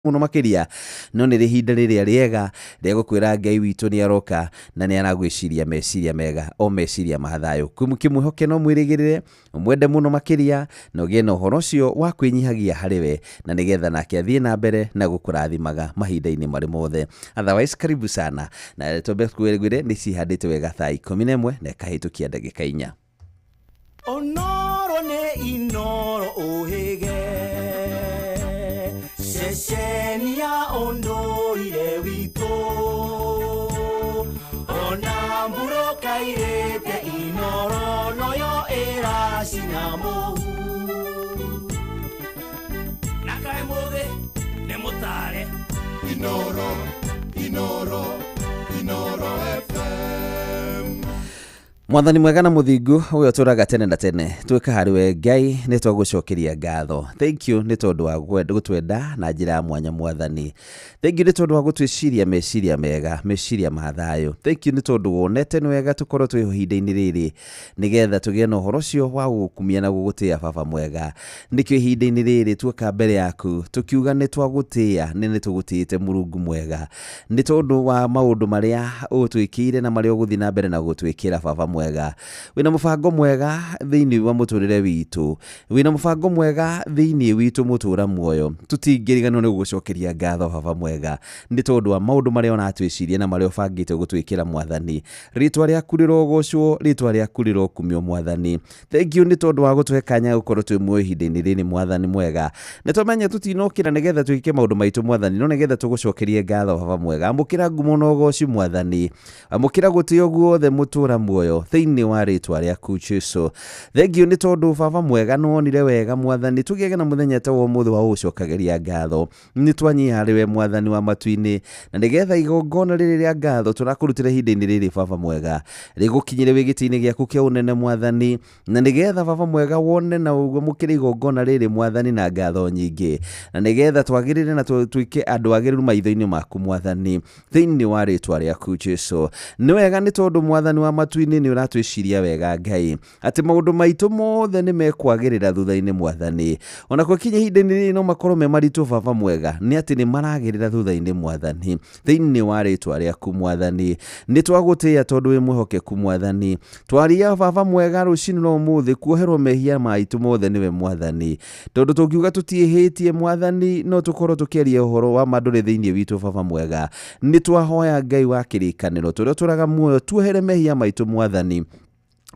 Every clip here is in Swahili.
muno makiria no nĩ ihinda rĩrĩa rĩega rĩa gũkwĩra Ngai witũ nĩ aroka na nĩ aragwĩciria meciria mega o meciria ma thayũ kĩmwĩhoke no mwĩrĩgĩrĩre mwende muno makiria na ũgĩe na ũhoro ũcio wa kwĩnyihagia harĩ we na nĩgetha nake athiĩ na mbere na gũkũrathimaga mahinda-inĩ marĩ mothe. Otherwise karibu sana na twambe kwĩrĩgĩrĩre nĩ cihandĩte wega thaa 11 na ĩkahĩtũkia ndagĩka 4. Onoro ne inoro ohege Sheshenia ondo ile wito Onamburo kairete inoro noyo era shinamo Nakai moge nemotare Inoro FM Mwathani mwega na muthingu uyo turaga tene na tene twika hari we Ngai ni twagũcokeria ngatho. Thank you ni tondu wa gũtwenda na njira ya mwanya Mwathani. Thank you ni tondu wa gũtwĩciria meciria mega meciria ma thayũ. Thank you ni tondu wonete ni wega tukorwo twi ihinda-inĩ rĩrĩ nigetha tũgĩe na ũhoro ũcio wa gũkumia na gũgũtĩĩa baba mwega. Nikĩo ihinda-inĩ rĩrĩ tuoka mbere yaku tukiuga ni twagũtĩĩa ni tũgũtĩĩte Mũrungu mwega ni tondu wa maũndũ marĩa ũtwĩkĩire na marĩa ũgũthiĩ na mbere na gũtwĩkĩra baba mwega. Wina mũbango mwega thĩinĩ wa mũtũrĩre witũ, wina mũbango mwega thĩinĩ witũ mũtũra muoyo. Tutingĩriganĩrwo nĩ gũgũcokeria ngatho baba mwega nĩ tondũ wa maũndũ marĩa onatwĩciria na marĩa ũbangĩte gũtwĩkĩra Mwathani. Rĩtwa rĩaku rĩrogocwo, rĩtwa rĩaku rĩrokumio Mwathani. Thank you nĩ tondũ wa gũtũhe kanya gũkorwo twĩ muoyo ihinda-inĩ rĩrĩ Mwathani mwega. Nĩ tũmenye tũtinokĩra nĩgetha twĩke maũndũ maitũ Mwathani, no nĩgetha tũgũcokerie ngatho baba mwega. Amũkĩra ngumo na ũgoci Mwathani, amũkĩra gũtĩo guothe mũtũra muoyo thĩinĩ wa rĩtwa rĩaku Jesũ. Thank you nĩ tondũ baba mwega nĩwonire wega Mwathani tũgĩe na mũthenya ta ũmũthĩ wa gũcokageria ngatho. Nĩ twanyiha harĩ we Mwathani wa matu-inĩ na nĩgetha igongona rĩrĩ rĩa ngatho tũrakũrutĩra ihinda-inĩ rĩrĩ baba mwega rĩgũkinyĩre wĩ gĩtĩ-inĩ gĩaku kĩa ũnene Mwathani, na nĩgetha baba mwega wone na ũmũkĩre igongona rĩrĩ Mwathani na ngatho nyingĩ, na nĩgetha twagĩrĩre na twĩke andũ agĩrĩru maitho-inĩ maku Mwathani thĩinĩ wa rĩtwa rĩaku Jesũ. Nĩ wega nĩ tondũ Mwathani wa matu-inĩ nĩ ũratwĩciria wega Ngai atĩ maũndũ maitũ mothe nĩ mekwagĩrĩra thutha-inĩ Mwathani. Ona gũkinya ihinda-inĩ rĩrĩ no makorwo me maritũ baba mwega nĩ atĩ nĩ maragĩrĩra thutha-inĩ Mwathani thĩinĩ wa rĩtwa rĩaku Mwathani. Nĩ twagũtĩĩa tondũ wĩ mwĩhokeku Mwathani. Twaria baba mwega rũcinĩ rwa ũmũthĩ kuoherwo mehia maitũ mothe nĩwe Mwathani, tondũ tũngiuga tũtiĩhĩtie Mwathani no tũkorwo tũkĩaria ũhoro wa mandũrĩ thĩinĩ witũ baba mwega. Nĩ twahoya Ngai wa kĩrĩkanĩro tũrĩa tũraga muoyo tuohere mehia maitũ Mwathani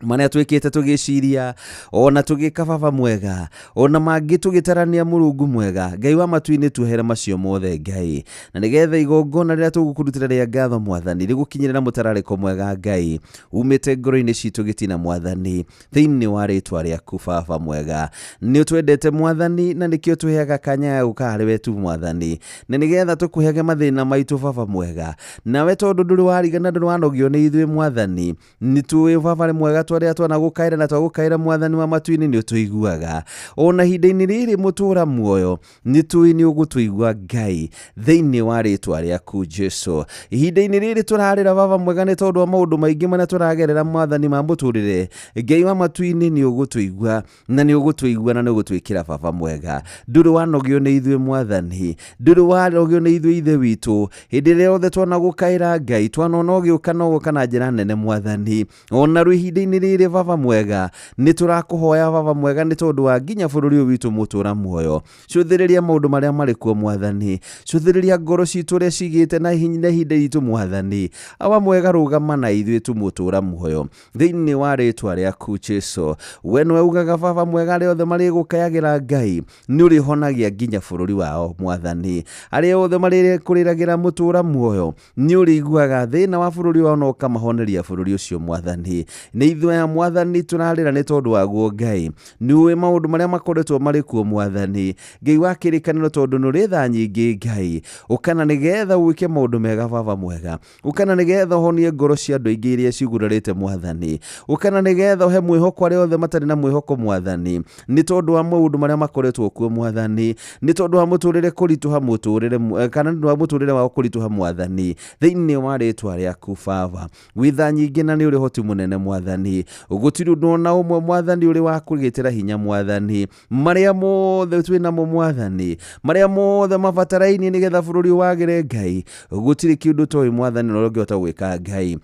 marĩa twĩkĩte tũgĩciria ona tũgĩka baba mwega ona mangĩ tũgĩtarania Mũrungu mwega. Ngai wa matu-inĩ tuohere macio mothe Ngai, na nĩgetha igongona rĩrĩa tũgũkũrutĩra rĩa ngatho Mwathani rĩgũkinyĩre na mũtararĩko mwega Ngai umĩte ngoro-inĩ citũ gĩtina Mwathani thĩinĩ wa rĩtwa rĩaku baba mwega. Nĩ ũtwendete Mwathani na nĩkĩo tũheaga kanya ya gũka harĩ we tu Mwathani, na nĩgetha tũkũheage mathĩna maitũ baba mwega. Nawe tondũ ndũrĩ warigana ndũrĩ wanogio nĩ ithuĩ Mwathani, nĩ tũĩ baba mwega twarĩa twanagũkaĩra na twagũkaĩra Mwathani wa matu-inĩ nĩ ũtũiguaga. Ona ihinda-inĩ rĩrĩ mũtũra muoyo nĩ tũĩ nĩ ũgũtũigua Ngai thĩinĩ wa rĩtwa rĩaku Jesũ. Ihinda-inĩ rĩrĩ tũrarĩra baba mwega nĩ tondũ wa maũndũ maingĩ marĩa tũragerera Mwathani ma mũtũrĩre. Ngai wa matu-inĩ nĩ ũgũtũigua na nĩ ũgũtũigua na nĩ ũgũtwĩkĩra baba mwega. Ndũrĩ wanogio nĩ ithuĩ Mwathani, ndũrĩ wanogio nĩ ithuĩ ithe witũ hĩndĩ ĩrĩa yothe twanagũkaĩra Ngai twanona ũgĩũka na ũgũka na njĩra nene Mwathani. Ona rĩu ihinda-inĩ rĩrĩ baba mwega nĩ tũrakũhoya baba mwega nĩ tondũ wa nginya bũrũri ũyũ witũ mũtũra muoyo. Cũthĩrĩria maũndũ marĩa marĩ kuo Mwathani, cũthĩrĩria ngoro citũ ũrĩa cigĩte na ihinda ritũ Mwathani. Baba mwega rũgama na ithuĩ tu mũtũra muoyo thĩinĩ wa rĩtwa rĩaku Jesũ. We nĩwe ugaga baba mwega arĩa othe marĩgũkayagĩra Ngai nĩ ũrĩhonagia nginya bũrũri wao Mwathani. Arĩa othe marĩkũrĩragĩra mũtũra muoyo nĩ ũrĩiguaga thĩna wa bũrũri wao na ũkamahoneria bũrũri ũcio Mwathani. Nĩ ithuĩ aya Mwathani tũrarĩra nĩ tondũ waguo Ngai, nĩ ũĩ maũndũ marĩa makoretwo marĩ kuo Mwathani. Ngai wa kĩrĩkanĩro tondũ nĩ ũrĩ tha nyingĩ Ngai, ũkana nĩgetha wĩke maũndũ mega baba mwega, ũkana nĩgetha ũhonie ngoro cia andũ aingĩ iria cigurarĩte Mwathani, ũkana nĩgetha ũhe mwĩhoko arĩa othe matarĩ na mwĩhoko Mwathani, nĩ tondũ wa maũndũ marĩa makoretwo kuo Mwathani, nĩ tondũ wa mũtũrĩre kũritũha mũtũrĩre kana nĩ wa mũtũrĩre wa kũritũha Mwathani thĩinĩ wa rĩtwa rĩaku baba. Wĩ tha nyingĩ na nĩ ũrĩ hoti mũnene Mwathani. mwathani gutiri undu na umwe mwathani uri wa kurigitira hinya mwathani maria mothe twina mo mwathani maria mothe mabataraini nigetha bururi wagire Ngai gutiri kindu toi mwathani no ngiota gwika Ngai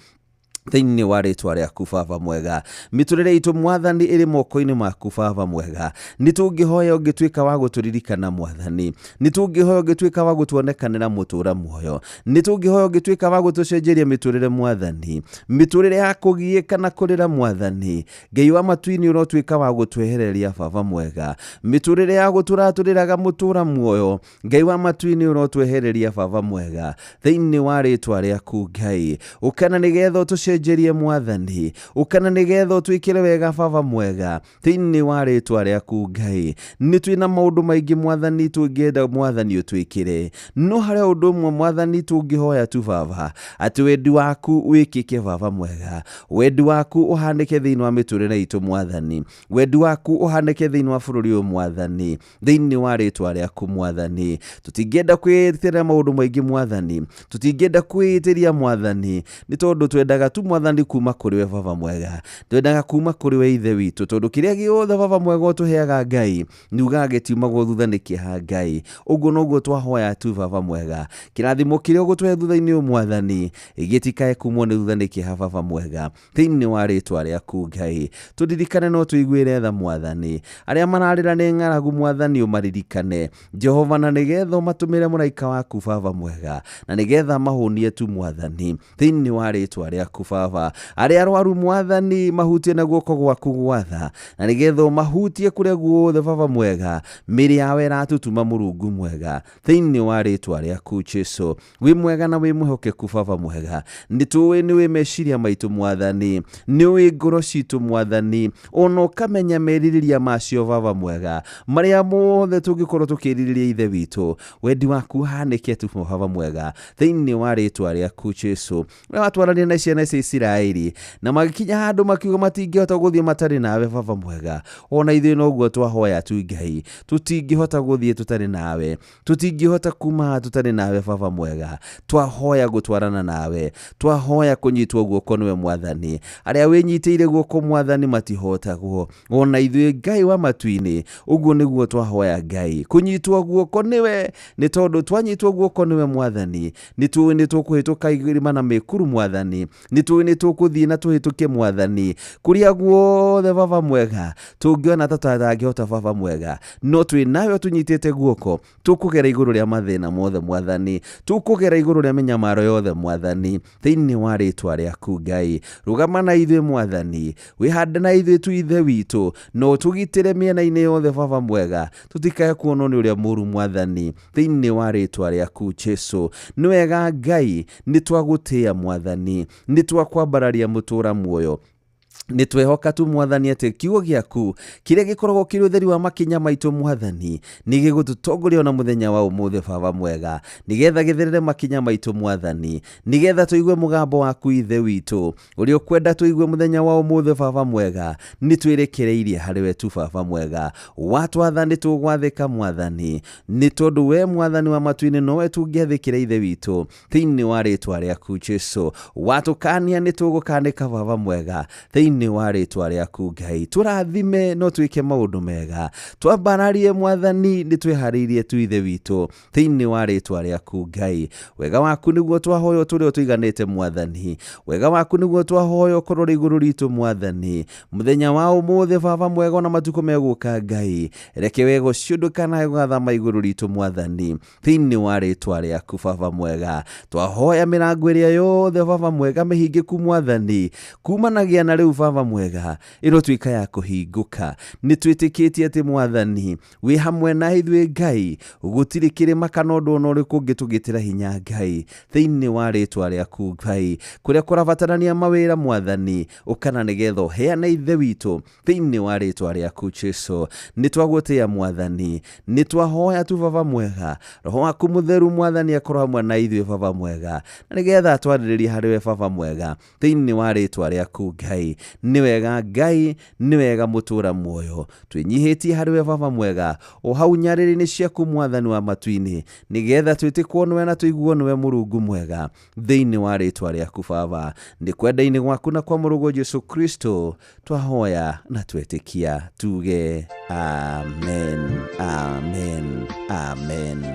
thĩinĩ wa rĩtwa rĩaku Baba mwega mĩtũrĩre itũ mwathani ĩrĩ moko-inĩ maku Baba mwega nĩtũngĩhoya ũngĩtuĩka wa gũtũririkana mwathani nĩtũngĩhoya ũngĩtuĩka wa gũtuonekanĩra mũtũra muoyo nĩtũngĩhoya ũngĩtuĩka wa gũtũcenjeria mĩtũrĩre mwathani mĩtũrĩre ya kũgiĩka na kũrĩra mwathani Ngai wa matu-inĩ ũrotuĩka wa gũtwehereria Baba mwega mĩtũrĩre ya gũtũratũrĩraga mũtũra muoyo Ngai wa matu-inĩ ũrotwehereria Baba mwega thĩinĩ wa rĩtwa rĩaku Ngai ũkana nĩgetha ũtũcenjerie mwathani ũkana nĩgetha ũtwĩkĩre wega Baba mwega thĩinĩ wa rĩtwa rĩaku Ngai nĩtwĩna maũndũ maingĩ mwathani tũngĩenda mwathani ũtwĩkĩre no harĩa ũndũ ũmwe mwathani tũngĩhoya tu Baba atĩ wendi waku wĩkĩke Baba mwega wendi waku ũhanĩke thĩinĩ wa mĩtũrĩre itũ mwathani wendi waku ũhanĩke thĩinĩ wa bũrũri ũyũ mwathani thĩinĩ wa rĩtwa rĩaku mwathani tũtingĩenda kwĩĩtĩra maũndũ maingĩ mwathani tũtingĩenda kwĩĩtĩria mwathani nĩ tondũ twendaga tu mwathani kuma kũrĩ we Baba mwega twendaga kuma kũrĩ we ithe witũ tondũ kĩrĩa gĩothe Baba mwega ũtũheaga Ngai niugaga gĩtiumagwo thutha nĩ kĩeha Ngai ũguo noguo twahoya tu Baba mwega kĩrathimo kĩrĩa ũgũtũhe thutha-inĩ ũyũ mwathani gĩtikae kumwo nĩ thutha nĩ kĩeha Baba mwega thĩinĩ wa rĩtwa rĩaku Ngai tũririkane no tũiguĩre tha mwathani arĩa mararĩra nĩ ng'aragu mwathani ũmaririkane Jehova na nĩgetha ũmatũmĩre mũraika waku Baba mwega na nĩgetha mahũnie tu mwathani thĩinĩ wa rĩtwa rĩaku Baba arĩa arwaru mwathani mahutie na guoko gwaku gwatha na nĩgetha ũmahutie kũrĩa guothe Baba mwega mĩrĩ yao ĩratutuma Mũrungu mwega thĩinĩ wa rĩtwa rĩaku Jesũ wĩ mwega na wĩ mwĩhokeku Baba mwega nĩtũĩ nĩwĩ meciria maitũ mwathani nĩwĩ ngoro citũ mwathani ona ũkamenya merirĩria macio Baba mwega marĩa mothe tũngĩkorwo tũkĩrirĩria ithe witũ wendi waku hanĩke tu Baba mwega thĩinĩ wa rĩtwa rĩaku Jesũ ũrĩa watwarania na ciana cia Isiraeli na magĩkinya handũ makiuga matingĩhota gũthiĩ matarĩ nawe Baba mwega ona ithuĩ noguo twahoya tu Ngai tũtingĩhota gũthiĩ tũtarĩ nawe tũtingĩhota kuma tũtarĩ nawe Baba mwega twahoya gũtwarana nawe twahoya kũnyitwo guoko nĩwe mwathani arĩa wĩnyitĩire guoko mwathani matihotagwo ona ithuĩ Ngai wa matu-inĩ ũguo nĩguo twahoya Ngai kũnyitwo guoko nĩwe nĩ tondũ twanyitwo guoko nĩwe mwathani nĩtũĩ nĩtũkũhĩtũka irima na mĩkuru mwathani nĩtũĩ nĩtũkũthiĩ na tũhĩtũke mwathani kũrĩa guothe Baba mwega tũngĩona tatangĩhota Baba mwega no twĩ nawe tũnyitĩte guoko tũkũgera igũrũ rĩa mathĩna mothe mwathani tũkũgera igũrũ rĩa mĩnyamaro yothe mwathani thĩinĩ wa rĩtwa rĩaku Ngai rũgama na ithuĩ mwathani wĩhande na ithuĩ tu ithe witũ no tũgitĩre mĩena-inĩ yothe Baba mwega tũtikae kuonwo nĩ ũrĩa mũũru mwathani thĩinĩ wa rĩtwa rĩaku Jesũ nĩ wega Ngai nĩtwagũtĩĩa mwathani nĩtwakwambararia mũtũra muoyo nĩtwehoka tu mwathani atĩ kiugo gĩaku kĩrĩa gĩkoragwo kĩrĩ ũtheri wa makinya maitũ mwathani nĩgĩgũtũtongoria ona mũthenya wa ũmũthĩ Baba mwega nĩgetha gĩtherere makinya maitũ mwathani nĩgetha tũigue mũgambo waku ithe witũ ũrĩa ũkwenda tũigue mũthenya wa ũmũthĩ Baba mwega nĩtwĩrekereirie harĩ we tu Baba mwega watwatha nĩtũgwathĩka mwathani nĩ tondũ we mwathani wa matu-inĩ nowe tũngĩathĩkĩra ithe witũ thĩinĩ wa rĩtwa rĩaku Jesũ watũkania nĩtũgũkanĩka Baba mwega thĩinĩ wa rĩtwa rĩaku Ngai tũrathime no twĩke maũndũ mega twambararie mwathani nĩtwĩharĩirie tu ithe witũ thĩinĩ wa rĩtwa rĩaku Ngai wega waku nĩguo twahoya tũrĩa tũiganĩte mwathani wega waku nĩguo twahoya ũkorwo rĩ igũrũ ritũ mwathani mũthenya wa ũmũthĩ Baba mwega ona matukũ megũka Ngai reke wega ũcio ndũkanae gũgathama igũrũ ritũ mwathani thĩinĩ wa rĩtwa rĩaku Baba mwega twahoya mĩrango ĩrĩa yothe Baba mwega mĩhingĩku mwathani kumanagia na rĩu Baba mwega ĩrotuĩka ya kũhingũka nĩtwĩtĩkĩtie atĩ mwathani wĩ hamwe na ithuĩ Ngai gũtirĩ kĩrĩma kana ũndũ ona ũrĩkũ ũngĩtũgĩtĩra hinya Ngai thĩinĩ wa rĩtwa rĩaku Ngai kũrĩa kũrabatarania mawĩra mwathani ũkana nĩgetha ũheane ithe witũ thĩinĩ wa rĩtwa rĩaku Jesũ nĩtwagũtĩĩa mwathani nĩtwahoya tu Baba mwega roho waku mũtheru mwathani akorwo hamwe na ithuĩ Baba mwega na nĩgetha atwarĩrĩrie harĩ we Baba mwega thĩinĩ wa rĩtwa rĩaku Ngai nĩ wega Ngai, nĩ wega mũtũra muoyo. Twĩnyihĩtie harĩ we Baba mwega, o hau nyarĩrĩ-inĩ ciaku Mwathani wa matu-inĩ, nĩgetha twĩtĩkwo nĩwe na tũiguo nĩwe Mũrungu mwega, thĩinĩ wa rĩtwa rĩaku Baba. Nĩ kwenda-inĩ gwaku na kwa Mũrũgwo Jesũ Kristo twahoya na twetĩkia, tuge amen, amen, amen.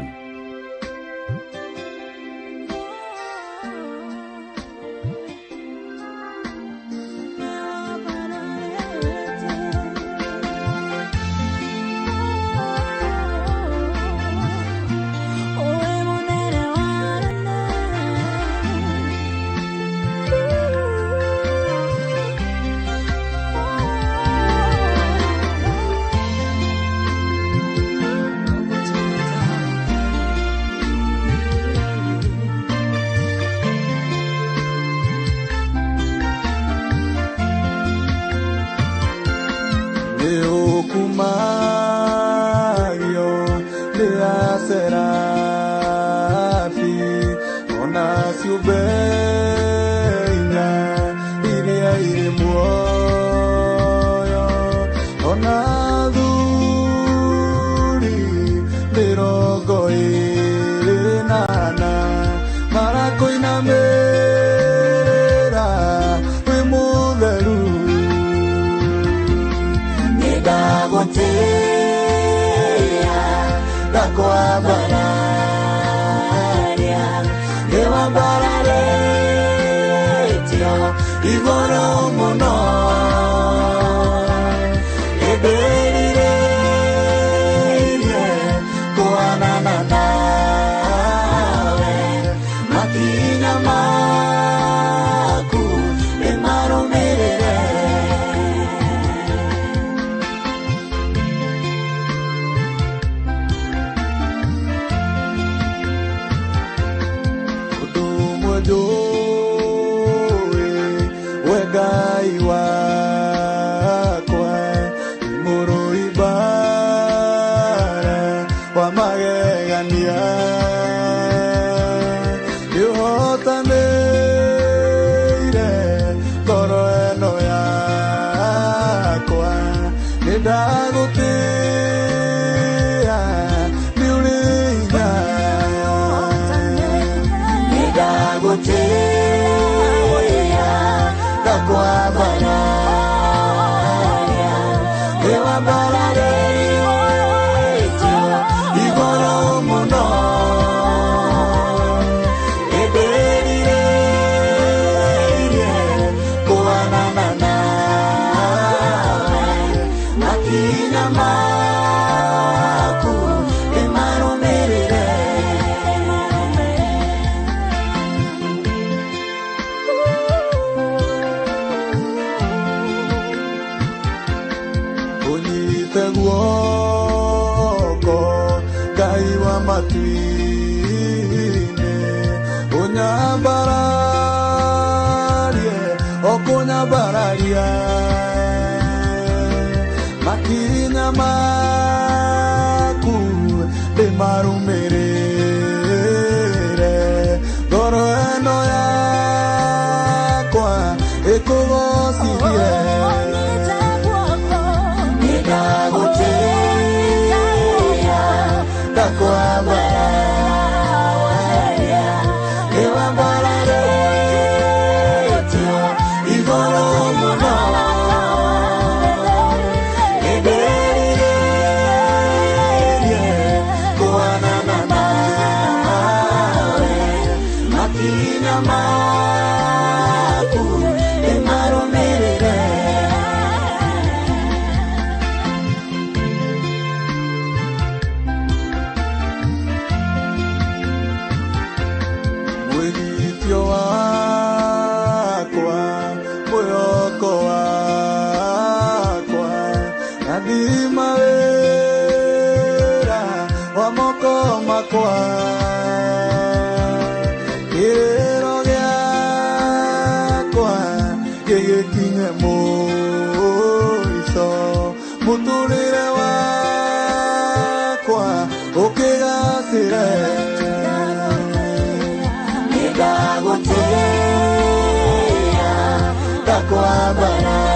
Kwa bara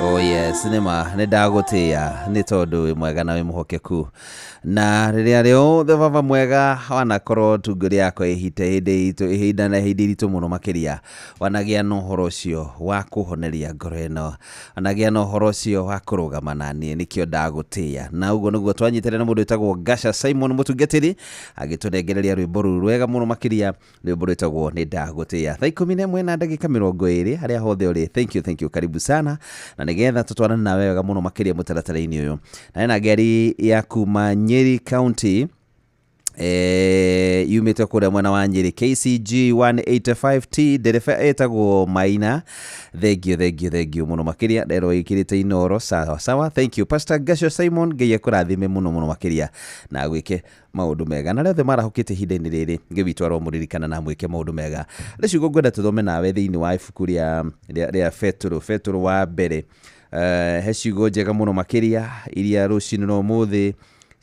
Oh yes, nĩ ndagũtĩĩa nĩ tondũ wĩ mwega na wĩ mũhokeku. Na rĩrĩa rĩothe baba mwega wanakorwo tungũ yakwa ihinda na hĩndĩ iritũ mũno makĩria, wanagĩa na ũhoro ũcio wa kũhoneria ngoro ĩno, wanagĩa na ũhoro ũcio wa kũrũgama naniĩ, nĩkĩo ndagũtĩĩa. Na ũguo nĩguo twanyitanĩra na mũndũ wĩtagwo Gasha Simon mũtungatĩri agĩtũnengereria rwĩmbo rũu rwega mũno makĩria, rwĩmbo rwĩtagwo nĩ ndagũtĩĩa. Thaa 11 na ndagĩka 20 harĩa hothe ũrĩ. Thank you, karibu sana. Na nĩgetha tũtwarane na wega mũno makĩria mũtaratara-inĩ ũyũ. Na ĩna ngari ya kuma Nyeri County yumĩte kũrĩa mwena wa Nyeri, KCG 185T, ndereba etagwo Maina. Thank you mũno makĩria, nderwo ĩkĩrĩte Inoro. Sawa, thank you Pastor Gasho Simon, Ngai akũrathime mũno makĩria na gwĩke maũndũ mega na rĩothe marahũkĩte ihinda-inĩ rĩrĩ, ngĩwitwarwo mũririkana na mwĩke maũndũ mega. Rĩciugo ngwenda tũthome nawe thĩinĩ wa ibuku rĩa Petro wa mbere. He ciugo njega mũno makĩria iria rũcinĩ na ũmũthĩ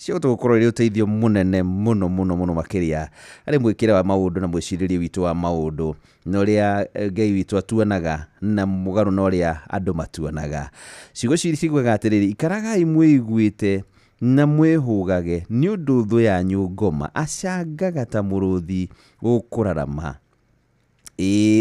ciagũtũgũkorwo irĩ ũteithio mũnene mũno makĩria harĩ mwĩkĩre wa maũndũ na mwĩcirĩrie witũ wa maũndũ na ũrĩa Ngai witũ atuanaga na mũgarũ na ũrĩa andũ matuanaga. Ciugo ciguaga atĩrĩrĩ, ikaragai mwĩiguĩte na mwĩhũgage nĩ ũndũ thũ yanyu ngoma acangaga ta mũrũthi ũkũrarama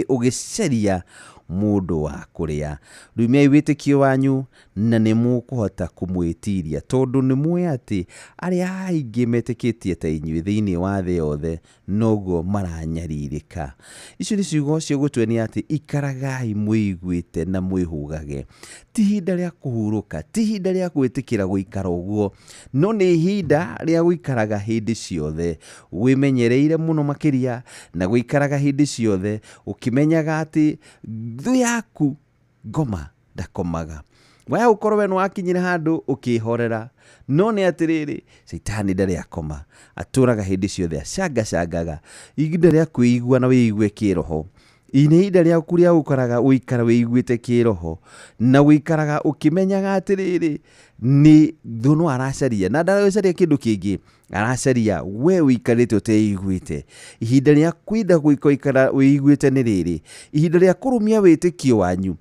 ũgĩcaria mũndũ wa kũrĩa. Rumiai wĩtĩkio wanyu na nĩ mũkũhota kũmwĩtiria, tondũ nĩ mũĩ atĩ arĩa aingĩ metĩkĩtie ta inyuĩ thĩinĩ wa thĩ yothe noguo maranyarirĩka. Icio nĩ ciugo cia gũtuonia atĩ ikaragai mwĩiguĩte na mwĩhũgage. Ti ihinda rĩa kũhurũka, ti ihinda rĩa gwĩtĩkĩra gũikara ũguo, no nĩ ihinda rĩa gũikaraga hĩndĩ ciothe wĩmenyereire mũno makĩria na gũikaraga hĩndĩ ciothe ũkĩmenyaga atĩ thũ yaku ngoma ndakomaga. Waya ũkorwo we nĩwakinyire handũ ũkĩhorera, no nĩ atĩrĩrĩ, Saitani ndarĩ akoma, atũraga hĩndĩ ciothe acangaga. Ihinda rĩa kwĩigua na wĩigue kĩroho, ihinda rĩaku rĩa gũikara wĩiguĩte kĩroho na gũikaraga ũkĩmenyaga atĩrĩrĩ nĩ thũ no aracaria na ndaracaria kĩndũ kĩngĩ, aracaria we ũikarĩte ũteiguĩte. Ihinda rĩa kwenda gũikara wĩiguĩte nĩ rĩrĩ, ihinda rĩa kũrũmia wĩtĩkio wanyu,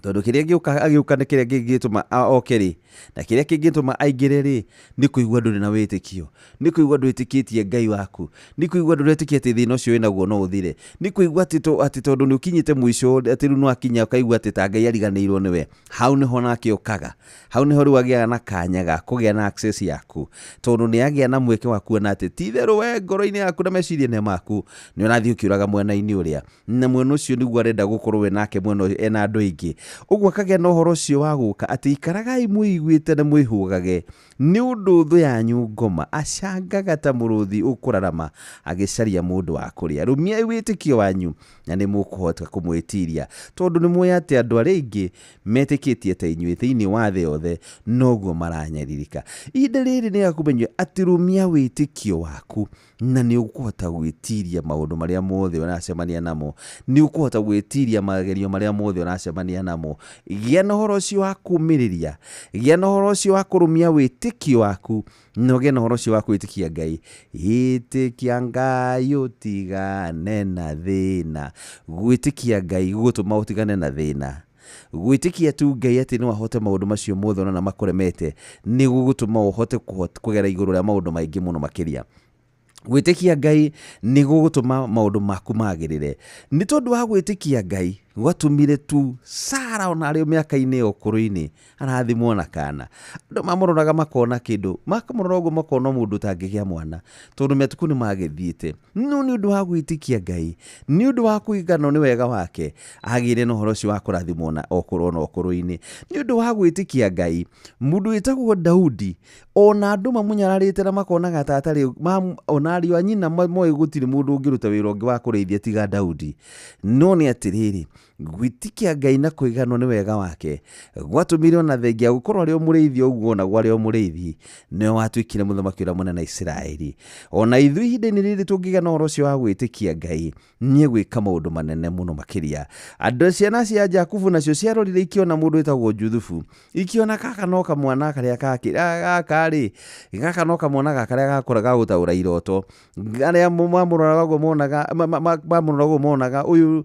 tondũ kĩrĩa agĩũka nĩ kĩrĩa kĩngĩtũma okerĩ na kĩrĩa kĩngĩtũma aingĩre rĩ nĩ kũigua ndũrĩ na wĩtĩkio, nĩ kũigua ndwĩtĩkĩtie Ngai waku, nĩ kũigua ndũretĩkia atĩ thĩna ũcio wĩnaguo no ũthire, nĩ kũigua atĩ tondũ nĩ ũkinyĩte mũico atĩ rĩu no akinya ũkaigua atĩ ta Ngai ariganĩirwo nĩwe. Hau nĩho nake ũkaga, hau nĩho rĩu agĩaga na kanya ga kũgĩa na access yaku, tondũ nĩ agĩa na mweke wa kuona atĩ ti therũ we ngoro-inĩ yaku na meciria-inĩ maku nĩ ũrathiĩ ũkĩũraga mwena-inĩ ũrĩa, na mwena ũcio nĩguo arenda gũkorwo we nake mwena ena andũ aingĩ. Ũguo akagĩa na ũhoro ũcio wa gũka atĩ ikaragai mwĩiguĩte na mwĩhũgage nĩ ũndũ thũ yanyu ngoma acangaga ta mũrũthi ũkũrarama agĩcaria mũndũ wa kũrĩa. Rũmiai wĩtĩkio wanyu na nĩ mũkũhota kũmwĩtiria, tondũ nĩ mũĩ atĩ andũ arĩa aingĩ metĩkĩtie ta inyuĩ thĩinĩ wa thĩ yothe noguo maranyarirĩka. Ihinda rĩrĩ nĩ akũmenywo atĩ rũmia wĩtĩkio waku na nĩ ũkũhota gwĩtiria maũndũ marĩa mothe ũracemania namo, nĩ ũkũhota gwĩtiria magerio marĩa mothe ũracemania namo. Gĩa na ũhoro ũcio wa kũũmĩrĩria, gĩa na ũhoro ũcio wa kũrũmia wĩtĩkio waku na ũgĩe na ũhoro ũcio wa gwĩtĩkia Ngai. Ĩtĩkia Ngai ũtigane na thĩna. Gwĩtĩkia Ngai gũgũtũma ũtigane na thĩna. Gwĩtĩkia tu Ngai atĩ no ahote maũndũ macio mothe na makũremete nĩ gũgũtũma ũhote kũgera igũrũ rĩa maũndũ maingĩ mũno makĩria. Gwĩtĩkia Ngai nĩ gũgũtũma maũndũ maku magĩrĩre. Nĩ tondũ wa gwĩtĩkia Ngai gwatũmire tu Sara ona arĩ mĩaka-inĩ ya ũkũrũ-inĩ arathimwo na kana. Andũ mamũroraga makona kĩndũ, makamũrora ũguo makona mũndũ ũtangĩgĩa mwana, tondũ matukũ nĩ magĩthiĩte. No nĩ ũndũ wa gwĩtĩkia Ngai, nĩ ũndũ wa kũiganwo nĩ wega wake, agĩire na ũhoro ũcio wa kũrathimwo na ũkũrũ-inĩ. Nĩ ũndũ wa gwĩtĩkia Ngai, mũndũ wĩtagwo Daudi, ona andũ mamunyararĩte na makonaga ta atarĩ, ona ariũ a nyina moĩ gũtirĩ mũndũ ũngĩruta wĩra ũngĩ wa kũrĩithia tiga Daudi. No nĩ atĩrĩrĩ, gwĩtĩkia Ngai na kũiganwo nĩ wega wake gwatũmire ona thengia gũkorwo arĩ o mũrĩithi ũguo na arĩ o mũrĩithi nĩwe watuĩkire mũthamaki ũrĩa mũnene Isiraeli. Ona ithuĩ ihinda-inĩ rĩrĩ tũngĩgĩa na ũhoro ũcio wa gwĩtĩkia Ngai nĩ egwĩka maũndũ manene mũno makĩria. Andũ ciana cia Jakubu nacio ciarorire ikĩona mũndũ wĩtagwo Juthufu, ikĩona gaka no kamwana karĩa gaka-rĩ, gaka no kamwana karĩa gakũra gagũtaũra iroto, arĩa mamũroraga ũguo monaga ũyũ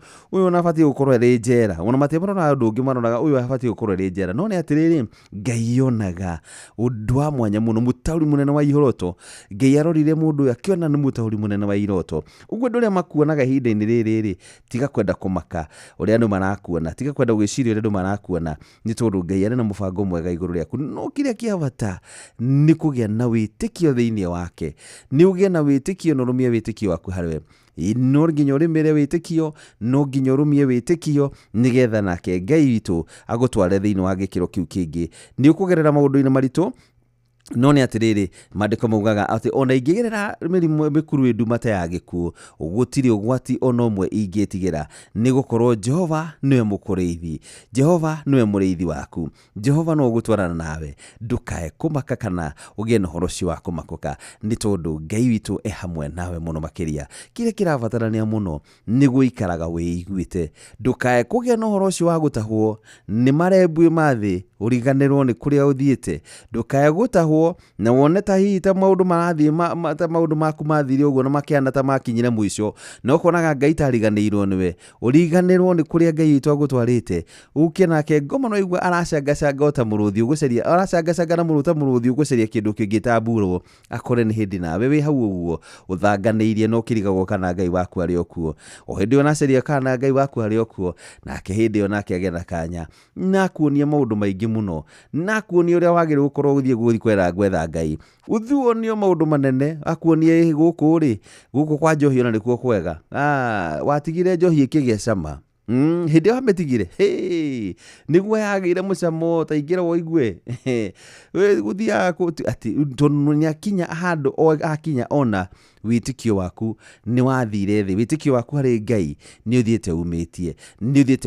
nabatiĩ gũkorwo rĩ njera ona matiamarona ũndũ ũngĩ maronaga ũyũ abatie gũkorwo rĩ njera no nĩ atĩrĩrĩ Ngai yonaga ũndũ wa mwanya mũno mũtaũri mũnene wa iroto Ngai arorire mũndũ ũyũ akĩona nĩ mũtaũri mũnene wa iroto ũguo ndũrĩa makuonaga ihinda-inĩ rĩrĩ tiga kwenda kũmaka ũrĩa andũ marakuona tiga kwenda gwĩciria ũrĩa andũ marakuona nĩ tondũ Ngai arĩ na mũbango mwega igũrũ rĩaku no kĩrĩa kĩa bata nĩ kũgĩa na wĩtĩkio thĩinĩ wake nĩ ũgĩe na wĩtĩkio na ũrũmie wĩtĩkio waku harĩ we no nginya ũrĩmĩre wĩtĩkio no nginya ũrũmie wĩtĩkio nĩgetha nake Ngai witũ agũtware thĩinĩ wa gĩkĩro kĩu kĩngĩ nĩ ũkũgerera maũndũ-inĩ maritũ no nĩ atĩrĩrĩ maandĩko maugaga atĩ ona ingĩgerera mĩrimũ mĩkuru nduma ta ya gĩkuũ gũtirĩ ũgwati ona ũmwe ingĩtigĩra nĩ gũkorwo Jehova nĩwe mũkũrĩithi Jehova nĩwe mũrĩithi waku Jehova no gũtwarana nawe ndũkae kũmaka kana ũgĩe na ũhoro ũcio wa kũmakũka nĩ tondũ Ngai witũ hamwe nawe mũno makĩria kĩrĩa kĩrabatarania mũno nĩ gũikaraga wĩiguĩte ndũkae kũgĩa na ũhoro ũcio wa gũtahwo nĩ marembwe mathĩ ũriganĩrwo nĩ kũrĩa ũthiĩte ndũkae gũtahwo na wone ta hihi ta maũndũ marathiĩ ta maũndũ maku mathire ũguo na makĩana ta makinyire mũico no konaga Ngai tariganĩirwo nĩwe ũriganĩrwo nĩ kũrĩa Ngai witũ agũtwarĩte ũke nake ngoma no igua aracangacanga ta mũrũthi ũgũcaria aracangacanga na mũrũta mũrũthi ũgũcaria kĩndũ kĩngĩ tamburwo akore nĩ hĩndĩ nawe wĩ hau ũguo ũthanganĩirie no kĩrigagwo kana Ngai waku arĩ okuo o hĩndĩ onacaria kana Ngai waku arĩ okuo nake hĩndĩ ĩyo nake agĩa na kanya na kuonia maũndũ maingĩ mũno na kuonia ũrĩa wagĩrĩirwo gũkorwo gũthiĩ kwera gwetha Ngai uthuonio maũndũ manene akuonie gũkũ kwa njohi ona nĩkuo kwega watigire njohi ĩkĩgĩa cama hĩndĩ ĩyo wamĩtigire nĩguo yagĩire mũcamo ta ingĩra woigue gũthiaga tondũ nĩakinya handũ akinya ona wĩtĩkio waku nĩ wathire thĩ wĩtĩkio waku harĩ Ngai nĩ ũthiĩte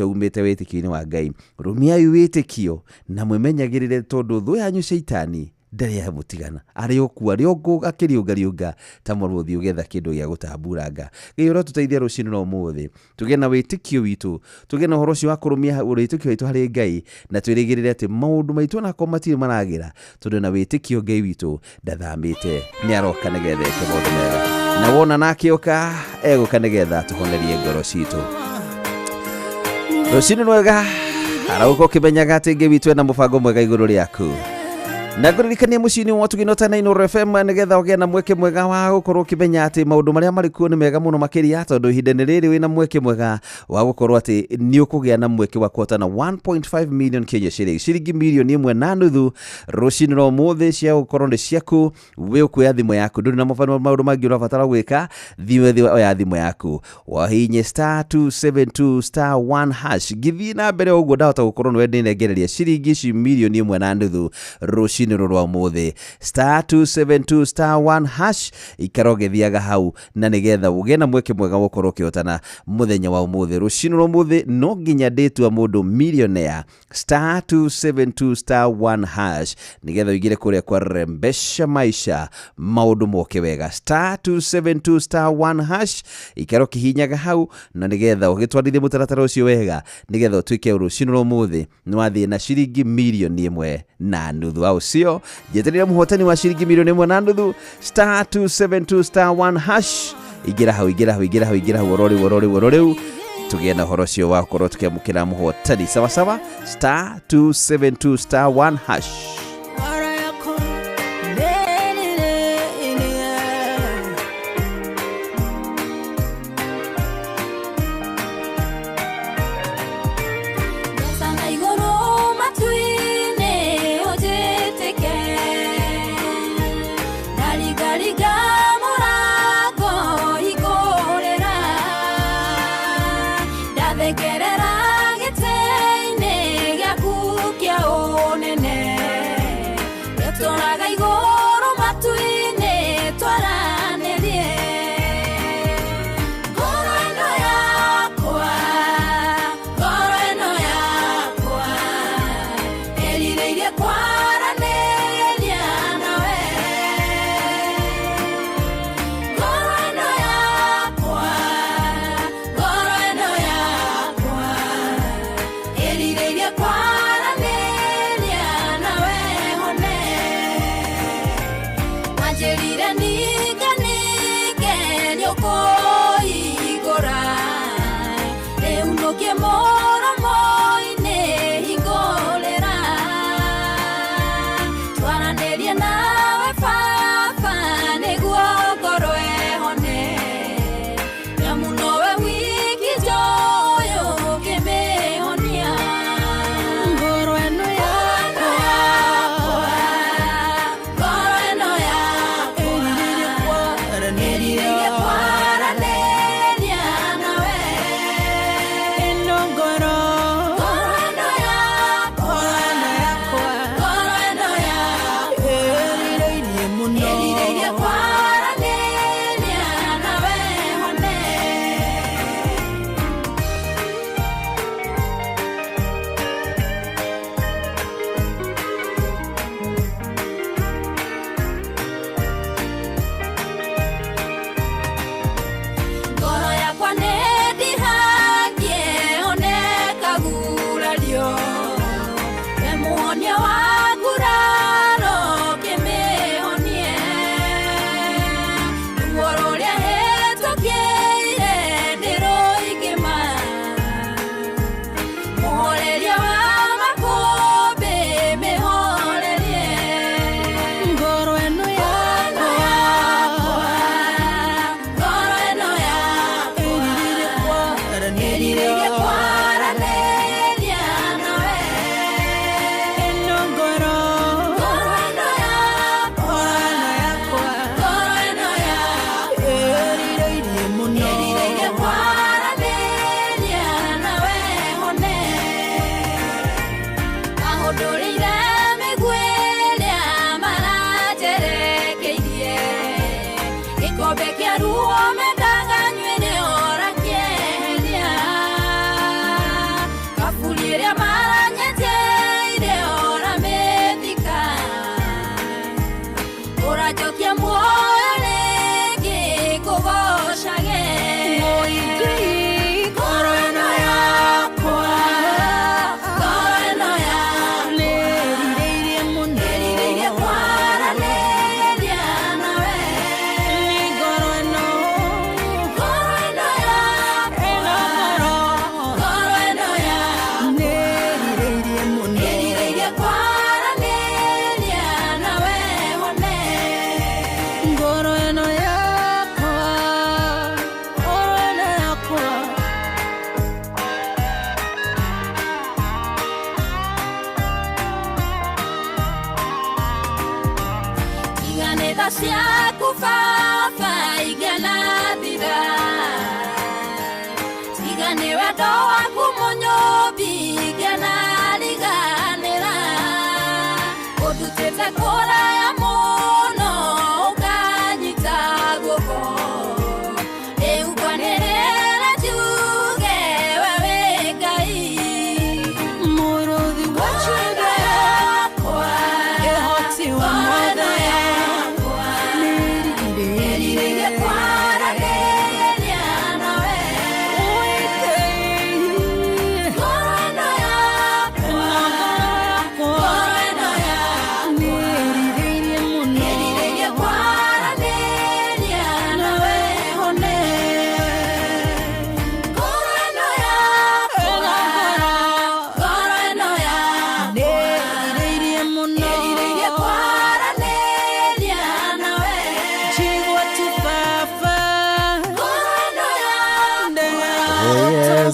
umĩte wĩtĩkio-inĩ wa Ngai rũmiai wĩtĩkio na mwĩmenyagĩrĩre tondũ thũ yanyu Shaitani ndarĩ ya mũtigana arĩ okuo arĩ akĩriũngariũnga ta mũrũthi ũgetha kĩndũ gĩa gũtamburanga Ngai ũrotũteithia rũciinĩ na ũmũthĩ tũgĩe na wĩtĩkio witũ tũgĩe na ũhoro ũcio wa kũrũmia wĩtĩkio witũ harĩ Ngai na twĩrĩgĩrĩre atĩ maũndũ maitũ onakorwo matirĩ maragĩra tondũ na wĩtĩkio Ngai witũ ndathamĩte nĩ aroka nĩgetha eke maũndũ mega na wona nake oka egũka nĩgetha tũhonerie ngoro citũ rũciinĩ rwega arauka ũkĩmenyaga atĩ Ngai witũ ena mũbango mwega igũrũ rĩaku na ngũririkanie mũciĩ-inĩ wa Tũgino ta Inooro FM nĩgetha ũgĩe na mweke mwega wa gũkorwo ũkĩmenya atĩ maũndũ marĩa marĩ kuo nĩ mega mũno makĩria tondũ ihinda-inĩ rĩrĩ wĩna mweke mwega wa gũkorwo atĩ nĩ ũkũgĩa na mweke wa kuotana 1.5 million Kenya shillings ciringi mirioni 1.5 rũciinĩ rwa ũmũthĩ cia gũkorwo nĩ ciaku we ũkuoya thimũ yaku ndũrĩ na maũndũ mangĩ ũrabatara gwĩka oya thimũ yaku wahihinye *272*1# gĩthiĩ na mbere ũguo ndahota gũkorwo nĩ wendenengereria ciringi ici mirioni 1.5 rũciinĩ rwa ũmũthĩ *272*1# ikara ũgĩthiaga hau na nĩgetha ũgĩe na mweke mwega gũkorwo ũkĩhotana mũthenya wa ũmũthĩ rũciinĩ rwa ũmũthĩ no nginya ndĩtua mũndũ millionaire *272*1# nĩgetha ũigire kũrĩa kwa Rembesha Maisha maũndũ moke wega *272*1# ikara ũkĩhinyaga hau na nĩgetha ũgĩtwarithie mũtaratara ũcio wega nĩgetha ũtuĩke rũciinĩ rwa ũmũthĩ nĩ wathiĩ na ciringi mirioni 1.5 au sio jeterera mũhotani wa ciringi mirioni 1.5 *272*1# igera hau orori tugĩe na ũhoro ũcio wa gũkorwo tũkĩamũkĩra mũhotani sawa *272*1# More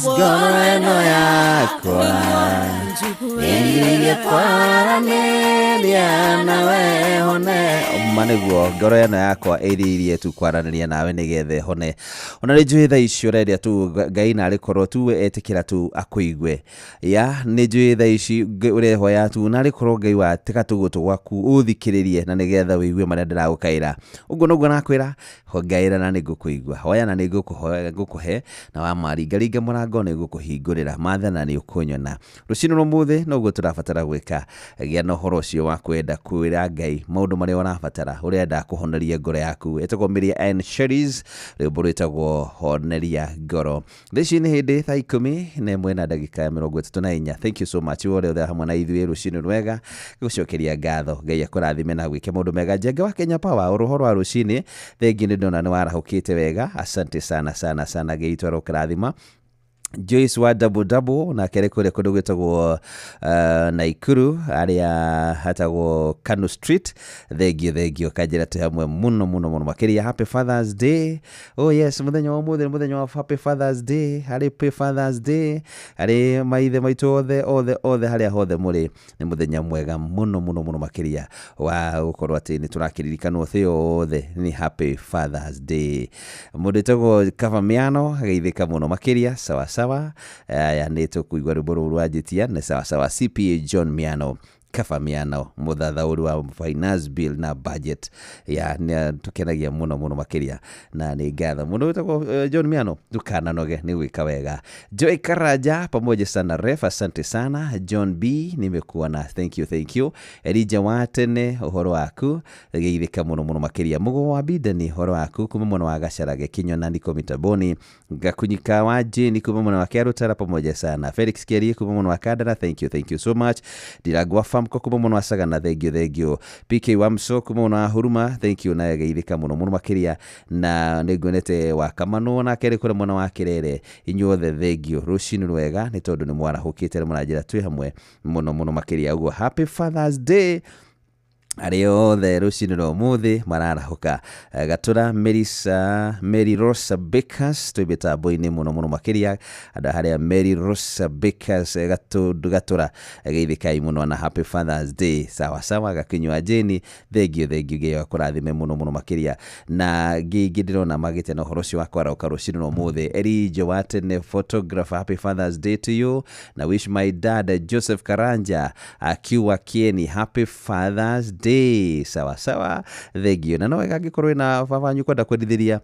Ngoro yakwa kwaranĩria nawe hone manĩguo ngoro ĩno yakwa ĩrĩirie tu kwaranĩria nawe nĩgetha hone ona nĩ njũĩ thaa ici ũrendia tu Ngai narĩ korwo tu etĩkĩra tu akũigue ya nĩ njũĩ thaa ici ũrehoya tu narĩ korwo Ngai watĩka tũgũtũ gwaku ũthikĩrĩrie na nĩgetha wĩigue marĩa ndĩragũkaĩra ũguo noguo nakwĩra ngaĩra na nĩngũkũigua hoya na nĩngũkũhe na wamaringaringa mũrango nĩngũkũhingũrĩra matha na nĩũkũnyona rũciinĩ rũmũthĩ noguo tũrabatara gwĩka gĩa na ũhoro ũcio wa kwenda kwĩra Ngai maũndũ marĩa ũrabatara ũrenda kũhoneria ngoro yaku ĩtagwo Miriam N. Sherries rwĩmbo rwĩtagwo honeria ngoro thaici nĩ hĩndĩ thaa 11:34. Thank you so much wore othe hamwe na ithuĩ rũciinĩ rwega gũcokeria ngatho Ngai akũrathime na gwĩke maũndũ mega Njenga wa Kenya Power ũhoro wa rũciinĩ thengi nĩ ndona nĩ warahũkĩte wega asante sana Ngai kũrathima Joyce wa double na kere kũrĩa kũndũ gwĩtagwo Naikuru arĩa hatagwo Kanu Street thengio kanjĩra tũ hamwe mũno makĩria Happy Father's Day. Oh yes, mũthenya wa ũmũthĩ mũthenya wa Happy Father's Day. Happy Father's Day arĩ maithe maitũ othe harĩa hothe mũrĩ nĩ mũthenya mwega mũno makĩria wa gũkorwo atĩ nĩ tũrakĩririkanwo thĩ yothe nĩ Happy Father's Day. Mũndũ wĩtagwo Kavamiano geithĩka mũno makĩria sawa ya nĩtũ kuigua rwĩmbo rũrũ rwanjĩtia nĩ sawa CPA John Miano Kavamiano mũthathaũri wa finance bill na budget ya tũkenagia mũno makĩria na nĩ ngatho mũndũ wĩtagwo John Miano tukananoge nĩ gwĩka wega Joy Karanja pamoja sana ref asante sana John B nimekuona thank you Elija wa tene ũhoro waku geithĩka mũno makĩria Mũgo wa Bideni ũhoro waku kuma mũno wa Gacarage Kinyona niko mitaboni Gakunyika wa Jane kuma mũno wa Kĩarũtara pamoja sana Felix Keri kuma mũno wa Kandara thank you so much Diragwa Famko kuma mũno wa Sagana thengio PK Wamso kuma mũno wa Huruma thank you na geithĩka mũno makĩria na nĩnguonete wa Kamano na kere kũrĩa mũno wa Kĩrere inyuothe thengio rũciinĩ rwega nĩ tondũ nĩ mwarahũkĩte mũranjĩra twĩ hamwe mũno makĩria ũguo Happy Father's Day arĩ othe rũcinĩ rwa ũmũthĩ mararahuka gatura Mary Rosa Bakers twĩ mĩtambo-inĩ mũno makĩria andũ harĩa Mary Rosa Bakers gatura geithikai mũno na Happy Father's Day sawa gakinywa Jeni thengiũ gĩa kũrathime mũno makĩria na ngĩngĩ ndĩrona magĩte na ũhoro ũcio wa kwarauka rũcinĩ rwa ũmũthĩ Eri Watene photographer Happy Father's Day to you na wish my dad Joseph Karanja akiwa Kieni Happy Father's Day sawa thengiũ na no wega angĩkorwo na babanyu kwenda kwendithĩria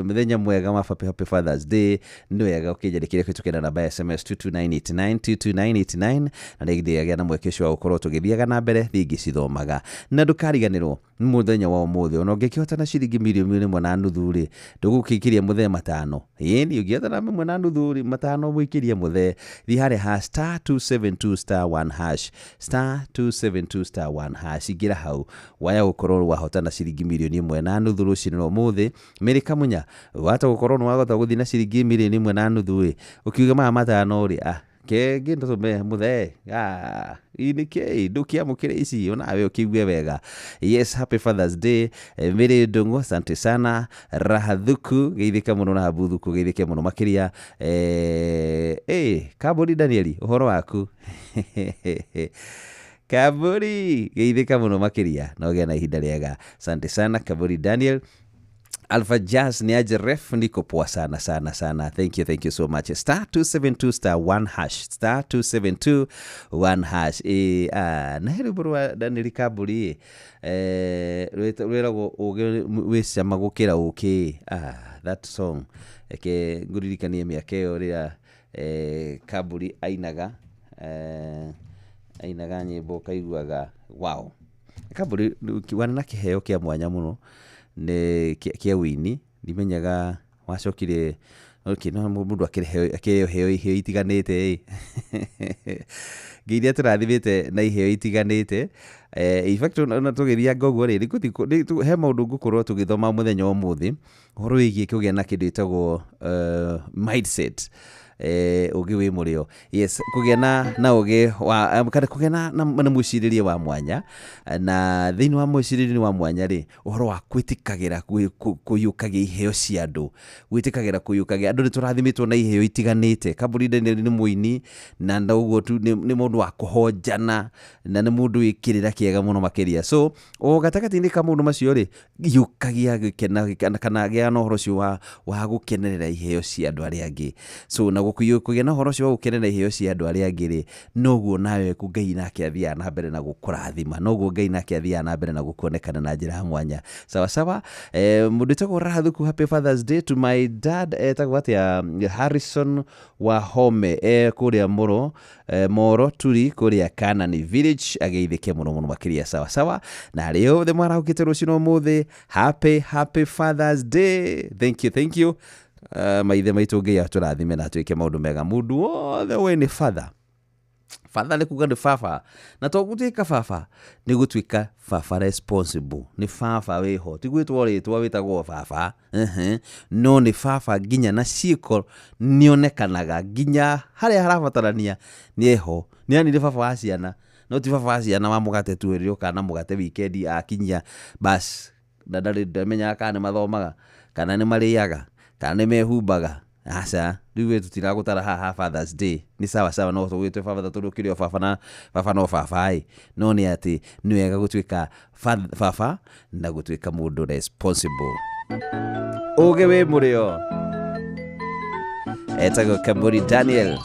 mũthenya mwega wa Happy Father's Day nĩ wega ũkĩnjandĩkĩre kũhĩtũkĩra namba ya SMS 22989 na nĩgĩthĩaga na mweke ũcio wa gũkorwo tũgĩthiaga na mbere thingi cithomaga na ndũkariganĩrwo mũthenya wa ũmũthĩ ona ũngĩkĩhota na ciringi mirioni 1.5 rĩ ndũgũkĩingĩria mũthee matano ĩni ũngĩhota na 1.5 rĩ matano mũikĩrie mũthee thiĩ harĩa *272*1# *272*1# ingĩra hau waya gũkorwo wahota na ciringi mirioni 1.5 rũcinĩ rwa ũmũthĩ Mary Kamunya wahota gũkorwo wahota gũthiĩ na ciringi mirioni 1.5 rĩ ũkiuga maya matano rĩ kenge ndotume muthe inike ndukiamukire ici onawe ukigue wega. Yes, Happy Father's Day. Mary Ndungu, asante sana. Rahadhuku geithika muno na Habuthuku geithike muno makiria. Kaburi Danieli uhoro waku. Kaburi geithika muno makiria na ogea na ihinda riega. Asante sana Kaburi Daniel. Alpha Jazz ni aje ref niko poa sana. Thank you so much. *272*1#. *272*1#. Na heri burwa Daniel Kaburi. Rwerago wesa magukira uki. That song. Eke nguririkanie miaka iyo ria Kaburi ainaga. Ainaga nyimbo kaiguaga. Wow. Kaburi kiwana na kiheo kia mwanya muno. Ne kia wini ndimenyaga wacokire no mundu akireheo iheo itiganite ngiria turathimite na iheo itiganite in fact na tugithia ngogo ri he maundu ngukorwo tugithoma muthenya wa muthi horo wigi kugea na kindu itagwo mindset ugi wi murio. Yes, kugena na ugi wa kada kugena na muciririe wa mwanya na thini wa muciririe wa mwanya ri uhoro wa kwitikagira kuyukagia iheo cia andu gwitikagira kuyukagia andu ni turathimitwo na iheo itiganite. Kaburi Daniel ni muini na ndaugo tu ni mundu wa kuhonjana na ni mundu wikirira kiega muno makiria. So o gatakati-ini ka mundu macio ri yukagia gikena kana gia no horo cio wa gukenerera iheo cia andu aria angi. So na kugĩa na horo cio gukenera iheo cia andu aria angi ri noguo nawe ku Ngai nake athia na mbere na gukurathima noguo Ngai nake athia na mbere na gukuonekana na njira mwanya. Sawa mundu tagwo Rahadhuku, Happy Father's Day to my dad tagwo atia Harrison wa Home kuria Moro Turi kuria Kanani Village ageithike muno makiria. Sawa na leo the mara ukitero cino muthi happy Father's Day. Thank you maithe maitu Ngai aturathime na twike maundu mega. Mundu wothe we ni father ni kuga ni fafa na to gutuika fafa ni gutuika fafa responsible ni fafa weho tigwitwo ritwa witagwo fafa no ni fafa ginya na ciiko nionekanaga ginya haria harabatarania nieho ni ani ni fafa wa ciana no ti fafa wa ciana wa mugate tuirio kana mugate weekend akinyia bas ndari ndamenya kana mathomaga kana ni mariaga kana ni mehumbaga. Asa riwe tutiragutara haha Father's Day ni sawa no tugwitwe father turukirio fafa no fafa no ni ati ni wega gutwika fafa na gutwika mundu responsible uge we murio etago Kaburi Daniel.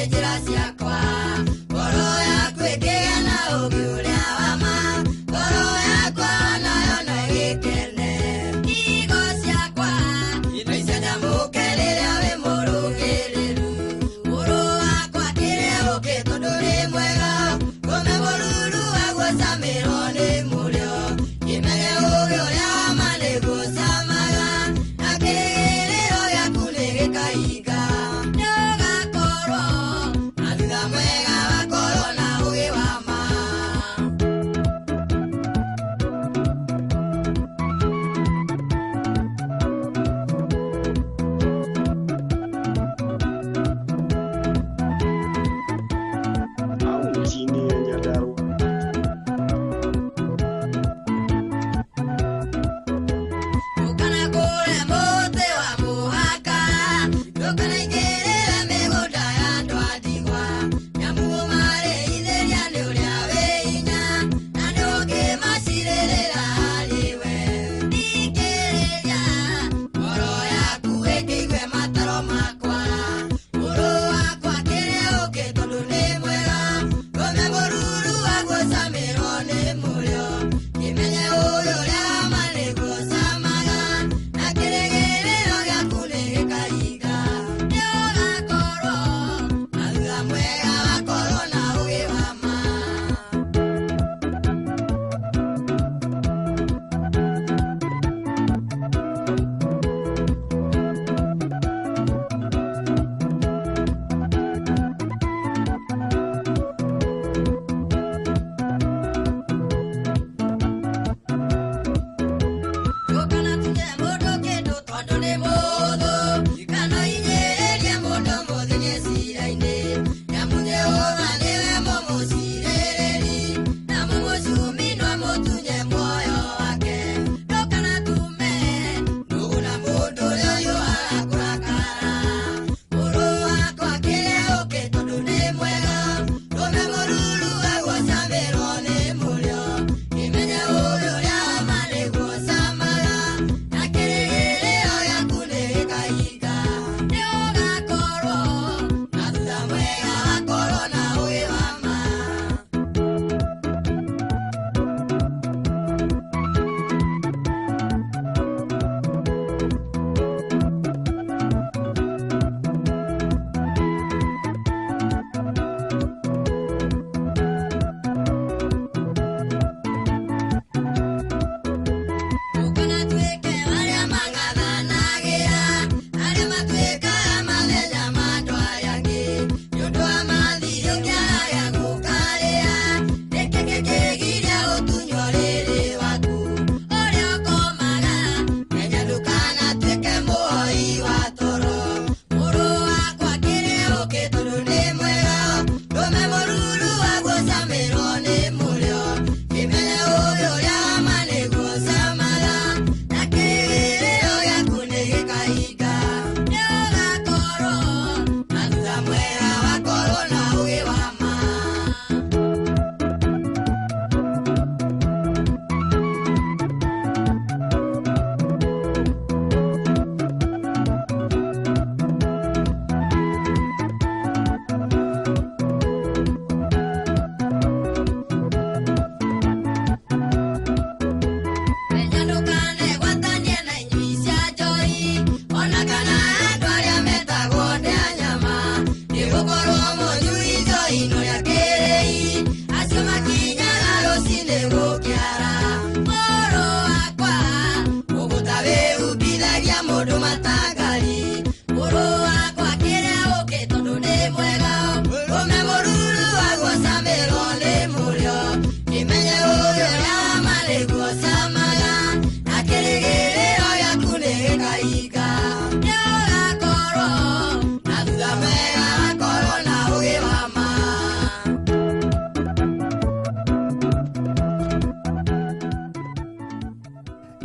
Gracias,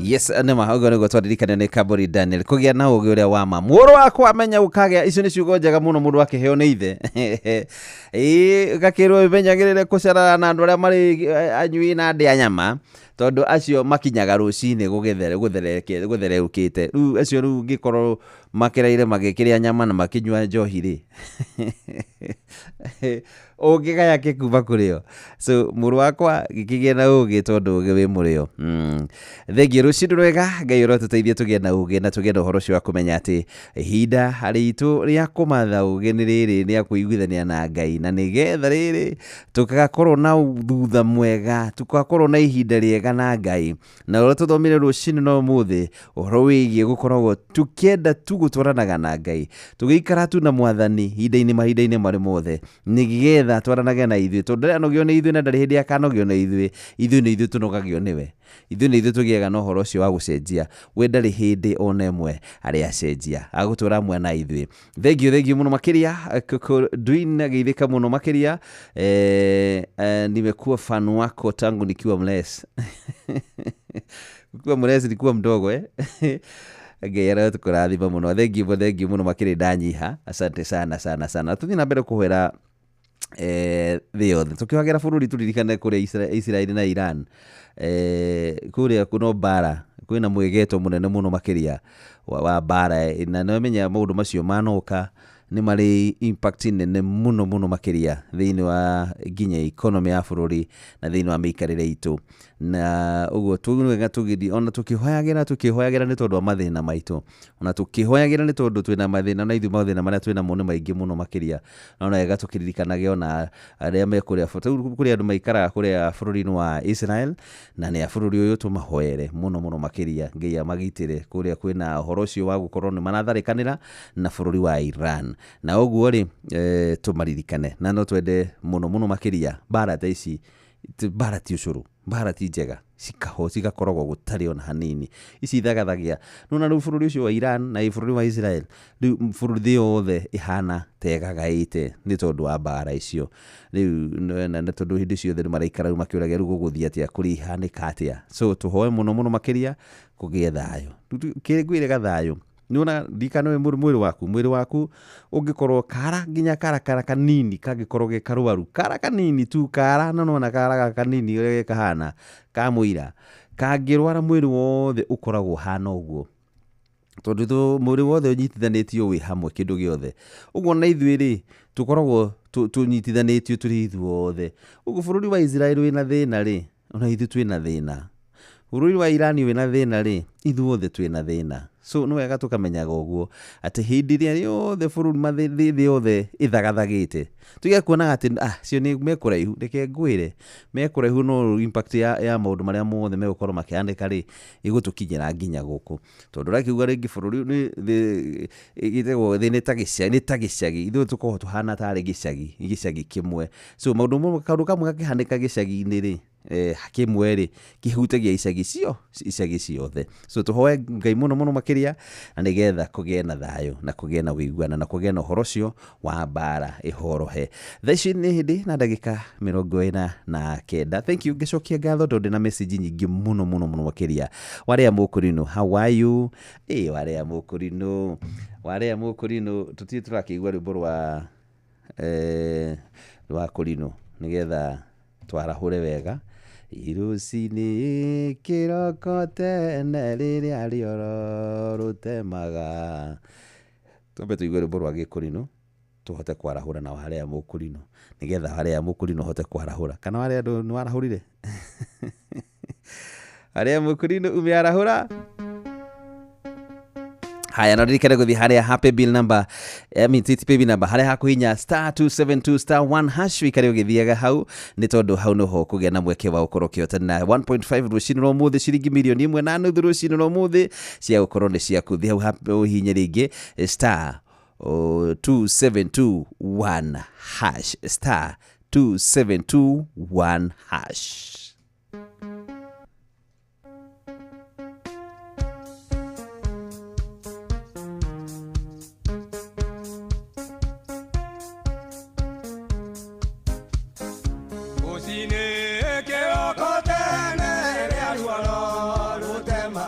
Yes, nema ogo nego twaririkane ni Kaburi Daniel kugia na ugi uria wa ma muru wakwa amenya ukagea icio ni ciugo njega muno mundu akiheo ni ithe gakirwo imenyagirire kucerana na andu aria mari anyui na ndi anyama tondu acio makinyaga rucini guthererukite riu acio riu ngikorwo makireire magikiria nyama na makinywa njohi ri ungigaya kikuba kurio so muru wakwa gikigie na ugi tondu ugi wi murio thengi rucindu rwega ngai urotuteithia tugie na ugi na tugie na uhoro cio wa kumenya ati ihinda hari itu ria kumatha ugi ni riri ni akuiguithania na ngai na nigetha riri tugakorwo na thutha mwega tugakorwo na ihinda riega na ngai na uria tuthomire rucindu no muthi uhoro wigie gukoragwo tukienda tugutwaranaga na ngai tugiikara tu na mwathani hinda-ini mari mothe nigetha twaranage na ithuĩ tondu rĩrĩa anogio nĩ ithuĩ na ndarĩ hĩndĩ akanogio na ithuĩ nĩ ithuĩ tũnogagio nĩwe ithuĩ nĩ ithuĩ tũgĩaga na ũhoro ũcio wa gũcenjia we ndarĩ hĩndĩ ona ĩmwe arĩ acenjia agũtũra amwe na ithuĩ thengiũ mũno makĩria Dwayne ageithĩka mũno makĩria nimekuwa fan wako tangu nikiwa mless kuwa mless nikuwa mdogo Ngai arotukurathima muno thengiũ mũno makĩria ndanyiha asante sana tuthi na mbere kuhwera thĩ yothe tukihagira bũrũri turirikane kũrĩa Israeli na Iran kũrĩa kuno bara kwĩna mwĩgeto mũnene mũno makĩria wa bara na nĩmenya maũndũ macio manoka nĩ marĩ impact nene mũno makĩria thĩinĩ wa nginya economy ya bũrũri na thĩinĩ wa mĩikarĩre itũ na ũguo twĩga tũgĩthi ona tũkĩhoyagĩra nĩ tondũ wa mathĩna maitũ ona tũkĩhoyagĩra nĩ tondũ twĩna mathĩna na ithuĩ mathĩna marĩa twĩna mo nĩ maingĩ mũno makĩria ona wega tũkĩririkanage ona arĩa me kũrĩa kũrĩa andũ maikaraga kũrĩa bũrũri-inĩ wa Israel na nĩ a bũrũri ũyũ tũmahoere mũno makĩria Ngai amagitĩre kũrĩa kwĩna ũhoro ũcio wa gũkorwo nĩ maratharĩkanĩra na bũrũri wa Iran na ũguo rĩ tũmaririkane na no twende mũno makĩria bara ta ici bara ti ũcũrũ bara ti njega cigakoragwo gũtarĩ ona hanini ici ithagathagia nona rĩu bũrũri ũcio wa Iran na bũrũri wa Israel rĩu bũrũri yothe ihana tegagaĩte nĩ tondũ wa bara icio rĩu na tondũ hĩndĩ ciothe nĩ maraikara rĩu makĩũragia rĩu gũgũthiĩ atĩa kũrĩhanĩka atĩa so tũhoe mũno makĩria kũgĩe thayũ kĩngwĩre gathayũ nona ndikano mwĩrĩ waku ũngĩkorwo kara kanini kangĩkorwo ge karwaru kara kanini tu kara nona kara kanini ũrĩa kahana kamũira kangĩrwara mwĩrĩ wothe ũkoragwo hana ũguo tondu mwĩrĩ wothe ũnyitithanĩtio wĩ hamwe kĩndũ gĩothe ũguo na ithuĩ rĩ tũkoragwo tũnyitithanĩtio tũrĩ ithuothe ũguo bũrũri wa Israeli wĩna thĩna rĩ ona ithuĩ twĩna thĩna bũrũri wa Irani wĩna thĩna rĩ ithuothe twĩna thĩna so nĩ wega tũkamenyaga ũguo atĩ hĩndĩ ĩrĩa yothe bũrũri thĩ yothe ĩthagathagĩte tũge kuonaga atĩ cio nĩ mekũraihu reke ngwĩre mekũraihu no impact ya maũndũ marĩa mothe megũkorwo makĩandĩka rĩ igũtũkinyĩra nginya gũkũ tondu rakiuga rĩngĩ bũrũri gĩtegwo thĩ nĩ ta gĩcagi ithuĩ tũkoragwo tũhana tarĩ gĩcagi kĩmwe so kaũndũ kamwe gakĩhanĩka gĩcagi-inĩ rĩ kĩmwe rĩ kĩhutagia icagi ciothe so tũhoe Ngai mũno makĩria na nĩgetha kũgĩe na thayũ na kũgĩe na wĩiguana na kũgĩe na ũhoro ũcio wa mbara ĩhorohe thaa ici nĩ hĩndĩ na ndagĩka 49 thank you ngĩcokia ngatho tondũ na message nyingĩ mũno makĩria warĩa mũkũrinũ how are you warĩa mũkũrinũ tũtirĩ tũrakĩigua rwĩmbo rwa kũrinũ nĩgetha twarahũre wega iruci-inĩ kĩroko tene rĩrĩa rĩoro rũtemaga twambe tũigue rwĩmbo rwa gĩkũrinũ tũhote kwarahũra na warĩa mũkũrinũ nĩgetha warĩa mũkũrinũ ũhote kwarahũra kana warĩa andũ nĩ warahũrire warĩa mũkũrinũ umearahũra haya na ndirikane gũthiĩ harĩa happy bill number harĩa hakuhinya *272*1# wikare ũgĩthiaga hau nĩ tondũ hau noho kũgĩa na mweke wa gũkorwo ũkĩhotana na 1.5 rũcinĩ rwa ũmũthĩ ciringi mirioni 1.5 rũcinĩ rwa ũmũthĩ cia gũkorwo nĩ ciaku thiĩ hau ũhihinye rĩngĩ *272*1# *272*1#. Cine que o cotene de aluaro, lutema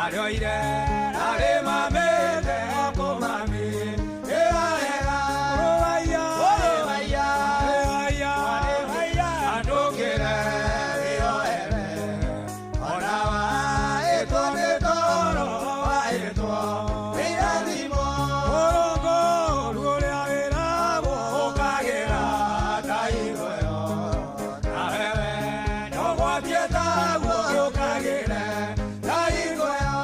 arioire ari mamete okomami eaega oroaya andukire rioere onawa etone toro waetwo irathimo orongo ruria wirabo ukagira taigoyo nawewe nogwatieta guo ukagire taigoyo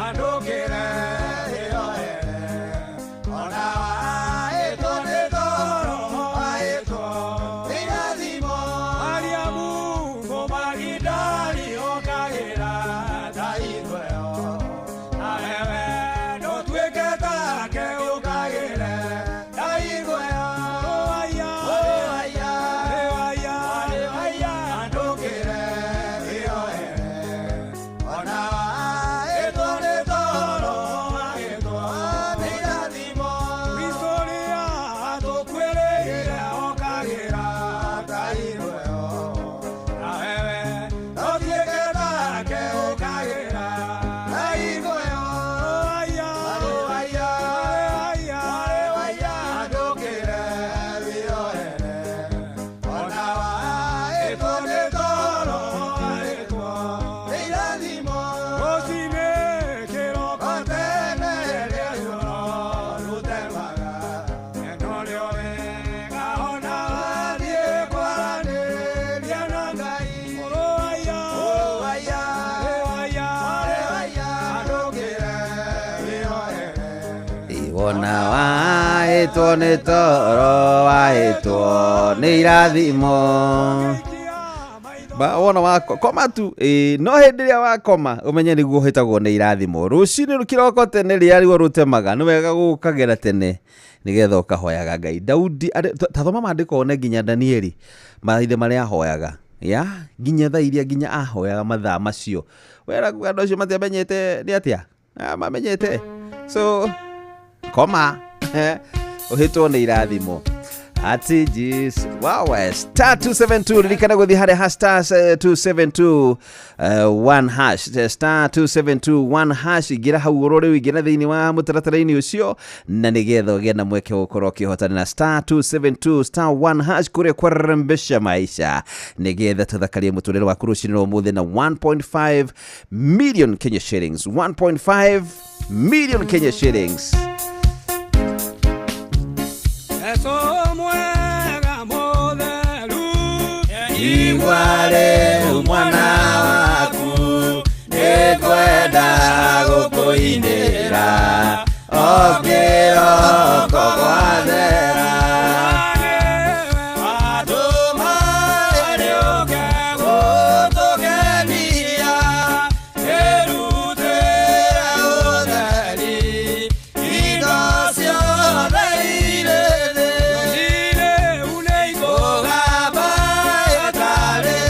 andukire rioere onawa etone toro waetwo irathimo ariamu ngomagidari okagira taigoyo nawewe notwike take ukagire taigoyo andukire rioere onawa etone toro waetwo irathimo Victoria tukwireire okagira taigoyo nawewe notwike take ukagira taigoyo andukire rioere onawa etone toro waetwo irathimo rũcinĩ kĩroko tene rĩa ithũro rũtemaga neno rĩo wega ona wathiĩ kwaranĩria na Ngai ũrũaya andũkĩre rĩoere wona waĩtwo nĩ toro waĩtwo nĩ irathimo wona wakoma tu no hĩndĩ ĩrĩa wakoma ũmenye nĩguo hĩtagwo nĩ irathimo rũcinĩ kĩroko tene rĩrĩa ruo rũtemaga nĩ wega gũkagĩra tene nĩgetha ũkahoyaga Ngai. Daudi tathoma maandĩko one nginya Danieli maithe marĩa ahoyaga nginya thaa iria nginya ahoyaga mathaa macio weraga andũ acio matiamenyete nĩ atĩa mamenyete so koma ũhĩtwo nĩ irathimo ati Jesus wow star 272 ririkana gũthiĩ harĩa star 272 1 hash star 272 1 hash ingira hau ũrore ingĩra thĩinĩ wa mũtaratara-inĩ ũcio na nĩgetha ũgĩe na mweke gũkorwo ũkĩhotana na star 272 star 1 hash kũrĩa kwarembesha maisha nĩgetha tũthakarie mũtũrĩre waku rũcinĩ rwa ũmũthĩ na 1.5 million Kenya shillings 1.5 million Kenya shillings Igware umwana waku nĩngwenda gũkũinĩra okĩroko gwathera watũma rĩũke gũtũkenia ĩrutĩre ũtheri indo ciothe irĩ thĩ kũgamba ĩtarĩ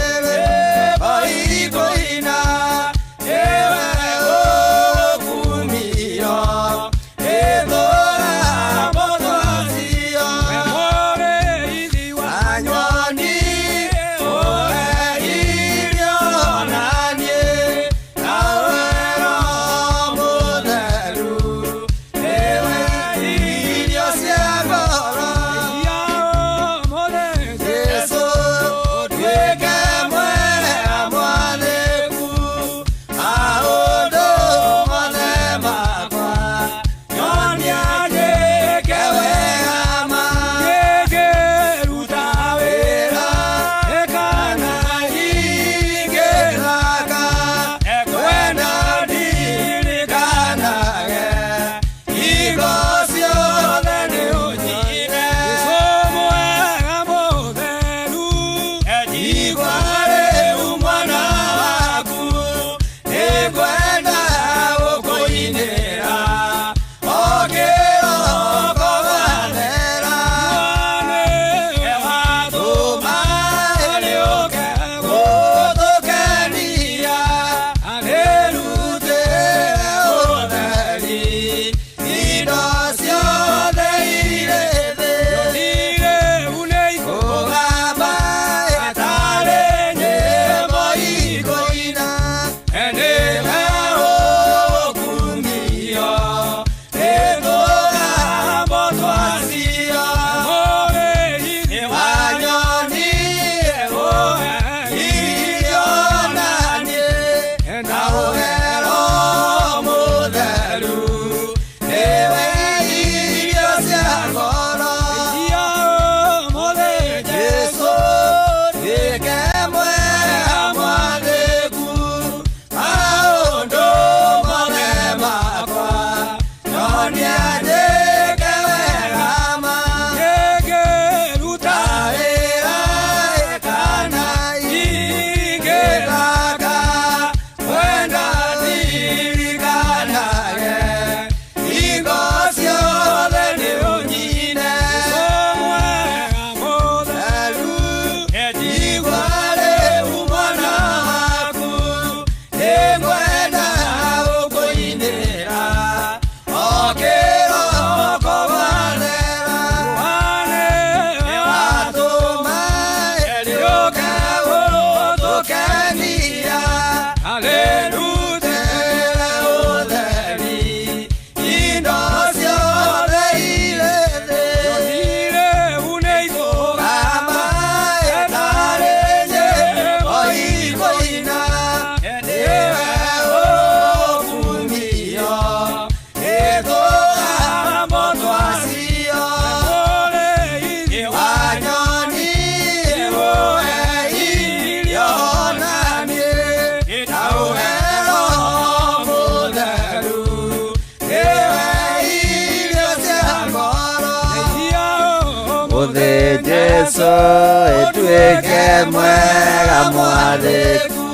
ituike mwega mwatheku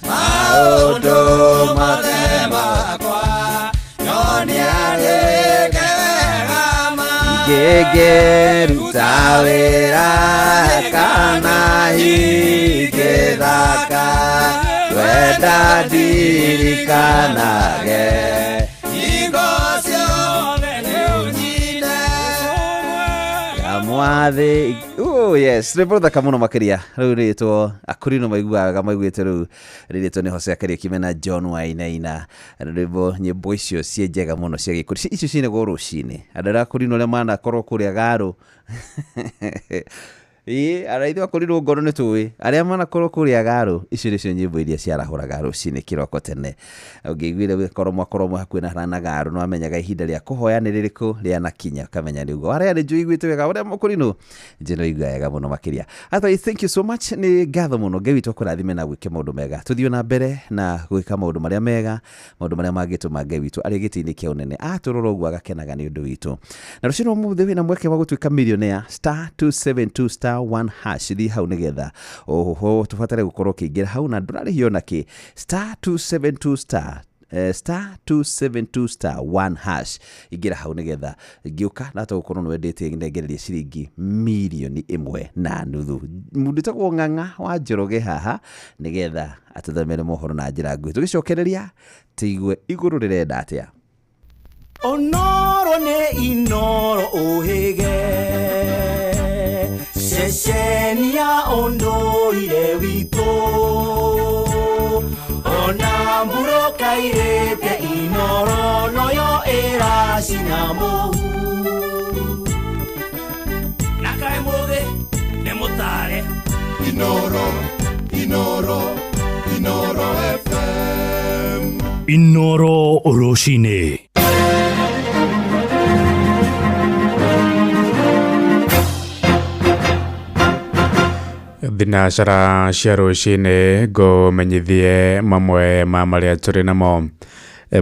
maundu mothe makwa nyonia reke wega ngĩruta wĩra kana ingĩthaka wenda ndirikanage mwathi. Oh yes, rĩbũthaka mũno makĩria rĩu rĩtwo akurino maiguaga maiguĩte rĩu rĩtwo nĩ Hosea Kariuki John Wainaina rĩbũ nyĩmbo icio ciĩ njega mũno cia gĩkũri icio cinagwo rũcinĩ andũ arĩa akurino arĩa manakorwo kũrĩa Garo araithio akorirwo ngoro nĩ tũĩ arĩa manakorwo kũrĩa Garo icio nĩcio nyĩmbo iria ciarahũraga rũcinĩ kĩroko tene ũngĩiguire gĩkorwo mwakorwo hakuhĩ na Garo no amenyaga ihinda rĩa kũhoya nĩ rĩrĩkũ rĩanakinya kamenya nĩ ugo arĩa nĩ njũiguĩte wega ũrĩa mũkũrinũ njino igua wega mũno makĩria. Atoi, thank you so much, nĩ ngatho mũno Ngai witũ kũrathime na gwĩka maũndũ mega tũthiĩ na mbere na gwĩka maũndũ marĩa mega maũndũ marĩa mangĩtũma Ngai witũ arĩ gĩtĩ-inĩ kĩa ũnene atũrora ũguo agakenaga nĩ ũndũ witũ na rũcinĩ mũthĩ wĩna mweke wa gũtuĩka millionaire *272*1# thi hau nĩgetha oho tũbatare gũkorwo kĩingĩra hau na ndũrarĩhio nakĩ *272*1# ingĩra hau nĩgetha ngĩũka na tũgũkorwo nĩwendete ngengereria ciringi 1.5 milioni mũndũ tagwo Ng'ang'a wa Njoroge haha nĩgetha atũthomere mohoro na njĩra nguhĩ tũgĩcokereria tĩigue igũrũ rĩrenda atĩa. Onoro ne inoro ohege Sheshenia ondoire wito Onamburo kairete inoro noyo era sinamo Nakai moge nemotare Inoro FM Inoro Oroshine Thinacara cia rũcinĩ ngũmenyithie mamwe ma marĩa tũrĩ namo.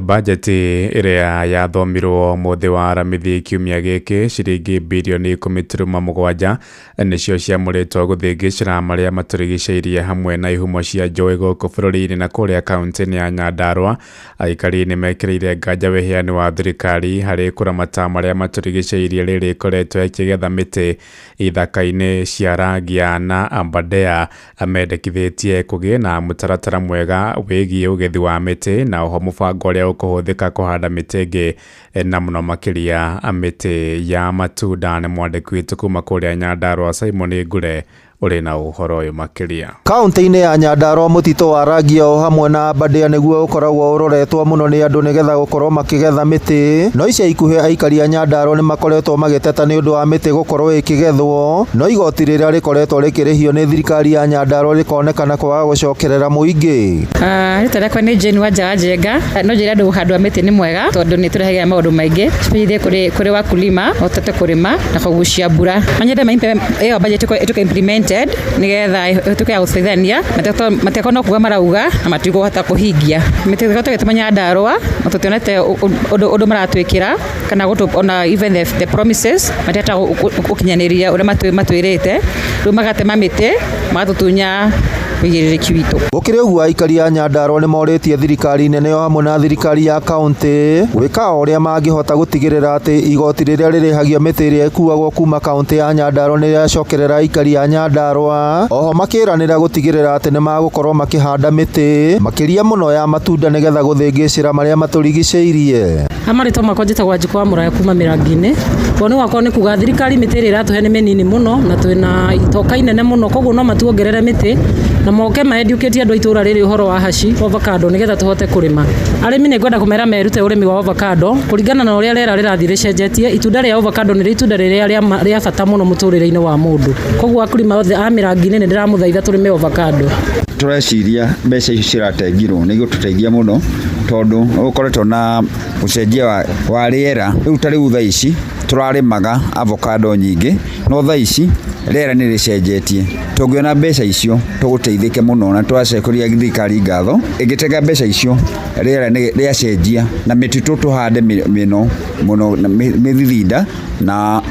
Bajeti ĩrĩa yathomirwo mũthĩ wa aramithi kiumia gĩkĩ ciringi birioni 10.7 nĩcio ciamũrĩtwo gũthĩngĩcĩra marĩa matũrigicĩirie hamwe na ihumo cia njũĩ gũkũ bũrũri-inĩ na kũrĩa kaunti-inĩ ya Nyandarua. Aikari nĩ mekĩrĩire nganja wĩheani wa thirikari harĩ kũramata marĩa matũrigicĩirie rĩrĩ ĩkoretwo ĩkĩgetha mĩtĩ ithaka-inĩ cia Rangia na Aberdare. Amendekithĩtie kũgĩe na mũtaratara mwega wĩgiĩ ũgethi wa mĩtĩ na oho mũbango ũrĩa ũkũhũthĩka kũhanda mĩtĩ ĩngĩ na mũno makĩria mĩtĩ ya matunda. Nĩ mwandĩki witũ kuma kũrĩa Nyandarua Simon Ngure uri na ũhoro ũyũ makĩria. Kaunti-inĩ ya Nyandarua mũtitũ wa Rangia o hamwe na Aberdare nĩguo ũkoragwo ũroretwo mũno nĩ andũ nĩgetha gũkorwo makĩgetha mĩtĩ. No ica ikuhĩ aikari a Nyandarua nĩ makoretwo magĩteta nĩ ũndũ wa mĩtĩ gũkorwo ĩkĩgethwo, no igoti rĩrĩa rĩkoretwo rĩkĩrĩhio nĩ thirikari ya Nyandarua rĩkonekana kwaga gũcokerera mũingĩ. Rĩtwa rĩakwa nĩ Jane Wanja wa Njenga. No njĩra andũ ũhandi wa mĩtĩ nĩ mwega tondũ nĩ tũrehaga maũndũ maingĩ cipithie kũrĩ wakulima hotete kũrĩma na kũgucia mbura. Manyende maimpe ĩyo budget ĩtuka implemented nigetha ĩtuke ya gũteithania mateko no kuga marauga na matigũhota kũhingia. Mĩtĩ gĩtũma Nyandarua na tũtionete ũndũ maratwĩkĩra kana ona even the promises mateta gũkinyanĩria ũrĩa matwĩrĩte. Rĩu magatema mĩtĩ magatũtunya wĩigĩrĩrĩki witũ. Gũkĩrĩ ũguo aikari a Nyandarua nĩ morĩtie thirikari nene o hamwe na thirikari ya kaunti gwĩka ũrĩa mangĩhota gũtigĩrĩra atĩ igoti rĩrĩa rĩrĩhagio mĩtĩ ĩrĩa ĩkuagwo kuma kaunti ya Nyandarua nĩ rĩacokerera aikari a Nyandarua. Oho makĩranĩra gũtigĩrĩra atĩ nĩ magũkorwo makĩhanda mĩtĩ makĩria mũno ya matunda nĩgetha gũthĩngĩcĩra marĩa matũrigicĩirie. Amarĩtwo makwa njĩtagwo Wanjikũ wa Mũraya kuma Mĩrangi-inĩ. Woni wakwa nĩ kuga thirikari mĩtĩ ĩrĩa ĩratũhe nĩ mĩnini mũno na twĩna itoka inene mũno, koguo no matuongerere mĩtĩ na moke maendiũkĩtie andũ a itũra rĩrĩ ũhoro wa haci avocado nĩgetha tũhote kũrĩma. Arĩmi nĩ ngwenda kũmera merute ũrĩmi wa avocado kũringana na ũrĩa rĩera rĩrathiĩ rĩcenjetie. Itunda rĩa avocado nĩ itunda rĩrĩa rĩa bata mũno mũtũrĩre-inĩ wa mũndũ, koguo akurima othe a Mĩrangi-inĩ nĩ ndĩramũthaitha tũrĩme avocado. Tũreciria mbeca icio ciratengirwo nĩ igũtũteithia mũno tondũ ũkoretwo na ũcenjia wa rĩera. Rĩu ta rĩu thaa ici tũrarĩmaga avocado nyingĩ, no thaa ici rĩera nĩ rĩcenjetie. Tũngĩona mbeca icio tũgũteithĩke mũno na twacokeria thirikari ngatho ĩgĩtega mbeca icio rĩera rĩacenjia na mĩtitũ tũhande mĩno mũno mĩthithinda na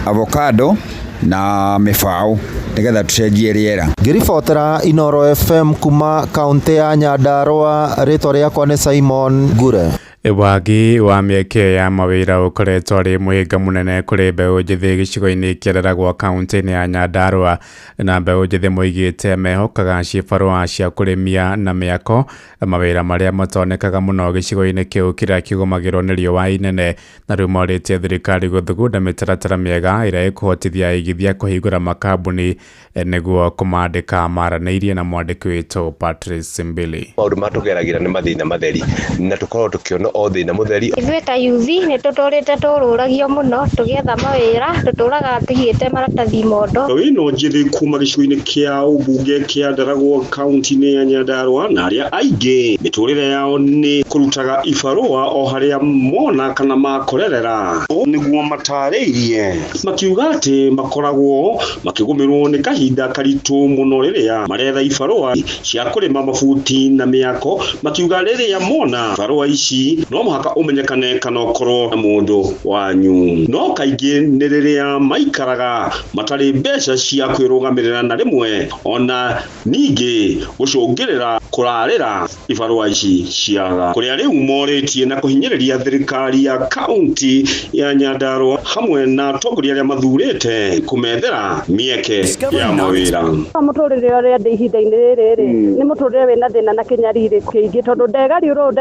avocado na mĩbaũ nĩgetha tũcenjie rĩera. Ngĩribotera Inoro FM kuma kaunti ya Nyandarua, rĩtwa rĩakwa nĩ Simon Ngure. Wagi wa mĩeke ya mawĩra ũkoretwo arĩ mũhĩnga mũnene kũrĩ mbeũ njĩthĩ gĩcigo-inĩ kĩa Ndaragwa kaunti-inĩ ya Nyandarua, na mbeũ njĩthĩ moigĩte mehokaga cibarũa cia kũrĩmia na mĩako, mawĩra marĩa matonekaga mũno gĩcigo-inĩ kĩu kĩrĩa kĩgũmagĩrwo nĩ riũa inene, na rĩu morĩtie thirikari gũthugunda mĩtaratara mĩega ĩrĩa ĩkũhotithia aigithia kũhingũra makambuni nĩguo kũmandĩka. Maranĩirie na mwandĩki witũ Patrice Mbili. Maũndũ matũgeragĩra nĩ mathĩna matheri na tũkorwo tũkĩona o thĩna mũtheri. Ithuĩ ta yuthi nĩ tũtũrĩte tũrũragio mũno tũgĩetha mawĩra, tũtũraga tũigĩte maratathi mondo. Ĩno njĩthĩ kuma gĩcigo-inĩ kĩa ũmbunge kĩa Ndaragwa kaunti-inĩ ya Nyandarua, na arĩa aingĩ mĩtũrĩre yao nĩ kũrutaga ibarũa o harĩa mona kana makorerera, nĩguo matarĩirie makiuga atĩ makoragwo makĩgũmĩrwo nĩ kahinda karitũ mũno rĩrĩa maretha ibarũa cia kũrĩma mabuti na mĩako, makiuga rĩrĩa mona ibarũa ici no mũhaka ũmenyekane kana ũkorwo na mũndũ wanyu, no kaingĩ nĩ rĩrĩa maikaraga matarĩ mbeca cia kwĩrũgamĩrĩra na rĩmwe ona ningĩ gũcũngĩrĩra kũrarĩra ibarũa ici ciaga, kũrĩa rĩu morĩtie na kũhinyĩrĩria thirikari ya kaunti ya Nyandarua hamwe na atongoria arĩa mathurĩte kũmethera mĩeke ya mawĩra. Mũtũrĩre ũrĩa ndĩ ihinda-inĩ rĩrĩ nĩ mũtũrĩre wĩna thĩna na kĩnyarire kĩingĩ, tondũ ndegari ũro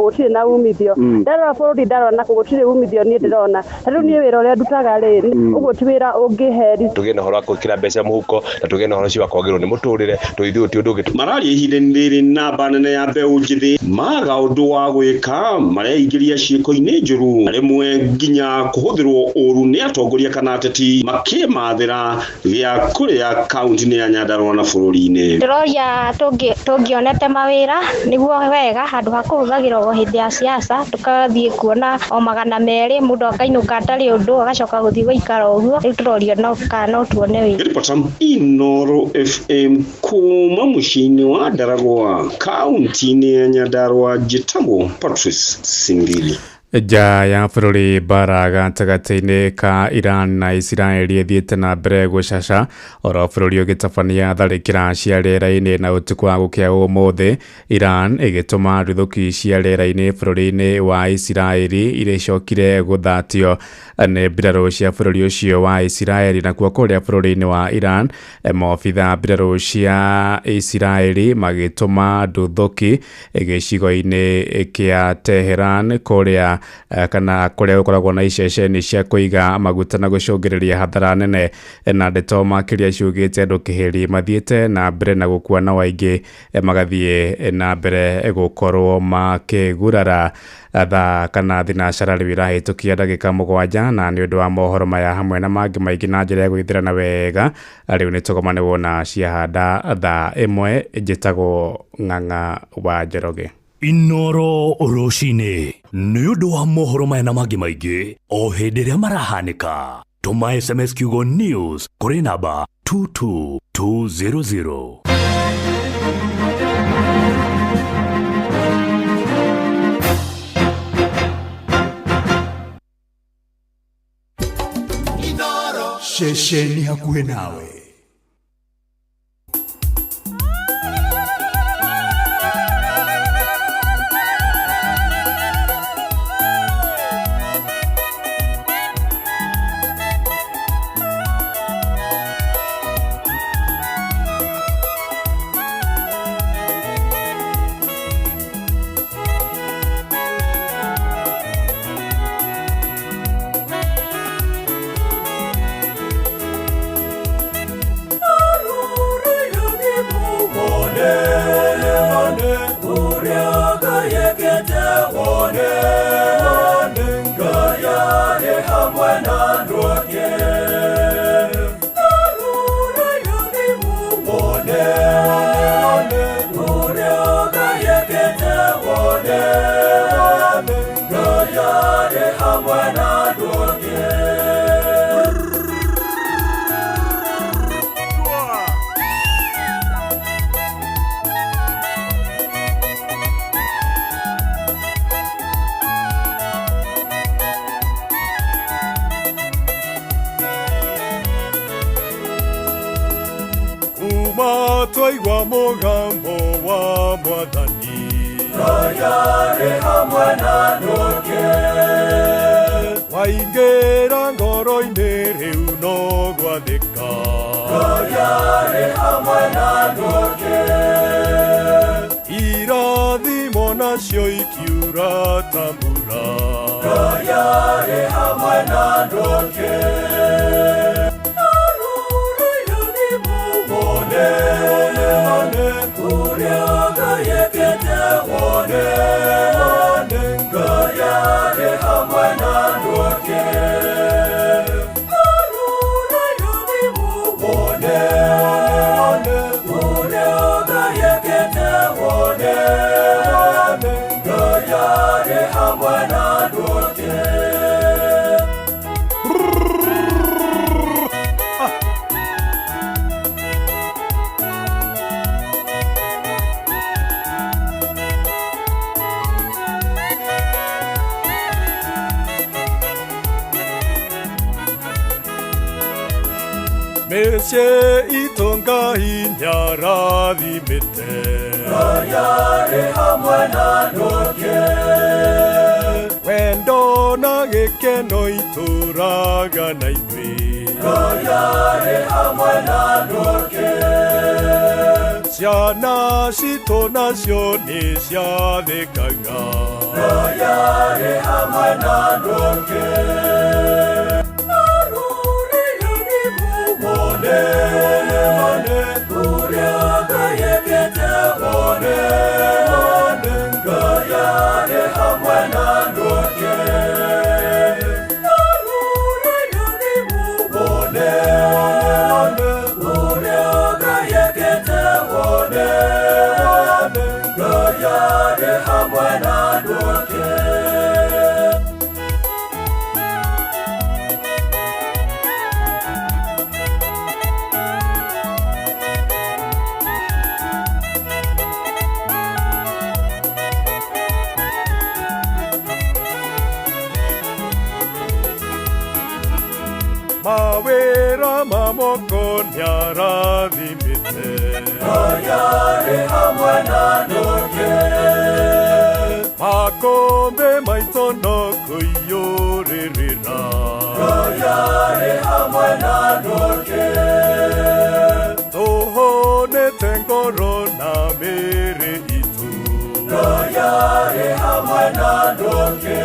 gũtirĩ na umithio, ndarora bũrũri ndarora na gũtirĩ umithio niĩ ndĩrona, rĩu niĩ wĩra ũrĩa ndutaga rĩ ũguo ti wĩra ũngĩheri. Tũgĩe na ũhoro wa gwĩkĩra mbeca mũhuko na tũgĩe na ũhoro ũcio wa kwagĩrĩrwo nĩ mũtũrĩre, tũithuĩ ti ũndũ ũngĩ. Mararia ihinda-inĩ rĩrĩ namba nene ya mbeũ njĩthĩ maga ũndũ wa gwĩka, mareingĩria ciĩko-inĩ njũru, rĩmwe nginya kũhũthĩrwo ũru nĩ atongoria kana ateti makĩmathĩra gĩa kũrĩa kaunti-inĩ ya Nyandarua na bũrũri-inĩ. Ndĩroria tũngĩonete mawĩra nĩguo wega handũ ha kũhũthagĩra o hĩndĩ ya siasa, tũgathiĩ kuona o 200 mũndũ akainũka atarĩ ũndũ agacoka gũthiĩ gũikara ũguo, rĩu tũrorio no tuone wĩra. Inoro FM kuma mũciĩ-inĩ wa Ndaragwa kaunti-inĩ ya Nyandarua, njĩtagwo Patrice Simbili. Ja ya bũrũri mbara gatagatĩ-inĩ ka Iran na Israeli ĩthiĩte na mbere gũcaca, oro bũrũri ũgĩtabania tharĩkĩra cia rĩera-inĩ na ũtukũ wa gũkĩa ũmũthĩ, Iran ĩgĩtũma nduthũki cia rĩera-inĩ bũrũri-inĩ wa Israeli irĩcokire gũthatio nĩ mbirarũ cia bũrũri ũcio wa Israeli. Nakuo kũrĩa bũrũri-inĩ wa Iran, maobitha mbirarũ cia Israeli magĩtũma nduthũki gĩcigo-inĩ kĩa Tehran kũrĩa kana kũrĩa gũkoragwo na iceceni cia kũiga maguta na gũcũngĩrĩria hathara nene, na ndeto makĩria ciugĩte andũ kĩhĩri mathiĩte na mbere na gũkua na waingĩ magathiĩ na mbere gũkorwo makĩgurara thaa kana thinacara rĩu irahĩtũkia ndagĩka 7, na nĩ ũndũ wa mohoro maya hamwe na mangĩ maingĩ na njĩra ya gwĩthirana wega, rĩu nĩ tũgoma nĩ wona ciahanda thaa 1. Njĩtagwo Ng'ang'a wa Njoroge. Inoro rũcinĩ nĩ ũndũ wa mohoro maya na mangĩ maingĩ o hĩndĩ ĩrĩa marahanĩka. Tũma SMS kiugo news kũrĩ namba 22200. Shesheni hakuhe nawe. mugambo wa mwathani royare hamwe na nduke waingĩra ngoro-inĩ rĩu no gwathĩka royare hamwe na nduke irathimo nacio ikiura ta mbura royare hamwe na nduke Meshe itonga inyarathimite royare hamwe na nduke wendo na gĩkeno itũraga na ithuĩ royare hamwe na nduke ciana citũ nacio nĩ ciathĩkaga royare hamwe na nduke mawĩra ma moko nĩarathimĩte royare hamwe na nduke makũmbĩ maitũ no kũiyũrĩrĩra royare hamwe na nduke tũhũnĩte ngoro na mĩĩrĩ itũ royare hamwe na nduke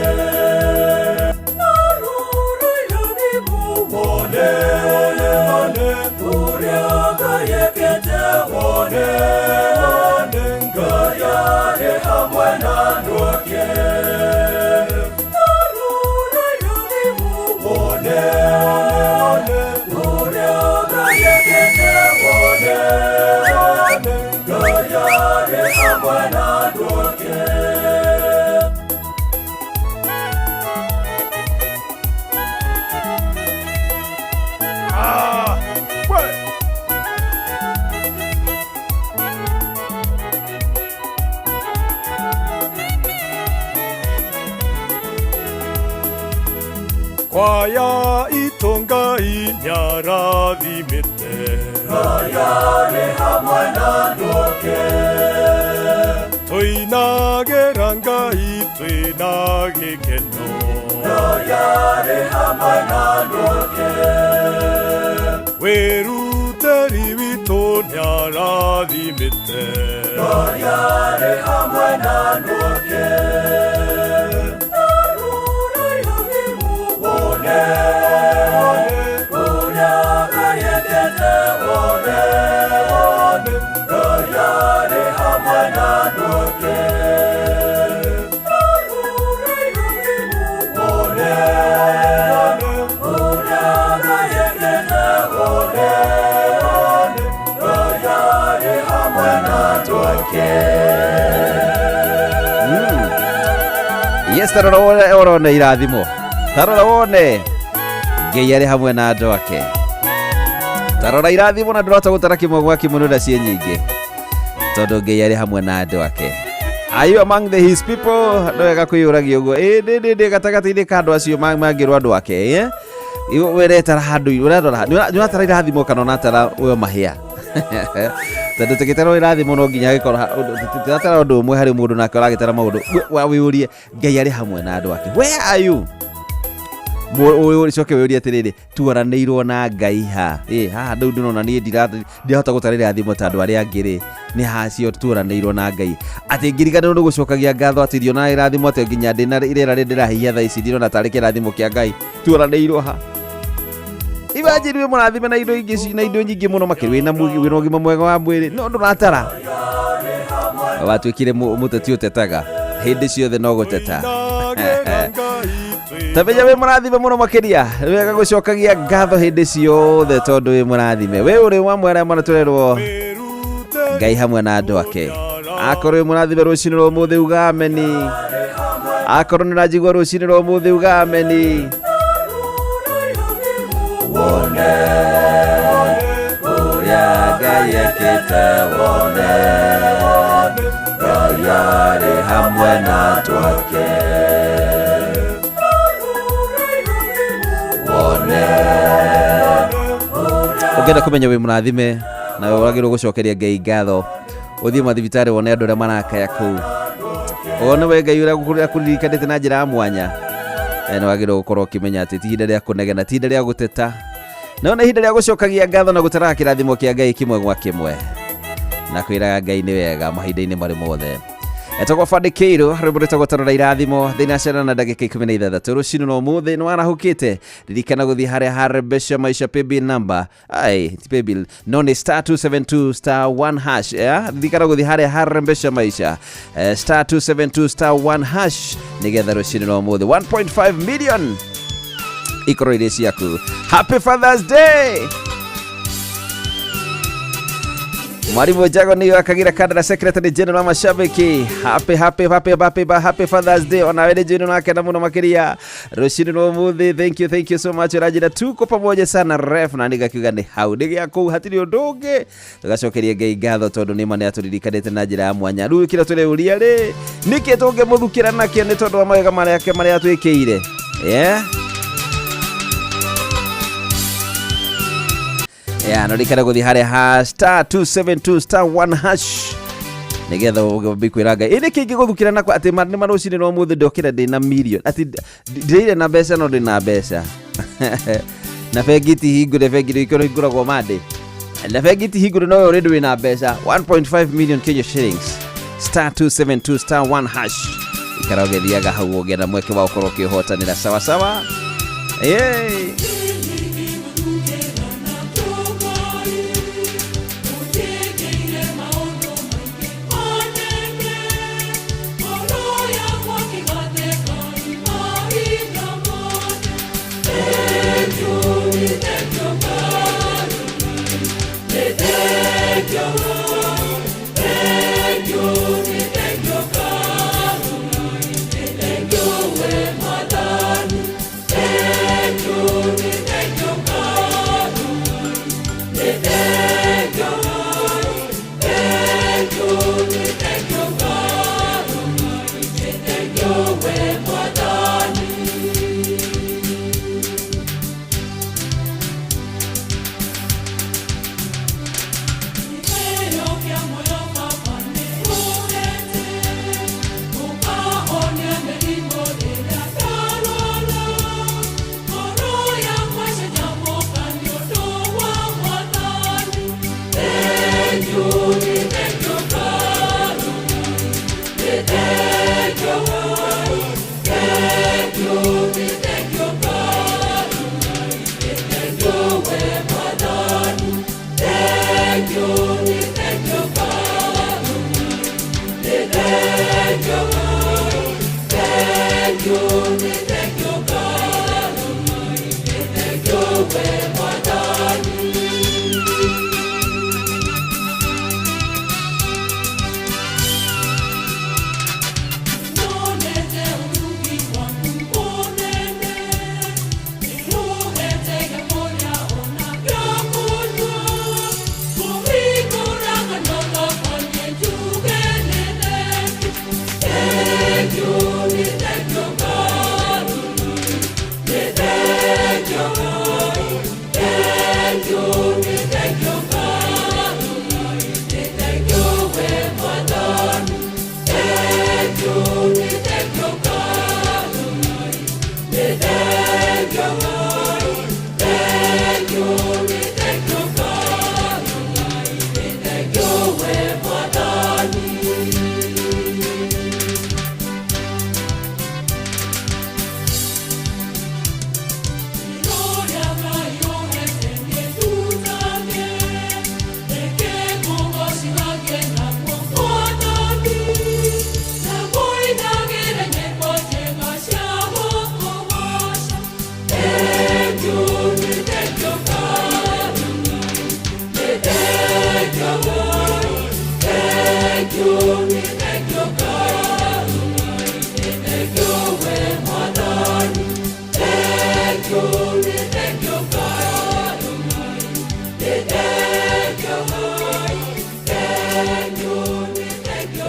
kwaya itonga inyarathimĩte royare hamwe na nduke tũinagĩra Ngai twĩna gĩkeno royare hamwe na nduke wĩrutĩri witũ nĩarathimĩte royare hamwe na nduke Yes, tarora orone irathimo. Tarora wone. Ngai arĩ hamwe na andũ ake. Tarora irathimo na ndũrota gũtara kĩmwe gwa kĩmũnũra ciĩ nyingĩ. Tondũ Ngai arĩ hamwe na andũ ake. Are you among his people? Ndwega kwĩyũragia ũguo. Ndĩ gatagatĩ-inĩ ka andũ acio mangĩrwo andũ ake, Weretara handũ, ũratara irathimo kana ũratara ũyo mahĩa. tondu tukitaro irathimo no nginya gikora tutatara undu umwe hari mundu nake uragitara maundu wiurie Ngai ari hamwe na andu ake. Where are you? Coke wiurie atiriri tuaranĩirwo na Ngai ha haha ndau ndinona niĩ ndirahota gũtarĩra thimo ta andũ arĩa angĩ rĩ nĩ hacio tuaranĩirwo na Ngai atĩ ngiriganĩrwo nĩ gũcokagia ngatho atĩ irio na irathimo atĩ nginya ndĩna irera rĩ ndĩrahihia thaa ici ndirona tarĩ kĩrathimo kĩa Ngai tuaranĩirwo ha. Imagine we mũrathime na indo ingĩ na indo nyingĩ mũno makĩria na wĩna ũgima mwega wa mwĩrĩ no ndũratara watuĩkire mũteti ũtetaga hĩndĩ ciothe no gũteta. Tamenya we mũrathime mũno makĩria wega gũcokagia ngatho hĩndĩ ciothe tondũ we mũrathime we ũrĩ wamwe arĩa maratũrerwo Ngai hamwe na andũ ake. Akorwo we mũrathime rũcinĩ rwa ũmũthĩ uga ameni. Akorwo nĩ ũranjigua rũcinĩ rwa ũmũthĩ uga ameni. Wone ũrĩa Ngai ekĩte wone Ngai arĩ hamwe na andũ ake. Ũngĩenda kũmenya wĩ mũrathime na wagĩrĩirwo gũcokeria Ngai ngatho ũthiĩ mathibitarĩ wone andũ arĩa marakaya kũu one we Ngai ũrĩa kũririkanĩte na njĩra ya mwanya nĩ wagĩrĩirwo gũkorwo ũkĩmenya atĩ ti ihinda rĩa kũnegena ti ihinda rĩa gũteta no nĩ ihinda rĩa gũcokagia ngatho na gũtaraga kĩrathimo kĩa Ngai kĩmwe gwa kĩmwe na kwĩraga Ngai nĩ wega mahinda-inĩ marĩ mothe. Etagwo Fadi Keiru rĩmũrĩte gũtarũra irathimo thĩinĩ wa ciana na ndagĩka 16 rũcinĩ no mũthĩ nĩ warahũkĩte ririkana gũthiĩ harĩa harembesha maisha paybill number paybill no nĩ *272*1# ririkana gũthiĩ harĩa harembesha maisha *272*1# nĩgetha rũcinĩ no mũthĩ 1.5 million ikorwo irĩ ciaku. Happy Father's Day. Mwalimu Jago niyo akagira kandara secretary general mashabiki. Happy Father's Day. Ona wende jino nake na muno makiria rũcinĩ rwa ũmũthĩ. Thank you so much rajira tuko pamoja sana ref na nigakiuga nĩ hau nĩgĩa kũu hatirĩ ũndũ ũngĩ tugacokeria Ngai ngatho tondũ nĩma nĩ atũririkanĩte na njĩra ya mwanya. Rĩu kĩrĩa tũreuria rĩ nĩkĩ tũngĩmũthukĩra nakĩo nĩ tondũ wa mawega marĩa atwĩkĩire no rikana guthi harĩa *272*1# nigetha ũgĩkwĩra Ngai ĩnĩ kĩngĩ gũthukĩra nakwa atĩ nĩ marũcinĩ no mũthĩ ndokĩra ndĩna million atĩ ndĩrĩire na mbeca no ndĩna mbeca na bengi ti hingũre bengi hingũragwo mande na bengi ti hingũre no ũrĩ ndũrĩ mbeca 1.5 million Kenya shillings *272*1# ikara ũgĩthiaga hau ũgĩa na mweke wa gũkorwo ũkĩhotanĩra sawa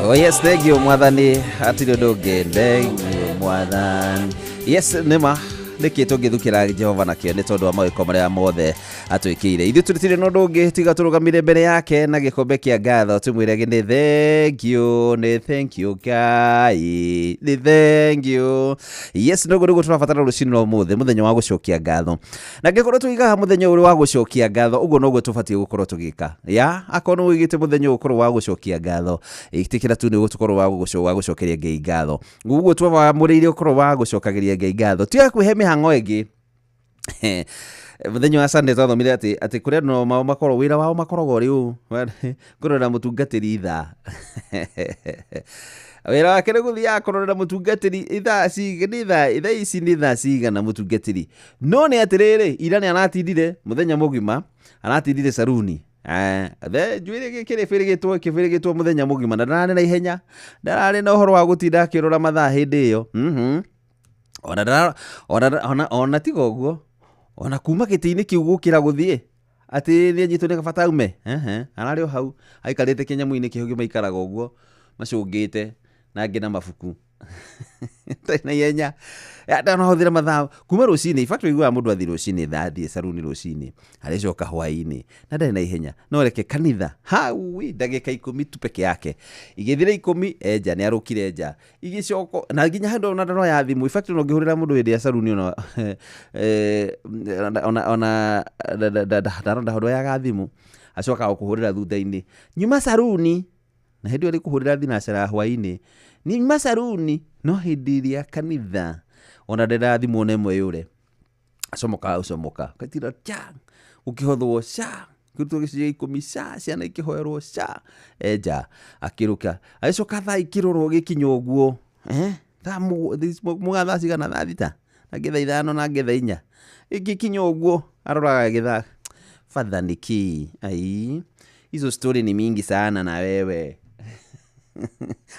Oh yes, thank you mwathani atiri ndoge thank you mwathani. Yes nema niki tungithukira Jehova nakio ni tondu wa mawiko maria mothe atwikire ithu tutire no ndungi tiga turugamire mbere yake na gikombe kia ngatho tumwirege ni thank you Ngai ni thank you. Yes nugo turabatara rucini no muthenya wa gucokia ngatho na ngikorwo tuigaga muthenya uri wa gucokia ngatho uguo noguo tubatie gukorwo tugika ya akono wigite muthenya ukorwo wa gucokia ngatho itikira tu ni gukorwo wa gucokeria Ngai ngatho uguo twa muriire ukorwo wa gucokagiria Ngai ngatho tiga kwihe hango egi muthenya wa Sunday twathomire ati kuria no makorwo wira wao makorwo riu kurora mutungatiri itha wira wake ni guthia kurora mutungatiri itha ici ni itha cigana mutungatiri no ni atiriri ira ni anatindire muthenya mugima anatindire saruni the juire kifirigitwo muthenya mugima na ndarari na ihenya ndarari na uhoro wa gutinda akirora mathaa hindi iyo ona tiga uguo ona kuma giti-ini kiu gukira guthie ati ni anyitwo ni gabata ume anari o hau aikarite kinyamu-ini kihugi maikaraga uguo macungite na angi na mabuku na yenya ndana huthira mathaa kuma rucini factory igwa mundu athi rucini thadi saruni rucini alicoka hwaini na ndari na ihenya no reke kanitha hawi ndagika 10 tu peke yake igithira 10 enja ni arukire enja igicoko na nginya hando na ndano ya thimu factory no ngihurira mundu hindi ya saruni ona hando ya gathimu acoka kuhurira thutha-ini nyuma saruni na hindi ari kuhurira thinacara hwaini ni masaruni no hindi iria kanitha ona ndenda thimu nemwe yure acomoka katira cha ukihothwo cha kutu giciji 10 ciana ikihoerwo cha enja akiruka acoka thaa ikirorwo gikinyo guo mugatha cigana thaa thita na ngetha 5 na ngetha 4 igikinyo guo aroraga getha father niki ai hizo story ni mingi sana na wewe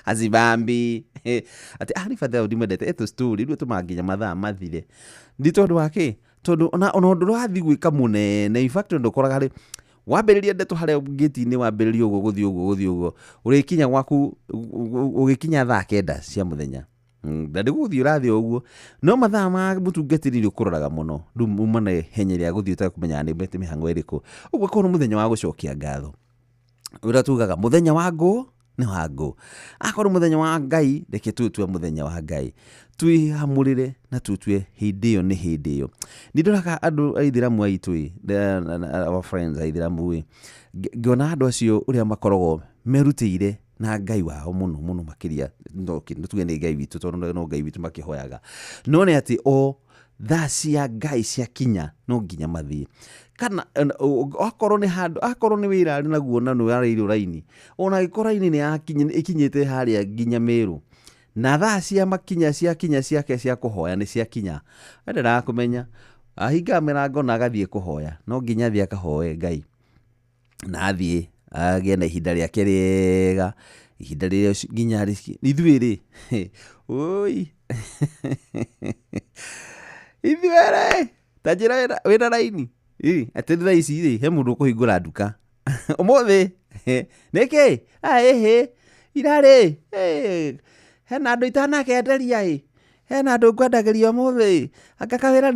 azibambi ati ari father udimedete eto story ndu tumanginya mathaa mathire ndi tondu wake tondu ona undu wathi gwika munene in fact ndo koraga ri wambiriria ndeto hare gate-ini wambiriria ugo guthi ugo urikinya gwaku ugikinya thaa 9 cia muthenya ndari guthi urathi uguo no mathaa ma mutungatiri ukuroraga muno ndu umane henyeria guthi utakumenya ni bete mihango iriku uguo kono muthenya wa gucokia ngatho uratugaga muthenya wa ngo ni wangu akorwo muthenya wa Ngai reke tutwe muthenya wa Ngai twihamurire na tutwe hindi iyo ni hindi iyo ndiraga andu aithiramu aitu our friends aithiramu ngona andu acio uria makoragwo merutire na Ngai wao muno makiria tuge ni Ngai witu tondu no Ngai witu makihoyaga no ne ati o thaa cia Ngai cia kinya no nginya mathii kana akorwo ni handu akorwo ni wira ari naguo na no ari raini ona ikoraini ni ikinyite haria nginya Meru na thaa cia makinya cia kinya ciake cia kuhoya ni cia kinya ndera kumenya ahinga mirango na agathie kuhoya no nginya thia kahoe Ngai na athie agie na ihinda riake riega ihinda ria nginya ithuiri oi ithuere tajira wira raini ati thaa ici he mundu kuhingura nduka umuthi niki irari hena andu itanakenderia hena andu ngwendagiria umuthi akakawira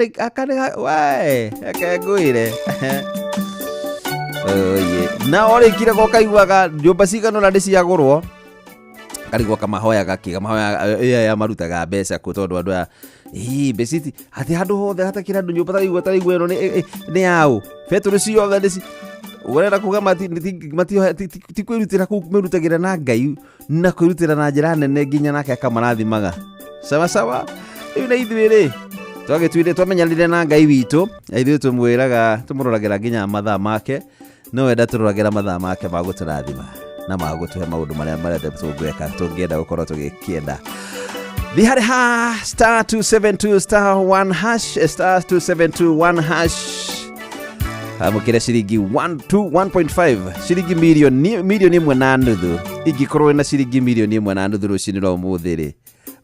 akengwire na orikire go kaiguaga nyumba cigano na ndiciagurwo karigwo kamahoya ya marutaga mbeca ku tondu andu besiti ati handu hothe hatakira andu nyumba tarigwo ino ni yao petro ciothe ndici urenda kuga mati kwirutira kumurutagira na Ngai na kwirutira na njira nene nginya nake akamarathimaga sawa riu na ithuiri twagitwire twamenyanire na Ngai witu ithuĩ tumwiraga tumuroragira nginya mathaa make no wenda turoragira mathaa make maguturathima na magutuhe maundu maria tungweka tungienda gukorwo tugikienda thihari ha star 272 star 1 hash star 272 1 hash amukire ciringi 1.5 ciringi milioni imwe na nuthu ingikorwo na ciringi milioni imwe na nuthu rucini no muthiri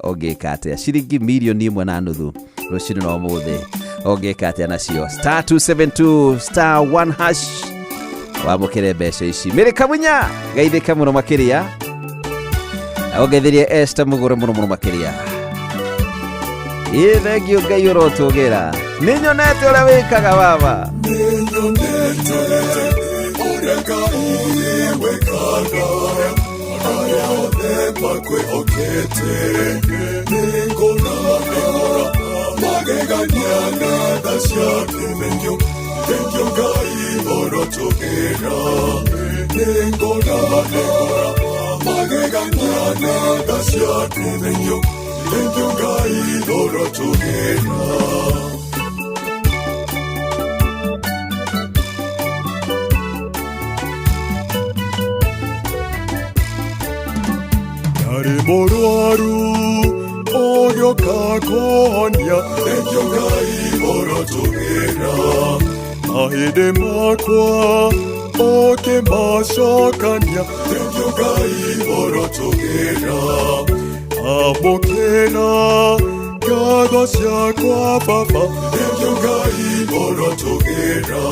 ogeka atia ciringi milioni imwe na nuthu rucini no muthi ogeka atia nacio star 272 star 1 hash wamukire mbeca ici mirika munya gaithika muno makiria aongethirie Esther Mugure muno makiria thengio Ngai urotugira ninyonete uria wikaga baba Murwaru oyo kakonia tengio Ngai orotugera mahinde makwa oke macokania tengio Ngai orotugera amokera ngatho ciakwa baba tengio Ngai orotugera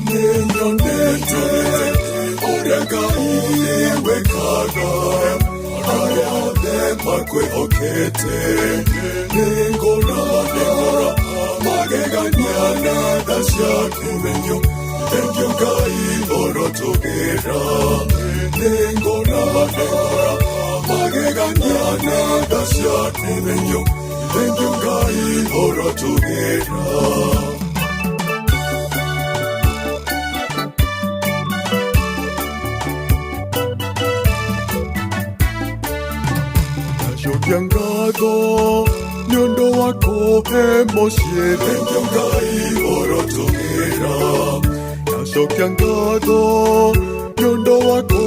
ninyonete uria Ngai wekaga Makwe okete ningora mageganyana dasya kumenyo tengyo Ngai orotugera ningora mageganyana dasya kumenyo tengyo Ngai orotugera Yangago nyondo wako emosie tengyo Ngai orotugera Yasokyangago nyondo wako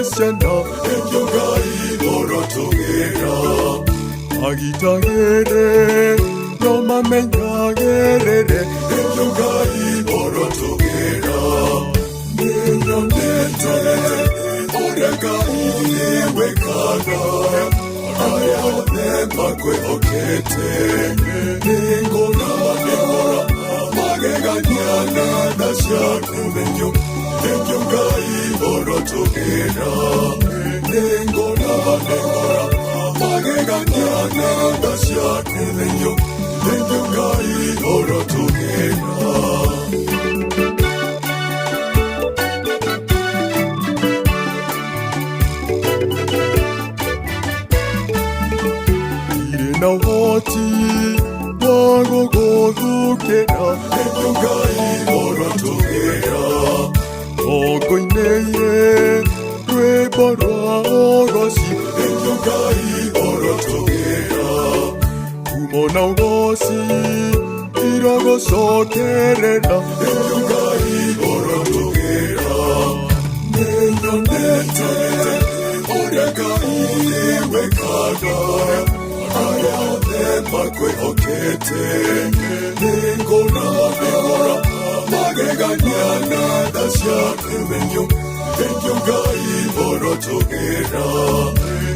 esiana tengyo Ngai orotugera Agitagere no mamenyagerere tengyo Ngai orotugera Ninyonete uria Ngai wekaga Makwe okete ningora mageganyana dasya kumenyo tengyo Ngai orotugera ningora mageganyana dasya kumenyo tengyo Ngai orotugera na hoti wago godukera tengyo Ngai orotugera ogoineye rweborwa ogosi tengyo Ngai orotugera kumona ugosi irogosokerera tengyo Ngai orotugera ninyonete uria Ngai wekaga Makwe okete ningora mageganyana dasya kumenyo tengyo Ngai orotugera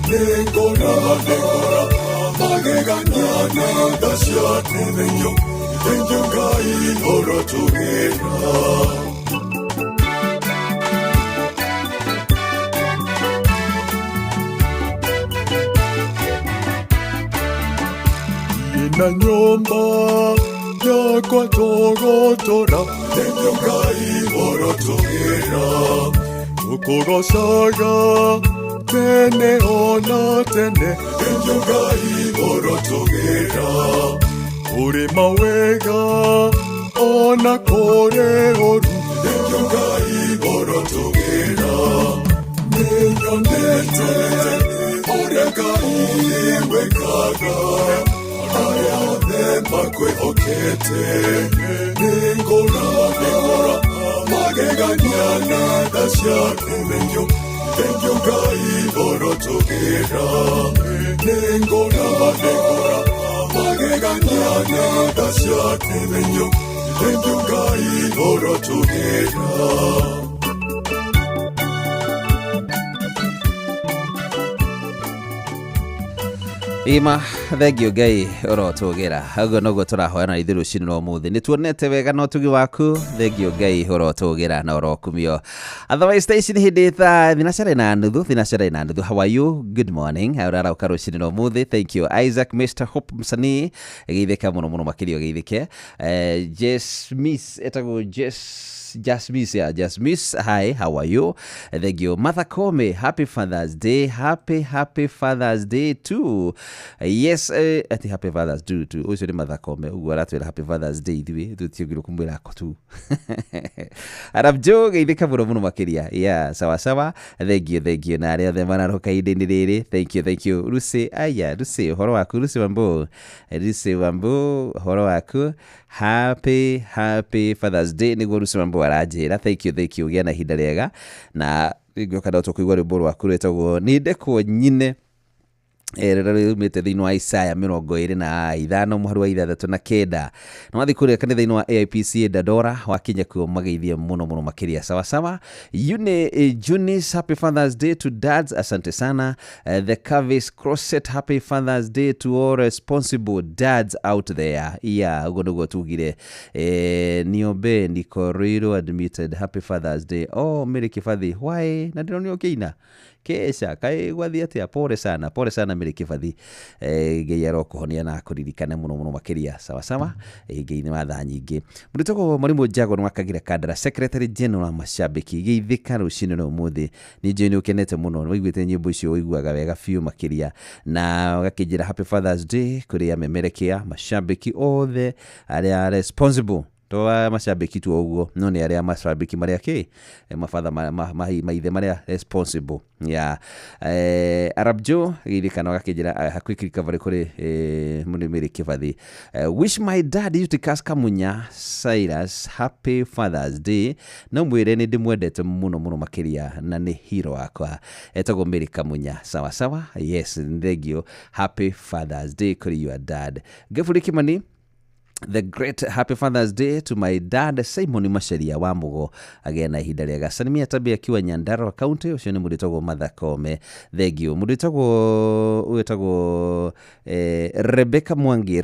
ningora mageganyana dasya kumenyo tengyo Ngai orotugera na nyumba yakwa togotora tengyo Ngai orotugera ukogosaga tene ona tene tengyo Ngai orotugera uri mawega ona kore oru tengyo Ngai orotugera ninyonete uria Ngai wekaga Makwe okete ningora mageganyana dasya kumenyo tengyo Ngai orotugera ningora mageganyana dasya kumenyo tengyo Ngai orotugera Ima thengio Ngai urotugera aguo noguo turahoyana ithiru cini no muthi ni tuonete wega no tugi waku thengio Ngai urotugera na urokumio otherwise station hindi tha thinacara na nuthu how are you good morning aurara ukaro cini no muthi thank you Isaac Mr Hope Msanii geithika muno makirio geithike Jess Miss etago Just miss. Hi, how are you? Thank you. Mother Kome, happy Father's Day. Happy Father's Day too. Yes, happy Father's Day too. Oyo ni Mother Kome. Uguaratu happy Father's Day diwe. Tutiyogiro kumbira ko tu. Arab joke idika muno makiria. Yeah, sawa. Thank you. Na ria the mana roka ideni rere. Thank you. Ruse horo waku Ruse wambo horo waku. Happy Father's Day niguo Ruse wambo arajira. Thank you gena hinda riega na ngioka ndo tukuigwa rwimbo rwaku rwetagwo ni ndekwo nyine rumite thiini wa Isaya 25 muhari wa 39 na wathi kuria kanitha-ini wa AIPC Dadora wakinya kuo mageithie muno makiria sawa Junis happy Father's Day to dads asante sana the Cavis Crosset happy Father's Day to all responsible dads out there ugo niguo tugire niobe Nikoriro admitted happy Father's Day Mary Kifathi why na ndiro nio kiina kesha kai gwathi atia pole sana Mary Kifathi Ngai arokuhonia na kuririkana muno makiria sawa Ngai ni matha nyingi muritogo Mwalimu Jago nwakagira kadara secretary general mashabiki geithika rucini no muthi ni jeni ukenete muno wiguite nyimbo icio wiguaga wega fiu makiria na gakijira happy Father's Day kuri amemerekia mashabiki othe aria responsible toa mashabiki tu oguo no ni aria mashabiki maria ki mafatha maithe maria responsible Arab Joe githikana gakijira quick recovery kuri Mary Kifathi wish my dad Eutychus Kamunya Cyrus happy Father's Day no mwire ni ndimwendete muno makiria na ni hero wakwa etago Mary Kamunya sawa yes ndegio happy Father's Day kuri your dad Gefuri Kimani the great happy Father's Day to my dad Simon Masharia wa Mugo again na ihinda riega Salimia Tabia kiwa Nyandarua County ucio ni muritogo Mother Kome thegio muritogo uitagwo Rebecca Mwangi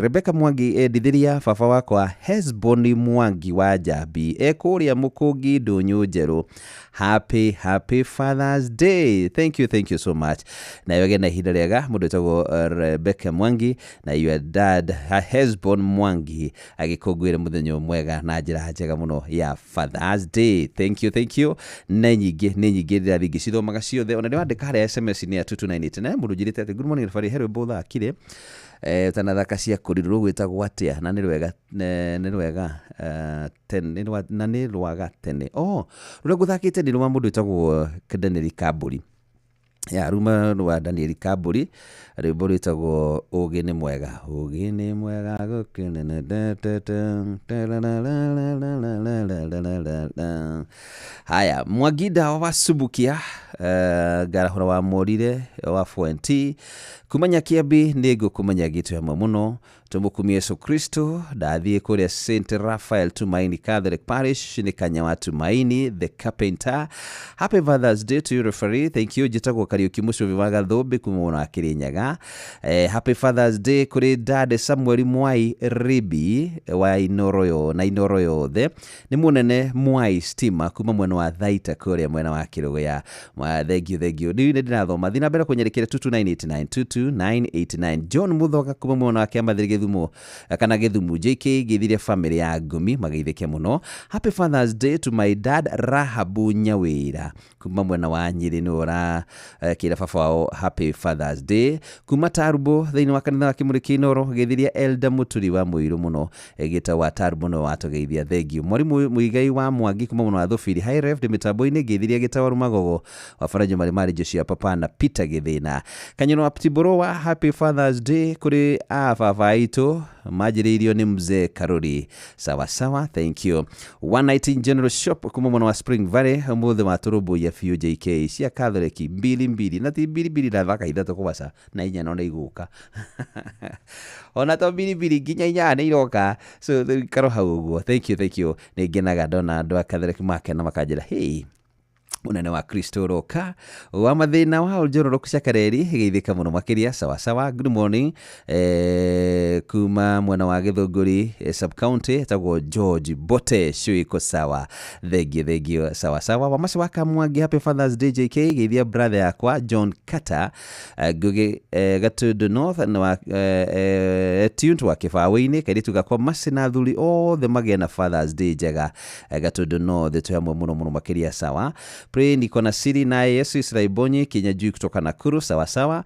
dithiria baba wakwa Hesbon Mwangi wa Jabi kuria mukungi ndunyu njeru happy Father's Day thank you so much na yoge na ihinda riega muritogo Rebecca Mwangi na your dad Hesbon Mwangi agikongwire muthenya mwega na njira njega muno ya Father's Day thank you na nyingi ndirathi ngicithomaga ciothe ona ni wandika harĩa SMS ni ya 2298 mundu njirite ati good morning referee hello botha akire tanathaka cia kurirwo gwitagwo atia na ni rwega tene rura guthakite ni ruma mundu witagwo Daniel Kamburi ruma rwa Daniel Kamburi rwimbo rwitagwo ugi ni mwega haya Mwagida wa Subukia Garahora wa Morire wa Fuenti kumanya Kiambi nego kumanya gitu ya muno tumukumia Yesu Kristo ndathie kuria St Raphael Tumaini Catholic Parish ni Kanyawa Tumaini the Carpenter happy Father's Day to you referee thank you jitagwo Kariuki Mucio vivaga thombe kumona akirinyaga happy Father's Day kuri dad Samuel Mwai Ribi wa Inoro yothe ni munene Mwai Stima kuma mwena wa Thaita kuria mwena wa Kirogoya thank you ni ndinathoma thina mbere kunyerekera 22989 John Muthoga kuma mwena wa Kiambathiri Githumo kana Githumu JK githiria family ya Ngumi mageithike muno happy Father's Day to my dad Rahabu Nyawira kuma mwena wa Nyiri nora kira baba wao happy Father's Day kuma Tarubo thiini wa kanitha wa Kimuriki Inoro githiria Elda Muturi wa Muiru muno egita wa Tarubo no watugeithia thengio Mwalimu Muigai wa Mwangi kuma mwena wa Thofiri High Rev de mitambo-ini githiria Gitawaru Magogo wa Faraja Mari Joshua Papa na Peter Githina Kanyono Aptiborowa happy Father's Day kuri baba itu majiririo ni mzee Karuri sawa thank you 119 General Shop kuma mwena wa Spring Valley muthe wa turubu ya FUJK cia Catholic 22 na ti 22 na thaka ithatu kubasa na inya no iguka ona to 22 nginya inya ni iroka so karo hau guo thank you ni ngenaga ndona andu a Catholic makena makanjira hey unene wa Kristo roka wa mathina wa njororoku cia kareri geithika muno makiria sawa sawa. Good morning kuma mwena wa Githunguri sub county tagwo George Bote shuiko sawa thegio sawa sawa. Wamasi waka Mwangi happy Father's Day JK geithia brother yakwa John Kata Guge Gatudu North na tuned wa kifawaini kairitu gakwa masina thuri othe magena Father's Day jega Gatudu North tuyamwe muno makiria sawa. Pray niko na siri na Yesu Israibonyi Kinyajui kutoka Nakuru sawa sawa.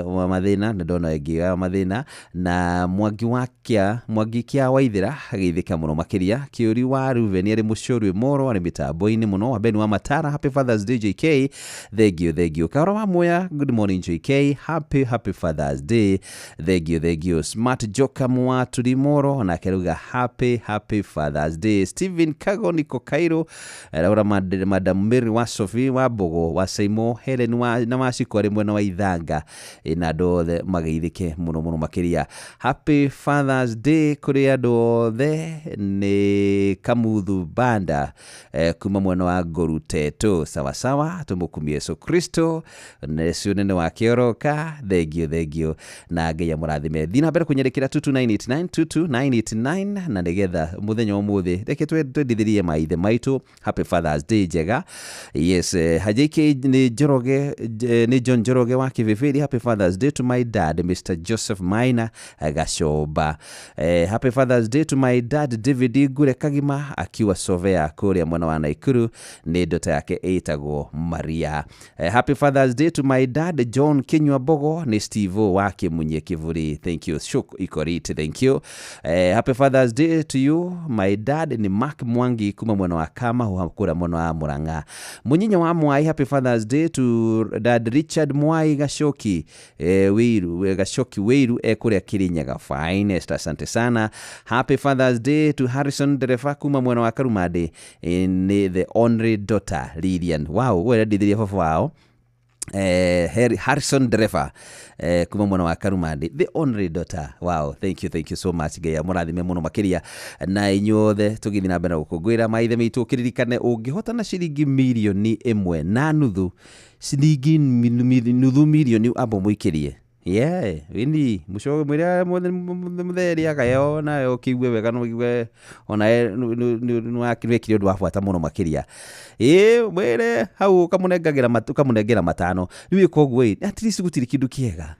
Wa mathina ndona egi wa mathina na Mwangi kia Waithira geithika muno makiria kiuri wa Ruven ari mucuru moro ari mitambo-ini muno wa Beni wa Matara happy Father's Day JK thegio Kaora wa Moya good morning JK happy Father's Day thegio Smart Joka mwa tulimoro na keruga happy Father's Day. Steven Kago niko Cairo Laura Madam Mary wa Sophie wa Bogo wa Saimo Helen wa na mashiko ari mwena wa Ithanga na dothe mageithike muno makiria happy Father's Day kuri adothe ni Kamuthu Banda kuma mwena wa Goruteto sawa sawa. Tumukumie Yesu Kristo nesu nene wa kioroka thegio na Ngai amurathime. Thina mbere kunyerekera 22989 na nigetha muthenya umuthi reke twendithirie maithe maitu happy Father's Day jega. Yes hajike ni John Njoroge wa Kiviviri happy Father's Day to my dad Mr. Joseph Maina Gashoba. Happy Father's Day to my dad David Gure Kagima akiwa Sovea kuria mwana wa Naikuru ni dota yake eitagwo Maria. Happy Father's Day to my dad John Kinywa Bogo ni Steve wa Kimunye Kivuri. Thank you Shuk Ikoriti, thank you. Happy Father's Day to you my dad ni Mark Mwangi kuma mwana wa Kama huamkura mwana wa Muranga Munyinya wa Mwai. Happy Father's Day to dad Richard Mwai Gashoki Weiru kuria Kirinyaga finest, asante sana. Happy Father's Day to Harrison Derefa kuma mwana wa Karumade ni the only daughter Lilian. Wow, where did they have wow? Harrison Derefa kuma mwana wa Karumade the only daughter. Wow, thank you so much Ngai amurathime muno makiria na inyuothe tugithi na mbere gukungwira maithe mitu kiririkane ungihota na ciringi milioni 1.5 ciringi nuthu milioni abo muikirie wini musho mwira mutheri akayo na ukigwe wega no igwe ona no akirwekire undu wabata muno makiria mwire hau kamunengera matano riu koguo at least gutiri kindu kiega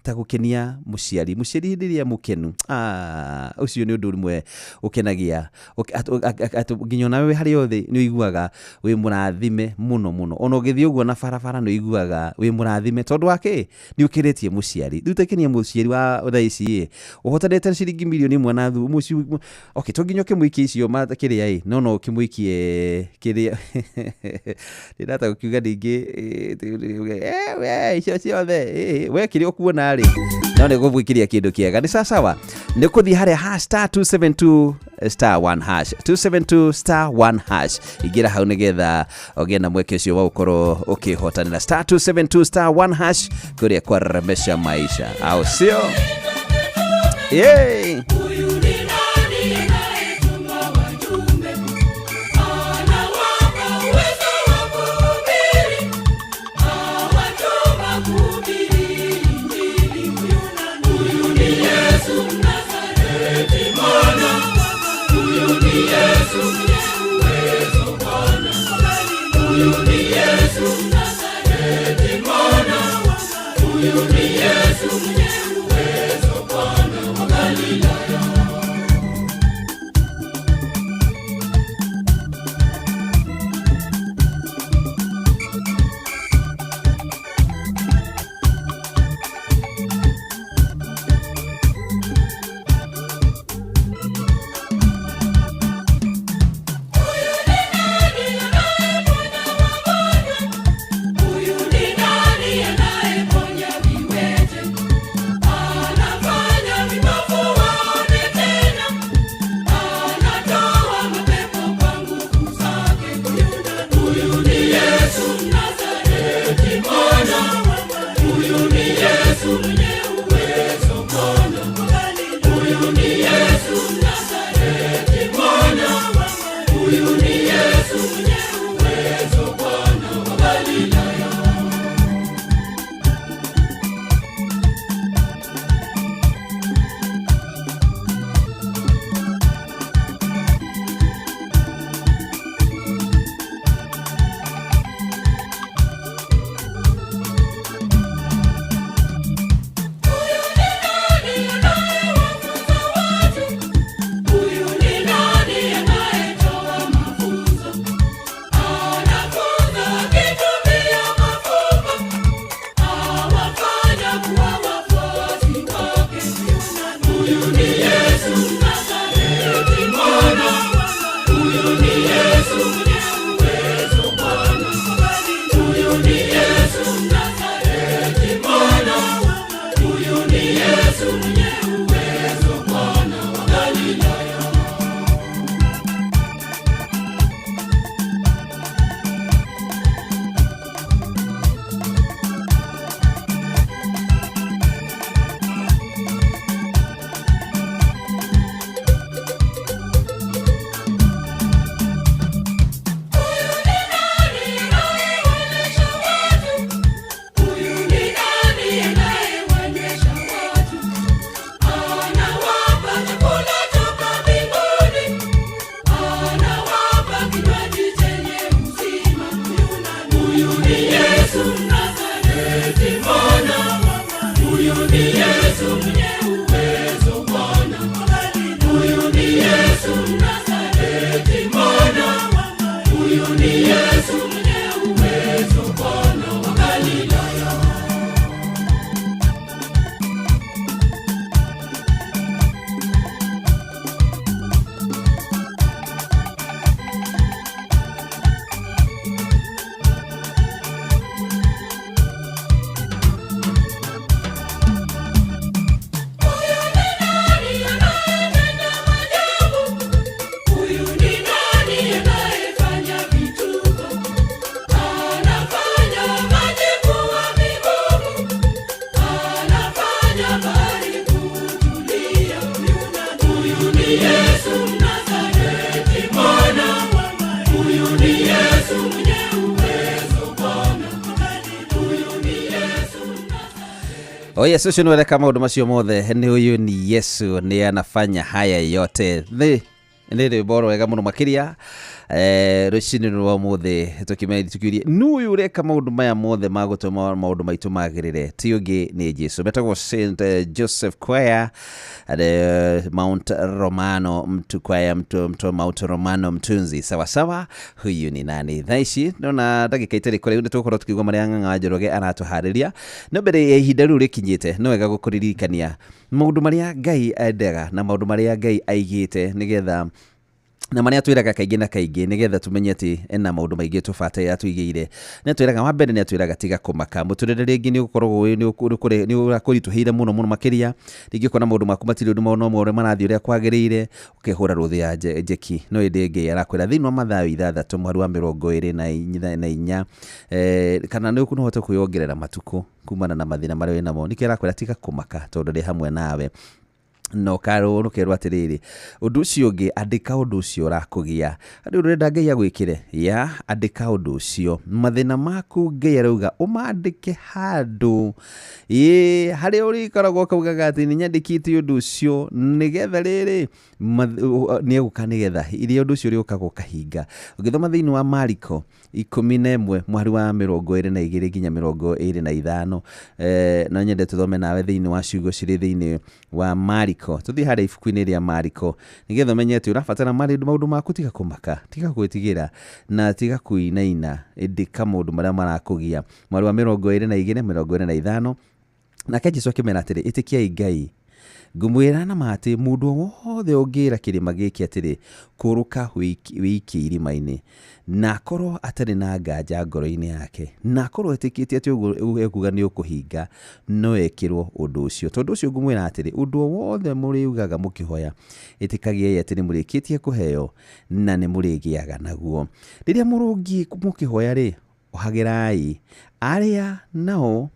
ta gukenia muciari ndiria mukenu ucio ni undu rimwe ukenagia nginya nawe hari othe ni uiguaga wi murathime muno ona ugithii uguo na barabara ni uiguaga wi murathime tondu wake ni ukiritie muciari dutekenia muciari wa thaici uhotanete ciringi milioni 1.5 muci okay tonginyo kimuikie icio makiria no kimuikie kiria ndata gukiuga dingi icio ciothe we kirio kuona ri no ne gubwikiria kindu kiega ni sawa ni kuthi haria #272 *1 hash 272 *1 igira hau nigetha ogena mweke ucio wa ukoro ukihotanira *272 *1 hash kuria kwa remesha maisha au sio? Yay! Huyu ni Yesu mwenye uwezo. O Yesu ucio nĩweka maũndũ macio mothe, nĩ ũyũ ni Yesu nĩ anafanya haya yote. Nĩ rwĩmbo rwega mũno makĩria rũcinĩ rwa mũthĩ tukiuria nĩ ũyũ ũreka maũndũ maya mothe ma gũtũma maũndũ maitũ magĩrĩre, ti ũngĩ nĩ Jesũ. Metagwo St Joseph Choir Mount Romano mtu kwaya mtu Mount Romano Mtunzi. Sawa sawa, huyu ni nani? Thaa ici nona ndagĩka itarĩ kũraihu nĩtũgũkorwo tukigwa marĩa Ng'ang'a Njoroge aratuharĩria. No mbere ya ihinda rĩu rĩkinyĩte nĩ wega gũkũririkania maũndũ marĩa Ngai endaga na maũndũ marĩa Ngai aigĩte nĩgetha na marĩa twĩraga kaingĩ na kaingĩ nĩgetha tumenye atĩ ena maũndũ maingĩ tũbataire atũigĩire. Nĩ twĩraga wa mbere nĩ twĩraga tiga kũmaka. Mũtũrĩre rĩngĩ nĩ ũkoragwo nĩ ũrakũritũhĩire mũno makĩria. Rĩngĩ ũkona maũndũ maku matirĩ no ũrĩa marathiĩ ũrĩa kwagĩrĩire, ũkehũra rũthĩ ya njeki. No ĩndĩ Ngai arakwĩra thĩinĩ wa Mathayo 3:24 kana nĩ ũkũhota kwĩongerera matukũ kumana na mathĩna marĩa wĩ namo. Nĩkĩo arakwĩra tiga kũmaka tondũ ndĩ hamwe nawe. No karo nukerwa atiriri undu ucio ungi andika undu ucio urakũgia andu urenda Ngai agwikire ya andika undu ucio mathina maku Ngai arauga umandike handu hari uri koragwo kaugaga ati ni nyandikite undu ucio nigetha riri ni eguka nigetha iri undu ucio uri ukago kahinga. Ugithoma thiini wa Mariko 11:22 nginya 25 no nyende tuthome nawe thiini wa ciugo ciri thiini wa Mariko. Tuthi harä ibuku-inĩ rĩa Mariko nĩgetha ũmenye atĩ ũrabatara maũndũ maku tiga kũmaka, tiga gwĩtigĩra na tiga kuinaina, ndika maũndũ marĩa marakũgia. Mweri wa 22:25 nake Jesũ akĩmera atĩrĩ, ĩtĩkiai Ngai. Ngũmwĩra na ma atĩ mũndũ wothe ũngĩra kĩrĩma gĩkĩ atĩrĩ kũrũka wĩike irima-inĩ na akorwo atarĩ na nganja ngoro-inĩ yake na akorwo etĩkĩtie atĩ ũguo ekuga nĩ ũkũhinga, no ekĩrwo ũndũ ũcio. Tondũ ũcio ngũmwĩra atĩrĩ ũndũ wothe mũrĩugaga mũkĩhoya ĩtĩkagiai atĩ nĩ mũrĩkĩtie kũheo na nĩ mũrĩgĩaga naguo. Rĩrĩa mũkĩhoya rĩ, ohagĩrai arĩa nao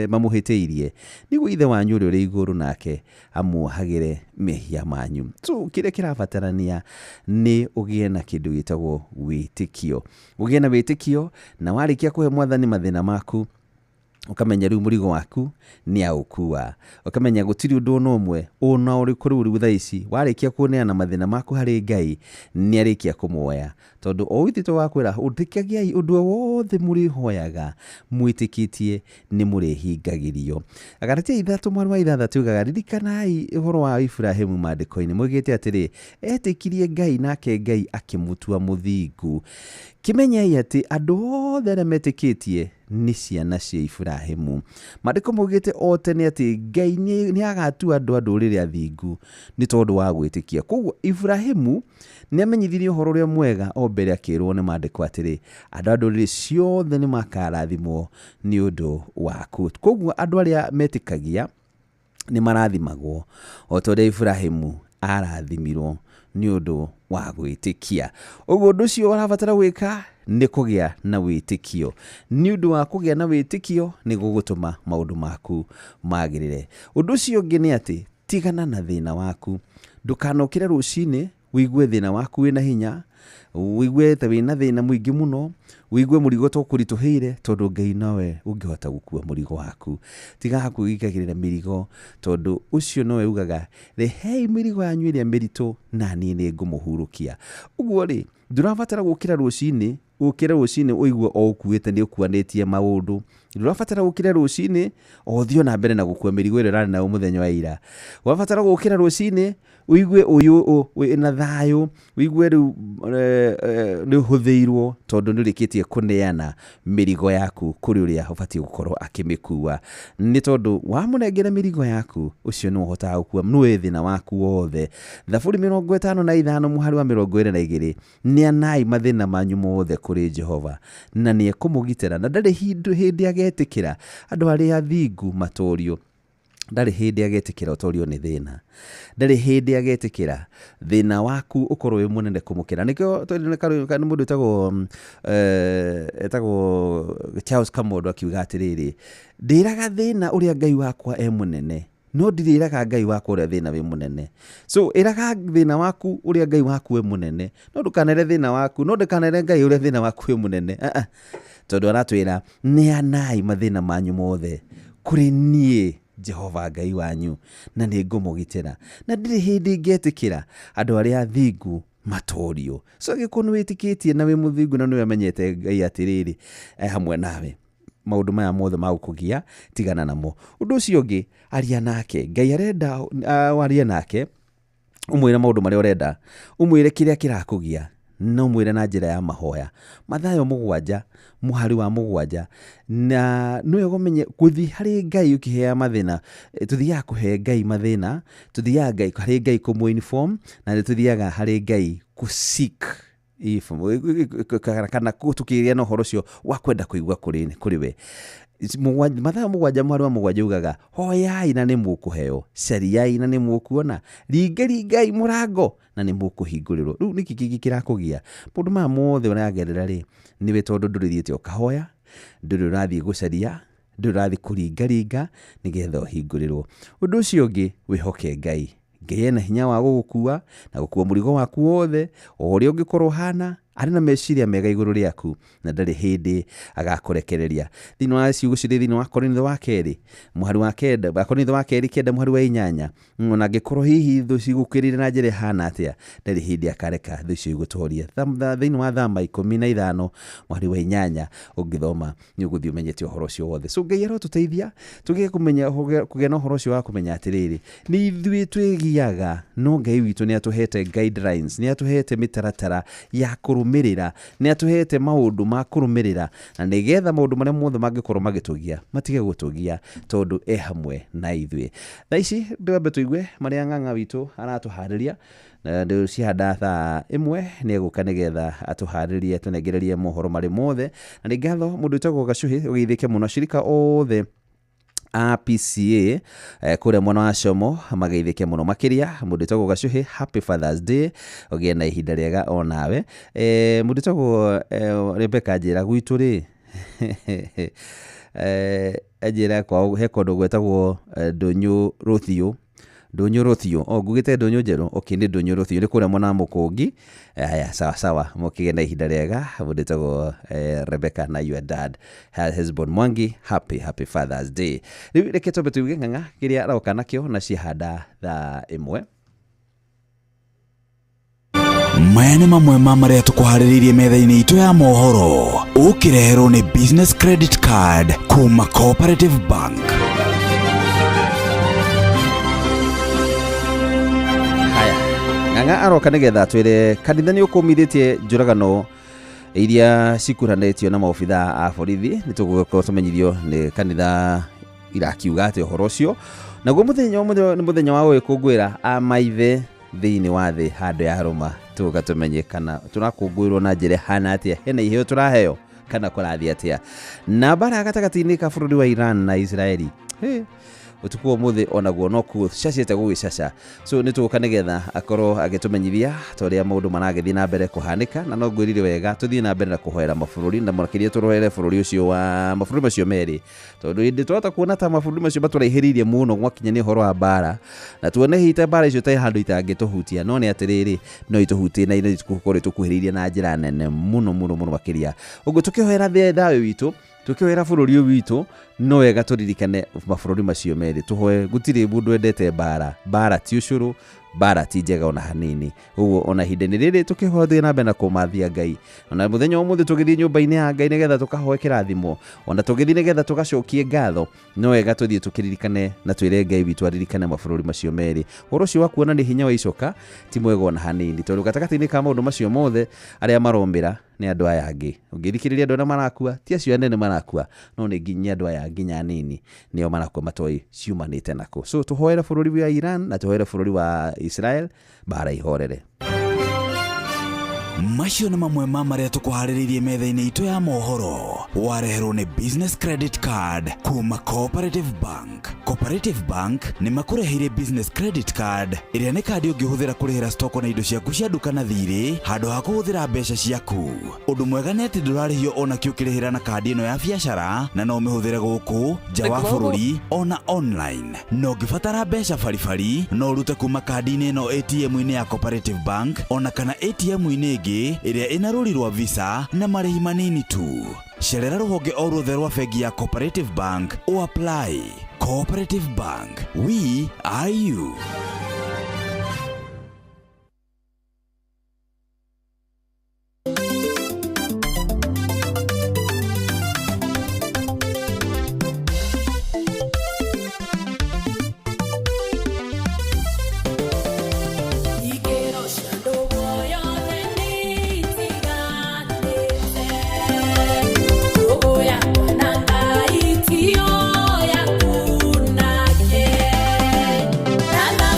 mamuhĩtĩirie nĩguo ithe wanyu ũrĩa ũrĩ igũrũ nake amuohagĩre mehia manyu. So kĩrĩa kĩrabatarania nĩ ũgĩe na kĩndũ gĩtagwo wĩtĩkio. Ũgĩe na wĩtĩkio na warĩkia kũhe Mwathani mathĩna maku, ukamenya rĩu mũrigo waku nĩ aũkua. Ukamenya gũtirĩ ũndũ ona ũmwe ona ũrĩ kũrĩ rĩu thaa ici warĩkia kuoneana mathĩna maku harĩ Ngai nĩ arĩkia kũmuoya. Tondũ o wĩtĩtwo wakwĩra ũtĩkagiai ũndũ wothe mũrĩhoyaga mwĩtĩkĩtie nĩ mũrĩhingagĩrio. Agalatia 3:6 ugaga ririkanai ũhoro wa Ibrahimu maandĩko-inĩ moigĩte atĩrĩ, etĩkirie Ngai nake Ngai akĩmũtua mũthingu. Kimenyai atĩ andũ othe arĩa metĩkĩtie nĩ ciana cia Ibrahimu. Maandĩko moigĩte o tene atĩ Ngai nĩ agatua andũ a ndũrĩrĩ athingu nĩ tondũ wa gwĩtĩkia. Koguo Ibrahimu nĩ amenyithirie ũhoro ũrĩa mwega o mbere akĩrwo nĩ maandĩko atĩrĩ, andũ a ndũrĩrĩ ciothe nĩ makarathimwo nĩ ũndũ waku. Koguo andũ arĩa metĩkagia nĩ marathimagwo o ta ũrĩa Ibrahimu arathimirwo nĩ ũndũ wa gwĩtĩkia. Ũguo ũndũ ũcio ũrabatara gwĩka nĩ kũgĩa na wĩtĩkio. Nĩ ũndũ wa kũgĩa na wĩtĩkio nĩ gũgũtũma maũndũ maku magĩrĩre. Ũndũ ũcio ũngĩ nĩ atĩ tigana na thĩna waku. Ndũkanokĩre rũcinĩ wĩigue thĩna waku wĩna hinya, wĩigue ta wĩna thĩna mũingĩ mũno, wĩigue mũrigo to kũritũhĩire, tondũ Ngai nawe ũngĩhota gũkua mũrigo waku. Tiga kwĩigagĩrĩra mĩrigo tondũ ũcio nowe ugaga rehei mĩrigo yanyu ĩrĩa mĩritũ na niĩ nĩ ngũmũhurũkia. Ũguo rĩ, ndũrabatara gũkĩra rũcinĩ ũigue o ũkuĩte nĩ ũkuanĩtie maũndũ. Ndũrabatara gũkĩra rũcinĩ o ũthiĩ na mbere na gũkua mĩrigo ĩrĩa ũrarĩ nayo mũthenya wa ira. Ũrabatara gũkĩra rũcinĩ ũigue ũyũ wĩna thayũ, ũigue rĩu nĩ ũhũthĩirwo tondũ nĩ ũrĩkĩtie kũneana mĩrigo yaku kũrĩ ũrĩa ũbatiĩ gũkorwo akĩmĩkua. Nĩ tondũ wamũnengera mĩrigo yaku, ũcio nĩ ũhotaga gũkua nĩ thĩna waku wothe. Thaburi 55:22 nĩanai mathĩna manyu mothe kũrĩ Jehova na nĩ ekũmũgitĩra na ndarĩ hĩndĩ agetĩkĩra andũ arĩa athingu matorio. ndarĩ hĩndĩ agetikĩra ũtorio nĩ thĩna, ndarĩ hĩndĩ agetikĩra thĩna waku ũkorwo wĩ mũnene kũmũkĩra. Nĩkĩo nĩ mũndũ etagwo Charles Kamondo akiuga atĩrĩrĩ, ndĩraga thĩna ũrĩa Ngai wakwa e mũnene, no ndirĩraga Ngai wakwa ũrĩa thĩna wĩ mũnene. So ĩraga thĩna waku ũrĩa Ngai waku wĩ mũnene, no ndũkanere thĩna waku, no ndũkanere Ngai ũrĩa thĩna waku wĩ mũnene. Tondũ aratwĩra neanai mathĩna manyu mothe kũrĩ niĩ Jehova Ngai wanyu, na nĩ ngũmũgitĩra, na ndirĩ hĩndĩ ngetĩkĩra andũ arĩa athingu matorio. So angĩkorwo nĩ wĩtĩkĩtie na wĩ mũthingu na nĩ wamenyete Ngai atĩrĩrĩ hamwe nawe, maũndũ maya mothe magũkũgia tigana namo. Ũndũ ũcio ũngĩ, aria nake. Ngai arenda warie nake, ũmwĩre maũndũ marĩa ũrenda, ũmwĩre kĩrĩa kĩrakũgia, no mwĩre na njĩra ya mahoya. Mathayo 7 mũhari wa 7, na nĩwe gũmenye gũthiĩ harĩ Ngai ũkĩhea mathĩna. Tuthiaga kũhe Ngai mathĩna, tuthiaga harĩ Ngai kũmũ-inform, na tuthiaga harĩ Ngai kũ-seek kana tukĩgĩa na ũhoro ũcio wa kwenda kũigua kũrĩ we. Mathayo 7 mũhari wa 7 ugaga, hoyai na nĩ mũkũheo, cariai na nĩ mũkuona, ringai mũrango na nĩ mũkũhingũrĩrwo. Rĩu nĩkĩ kĩngĩ kĩrakũgia? Maũndũ maya mothe ũragerera rĩ, nĩwe tondũ ndũrĩthiĩte ũkahoya, ndũrĩ ũrathiĩ gũcaria, ndũrĩ ũrathiĩ kũringaringa nĩgetha ũhingũrĩrwo. Ũndũ ũcio ũngĩ, wĩhoke Ngai. Ngai ena hinya wa gũgũkua na gũkua mũrigo waku wothe, o ũrĩa ũngĩkorwo hana, arĩ na meciria mega igũrũ rĩaku, na ndarĩ hĩndĩ agakũrekereria. Thĩinĩ wa ciugo cirĩ thĩinĩ wa Korintho wa 2 mũhari wa 9, Korintho wa 2 mũhari wa 8, ona angĩkorwo hihi thũ cigũkĩrĩire na njĩra hana atĩa, ndarĩ hĩndĩ akareka thũ icio igũtorie. Thĩinĩ wa Thama 15 mũhari wa 8 ũngĩthoma nĩ ũgũthiĩ ũmenyete ũhoro ũcio wothe. So Ngai arotũteithia tũgĩe kũgĩa na ũhoro ũcio wa kũmenya atĩrĩrĩ, nĩ ithuĩ twĩgiaga, no Ngai witũ nĩ atũhete guidelines, nĩ atũhete mĩtaratara ya kũrũmĩrĩra, nĩ atũhete maũndũ ma kũrũmĩrĩra, na nĩgetha maũndũ marĩa mothe mangĩkorwo magĩtũgia matige gũtũgia, tondũ hamwe na ithuĩ. Thaa ici ndwambe tũigue marĩa ng'ang'a witũ aratũharĩria, na ndio cihanda thaa 1 nĩ egũka nĩgetha atũharĩrie, tũnengererie mohoro marĩ mothe. Na nĩ ngatho mũndũ wĩtagwo Gacuhi, ũgeithĩke mũno, cirika othe PCA kũrĩa mwena wa Como mageithĩke mũno makĩria. Mũndũ wĩtagwo Gacuhi, happy Father's Day, ũgĩe na ihinda rĩega o nawe. Mũndũ wĩtagwo Rebecca njĩra gwitũ rĩ, njĩra kwao he kũndũ gwetagwo Ndũnyũ Rũthiũ, ngugĩte Ndũnyũ njerũ, nĩ Ndũnyũ Rũthiũ, nĩ kũrĩa mwena wa Mũkũngi. Sawa, mũkĩgĩa na ihinda rĩega. Mũndũ wĩtagwo Rebecca na your dad Hesbon Mwangi, happy Father's Day. Rĩu reke twambe tuuge ng'ang'a kĩrĩa aroka nakĩo na cihanda thaa 1. Maya nĩ mamwe ma marĩa tũkũharĩrĩirie metha-inĩ itũ ya mohoro, ũkĩreherwo nĩ Business Credit Card kuma Cooperative Bank. Ng'ang'a aroka nĩgetha twĩre kanitha nĩ ũkũmithĩtie njũragano iria cikuranĩtio na maobitha a borithi. Nĩ tũgũkorwo tũmenyithio nĩ kanitha irakiuga atĩ ũhoro ũcio, naguo mũthenya nĩ mũthenya wa gwĩkũngũĩra a maithe thĩinĩ wa thĩ handũ ya Roma. Tũgoka tũmenye kana tũrakũngũĩrwo na njĩra hana atĩa, hena iheo tũraheo kana kũrathiĩ atĩa. Na mbara gatagatĩ-inĩ ka bũrũri wa Iran na Israeli, utuku ũmũthĩ onaguo no kucacĩte gũgĩcaca. So nĩ tũgoka nĩgetha akorwo agĩtũmenyithia torĩa maũndũ maragĩthiĩ na mbere kũhanĩka, na no ngwĩrire wega tũthiĩ na mbere na kũhoera mabũrũri, na makĩria tũroere bũrũri ũcio wa mabũrũri macio merĩ, tondũ hĩndĩ twahota kuona ta mabũrũri macio matũraihĩrĩirie mũno gwakinya nĩ ũhoro wa mbara, na tuone hita mbara icio ta handũ itangĩtũhutia, no nĩ atĩrĩrĩ no itũhutie na itũkorwo tũkuhĩrĩirie na njĩra nene mũno makĩria. Ũguo tũkĩhoera thayũ witũ, tũkĩhoera bũrũri ũyũ witũ, no wega tũririkane mabũrũri macio merĩ. Tũhoe, gũtirĩ mũndũ endete mbara ti ũcũrũ, mbara ti njega ona hanini. Ũguo ona ihinda-inĩ rĩrĩ tũkĩhoya na mbere na kũmathia Ngai, ona mũthenya ũmũthĩ tũgĩthiĩ nyũmba-inĩ ya Ngai nĩgetha tũkahoe kĩrathimo, ona tũgĩthiĩ nĩgetha tũgacokie ngatho, no wega tũthiĩ tũkĩririkane na twĩre Ngai witũ aririkane mabũrũri macio merĩ. Ũhoro ũcio wa kuona nĩ hinya wa icoka ti mwega ona hanini, tondũ gatagatĩ-inĩ ka maũndũ macio mothe arĩa maromĩra nĩ andũ aya angĩ. Ũngĩthikĩrĩria andũ arĩa marakua ti acio anene marakua, no nĩ nginya andũ aya nginya nini nĩo marakua matoĩ ciumanĩte nakũ. So tũhoere bũrũri wa Iran na tũhoere bũrũri wa Israel, bara ihorere. Macio nĩ mamwe ma marĩa tũkũharĩrĩirie metha-inĩ itũ ya mohoro. Wareherwo nĩ Business Credit Card kuma Cooperative Bank. Cooperative Bank nĩ makũreheire Business Credit Card ĩrĩa nĩ kandi ũngĩhũthĩra kũrĩhĩra stoko na indo ciaku cia nduka na thirĩ handũ ha kũhũthĩra mbeca ciaku. Ũndũ mwega nĩ atĩ ndũrarĩhio ona kĩ ũkĩrĩhĩra na kandi ĩno ya biacara na no mĩhũthĩre gũkũ nja wa bũrũri ona online. No ũngĩbatara mbeca baribari no ũrute kuma kandi-inĩ ĩno ATM-inĩ ya Cooperative Bank ona kana ATM-inĩ ĩngĩ ĩrĩa ĩna rũri rwa Visa na marĩhi manini tu. Cerera rũhonge o ruothe rwa bengi ya Cooperative Bank o apply. Cooperative Bank, we are you. Nada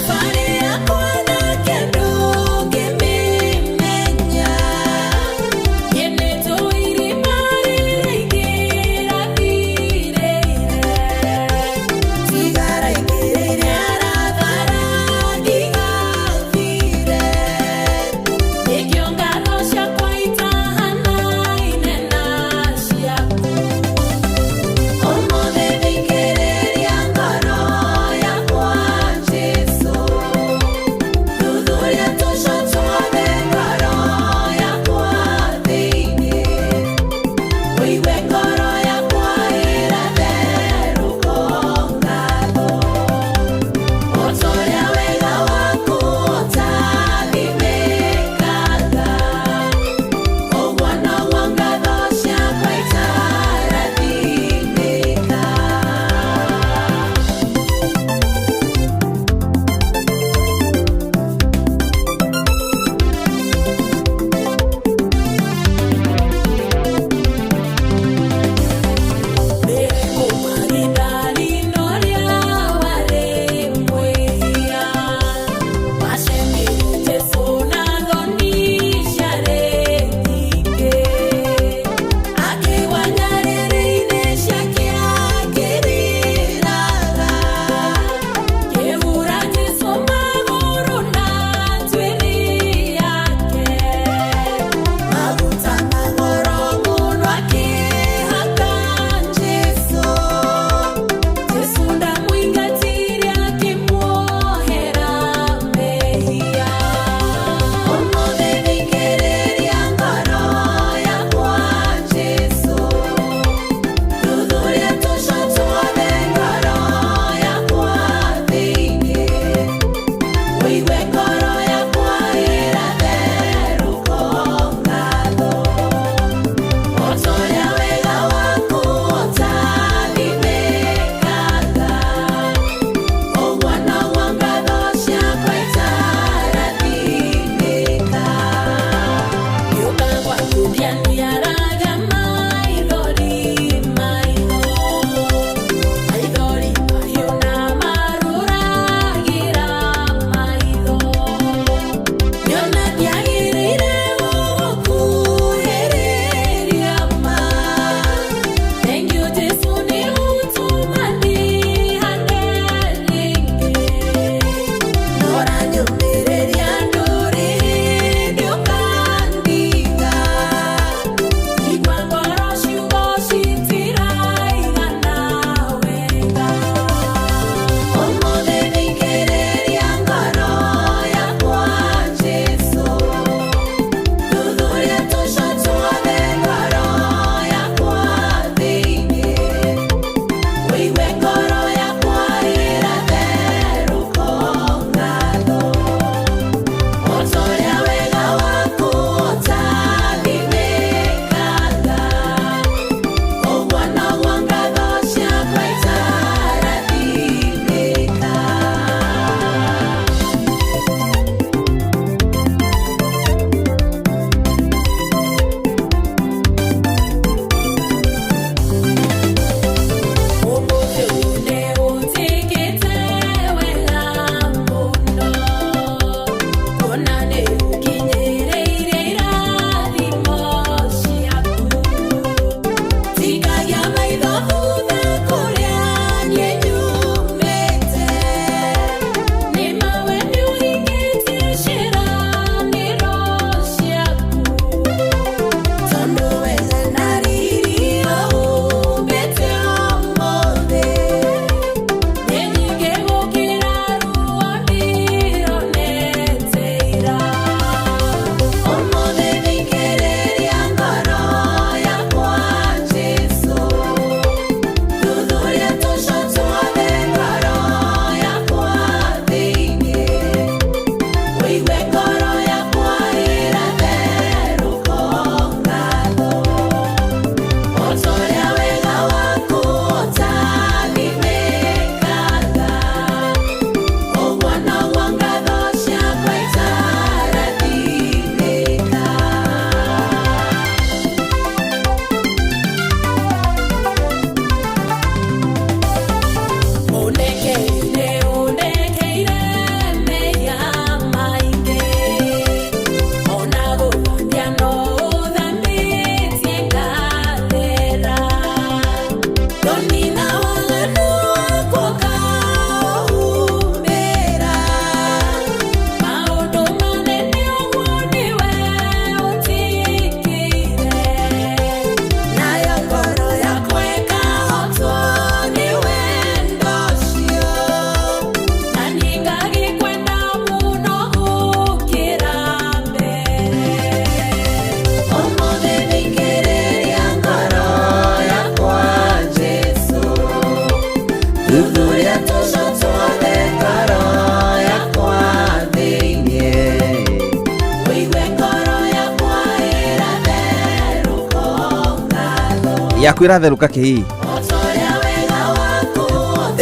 yaku iratherũka kĩhi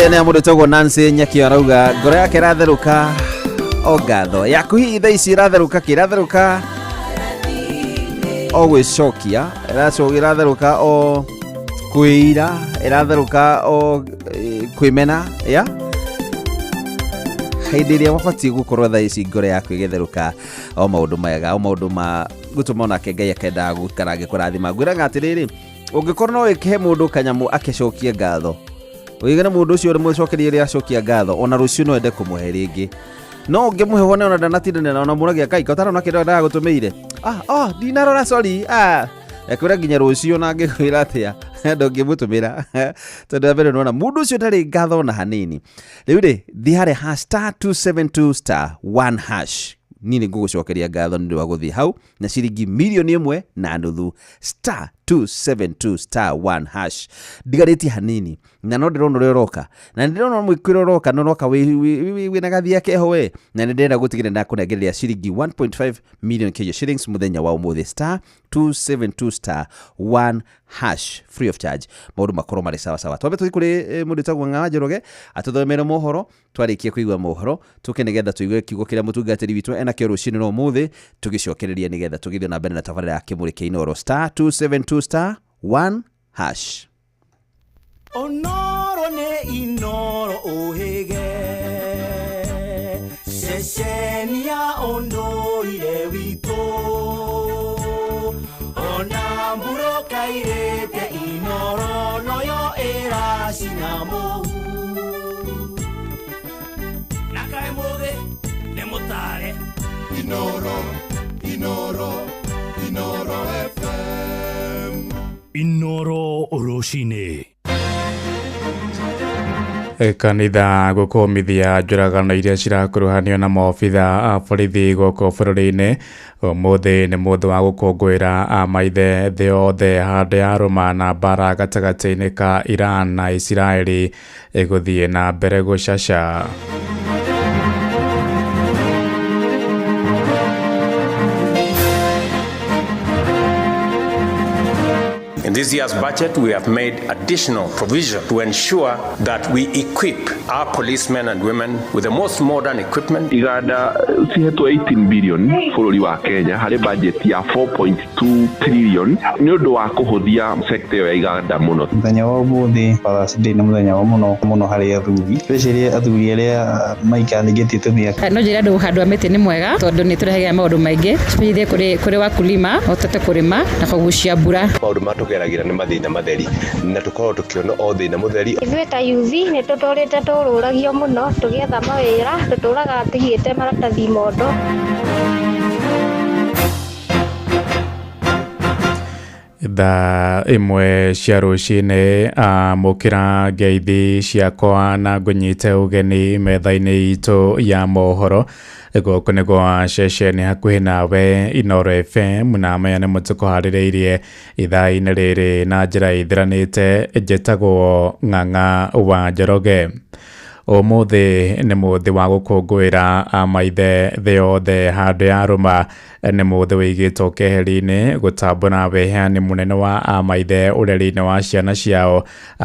ene mũndũ tagwo Nancy Nyaki arauga ngoro yake iratherũka o ngatho yaku hihi thaa ici iratherũka kĩratherũka o gwĩcokia iratherũka o kwĩira iratherũka o kwĩmena ya hĩndĩ ĩrĩa wabatiĩ gũkorwo thaa ici ngoro yaku ĩgĩtherũka o maũndũ mega o maũndũ ma gũtũma onake Ngai akendaga gũikara agĩkũrathima ngwĩraga atĩrĩrĩ ũngĩkorwo no wĩke mũndũ kanyamũ akĩcokia ngatho ũigana mũndũ ũcio mũcokerie rĩrĩa acokia ngatho ona rũciũ no ende kũmũhe rĩngĩ no ũngĩmũhe wone ona ndanatindanĩra ona mũragia kaika ũtarona kĩndũ ndagũtũmĩire dinarora sorry ekwĩra nginya rũciũ na ngĩkwĩra atĩa ndũngĩmũtũmĩra tondũ mbere nona mũndũ ũcio ndarĩ ngatho na hanini rĩu rĩ thiĩ harĩa *272*1# nini ngũgũcokeria ngatho nĩ wa gũthiĩ hau na ciringi milioni 1.5 *272*1# ndigarĩtie hanini na no ndĩrona ũrĩa ũroka na ndĩrona mwĩkĩro ũroka no ũroka wĩna gathia keho we na ndĩrenda gũtigĩrĩra ndakũnengereria ciringi 1.5 million Kenya shillings mũthenya wa ũmũthĩ *272*1# free of charge maũndũ makorwo marĩ sawa sawa twambe tũthiĩ kũrĩ mũndũ tagwo Ng'awa Njoroge atũthomere mohoro twarĩkia kũigua mohoro tũke nĩgetha tũigue kiugo kĩrĩa mũtungatĩri witũ enakĩo rũciinĩ no ũmũthĩ tũgĩcokereria nĩgetha tũgĩthiĩ na mbere na tabarĩra ya kĩmũrĩ kĩa Inooro *272*1#. Onoro ne Inooro ohege Sesenia ondoire wito Onamburo kairete Inooro noyo era sinamo Nakai mode nemotare Inooro FM Inooro Oroshine kanitha gũkũmithia njũragano iria cirakuruhanio na maobitha a borithi gũkũ bũrũri-inĩ ũmũthĩ nĩ mũndũ wa gũkũngũĩra maithe thĩ yothe handũ ya rũma na mbara gatagatĩ-inĩ ka Iran na Isiraeli ĩgũthiĩ na mbere gũcaca. In this year's budget, we have made additional provision to ensure that we equip our policemen and women with the most modern equipment. Iganda cihetwo 18 billion bũrũri wa Kenya harĩ budget ya 4.2 trillion nĩ ũndũ wa kũhũthia sector ya iganda mũno. Mũthenya wa ũmũthĩ Father's Day nĩ mũthenya wa mũno harĩ athuri. Especially athuri arĩa maikanĩgĩtie tũthia. No njĩra andũ handũ mĩtĩ nĩ mwega tondũ nĩ tũrehaga maũndũ maingĩ. Especially kũrĩ wakulima hotete kũrĩma na kũgucia mbura. Maũndũ matũgeragĩra nĩ mathĩna matheri na tũkorwo tũkĩona o thĩna mũtheri. Ithuĩ ta yuthi nĩ tũtũrĩte tũrũragio mũno tũgĩetha mawĩra tũtũraga tũigĩte maratathi mondo. Thaa imwe cia rũciinĩ mũkĩra ngeithi ciakwa na ngũnyite ũgeni metha-inĩ itũ ya mohoro gũkũ nĩ gwa ceceni hakuhĩ nawe Inooro FM na maya nĩ mũtũkũharĩrĩirie ithaa-inĩ rĩrĩ na njĩra ithiranĩte njĩtagwo Ng'ang'a wa Njoroge. Ũmũthĩ nĩ mũthĩ wa gũkũngũĩra maithe thĩ yothe handũ ya rũma nĩ mũthĩ wĩigĩtwo keheri-inĩ gũtambũra weheani mũnene wa maithe ũreri-inĩ wa ciana ciao.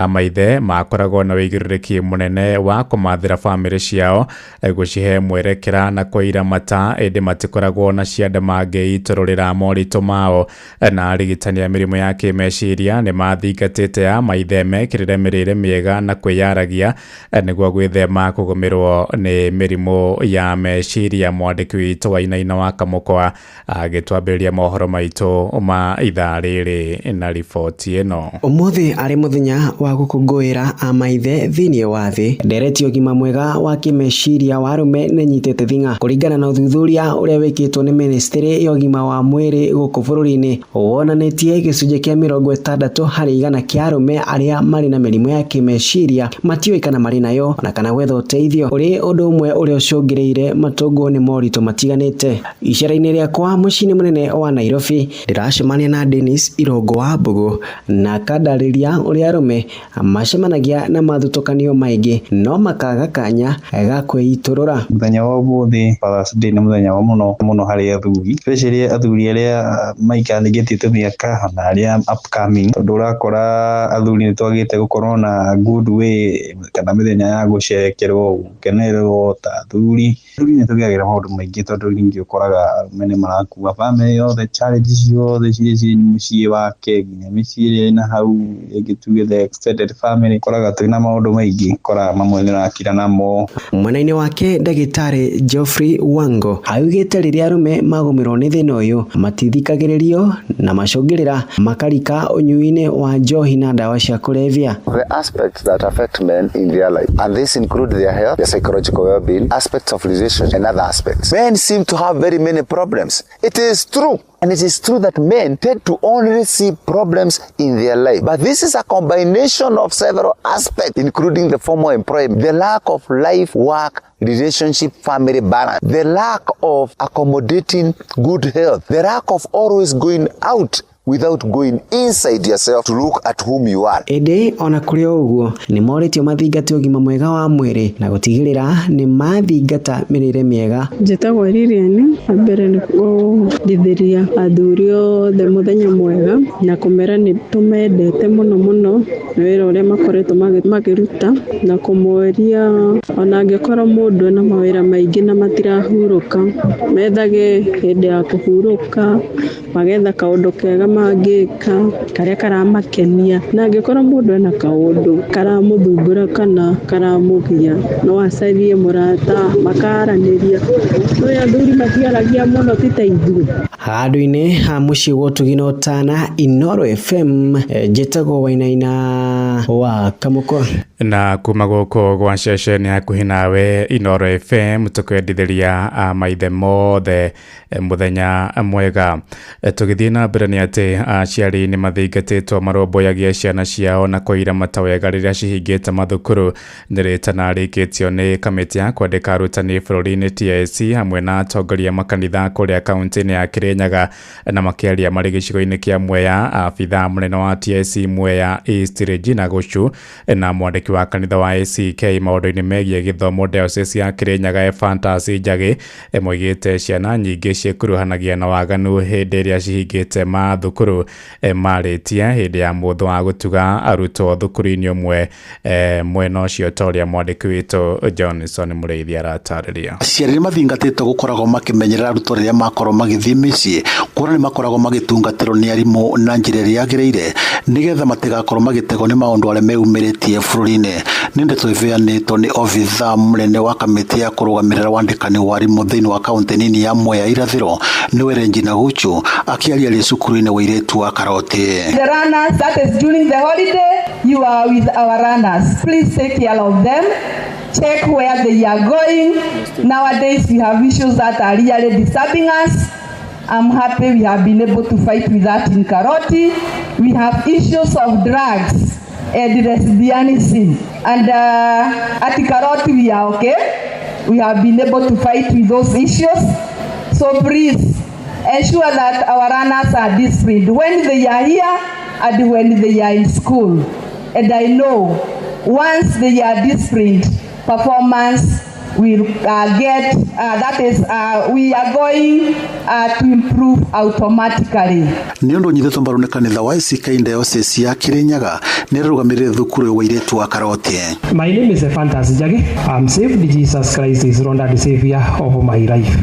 Maithe makoragwo na wĩigĩrĩrĩki mũnene wa kũmathĩra bamĩrĩ ciao gũcihe mwerekera na kũira mata ĩndĩ matikoragwo na cianda mangĩitũrũrĩra moritũ mao na arigitani a mĩrimũ ya kĩmeciria nĩ mathingatĩte maithe mekĩrĩre mĩrĩre mĩega na kwĩyaragia nĩguo gwĩthema kũgũmĩrwo nĩ mĩrimũ ya meciria. Mwandĩki witũ Wainaina wa Kamũkwa agĩtwambĩrĩria mohoro maitũ ma ithaa rĩrĩ na riboti ĩno. Ũmũthĩ arĩ mũthenya wa gũkũngũĩra maithe thĩinĩ wa thĩ. Ndereti ũgima mwega wa kĩmeciria wa arũme nĩ nyitĩte thing'a kũringana na ũthuthuria ũrĩa wĩkĩtwo nĩ ministry ya ũgima wa mwĩrĩ gũkũ bũrũri-inĩ wonanĩtie gĩcunjĩ kĩa 60% harĩ igana kĩa arũme arĩa marĩ na mĩrimũ ya kĩmeciria matiũĩ kana marĩ nayo na kana gwetha ũteithio ũrĩ ũndũ ũmwe ũrĩa ũcũngĩrĩire matũngwo nĩ moritũ matiganĩte. Icera-inĩ rĩakwa mũciĩ-inĩ mũnene wa Nairobi ndĩracemania na Dennis Irongo wa Mbugu na akandarĩria ũrĩa arũme macemanagia na mathutũkanio maingĩ no makaga kanya ga kwĩitũrũra. Mũthenya wa ũmũthĩ Father's Day nĩ mũthenya wa mũno harĩ athuri, especially athuri arĩa maikanĩtie tũmĩaka na arĩa upcoming, tondũ ũrakora athuri nĩ twagĩte gũkorwo na good way kana mĩthenya ya gũcerekerwo gũkenererwo ta athuri. Athuri nĩ tũgĩagĩra maũndũ maingĩ tondũ rĩngĩ ũkoraga arũme nĩ marakua family yothe, challenges ciothe cirĩ mũciĩ wake nginya mĩciĩ ĩrĩa ĩna hau ĩngĩ tuge the extended family, ũkoraga twĩna maũndũ maingĩ, ũkoraga mamwe nĩ ũrakira namo. Mwena-inĩ wake ndagĩtarĩ Geoffrey Wango augĩte rĩrĩa arũme magũmĩrwo nĩ thĩna ũyũ matithikagĩrĩrio na macũngĩrĩra makarika ũnyui-inĩ wa njohi na ndawa cia kũrebia. The aspects that affect men in their life, and this include their health, their psychological well-being, aspects of relationship and other aspects. Men seem to have very many problems. It is true. And it is true that men tend to only see problems in their life. But this is a combination of several aspects, including the formal employment, the lack of life, work, relationship, family balance, the lack of accommodating good health, the lack of always going out without going inside yourself to look at whom you are. Ede ona kũrĩ ũguo nĩ moritio mathingate ũgima mwega wa mwĩrĩ na gũtigĩrĩra nĩ mathingata mĩrĩre mĩega. Njĩtagwo Lilian, mbere nĩ kũndithĩria athuri othe mũthenya mwega na kũmera nĩ tũmendete mũno na wĩra ũrĩa makoretwo makĩruta na kũmoria ona angĩkorwo mũndũ na mawĩra maingĩ na matirahurũka, methage hĩndĩ ya kũhurũka, magetha kaũndũ kega mangĩka karĩa karamakenia, na angĩkorwo mũndũ ena kaũndũ karamũthumbũra kana karamũgia no acarie mũrata makaranĩria. Nĩ athuri matiaragia mũno ti ta ithuĩ. Handũ-inĩ ha mũciĩ gũtũgina ũtana Inooro FM, njĩtagwo Wainaina wa Kamũkwa. Na kuma gũkũ gwa ceceni hakuhĩ nawe Inooro FM tũkwendithĩria maithe mothe mũthenya mwega. Tũgĩthiĩ na mbere nĩ atĩ aciari nĩ mathingatĩtwo marũmbũyagia ciana ciao na kũira matawega rĩrĩa cihingĩte mathukuru. Nĩ rĩtana rĩkĩtio nĩ kamĩtĩ ya kwandĩka arutani bũrũri-inĩ TSC hamwe na atongoria makanitha kũrĩa kaunti-inĩ ya Kirinyaga, na makĩaria marĩ gĩcigo-inĩ kĩa Mwea. Abithaa mũnene wa TSC Mwea East Regina Gũcu na mwandĩki wa kanitha wa ACK maũndũ-inĩ megiĩ gĩthomo diocese ya Kirinyaga Fantasy Njagi moigĩte ciana nyingĩ ciĩkuruhanagia na waganu hĩndĩ ĩrĩa cihingĩte mathukuru marĩtia hĩndĩ ya mũthũ wa gũtuga arutwo thukuru-inĩ ũmwe mwena ũcio ta ũrĩa mwandĩki witũ Johnson Mũrĩithi aratarĩria. Aciari nĩ mathingatĩtwo gũkoragwo makĩmenyerera arutwo rĩrĩa makorwo magĩthiĩ mĩciĩ, kuona nĩ makoragwo magĩtungatĩrwo nĩ arimũ na njĩra ĩrĩa yagĩrĩire nĩgetha matigakorwo magĩtegwo nĩ maũndũ arĩa meyumĩrĩtie bũrũri-inĩ. Nĩ ndeto ĩheanĩtwo nĩ obithaa mũnene wa kamĩtĩ ya kũrũgamĩrĩra wandĩkani wa arimũ thĩinĩ wa kaunti nini ya Mwea irathĩro nĩwe Regina Gũcu akĩaria rĩ cukuru-inĩ wa Irĩtu wa Karoti. The runners, that is during the holiday, you are with our runners. Please take care of them. Check where they are going. Nowadays we have issues that are really disturbing us. I'm happy we have been able to fight with that in Karoti. We have issues of drugs and lesbianism. And at Karoti we are okay. We have been able to fight with those issues. So please ensure that our runners are disciplined when they are here and when they are in school. And I know once they are disciplined, performance will get, we are going to improve automatically. Nĩ ũndũ nyithĩtwo mbaru nĩ kanitha wa ACK diocese ya Kirinyaga nĩ rũgamĩrĩire thukuru wa Irĩtu wa Karoti. My name is Fantasy Njagi. I'm saved. Jesus Christ is Lord and Savior of my life.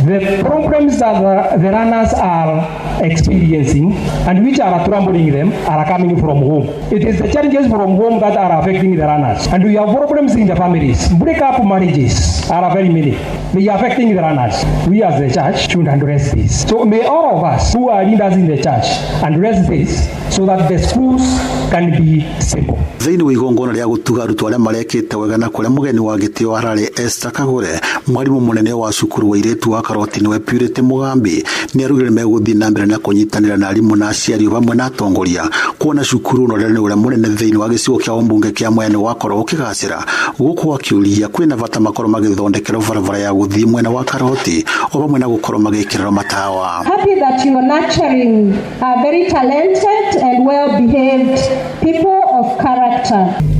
The problems that the runners are experiencing and which are troubling them are coming from home. It is the challenges from home that are affecting the runners. And we have problems in the families. Break up marriages. challenges are very many. They are affecting the runners. We as the church should address this. So may all of us who are leaders in the church address this so that the schools can be simple. Thĩinĩ wa igongona rĩa gũtuga arutwo arĩa marekĩte wega na kũrĩa mũgeni wa gĩtĩo hararĩ Esther Kagure, mwarimũ mũnene wa cukuru wa airĩtu wa Karoti nĩwe Purity Mugambi nĩarugire megũthiĩ na mbere na kũnyitanĩra na arimũ na aciari hamwe na atongoria kuona cukuru no rĩrĩ ũrĩa mũnene thĩinĩ wa gĩcigo kĩa ũmbunge kĩa Mwea wakorwo ũkĩgacĩra gũkũ akĩũria kwĩna bata makorwo magĩthondekerwo barabara ya gũthiĩ mwena wa Karoti o hamwe na gũkorwo magĩkĩrĩrwo matawa. Happy that you are nurturing very talented and well-behaved people of character.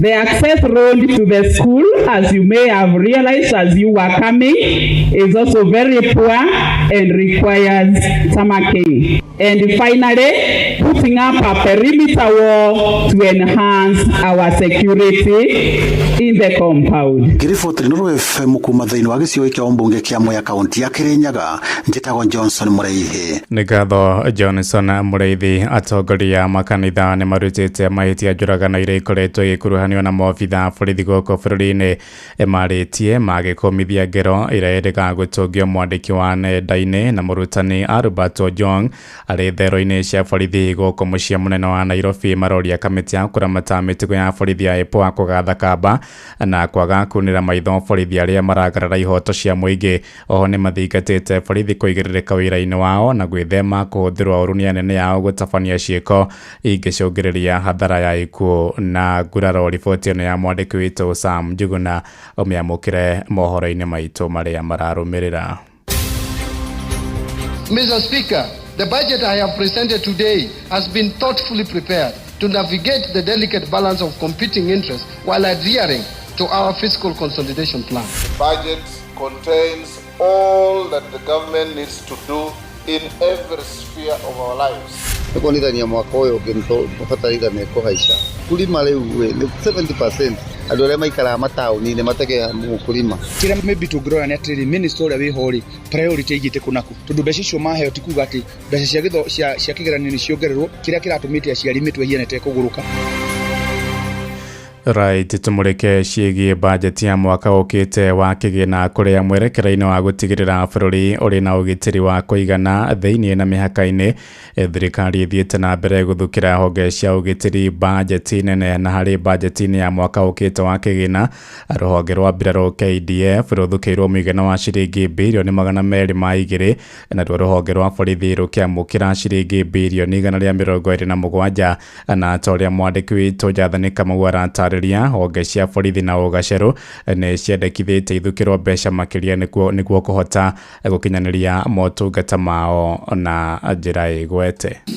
The access road to the school, as you may have realized as you were coming, is also very poor and requires tarmacking. And finally, putting up a perimeter wall to enhance our security in the compound. Kiriboti Nuru FM kuma thĩinĩ wa gĩcigo kĩa ũmbunge kĩa Mwea kaunti ya Kirinyaga, njĩtagwo Johnson Mũraithi. Nĩ ngatho Johnson Mũraithi. Atongoria makanitha nĩ marutĩte mahĩtia njũragano iria ikoretwo igĩkuruhanio na maobitha borithi gũkũ bũrũri-inĩ marĩtie magĩkũmithia ngero iria yendaga gũtũngio mwandĩki wa nenda-inĩ na mũrutani Albert Ojwang arĩ thero-inĩ cia borithi gũkũ mũciĩ mũnene wa Nairobi. Maroria kamĩtĩ ya kũramata mĩtugo ya borithi ya IPOA kũgatha kamba na kwaga kunĩra maitho borithi arĩa maragarara ihoto cia mũingĩ. Oho nĩ mathingatĩte borithi kũigĩrĩrĩka wĩra-inĩ wao na gwĩthema kũhũthĩrwo ũru nĩ anene yao gũtabania ciĩko ingĩcũngĩrĩria hathara ya ikuũ na nguraro. Riboti ĩno ya mwandĩki witũ Sam Njuguna ũmĩamũkĩre mohoro-inĩ maitũ marĩa mararũmĩrĩra. Mr. Speaker, the budget I have presented today has been thoughtfully prepared to navigate the delicate balance of competing interests while adhering to our fiscal consolidation plan. The budget contains all that the government needs to do in every sphere of our lives. Kuonithania mwaka ũyũ ũgĩbataraga nĩ kũhaica kulima rĩu nĩ 70% andũ arĩa maikaraga mataũni-inĩ mategea mũkulima. Kĩrĩa maybe tũngĩrora nĩ atĩrĩrĩ minister ũrĩa wĩho rĩ priority igĩte kũnaku tondũ mbeca icio maheo ti kuga atĩ mbeca cia kĩgeranio nĩ ciongererwo kĩrĩa kĩratũmĩte aciari mĩtwe hianĩte kũgũrũka. Right, tumureke ciĩgiĩ bajeti ya mwaka ũkĩte wa kĩgĩna kũrĩa mwerekera-inĩ wa gũtigĩrĩra bũrũri ũrĩ na ũgitĩri wa kũigana thĩinĩ na mĩhaka-inĩ. Thirikari ĩthiĩte na mbere gũthukĩra honge cia ũgitĩri bajeti nene, na harĩ bajeti-inĩ ya mwaka ũkĩte wa kĩgĩna rũhonge rwa mbirarũ KDF rũthukĩirwo mũigana wa ciringi birioni 202, naruo rũhonge rwa borithi rũkĩamũkĩra ciringi birioni 127, na torĩa mwandĩki witũ Njathani Kamau aratarĩria honge cia borithi na ũgacerũ nĩ ciendekithĩte ithukĩrwo mbeca makĩria nĩguo kũhota gũkinyanĩria motungata mao na njĩra ĩgwete.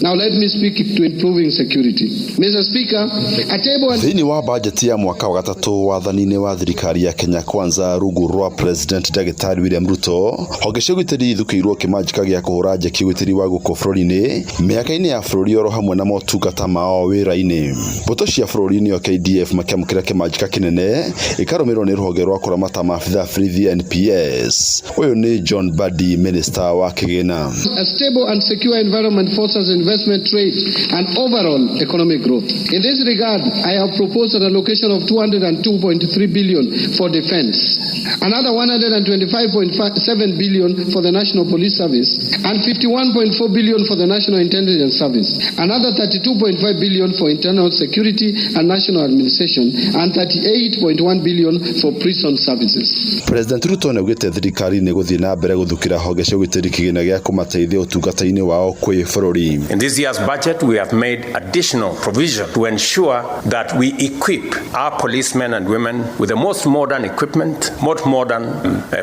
Now let me speak to improving security. Mr. Speaker, a table thĩinĩ wa bajeti ya mwaka wa gatatũ wathani-inĩ wa thirikari ya Kenya Kwanza rungu rwa President Dagĩtarĩ William Ruto, honge cia ũgitĩri ithukĩirwo kĩmanjĩka gĩa kũhũra njeki ũgitĩri wa gũkũ bũrũri-inĩ, mĩhaka-inĩ ya bũrũri oro hamwe na motungata mao wĩra-inĩ. Mbũtũ cia bũrũri-inĩ wa KDF makĩamũkĩra kĩmanjĩka kĩnene ĩkarũmĩrĩrwo nĩ rũhonge rwa kũramata maabitha borithi NPS. Ũyũ nĩ John Badi, minister wa kĩgĩna. A stable and secure environment fosters investment, trade and overall economic growth. In this regard, I have proposed an allocation of 202.3 billion for defense, another 125.7 billion for the National Police Service, and 51.4 billion for the National Intelligence Service, another 32.5 billion for internal security and national administration, and 38.1 billion for prison services. President Ruto nĩaugĩte thirikari nĩ gũthiĩ na mbere gũthukĩra honge cia ũgitĩri kĩgĩna gĩa kũmateithia ũtungata-inĩ wao kwĩ bũrũri. In this year's budget, we have made additional provision to ensure that we equip our policemen and women with the most modern equipment, most modern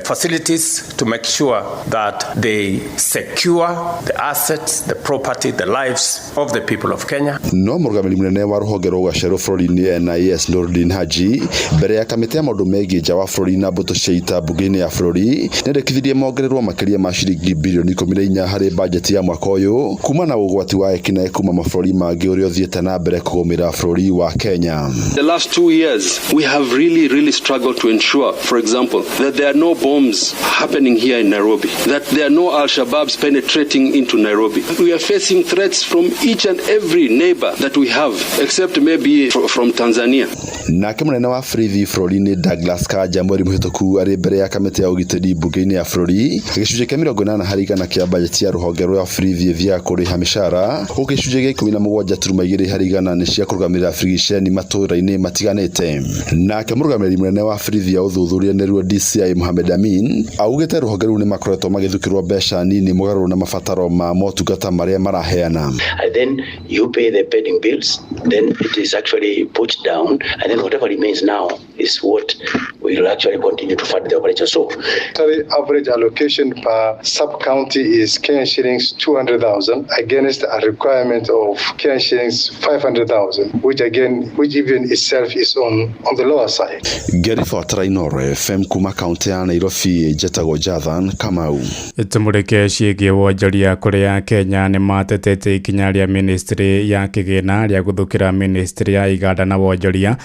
facilities to make sure that they secure the assets, the property, the lives of the people of Kenya. No mũrũgamĩrĩri mũnene wa rũhonge rwa ũgacerũ bũrũri-inĩ NIS Nordin Haji mbere ya kamĩtĩ ya maũndũ megiĩ nja wa bũrũri na mbũtũ cia ita mbunge-inĩ ya bũrũri nĩendekithirie mongererwo makĩria ma ciringi birioni 14 harĩ bajeti ya mwaka ũyũ kuma na ũgwati wa ekinaĩ kuma mabũrũri mangĩ ũrĩa ũthiĩte na mbere kũgũmĩra bũrũri wa Kenya. The last 2 years we have really struggled to ensure, for example, that there are no bombs happening here in Nairobi, that there are no Al-Shabaabs penetrating into Nairobi. We are facing threats from each and every neighbor that we have, except maybe from Tanzania. Nake munene wa borithi bũrũri-inĩ Douglas Kanja mweri mũhĩtũku arĩ mbere ya kamĩtĩ ya ũgitĩri mbunge-inĩ ya bũrũri, gĩcunjĩ kĩa 80% kĩa bajeti ya rũhonge rwa borithi vya kũrĩha mĩcara, gĩcunjĩ gĩa 17.2% nĩ cia kũrũgamĩrĩra frigiceni matũũra-inĩ matiganĩte. Nake mũrũgamĩrĩri mũnene wa borithi ya ũthuthuria nĩruo DCI Mohamed Amin augĩte rũhonge rũu nĩ makoretwo magĩthukĩrwo mbeca nini mũgarũ na mabataro ma motungata marĩa maraheana. And then you pay the pending bills, then it is actually put down, and then whatever remains now is what we will actually continue to fund the operation. So, the average allocation per sub-county is Kenyan shillings 200,000 against a requirement of Kenyan shillings 500,000, which even itself is on the lower side. Gary Fortrainore, FM kuma county ya Nairobi, Jetago Jathan, Kamau. Tumurike ciĩgiĩ wonjoria kũrĩa Kenya nĩ matetete ikinya rĩa ministry ya kĩgĩna rĩa gũthũkĩra ministry ya iganda na wonjoria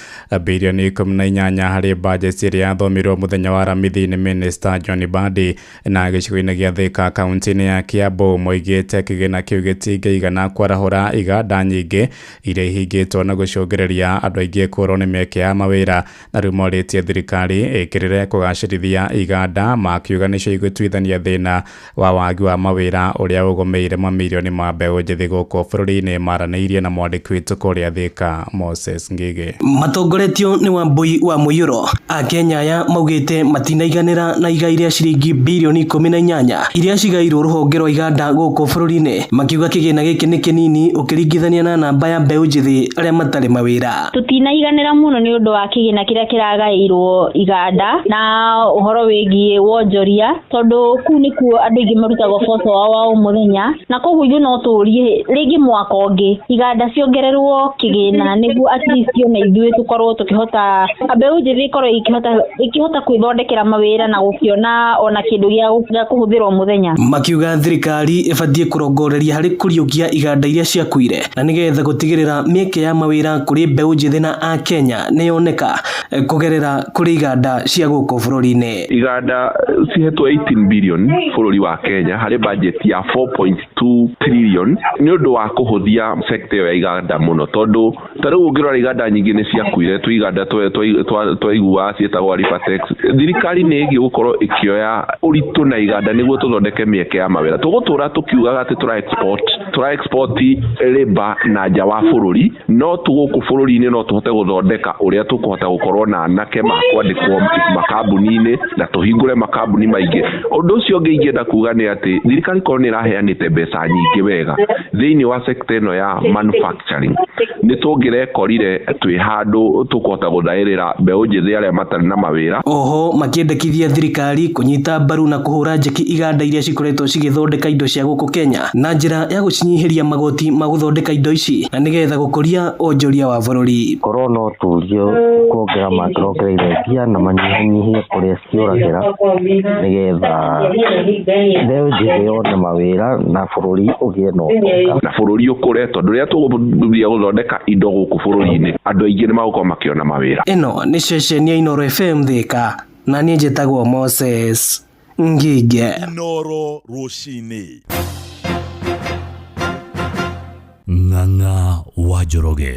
bilioni 18 harĩ budget ĩrĩa yathomirwo mũthenya wa Aramithi nĩ Minister John Mbadi na gĩcigo-inĩ gĩa Thika kaunti-inĩ ya Kiambu. Moigĩte kĩgĩna kĩu gĩtingĩigana kwarahũra iganda nyingĩ iria ihingĩtwo na gũcũngĩrĩria andũ aingĩ kũrwo nĩ mĩeke ya mawĩra, na rĩu morĩtie thirikari ĩkĩrĩre kũgacĩrithia iganda, makiuga nĩcio igũtuithania thĩna wa wagi wa mawĩra ũrĩa ũgũmĩire mamirioni ma mbeũ njĩthĩ gũkũ bũrũri-inĩ. Maranĩirie na mwandĩki witũ kũrĩa Thika Moses Ngige. Matongoretio nĩ Wambui wa Mũiyũro. Akenya aya maugĩte matinaiganĩra na iga iria ciringi bilioni 18 iria cigairwo rũhonge rwa iganda gũkũ bũrũri-inĩ, makiuga kĩgĩna gĩkĩ nĩ kĩnini ũkĩringithania na namba ya mbeũ njĩthĩ arĩa matarĩ mawĩra. Tutinaiganĩra mũno nĩ ũndũ wa kĩgĩna kĩrĩa kĩragaĩirwo iganda na ũhoro wĩgiĩ wonjoria, tondũ kũu nĩkuo andũ aingĩ marutagwo boco wao wa mũthenya, na koguo ithuĩ no tũrie rĩngĩ mwaka ũngĩ iganda ciongererwo kĩgĩna nĩguo at least na ithuĩ tũkorwo tũkĩhota mbeũ njĩthĩ ikorwo ikĩhota kwĩthondekera mawĩra na gũkĩona ona kĩndũ gĩa kũhũthĩrwo mũthenya. Makiuga thirikari ĩbatiĩ kũrongoreria harĩ kũriũkia iganda iria ciakuire na nĩgetha gũtigĩrĩra mĩeke ya mawĩra kũrĩ mbeũ njĩthĩ na Akenya nĩ yoneka kũgerera kũrĩ iganda cia gũkũ bũrũri-inĩ. Iganda cihetwo 18 billion bũrũri wa Kenya harĩ budget ya 4.2 trillion nĩ ũndũ wa kũhũthia sector ya iganda mũno, tondũ tarĩu ũngĩrora iganda nyingĩ nĩ ciakuire, tu iganda twaigua ciĩtagwo Rifatex. Thirikari nĩ ĩgiĩ gũkorwo ĩkĩoya ũritũ na iganda nĩguo tũthondeke mĩeke ya mawĩra. Tũgũtũra tũkiugaga atĩ tũra export labor na nja wa bũrũri, no tũgũkũ bũrũri-inĩ no tũhote gũthondeka ũrĩa tũkũhota gũkorwo na anake makwandĩkwo makambuni-inĩ na tũhingũre makambuni maingĩ. Ũndũ ũcio ũngĩ ingĩenda kuga nĩ atĩ thirikari korwo nĩ ĩraheanĩte mbeca nyingĩ wega thĩinĩ wa sector ĩno ya manufacturing, nĩ tũngĩrekorire twĩ handũ tũkũhota gũthaĩrĩra mbeũ njĩthĩ arĩa matarĩ na mawĩra. Oho makĩendekithia thirikari kũnyita mbaru na kũhũra njeki iganda iria cikoretwo cigĩthondeka indo cia gũkũ Kenya na njĩra ya gũcinyihiria magoti ma gũthondeka indo ici na nĩgetha gũkũria onjoria wa bũrũri. Korwo no turio kuongerera makĩrongereire mbia na manyihanyihie kũrĩa cioragĩra nĩgetha mbeũ njĩthĩ yone mawĩra na bũrũri ũgĩe na bũrũri ũkũre, tondũ rĩrĩa tũgũthia gũthondeka indo gũkũ bũrũri-inĩ andũ aingĩ nĩ magũkorwo makĩona mawĩra. Ĩno nĩ ceceni ya Inooro FM Thika na niĩ njĩtagwo Moses Ngige. Inooro rũcinĩ. Ng'ang'a wa Njoroge.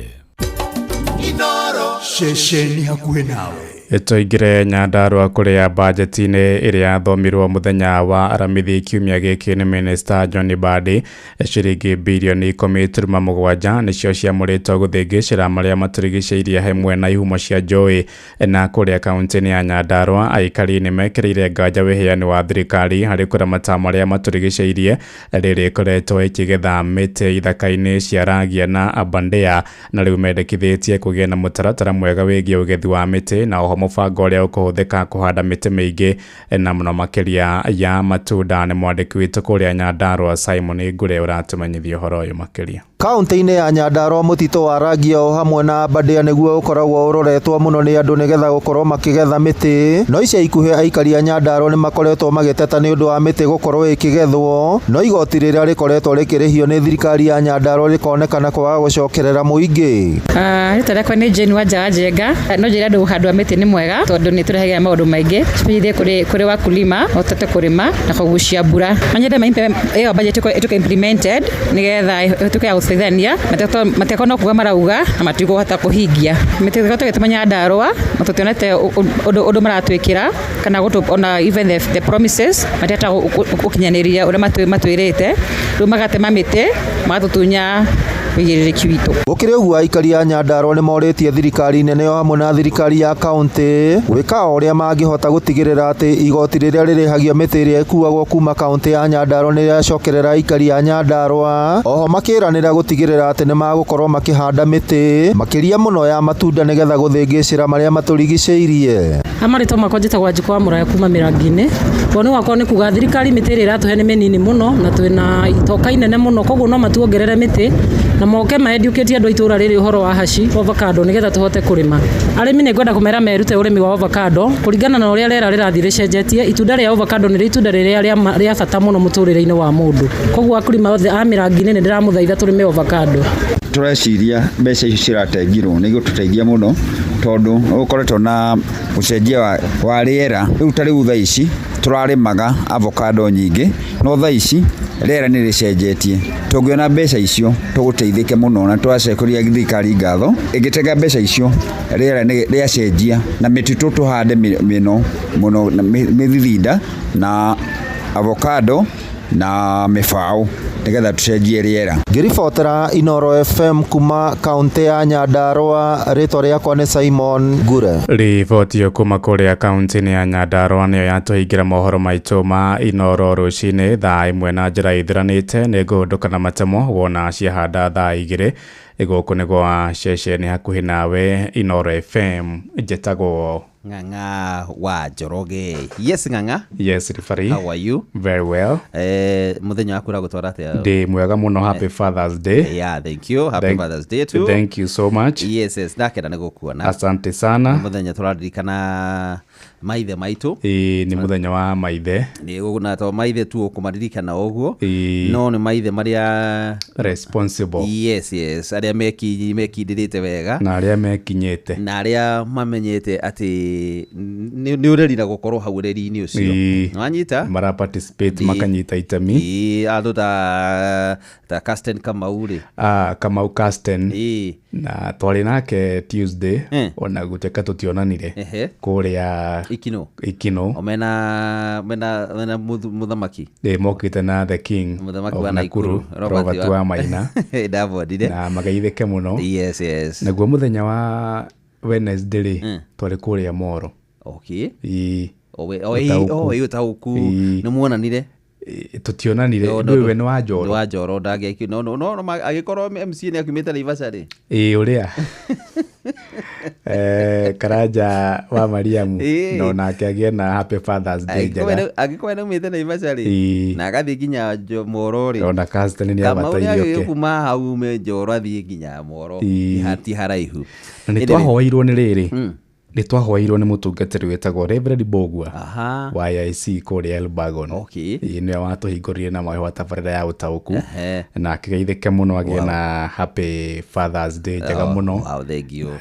Inooro ceceni hakuhĩ nawe. Tũingĩre Nyandarua kũrĩa bajeti-inĩ ĩrĩa yathomirwo mũthenya wa Aramithi kiumia gĩkĩ nĩ Minister John Mbadi, ciringi bilioni 10.7 nĩcio ciamũrĩtwo gũthĩngĩcĩra marĩa matũrigicĩirie hamwe na ihumo cia njũĩ. Na kũrĩa kaunti-inĩ ya Nyandarua aikari nĩ mekĩrĩire nganja wĩheani wa thirikari harĩ kũramata marĩa matũrigicĩirie, rĩrĩ ĩkoretwo ĩkĩgetha mĩtĩ ithaka-inĩ cia Ragia na Abandea, na rĩu mendekithĩtie kũgĩa na mũtaratara mwega wĩgiĩ ũgethi wa mĩtĩ na oho mũbango ũrĩa ũkũhũthĩka kũhanda mĩtĩ mĩingĩ na mũno makĩria ya matunda. Nĩ mwandĩki witũ kũrĩa Nyandarua Simon Ngure ũratũmenyithia ũhoro ũyũ makĩria. Kaunti-inĩ ya Nyandarua mũtitũ wa Ragia o hamwe na Abandea nĩguo ũkoragwo ũroretwo mũno nĩ andũ nĩgetha gũkorwo makĩgetha mĩtĩ. No ica ikuhĩ aikari a Nyandarua nĩ makoretwo magĩteta nĩ ũndũ wa mĩtĩ gũkorwo ĩkĩgethwo, no igoti rĩrĩa rĩkoretwo rĩkĩrĩhio nĩ thirikari ya Nyandarua rĩkonekana kwaga gũcokerera mũingĩ. Rĩtwa rĩakwa nĩ Jane Wanjaga Njenga, no njĩra andũ handũ wa mĩtĩ nĩ mwega tondu nĩ tũrehagia maũndũ maingĩ tũteithie kũrĩ wakulima hotate kũrĩma na kũgucia mbura. Manyende maimpe ĩyo budget ĩtuĩke implemented nĩgetha ĩtuĩke ya gũteithania matekona no kuga marauga na matikũhota kũhingia. Mĩtego tũgĩtũma Nyandarũa na tũtionete ũndũ maratwĩkĩra kana ona even the promises mateta gũkinyanĩria ũrĩa matwĩrĩte rĩu magatema mĩtĩ magatũtunya wĩigĩrĩrĩki witũ. Gũkĩrĩ ũguo aikari a Nyandarũa nĩ morĩtie thirikari nene o hamwe na thirikari ya kaunti gwĩka ũrĩa mangĩhota gũtigĩrĩra atĩ igoti rĩrĩa rĩrĩhagia mĩtĩ ĩrĩa ĩkuagwo kuma kaunti ya Nyandarũa nĩ rĩacokerera aikari a Nyandarũa. Oho makĩranĩra gũtigĩrĩra atĩ nĩ magũkorwo makĩhanda mĩtĩ makĩria mũno ya matunda nĩgetha gũthĩngĩcĩra marĩa matũrigicĩirie. Amarĩtwo makwa njĩtagwo Wanjikũ wa Mũraya kuma Mĩrangi-inĩ. Woni wakwa nĩ kuga thirikari mĩtĩ ĩrĩa ĩratũhe nĩ mĩnini mũno na twĩna itoka inene mũno koguo no matuongerere mĩtĩ na moke maeducatie andũ itũra rĩrĩ ũhoro wa haci avocado nĩgetha tũhote kũrĩma. Arĩmi nĩ ngwenda kũmera merute ũrĩmi wa avocado kũringana na ũrĩa rĩera rĩrathiĩ rĩcenjetie. Itunda rĩa avocado nĩ itunda rĩrĩa rĩa bata mũno mũtũrĩre-inĩ wa mũndũ. Koguo akulima othe a Mĩrangi-inĩ nĩ ndĩramũthaitha tũrĩme avocado. Tũreciria mbeca icio ciratengirwo nĩ igũtũteithia mũno tondu ũkoretwo na ũcenjia wa rĩera. Rĩu ta rĩu thaa ici tũrarĩmaga avocado nyingĩ no thaa ici rĩera nĩ rĩcenjetie. Tũngĩona mbeca icio tũgũteithĩke mũno na twacokeria thirikari ngatho ĩgĩtega mbeca icio rĩera nĩ rĩacenjia na mĩtitũ tũhande mĩno mũno mĩthithinda na avocado na mĩbaũ nĩgetha tũcenjie rĩera. Ngĩribotera Inooro FM kuma kaunti ya Nyandarũa, rĩtwa rĩakwa nĩ Simon Ngure. Riboti kuma kũrĩa kaunti-inĩ ya Nyandarũa nĩyo yatũhingĩra mohoro maitũ ma Inooro rũcinĩ thaa ĩmwe na njĩra ithĩranĩte. Nĩ ngũhũndũka na matemo wona ciahanda thaa igĩrĩ. Gũkũ nĩ gwa ceceni hakuhĩ nawe Inooro FM. Njĩtagwo Ng'ang'a wa Njoroge. Yes Ng'ang'a. Yes referee. How are you? Very well. Muthenya waku uragutwara atia? Day mwega muno. Happy Father's Day. Yeah, thank you. Happy Father's Day too. Thank you so much. Yes, ndakena nĩ gũkuona. Asante sana. Muthenya tũraririkana maithe maitũ. Nĩ muthenya wa maithe. Nĩ gũguna to maithe tu ũkũmaririkana ũguo. No nĩ maithe marĩa responsible. Yes, arĩa mekindĩrĩte wega na arĩa mekinyĩte na arĩa mamenyete atĩ nĩ ũreri na gũkorwo hau ũreri-inĩ ũcio. Wanyita mara participate makanyita itemi. Andũ ta Casten Kamau rĩ. Kamau Casten na twarĩ nake Tuesday ona gũteka tũtionanire kũrĩa Ikino mena muthamaki mokĩte na the king muthamaki wa Nakuru Robert wa Maina ndabodire na magaithĩke mũno. Yes naguo mũthenya wa Wednesday rĩ twarĩ kũrĩa Moro. Okay ũtaũku nĩ muonanire tutionanire ndũwe nĩ wa Njoro. Wa Njoro ndagĩki no agĩkorwo MC nĩ akiumĩte Naivasha rĩ. Ũrĩa Karanja wa Mariamu no nake agĩe na Happy Father's Day njega. Agĩkorwo nĩ umĩte Naivasha rĩ na agathiĩ nginya Moro rĩ. Ona Casten nĩ abatairio ke. Kuma hau Njoro athiĩ nginya Moro hati haraihu. Na nĩ twahoeirwo nĩ rĩrĩ. Nĩ twahoeirwo nĩ mũtungatĩri wĩtagwo Reverend Bogua wa IC kũrĩa Elbagon. Nĩwe watũhingũrire na mahoya tabarĩra ya ũtaũku na akĩgeithĩke mũno agĩe na Happy Father's Day njega mũno.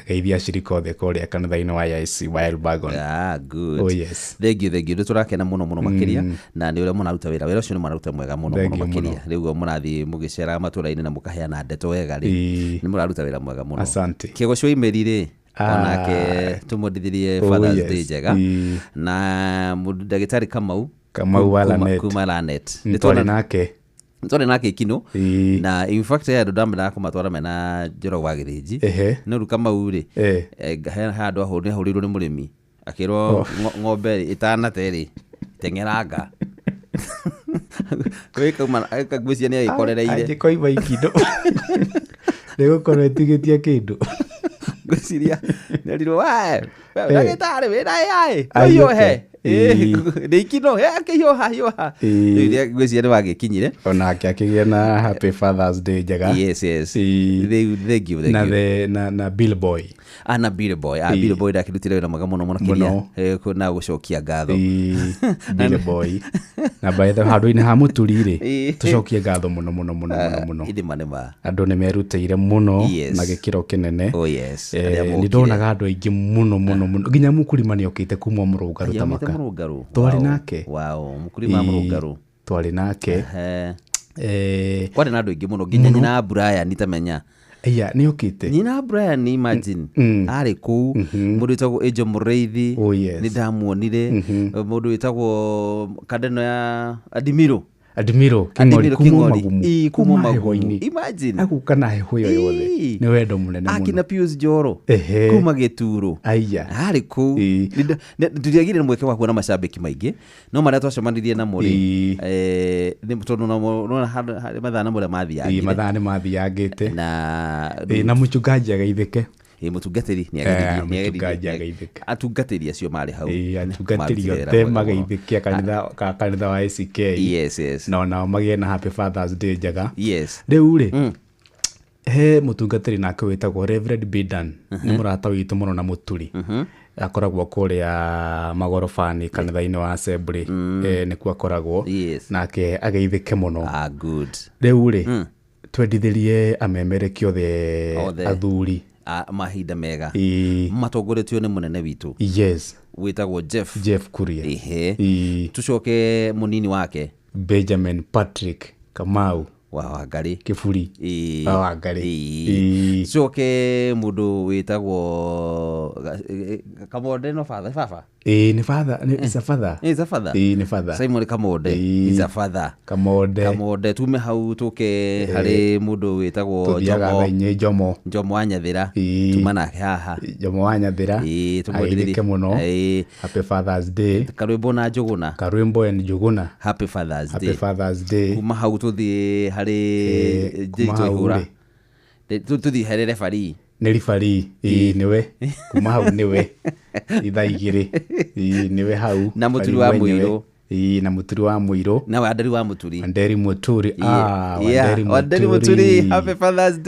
Geithia acirika othe kũrĩa kanitha-inĩ wa IC wa Elbagon. Good. Thank you. Nĩ tũrakena mũno makĩria na nĩ ũrĩa mũnaruta wĩra ũcio nĩ mũnaruta mwega mũno makĩria. Rĩu mũrathiĩ mũgĩcera matũra-inĩ na mũkaheana ndeto wega rĩ. Nĩ mũraruta wĩra mwega mũno. Kĩgo cio imeri rĩ onake tumudithirie Father's Day njega na ndagĩtarĩ Kamau wa Lanet nĩtwarĩ nake Ikino na in fact andũ ndamena kũmatwara mena Njoroge wa Gĩthĩnji no rĩu Kamau rĩ handũ ahũrĩirwo nĩ mũrĩmi akĩrwo ng'ombe ĩtanate rĩ tengeranga ngwĩcia nĩ agĩkorereire angĩkoiba Ikino nĩgũkorwo ĩtigĩtie kĩndũ ngwĩciria nĩrirwo ndagĩtarĩ wĩna AI ũhiũhe nĩ Ikino akĩhiũha rĩu ngwĩciria nĩ wagĩkinyire onake akĩgĩa na Happy Father's Day njega. Yes thank you na Bill Boy ana Billboy Billboy ndakirutire wĩra mwega mũno makĩria na gũcokia ngatho Billboy na baitha handũ-inĩ ha mũturi rĩ tũcokie ngatho mũno andũ nĩ merutĩire mũno na gĩkĩro kĩnene nĩ ndonaga andũ aingĩ mũno nginya mũkurima nĩ okĩte kuma Mũrũngarũ Tamaka twarĩ nake mũkurima Mũrũngarũ twarĩ nake kwarĩ na andũ aingĩ mũno nginya nyina Brian nitamenya nĩ okĩte nyina Brian imagine arĩ kũu mũndũ wĩtagwo Ejo Mũrĩithi nĩ ndamuonire mũndũ wĩtagwo kandeno ya Admiro King'ori kuma maheho-inĩ imagine aguka na heho yo yothe nĩ wendo mũnene mũno akina Pius Njoro kuma Gĩturo arĩ kũu tũtiagire mweke wa kuona macambĩki maingĩ no marĩa twacemanirie namo rĩ nĩ tondũ no mathana mũrĩa mathiangĩte na mũchungaji agaithĩke mutungatĩri atungatĩri acio marĩ hau atungatĩri othe magaithĩkia kanitha wa ACK no nao magĩe na happy Father's Day njega rĩu rĩ he mũtungatĩri nake wĩtagwo Reverend Bidan nĩ mũrata witũ mũno na mũturi akoragwo kũrĩa magoroba-inĩ kanitha-inĩ wa Assembly nĩkuo akoragwo nake ageithĩke mũno rĩu rĩ twendithĩrie amemerekia othe athuri mahinda mega matongoretio nĩ mũnene witũ wĩtagwo Jeff Kuria tucoke mũnini wake Benjamin Patrick Kamau wa Wangari Kiburi wa Wangari tucoke mũndũ wĩtagwo Kamonde no baba nĩ father is a father nĩ father Simon Kamonde is a father Kamonde tume hau tuke harĩ mũndũ wĩtagwo Jomo wa Nyathĩra tuma nake haha Jomo wa Nyathĩra aithĩke mũno happy Father's Day Karwĩmbo na Njũgũna happy Father's Day kuma hau tuthi harĩ Njũgũra tuthi harĩ referee nĩ referee niwe kuma hau niwe ithaa igĩrĩ niwe hau na mũturi wa Mũirũ na mũturi wa Mũirũ na Wanderi wa Mũturi Wanderi Mũturi happy Father's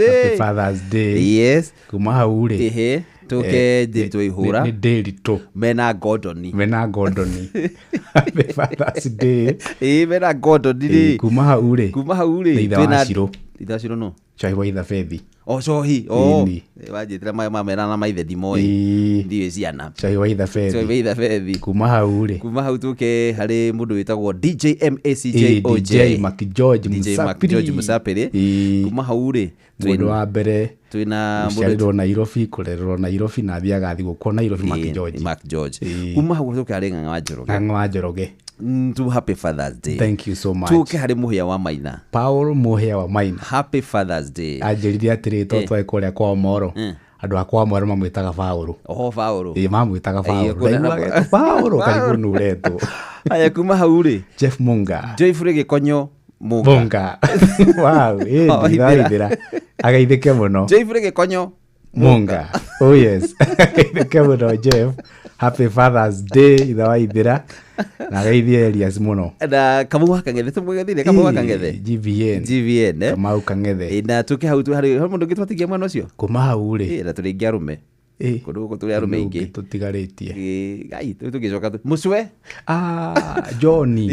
Day kuma hau rĩ tuke Ndiritu Ihũra nĩ Ndiritu mena Gordoni happy Father's Day mena Gordoni rĩ kuma hau rĩ itha Ciro no Chai wa itha Fethi cohi wanjĩtĩra mamera na maithe ndimoĩ ndiũĩ ciana Chai wa itha Fethi kuma hau tuke harĩ mũndũ wĩtagwo DJ Mac George Musapiri kuma hau rĩ mũndũ wa mbere twĩna mũciarĩrwo Nairobi kũrererwo Nairobi na thiaga thigũkũ Nairobi Mac George kuma hau tuke harĩ Ng'ang'a wa Njoroge to happy Father's Day. Thank you so much. Tuke harĩ Mũhĩa wa Maina. Paul Mũhĩa wa Maina. Happy Father's Day. Anjĩrithia atĩrĩ twaĩ kũrĩa kwa Moro. Andũ akwa Moro mamwĩtaga Paul. Paul. Mamwĩtaga Paul. Karibu nuretwo. Aya kuma hau rĩ. Jeff Munga. Joyfrey Gĩkonyo Munga. Wow, ndĩraithĩra. Ageithĩke mũno. Joyfrey Gĩkonyo Munga. Oh yes. Ageithĩke mũno Jeff. Happy Father's Day itha wa ithira na geithie Elias muno na Kamau wa Kang'ethe tumwegethire Kamau wa Kang'ethe GVN Kamau Kang'ethe na tuke hau hari mundu ngitwatigia mwana ucio kuma hau ri na turi ingi arume kundu turi arume ingi tutigaritie gai tugicoka Mucwe John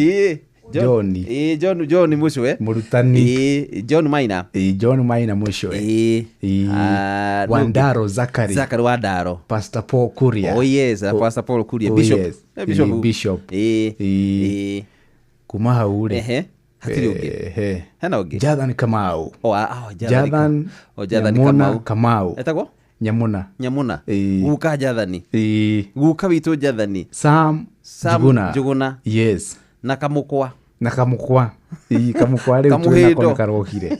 Mucwe Murutani John Maina Mucwe Wandaro Zakari Wandaro Pastor Paul Kuria Pastor Paul Kuria Bishop kuma hau ri hatiri ungi hena ungi Jathan Kamau Jathan Kamau etagwo Nyamuna guka Jathani guka witu Jathani Sam Njuguna yes na Kamukwa rĩu twĩnako karokire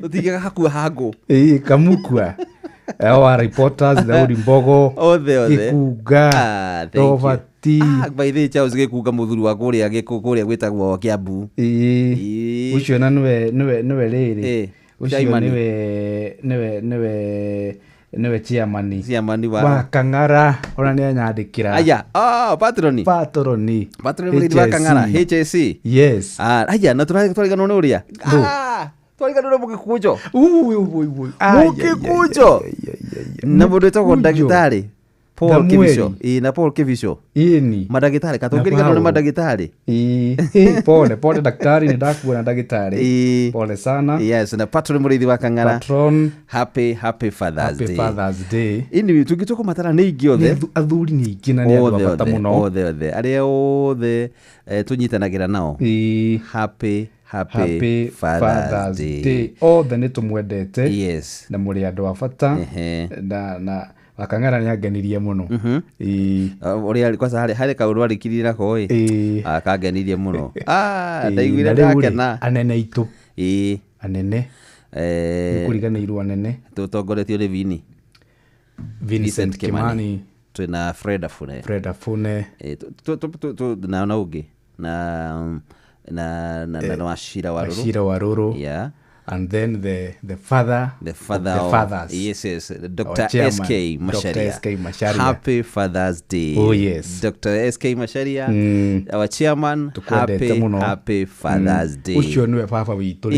utigaga hakua hangu Kamukwa our reporters Daudi Mbogo Gĩkunga Tovati by the Charles Gĩkunga mũthuri wa kũrĩa gwĩtagwo Kiambu ucio na nĩwe rĩrĩ ucio nĩwe chairman wa Kang'ara ona nĩ anyandĩkĩra aya patroni wa Kang'ara HSC yes aya na tũraiganwo nĩ ũrĩa twariganirwo mugikujo mugikujo na mundu etagwo ndagitari Paul Kivisho na Paul Kivisho ni madagitari katongeriganirwo ni madagitari pole daktari ni ndakuona ndagitari pole sana. Yes, na patron murithi wa Kang'ara, patron, happy Father's Day. Happy Father's Day. Ini tugitoko matara ni ingi othe athuri ni ingina ni andu bata muno othe aria othe tunyitanagira nao happy Father's Day. Othe ni tumwendete. Yes, na muri andu a bata na Akang'ara ni agenirie muno uri kwanza hari kaundu arikirira nako akagenirie muno ndaiguire ndakena anene itu anene kuriganirwo anene tutongoretio ni Vincent Kimani twina Fred Afune na ungi na Wachira Waruru yeah. And then the father of the fathers. Yes, Dr. SK Macharia. Happy Father's Day. Oh yes, Dr. SK Macharia, our chairman. Happy Father's Day. Ucio niwe papa witu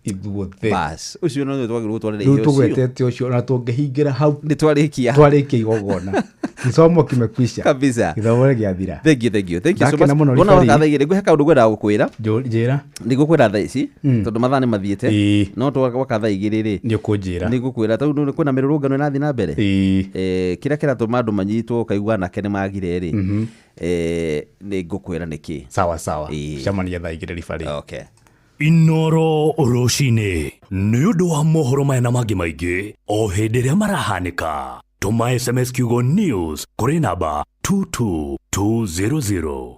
ithuothe. Bas, ucio no twagirwo tware rĩu tugwetete ucio na tũngĩhingira hau ni twarikia igogona kisomo kimekwisha kabisa, kithomo gĩathira. Thank you so much. Bona wakathaigire ngwe kaundu gwenda gukwira njira nigukwira thaa ici tondu mathani mathiete no twakathaigire ni ukunjira nigukwira tondu kwina mirurungano irathi na mbere kira kiratuma andu manyitwo kaigua nake ni magire ri ni ngukwira niki sawa camania thaa igire ribari. Okay. Inoro Oroshine nĩ ũndũ wa mohoro maya na mangĩ maingĩ o hĩndĩ ĩrĩa marahanĩka. Tũma SMS kiugo news kũrĩ namba 22200.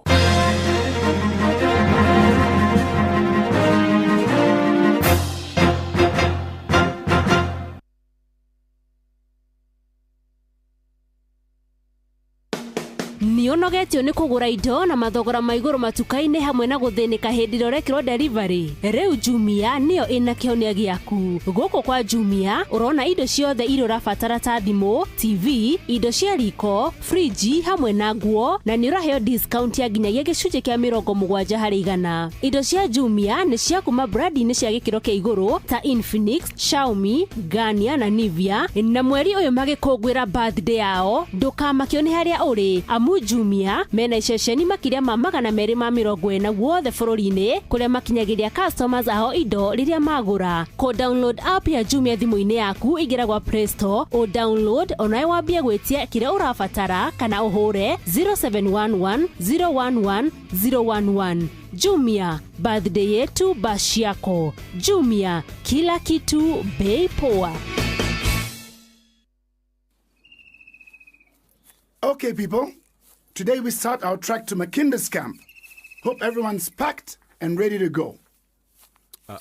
Nionogetio ni kugura indo na mathogora ma iguru matuka-ini hamwe na guthinika hindi rorekirwo delivery. Riu Jumia niyo ina kionia giaku. Guku kwa Jumia urona indo ciothe iria urabatara ta thimu, TV, indo cia riko, friji hamwe na nguo na ni uraheo discount ya nginyagia gicunje kia 70% Indo cia Jumia ni cia kuma brandi-ini cia gikiro kia iguru ta Infinix, Xiaomi, Gania na Nivea. Na mweri uyu magikungwira birthday yao ndukamakio ni haria uri amu Jumia mena iceceni makiria ma 240 guothe bururi-ini kuria makinyagiria customers aho indo riria magura. Ko download app ya Jumia thimu-ini yaku igira gwa Play Store o download onae wambia gwitia kiria urabatara kana uhure 0711 011 011. Jumia, birthday yetu bashi yako. Jumia, kila kitu bei poa. Okay people, today we start our trek to Makinda's camp. Hope everyone's packed and ready to go.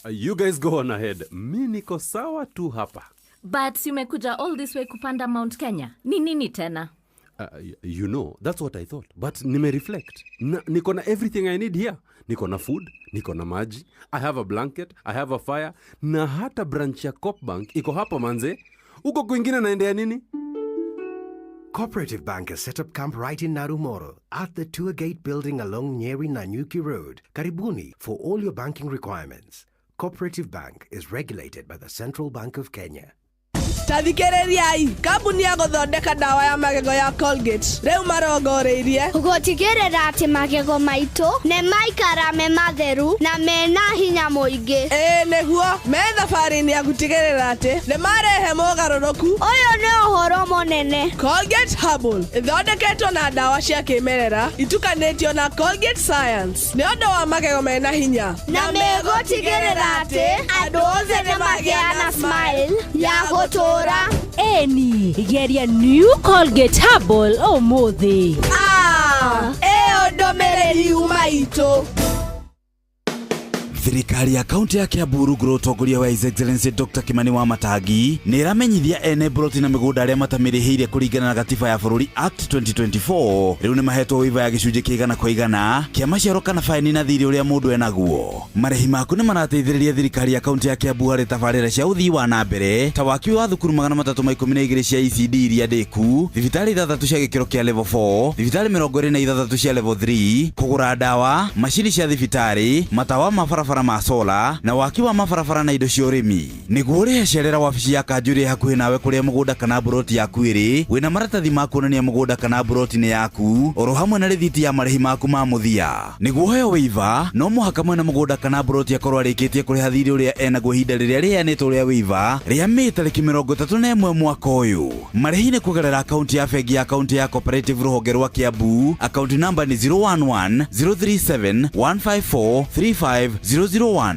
You guys go on ahead. Mi niko sawa tu hapa. But umekuja all this way kupanda Mount Kenya. Ni nini tena? You know, that's what I thought. But nime reflect. Niko na everything I need here. Niko na food, niko na maji, I have a blanket, I have a fire, na hata branch ya Coop Bank iko hapa manze. Uko kwingine naendea nini? Cooperative Bank has set up camp right in Narumoro at the tour gate building along Nyeri Nanyuki Road, Karibuni, for all your banking requirements. Cooperative Bank is regulated by the Central Bank of Kenya. Tathikĩrĩriai, kambuni ya gũthondeka ndawa ya magego ya Colgate rĩu marongoreirie gũtigĩrĩra atĩ magego maitũ nĩ maikara me matheru na mena hinya mũingĩ. Nĩguo me thabarĩ-inĩ ya gũtigĩrĩra atĩ nĩ marehe mogarũrũku. Ũyũ nĩ ũhoro mũnene. Colgate Herbal ĩthondeketwo na ndawa cia kĩmerera itukanĩtio na Colgate Science nĩ ũndũ wa magego mena hinya na megũtigĩrĩra atĩ andũ othe nĩ magĩa na smile ya gũtũra. Eni, geria new Colgate Herbal ũmũthĩ. Ĩyo ndũmĩrĩri uma itũ. Thirikari ya kaunti ya Kiambu rungu utongoria wa His Excellency Dr. Kimani wa Matangi nĩ ĩramenyithia ene broti na mĩgũnda arĩa matamĩrĩhĩire kũringana na gatiba ya bũrũri Act 2024 rĩu nĩ mahetwo waiva ya gĩcunjĩ kĩa 100% kĩa maciaro kana faini na thirĩ ũrĩa mũndũ enaguo. Marĩhi maku nĩ marateithĩrĩria thirikari ya kaunti ya Kiambu harĩ tabarĩra cia ũthii wa na mbere ta waki wa thukuru 312 cia ECD iria ndĩku, thibitarĩ 3 cia gĩkĩro kĩa level 4, thibitarĩ 26 cia level 3, kũgũra ndawa, macini cia thibitarĩ, matawa ma barabara mabarabara ma sola na waki wa mabarabara na indo cia urimi. Niguo uri cerera wabici ya Kanjuri hakuhi nawe kuria mugunda kana buroti yaku iri wina maratathi ma kuonania mugunda kana buroti ni yaku oro hamwe na rithiti ya marihi maku ma muthia. Niguo heo waiva no muhaka mwena mugunda kana buroti akorwo arikitie kuriha thiri uria enaguo ihinda riria rianitwo ria waiva ria Mei tariki 31 mwaka uyu. Marihi ni kugerera akaunti ya bengi ya akaunti ya Cooperative ruhonge rwa Kiambu. Akaunti namba ni 011 037 154 35001.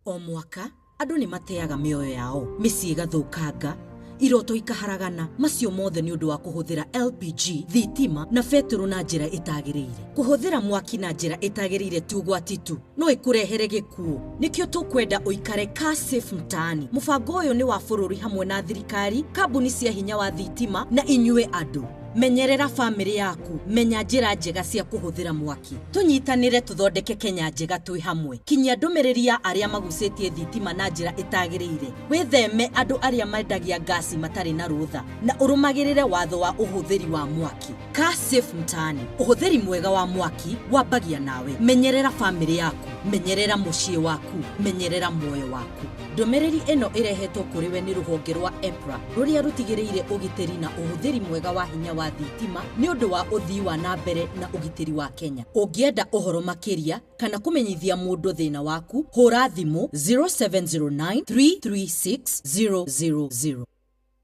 O mwaka andu ni mateaga mioyo yao, micii igathukanga, iroto ikaharagana, macio mothe ni undu wa kuhuthira LPG, thitima na beturu na njira itagiriire. Kuhuthira mwaki na njira itagiriire tu gwatitu no ikurehere gikuo. Nikio tukwenda uikare car safe mtaani. Mubango uyu ni wa bururi hamwe na thirikari, kambuni cia hinya wa thitima na inyue andu. Menyerera family yaku, menya njira njega cia kuhuthira mwaki. Tunyitanire tuthondeke Kenya njega twi hamwe. Kinyia ndumiriri ya aria magucetie thitima na njira itagiriire. Witheme andu aria mendagia gasi matari na rutha na urumagirire watho wa uhuthiri wa mwaki. Car safe mtaani. Uhuthiri mwega wa mwaki wambagia nawe. Menyerera family yaku, menyerera mucii waku, menyerera moyo waku. Ndumiriri eno irehetwo kuri we ni ruhonge rwa EPRA ruria rutigiriire ugitiri na uhuthiri mwega wa hinya wa thitima ni undu wa uthii wa na mbere na ugitiri wa Kenya. Ungienda uhoro makiria kana kumenyithia mundu thina waku, hura thimu 0709 336 000.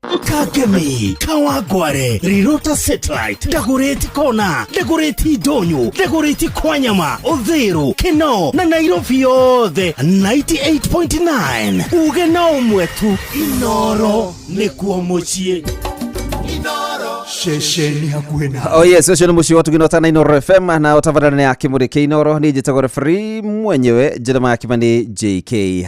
Kagemi, Kawagware, Rirota Satellite, Dagoretti Kona, Dagoretti Donyo, Dagoretti Kwanyama, Odhero, Keno, na Nairobi yothe 98.9. Uge na umwetu, Inoro, nikuo muchie. Inoro, shesheni hakuhe na. Oh yes, ucio ni muci watu na Inoro FM na utavarana ya kimurike Inoro ni jitagore free mwenyewe Jeremiah Kimani JK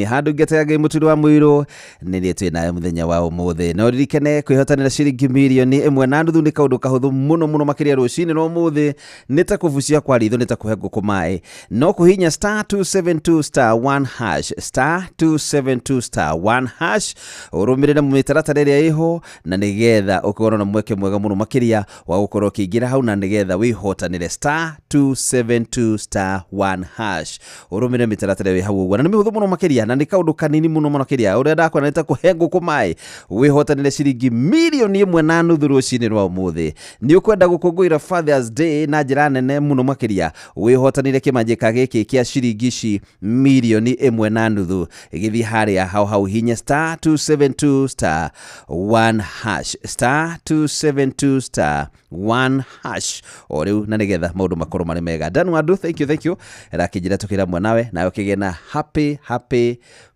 handu getaga muturu wa mwiro ni twina muthenya wa umuthe no ririkane kwihotanira ciringi milioni 1.5 ni kaundu kahuthu muno makiria rucini no umuthe nita kuvucia kwa ritho nita kuhengo kumae no kuhinya *272*1# *272*1# urumirira mu mitaratara ria iho na nigetha ukorwo na mweke mwega muno makiria wa gukorwo kiingira hau na nigetha wihotanire *272*1# urumire mitaratara wi hau uguo na ni mihuthu muno makiria na ni kaundu kanini muno makiria uria ndakona nita kuhengo kumae wihotanire ciringi milioni 1.5 rucini rwa umuthi ni ukwenda gukunguira Father's Day na njira nene muno makiria wihotanire kimanjika giki kia ciringi ci milioni 1.5 igithi haria hau hinya *272*1# *272*1# o riu na nigetha maundu makorwo mari mega. Danu andu, thank you rakijira tukira mwanawe nayo kigena happy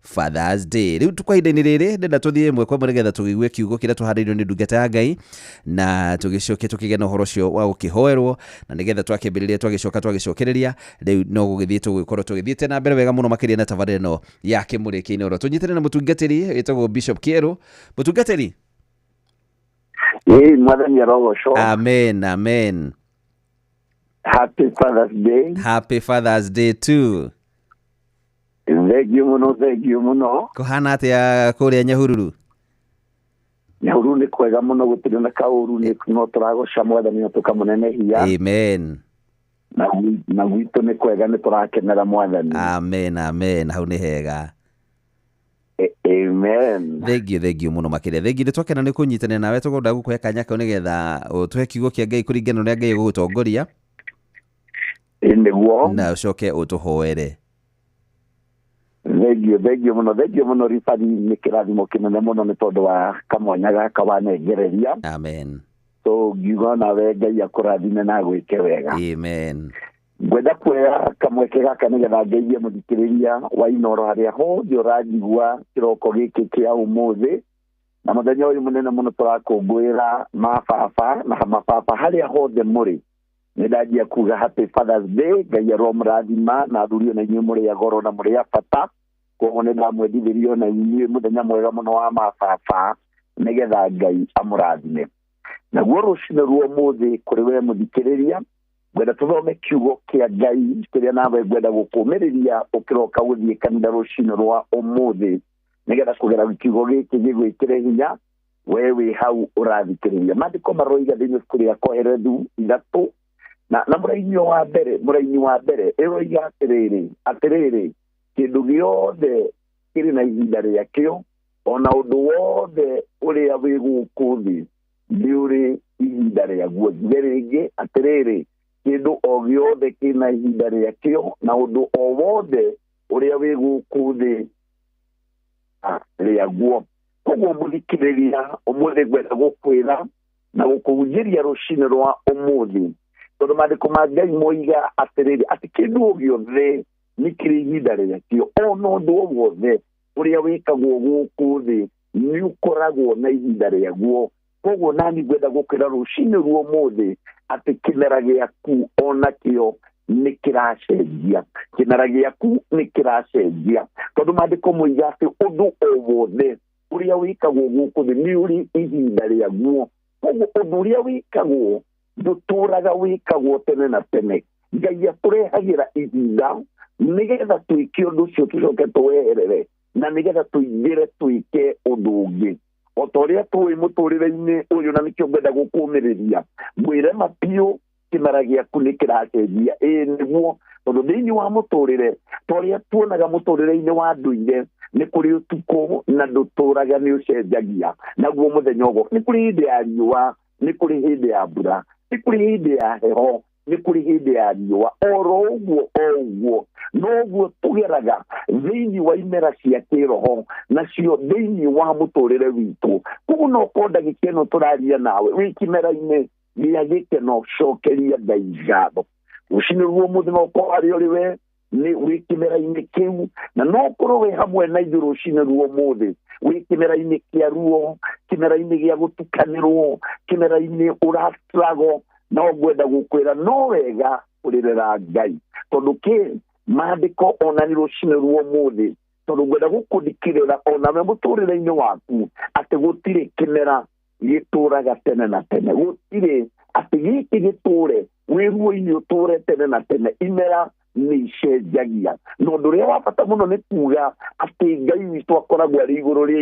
Father's Day. Riu tukwahinda-ini riri ndenda tuthie mwe kwa nigetha tugigue kiugo kira tuhariirio ni ndungata ya Ngai na tugicoke tukigena uhoro cio wa gukihoerwo na nigetha twakimbiliria twagicokereria riu no gugithie tugikorwo tugithiete na mbere wega muno makiria na tavareno ya kimurike Inoro. Tunyitane na mutungatiri witagwo Bishop Kieru. Mutungatiri mwathani arogocwo. Amen. Happy Father's Day. Happy Father's Day too. Thank you muno. Kuhana atia kuria Nyahururu? Nyahururu ni kwega muno gutiri na kauru ni no turagoca mwathani tukamunenehia. Amen. Na gwitũ ni kwega ni turakenera mwathani. Amen. Hau ni hega. Amen. Thank you muno makiria. Thank you twakena ni kunyitana nawe tugonda gukuhe kanya kau nigetha utwe kiugo kia Ngai kuringana na Ngai gugutongoria. Niguo. Na ucoke utuhoere. Thank you muno rifani ni kirathimo kinene muno ni tondu wa kamwanya gaka wanengereria. Amen. So ngiuga nawe Ngai akurathime na gwike wega. Amen. Ngwenda kuoya kamweke gaka nigetha ngeithie muthikiriria wa Inoro haria hothe urajigua kiroko giki kia umuthi na muthenya uyu munene muno turakungwira mababa na mababa haria hothe muri nindajia kuga happy Father's Day. Ngai aromurathima na thurio na inyuĩ muri agoro na muri abata koguo nindamwendithirio na inyuĩ muthenya mwega muno wa mababa nigetha Ngai amurathime. Naguo rucini rwa umuthi kuri we muthikiriria gwenda tuthome kiugo kia Ngai kiria nawe gwenda gukumiriria ukiroka guthie kanitha rucini rwa umuthi nigetha kugera kiugo giki gigwikire hinya wewe hau urathikiriria. Maandiko maroiga thiini kuri ya Koherethu 3 na mũraini wa mbere ĩroiga atĩrĩrĩ kĩndũ gĩothe kĩrĩ na ihinda rĩakĩo ona ũndũ wothe ũrĩa wĩ gũkũ thĩ nĩ ũrĩ ihinda rĩaguo. Njuge rĩngĩ atĩrĩrĩ kĩndũ o gĩothe kĩna ihinda rĩakĩo na ũndũ o wothe ũrĩa wĩ gũkũ thĩ rĩaguo. Koguo mũthikĩrĩria ũmũthĩ ngwenda gũkwĩra na gũkũhunjĩria rũcinĩ rwa ũmũthĩ tondũ maandĩko ma Ngai moiga atĩrĩrĩ atĩ kĩndũ o gĩothe nĩ kĩrĩ ihinda rĩakĩo ona ũndũ o wothe ũrĩa wĩkagwo gũkũ thĩ nĩ ũkoragwo na ihinda rĩaguo. Koguo nani ngwenda gũkwĩra rũcinĩ rwa ũmũthĩ atĩ kĩmera gĩaku onakĩo nĩ kĩracenjia, kĩmera gĩaku nĩ kĩracenjia tondũ maandĩko moiga atĩ ũndũ o wothe ũrĩa wĩkagwo gũkũ thĩ nĩ ũrĩ ihinda rĩaguo. Koguo ũndũ ũrĩa wĩkagwo ndũtũũraga wĩkagwo tene na tene. Ngai atũrehagĩra ihinda nĩgetha twĩke ũndũ ũcio tũcoke tũweherere na nĩgetha tũingĩre twĩke ũndũ ũngĩ. O ta ũrĩa tũĩ mũtũrĩre-inĩ ũyũ na nĩkĩo ngwenda gũkũũmĩrĩria mwĩre ma biũ kĩmera gĩaku nĩ kĩracenjia. Nĩguo tondũ thĩinĩ wa mũtũrĩre ta ũrĩa tuonaga mũtũrĩre-inĩ wa ndũire nĩ kũrĩ ũtukũ na ndũtũũraga nĩ ũcenjagia. Naguo mũthenya ũguo nĩ kũrĩ hĩndĩ ya riũa, nĩ kũrĩ hĩndĩ ya mbura, nĩ kũrĩ hĩndĩ ya heho, nĩ kũrĩ hĩndĩ ya riũa. Oro ũguo noguo tũgeraga thĩinĩ wa imera cia kĩroho nacio thĩinĩ wa mũtũrĩre witũ. Koguo no korwo ndagĩka ĩno tũraria nawe wĩ kĩmera-inĩ gĩa gĩkeno cokeria Ngai ngatho. Rũcinĩ rwa ũmũthĩ no korwo arĩ ũrĩ we wĩ kĩmera-inĩ kĩu na no korwo wĩ hamwe na ithuĩ rũcinĩ rwa ũmũthĩ wĩ kĩmera-inĩ kĩa ruo, kĩmera-inĩ gĩa gũtukanĩrwo, kĩmera-inĩ ũrastrago, no ngwenda gũkwĩra no wega kũrĩrĩra Ngai tondũ maandĩko ona nĩ rũcinĩ rwa ũmũthĩ tondũ ngwenda gũkũthikĩrĩra onawe mũtũrĩre-inĩ waku atĩ gũtirĩ kĩmera gĩtũũraga tene na tene. Gũtirĩ atĩ gĩkĩ gĩtũũre wĩ ruo-inĩ ũtũũre tene na tene. Imera nĩ icenjagia na ũndũ ũrĩa wa bata mũno nĩ kuuga atĩ Ngai witũ akoragwo arĩ igũrũ rĩa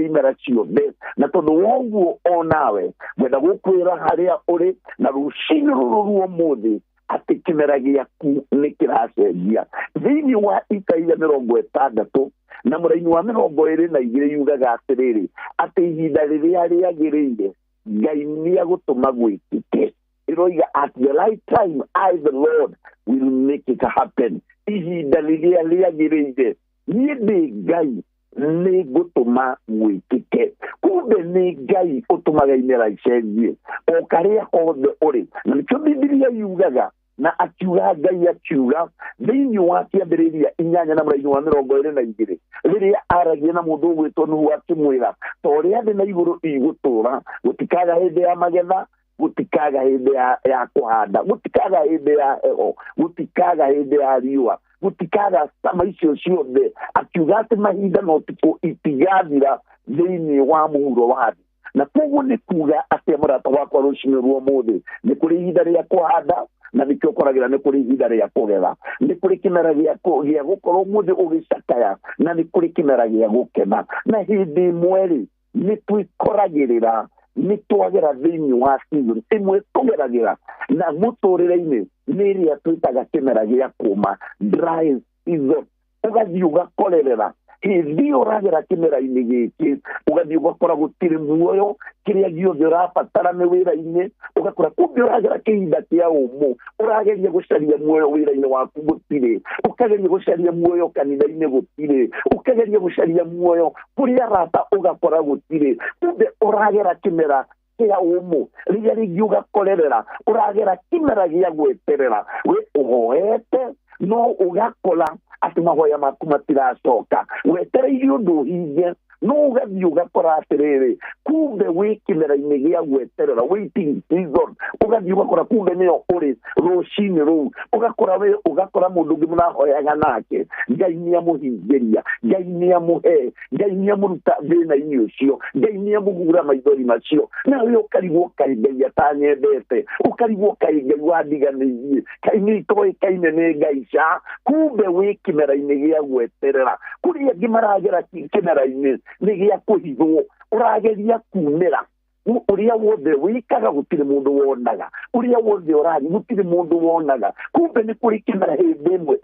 imera ciothe. Na tondũ woguo onawe ngwenda gũkwĩra harĩa ũrĩ na rũcinĩ rũrũ rwa ũmũthĩ atĩ kĩmera gĩaku nĩ kĩracenjia. Thĩinĩ wa Isaia 60 na mũraini wa 22 yugaga atĩrĩrĩ atĩ ihinda rĩrĩa rĩagĩrĩire Ngai nĩ agũtũma gwĩkĩke. Iroiga at the right time I the Lord will make it happen. Ihinda rĩrĩa rĩagĩrĩire niĩ ndĩ Ngai nĩ ngũtũma gwĩkĩke. Kumbe nĩ Ngai ũtũmaga imera icenjie o karĩa hothe ũrĩ. Na nĩkĩo Bibilia yugaga na akiuga Ngai akiuga thĩinĩ wa kĩambĩrĩria 8 na mũraini wa 22 rĩrĩa aragia na mũndũ ũgwĩtwo Nuhu akĩmwĩra ta ũrĩa thĩ na igũrũ igũtũũra gũtikaga hĩndĩ ya magetha, gũtikaga hĩndĩ ya kũhanda, gũtikaga hĩndĩ ya heho, gũtikaga hĩndĩ ya riũa, gũtikaga sama icio ciothe. Akiuga atĩ mahinda na ũtukũ itigathira thĩinĩ wa mũhuro wa thĩ. Na koguo nĩ kuuga atĩ mũrata wakwa rũcinĩ rwa ũmũthĩ nĩ kũrĩ ihinda rĩa kũhanda na nĩkĩo ũkoragĩra nĩ kũrĩ ihinda rĩa kũgetha, nĩ kũrĩ kĩmera gĩa gũkorwo mũndũ ũgĩcakaya na nĩ kũrĩ kĩmera gĩa gũkena. Na hĩndĩ ĩmwe-rĩ nĩ twĩkoragĩrĩra nĩ twagera thĩinĩ wa season ĩmwe tũgeragĩra na mũtũrĩre-inĩ nĩ ĩrĩa twĩtaga kĩmera gĩa kũũma, dry season. Ũgathiĩ ũgakorerera hĩndĩ ĩyo ũragera kĩmera-inĩ gĩkĩ ũgathiĩ ũgakora gũtirĩ muoyo, kĩrĩa gĩothe ũrabatara nĩ wĩra-inĩ, ũgakora kumbe ũragera kĩhinda kĩa ũmũ, ũrageria gũcaria muoyo wĩra-inĩ waku gũtirĩ, ũkageria gũcaria muoyo kanitha-inĩ gũtirĩ, ũkageria gũcaria muoyo kũrĩ arata ũgakora gũtirĩ. Kumbe ũragera kĩmera kĩa ũmũ rĩrĩa rĩngĩ ũgakorerera ũragera kĩmera gĩa gweterera. We ũhoete no ũgakora atĩ mahoya maku matiracoka, wetereire ũndũ ũhinge no ũgathiĩ ũgakora atĩrĩrĩ kumbe wĩ kĩmera-inĩ gĩa gweterera, waiting season. Ũgathiĩ ũgakora kumbe nĩyo ũrĩ rũcinĩ rũu, ũgakora mũndũ ũngĩ mũrahoyaga nake Ngai nĩamũhingĩria, Ngai nĩamũhe, Ngai nĩamũruta thĩna-inĩ ũcio, Ngai nĩamũhura maithori macio. Nawe ũkarigwo kaĩ Ngai atanyendete, ũkarigwo kaĩ Ngai wandiganĩirie, kaĩ nĩitoĩkaine nĩ Ngai ca. Kumbe wĩ kĩmera-inĩ gĩa gweterera. Kũrĩ angĩ maragera kĩmera-inĩ nĩ gĩa kũhithwo, ũrageria kumĩra uria wothe wikaga gutire mundu wonaga uria wothe urari gutire mundu wonaga kumbe ni kuri kimera hindi imwe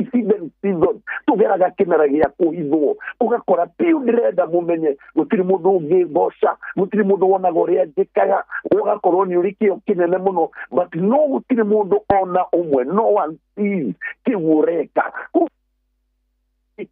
season tugeraga kimera gia kuhithwo ugakora piu ndirenda mumenye gutire mundu ungi ngoca gutire mundu wonaga uria njikaga ugakorwo ni uri kio kinene muno but no gutire mundu ona umwe no one sees kiureka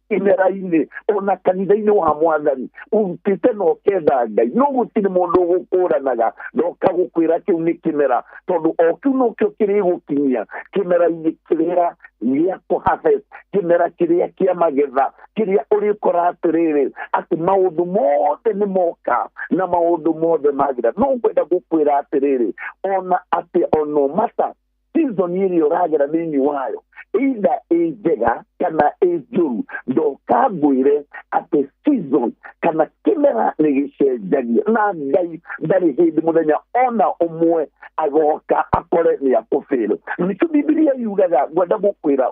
kimera-ini ona kanitha-ini wa mwathani urutite na ukenda Ngai no gutire mundu gukuranaga ndoka gukwira kiu ni kimera tondu o kiu no kio kiri gukinyia kimera-ini kiria gia kuharvest kimera kiria kia magetha kiria urikora atiriri ati maundu mothe ni moka na maundu mothe magira no ngwenda gukwira atiriri ona ati ono mata season iri uragera thini wayo either ejega kana ejuru ndoka ngwire ati season kana kimera ni gicenjagia na Ngai ndari hindi muthenya ona umwe agoka akore ni akufira nicho Biblia yugaga ngwenda gukwira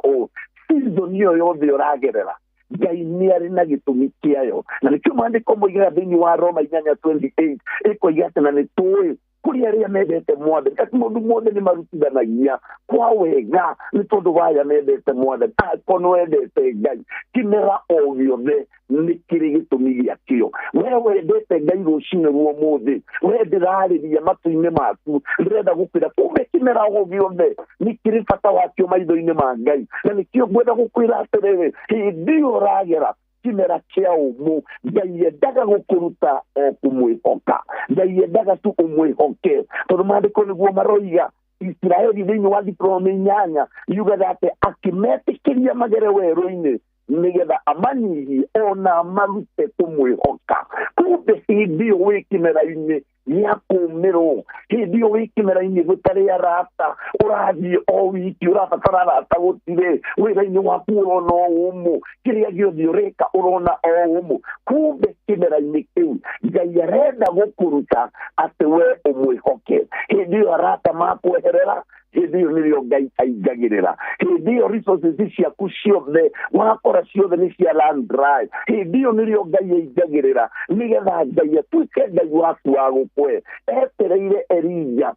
season iyo yothe uragerera Ngai ni ari na gitumi kiayo na nicho maandiko moigaga thini wa Roma 8:28 ikoiga ati na nitui kuri aria mendete mwathani ati mundu mothe ni marutithanagia kwa wega ni tondu waya mendete mwathani akono wendete Ngai kimera o giothe ni kiri gitumi giakio we wendete Ngai rucine ruo muthi we ndirariria matu-ini maku ndirenda gukwira kumbe kimera o giothe ni kiri bata wakio maitho-ini ma Ngai na nikio ngwenda gukwira atiriri hindi uragera kimera kia umu Ngai endaga gukuruta o kumwihoka Ngai endaga tu umwihoke tondu maandiko niguo maroiga Israeli thĩinĩ wa Thibũrũmi 8 yugaga atĩ akĩmetĩkĩria magere werũ-inĩ nigetha amanyihie ona marute kumwihoka kumbe hindi ĩyo wĩ kĩmera-inĩ gĩa kũũmĩrwo hindi ĩyo wĩ kĩmera-inĩ gũtarĩ arata ũrathiĩ o wiki ũrabatara arata gũtirĩ wĩra-inĩ waku ũrona o ũmũ kĩrĩa gĩothe ũreka ũrona o ũmũ kumbe kĩmera-inĩ kĩu Ngai arenda gũkũruta atĩ we ũmwĩhoke hindi ĩyo arata makweherera hindi ĩyo nĩrĩo Ngai aingagĩrĩra hindi ĩyo resources ciaku ciothe wakora ciothe nĩ cia land dry hindi ĩyo nĩrĩo Ngai aingagĩrĩra nĩgetha Ngai atuĩke Ngai waku wa gũkwe etereire Elija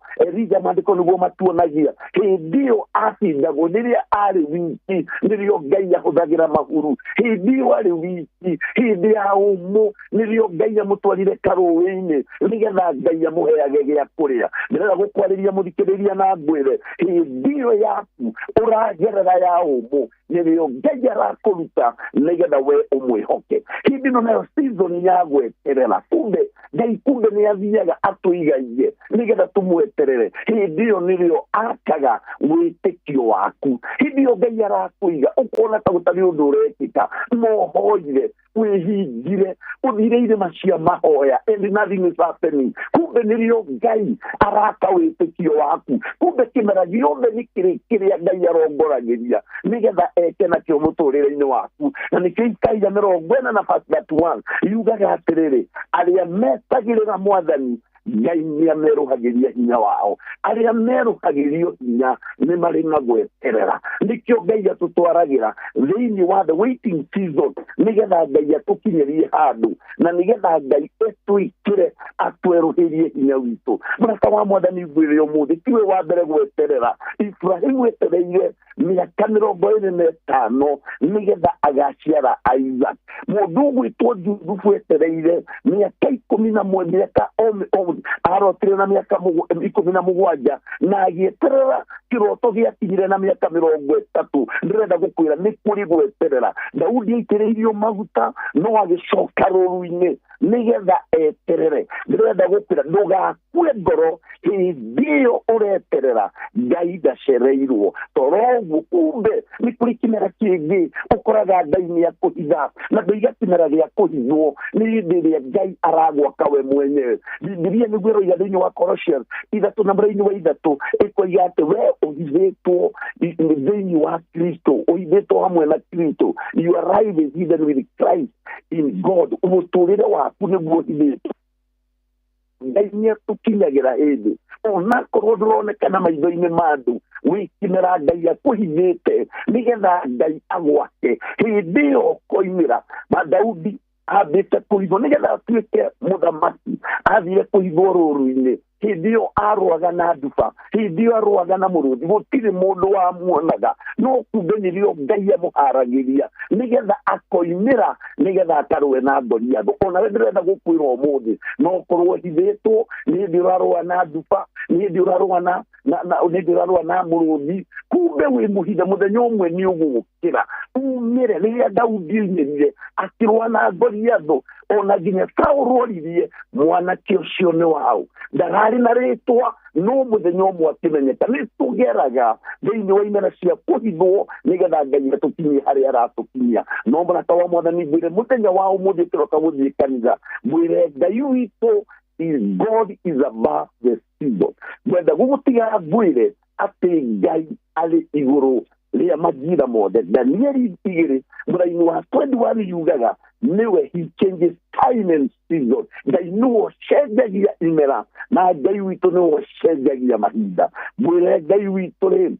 maandĩko nĩguo matuonagia hindi ĩyo acindagwo rĩrĩa arĩ wiki nĩrĩo Ngai ahũthagĩra mahuru hindi ĩyo arĩ wiki hindi ya ũmũ nĩrĩo Ngai amũtwarire karũĩ-inĩ nĩgetha Ngai amũheage gĩa kũrĩa ndĩrenda gũkwarĩria mũthikĩrĩria na ngwĩre hindi ĩyo yaku ũragerera ya ũmũ nĩrĩo Ngai arakũruta nĩgetha we ũmwĩhoke hindi ĩno nayo season ya gweterera kumbe Ngai kumbe nĩ athiaga atũigaie nĩgetha tũmweterere hindi ĩyo nĩrĩo akaga wĩtĩkio waku hindi ĩyo Ngai arakũiga ũkona ta gũtarĩ ũndũ ũrekĩka mohoire wĩhingire ũthire irĩma cia mahoya and nothing is happening kumbe nĩrĩo Ngai araka wĩtĩkio waku kumbe kĩmera gĩothe nĩ kĩrĩa Ngai arongoragĩria nĩgetha eke nakĩo mũtũrĩre-inĩ waku na nĩkĩo Isaia 40:1 yugaga atĩrĩrĩ arĩa metagĩrĩra Mwathani Ngai nĩ amerũhagĩria hinya wao arĩa merũhagĩrio hinya nĩ marĩ na gweterera nĩkĩo Ngai atũtwaragĩra thĩinĩ wa the waiting season nĩgetha Ngai atũkinyĩrie handũ na nĩgetha Ngai etwĩkĩre atwerũhĩrie hinya witũ mũrata wa Mwathani ngwĩre ũmũthĩ tiwe wa mbere gweterera Ibrahimu etereire mĩaka 25 nĩgetha agaciara Isaac mũndũ ũgwĩtwo Jusufu etereire mĩaka 11 mĩaka arotire na mĩaka 17 na agĩeterera kĩroto gĩakinyire na mĩaka 30 ndĩrenda gũkwĩra nĩ kũrĩ gweterera Daudi aitĩrĩirio maguta no agĩcoka rũru-inĩ nĩgetha eterere ndĩrenda gũkwĩra ndũgakue ngoro hindi ĩyo ũreterera Ngai ndacereirwo toroguo kumbe nĩ kũrĩ kĩmera kĩngĩ ũkoraga Ngai nĩ akũhitha na ndũiga kĩmera gĩa kũhithwo nĩ hĩndĩ ĩrĩa Ngai aragwaka we mwenyewe Biblia nĩguo ĩroiga thĩinĩ wa Colossians 3:3 ĩkoiga atĩ we ũhithĩtwo thĩinĩ wa Kristo ũhithĩtwo hamwe na Kristo your life is hidden with Christ in God mũtũrĩre waku nĩguo ũhithĩtwo Ngai nĩ atũkinyagĩra hĩndĩ onakorwo ndũronekana maitho-inĩ ma andũ wĩkĩmera Ngai akũhithĩte nĩgetha Ngai agwake hĩndĩ ĩyo ũkoimĩra Daudi ambĩte kũhithwo nĩgetha atuĩke mũthamaki athire kũhithwo rũũru-inĩ hĩndĩ ĩyo arũaga na nduba hĩndĩ ĩyo arũaga na mũrũthi gũtirĩ mũndũ wamuonaga no kumbe nĩrĩo Ngai amũharagĩria nĩgetha akoimĩra nĩgetha akarũe na Goliath ona we ndĩrenda gũkwĩra ũmũthĩ no ũkorwo hithĩtwo nĩ hĩndĩ ũrarũa na nduba nĩ hĩndĩ ũrarũa na mũrũthi kumbe wĩ mũhithe mũthenya ũmwe nĩ ũgũkĩra umĩre rĩrĩa Daudi oimĩrire akĩrũa na Goliath ona nginya Saũlũ oririe mwanake ũcio nĩ waũ ndararĩ na rĩtwa no mũthenya ũmwe akĩmenyeka nĩ tũgeraga thĩinĩ wa imera cia kũhithwo nĩgetha Ngai atũkinyie harĩa aratũkinyia no mũrata wa Mwathani ngwĩre mũthenya wa ũmũthĩ tũroka gũthiĩ kanitha ngwĩre Ngai witũ God is above the season ngwenda gũgũtiga ngwĩre atĩ Ngai arĩ igũrũ rĩa majira mothe Danieli 2 mũraini wa 21 yugaga niwe he changes time and season Ngai nĩwe ũcenjagia imera na Ngai witũ nĩwe ũcenjagia mahinda mwĩre Ngai witũ rĩ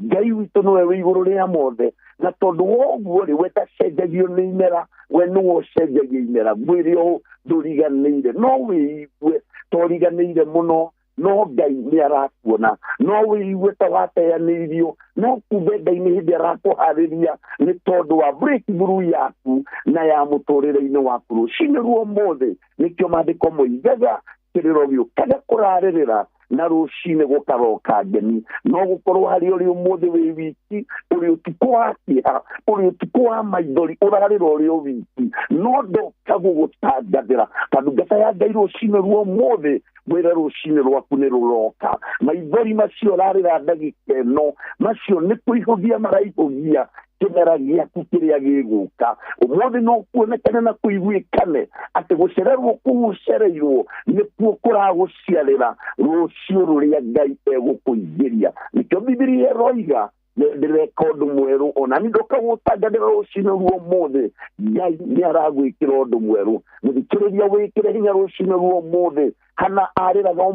Ngai witũ nĩwe wĩ igũrũ rĩa mothe na tondũ woguo rĩ we ndacenjagio nĩ imera we nĩwe ũcenjagia imera mwĩre ũũ ndũriganĩire no wĩigue toriganĩire mũno no Ngai nĩ arakuona no wĩigue ta wateanĩirio no kumbe Ngai nĩ hĩndĩ arakũharĩria nĩ tondũ wa breakthrough yaku na ya mũtũrĩre-inĩ waku rũcinĩ ruomũthĩ nĩkĩo maandĩko moigaga kĩrĩro gĩũkaga kũrarĩrĩra na rũcinĩ gũkaroka ngeni no gũkorwo harĩ ũrĩ ũmũthĩ wĩ wiki ũrĩ ũtukũ wa kĩeha ũrĩ ũtukũ wa maithori ũrarĩra ũrĩ o wiki no ndoka gũgũtangathĩra ndungata ya Ngai rũcinĩ ruomũthĩ mwĩre rũcinĩ rwaku nĩ rũroka maithori macio ũrarĩra ndagĩka ĩno macio nĩ kũihũgia maraihũgia kĩmera gĩaku kĩrĩa gĩgũka ũmũthĩ no kuonekane na kũiguĩkane atĩ gũcererwo kũu ũcereirwo nĩkuo kũragũciarĩra rũciũ rũrĩa Ngai egũkũingĩria nĩkĩo Bibilia ĩroiga ndĩreka ũndũ mwerũ ona nĩ ndoka gũtangathĩra rũcinĩ ruomũthĩ Ngai nĩ aragwĩkĩra ũndũ mwerũ mũthikĩrĩria wĩkĩre hinya rũcinĩ ruomũthĩ Hana arĩraga o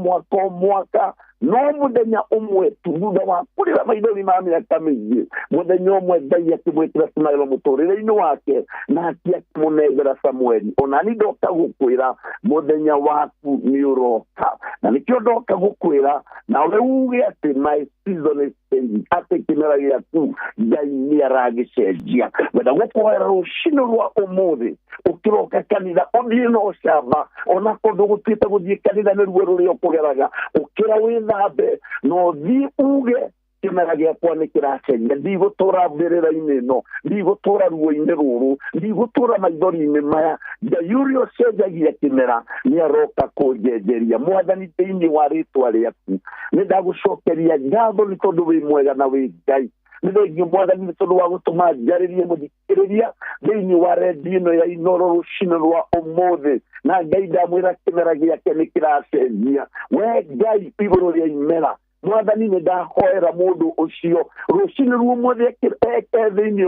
mwaka no mũthenya ũmwe tu thutha wa kũrĩra maithori ma mĩaka mĩingĩ mũthenya ũmwe Ngai akĩmwĩkĩra Samueli mũtũrĩre-inĩ wake na akĩmũnengera Samueli ona nĩ ndoka gũkwĩra mũthenya waku nĩ ũroka na nĩkĩo ndoka gũkwĩra nawe uge atĩ my season is changing atĩ kĩmera gĩaku Ngai nĩ aragĩcenjia wenda gũkũhoera rũcinĩ rwa ũmũthĩ ũkĩroka kanitha ũthiĩ na ũcamba ona kũndũ gũtuĩte gũthiĩ kanitha nĩ ruo rũrĩa ũkũgeraga ũkĩra wĩthambe no thiĩ uge kĩmera gĩakwa nĩ kĩracenjia ndigũtũra mbĩrĩra-inĩ ĩno ndigũtũra ruo-inĩ rũrũ ndigũtũra maithori-inĩ maya Ngai ũrĩa ũcenjagia kĩmera nĩ aroka kũnjenjeria Mwathani thĩinĩ wa rĩtwa rĩaku nĩ ndagũcokeria ngatho nĩ tondũ wĩ mwega na wĩ Ngai nĩ thengiũ Mwathani nĩ tondũ wa gũtũma njarĩrie mũthikĩrĩria thĩinĩ wa redio ĩno ya Inooro rũcinĩ rwa ũmũthĩ na Ngai ndamwĩra kĩmera gĩake nĩ kĩracenjia we Ngai igũrũ rĩa imera Mwathani nĩ ndahoera mũndũ ũcio rũcinĩ ruomũthĩ eke thĩinĩ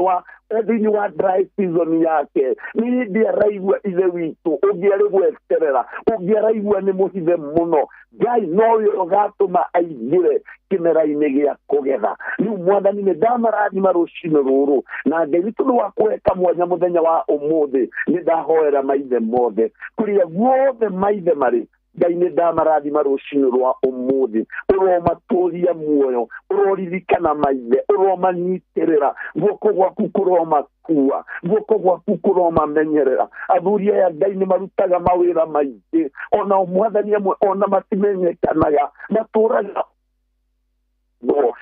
wa dry season yake nĩ hĩndĩ araigua ithe witũ ũngĩ arĩ gweterera ũngĩ araigua nĩ mũhithe mũno Ngai nowe ũgatũma aingĩre kĩmera-inĩ gĩa kũgetha rĩu Mwathani nĩ ndamarathima rũcinĩ rũrũ na Ngai nĩ tondũ wa kũheka mwanya mũthenya wa ũmũthĩ nĩ ndahoera maithe mothe kũrĩa guothe maithe marĩ Ngai nĩ ndamarathima rũcinĩ rwa ũmũthĩ ũromatũria muoyo ũroririkana maithe ũromanyitĩrĩra guoko gwaku kũromakua guoko gwaku kũromamenyerera athuri aya Ngai nĩ marutaga mawĩra maingĩ ona Mwathani amwe ona matimenyekanaga matũraga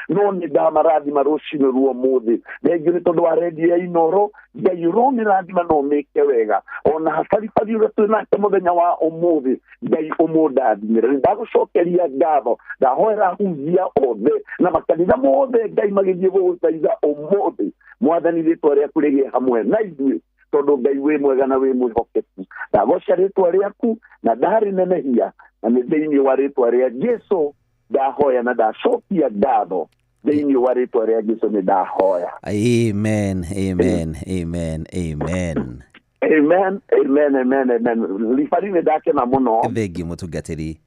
no nĩ ndamarathima rũcinĩ ruomũthĩ thengio nĩ tondũ wa redio ya Inooro Ngai ũromĩrathima no mĩke wega ona habaribari ũrĩa twĩ nake mũthenya wa ũmũthĩ Ngai ũmũndathimĩre nĩ ndagũcokeria ngatho ndahoera ahunjia othe na makanitha mothe Ngai magĩthiĩ gũgũthaitha ũmũthĩ Mwathani rĩtwa rĩaku rĩgĩe hamwe na ithuĩ tondũ Ngai wĩ mwega na wĩ mwĩhokeku ndagoca rĩtwa rĩaku na ndarĩnenehia na nĩ thĩinĩ wa rĩtwa rĩa Jesũ ndahoya na ndacokia ngatho thĩinĩ wa rĩtwa rĩa Jesũ nĩ ndahoya amen amen amen amen amen amen amen amen lifari nĩ ndakena mũno thengiũ mũtungatĩri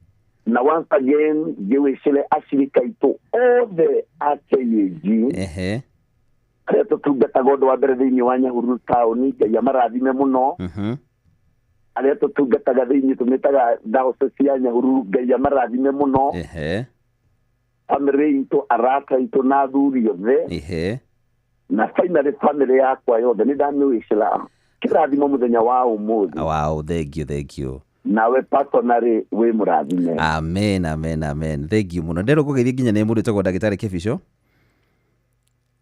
na once again ngĩwĩcire acirika aitũ othe a KAG arĩa tũtungataga ũndũ wa mbere thĩinĩ wa Nyahururu taũni Ngai amarathime mũno aria tutungataga thiini tumitaga diocese ya Nyahururu, Ngai amarathime muno. Family itu, arata itu na athuri othe. Na finally family yakwa yothe ni ndamwicira kirathimo muthenya wa umuthi. Wow, thank you. Nawe personally we murathime. Amen. Thank you muno. Ndero kugeithia nginya ne mundu tagwo ndagitari Kibisho.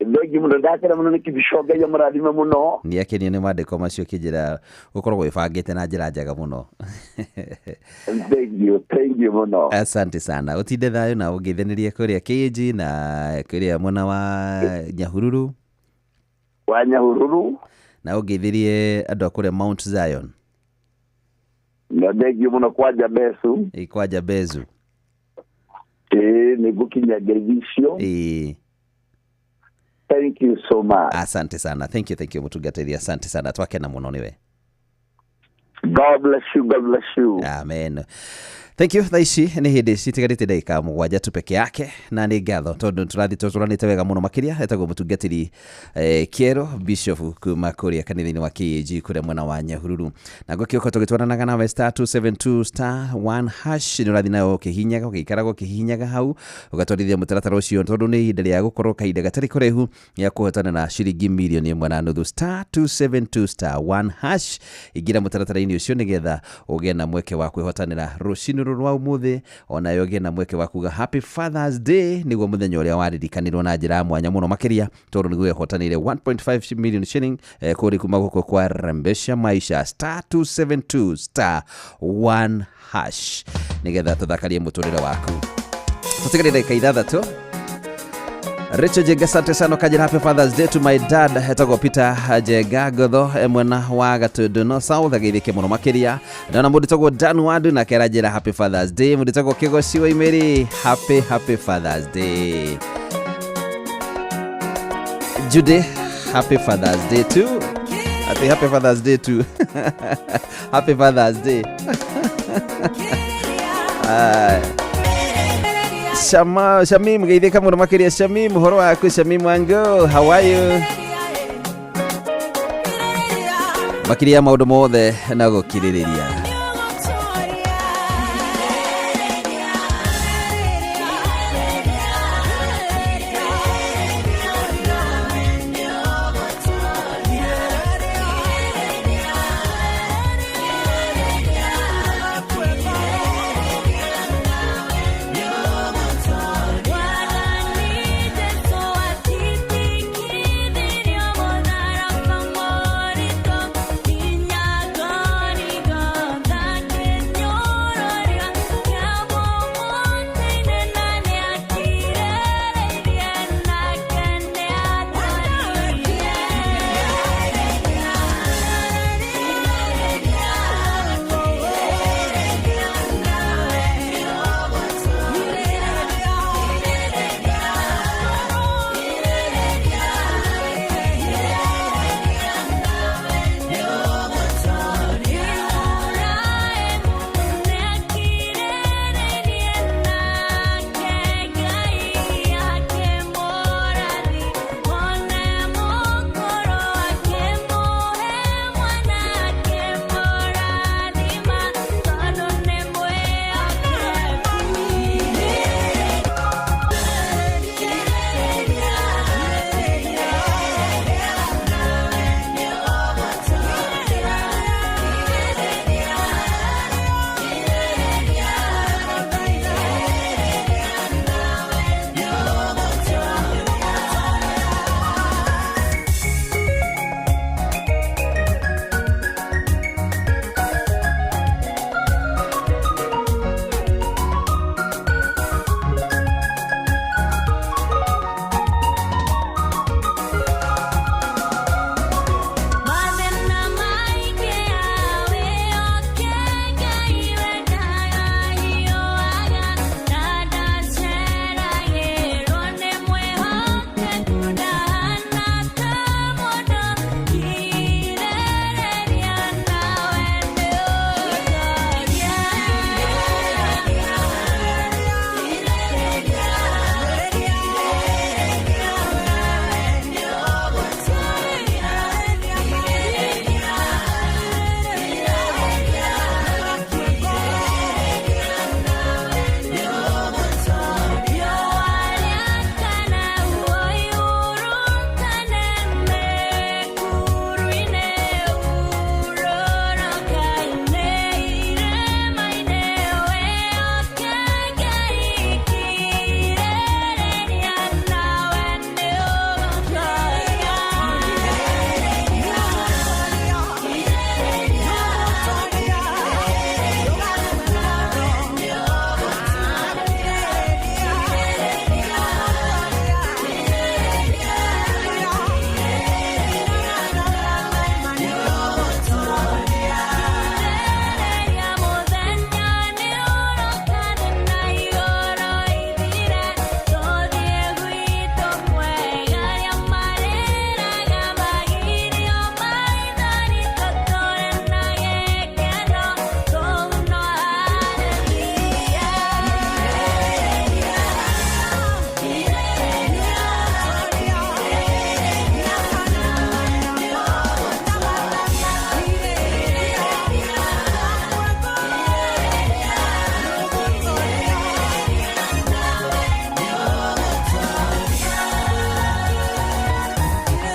Ndogi muno ndakira muno ni Kibisho, Ngai amurathime muno. Ni akeni ni mandiko macio kinjira ukorwo wibangite na njira njega muno. Thank you muno. Asante sana. Utinde thayo na ungeithanirie kuria KG na kuria mwana wa Nyahururu. Wa Nyahururu. Na ungeithirie andu akuria Mount Zion. Na thank you muno kwa Jabezu. Kwa Jabezu. Ni gukinya Gevisio. Thank you so much. Asante sana. Thank you mutungatiri. Asante sana. Twakena muno niwe. God bless you. Amen. Thank you. Thaici ni hindi citigarite ndagika mugwanja tu peke yake na ni ngatho tondu turathi turanite wega muno makiria etagwo mutungatiri Kiero Bishop kuma kuria kanithini wa KAG kuria mwena wa Nyahururu na gukioka tugitwaranaga nawe *272*1# ni urathi nayo kihinyaga ukikarago kihinyaga hau ugatwarithia mutaratara ucio tondu ni ihinda ria gukorwo kahinda gatari kurehu ya kuhotana na ciringi milioni 1.5 *272*1# igira mutaratara-ini ucio nigetha ugie na mweke wa kwihotanira rucini rwa umuthi ona yoge na mweke wa kuga Happy Father's Day niguo muthenya uria waririkanirwo na njira mwanya muno makiria tondu niguo hotanire 1.5 million shilling kuri kuma guko kwa Rembesha Maisha *272*1# nigetha tuthakarie muturire waku tutigare ndagika 6. Richard Jega, asante sana kajira. Happy Father's Day to my dad hetagwo Peter Jega Godho mwena wa Gatundu no South agithike muno makiria na mundu tagwo Dan Wandu na kerajira Happy Father's Day mundu tagwo Kigoci wa Imeri Happy Father's Day. Jude Happy Father's Day too. Happy Father's Day too. Happy Father's Day. Shamim geithika muno makiria. Shamim horo waku Shamim wangu, how are you? Makiria maundu mothe na gukiririria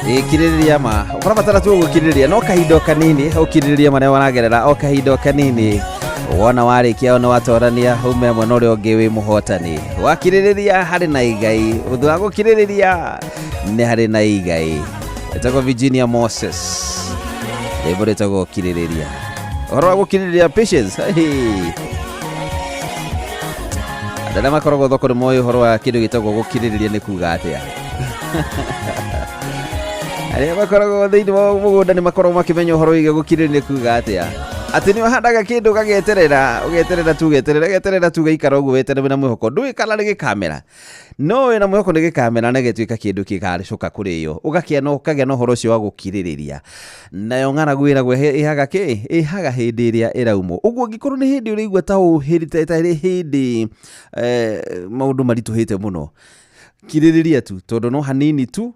Kiririria ma ũrabatara tu gũkirĩrĩria no kahindo kanini ũkirĩrĩria marĩa waragerera o kahindo kanini wona warĩkia ona watorania ume mwana ũrĩa ũngĩ wĩ mũhotani wakirĩrĩria harĩ na igai ũndũ wa gũkirĩrĩria nĩ harĩ na igai etagwo Virginia Moses rĩmbo rĩtagwo kirĩrĩria ũhoro wa gũkirĩrĩria patience andũ makoragwo thoko nĩ moĩ ũhoro wa kĩndũ gĩtagwo gũkirĩrĩria nĩ kuuga atĩa arĩa makoragwo thĩinĩ wa mũgũnda nĩ makoragwo makĩmenya ũhoro wĩgiĩ gũkirĩrĩria kuuga atĩa atĩ nĩ ũhandaga kĩndũ ũgeterera tu gĩikara ũguo weterere na mwĩhoko ndũĩ kana nĩ gĩkamera no wĩna mwĩhoko nĩ gĩkamera na gĩtuĩka kĩndũ gĩgacoka kũrĩo ũgakĩa na ũhoro ũcio wa gũkirĩrĩria nayo ng'aragu ĩragwo ĩhaga hĩndĩ ĩrĩa ĩraumwo ũguo ngĩkorwo nĩ hĩndĩ ũrĩigua ta ũhĩrĩte hĩndĩ maũndũ maritũhĩte mũno kirĩrĩria tu tondũ no hanini tu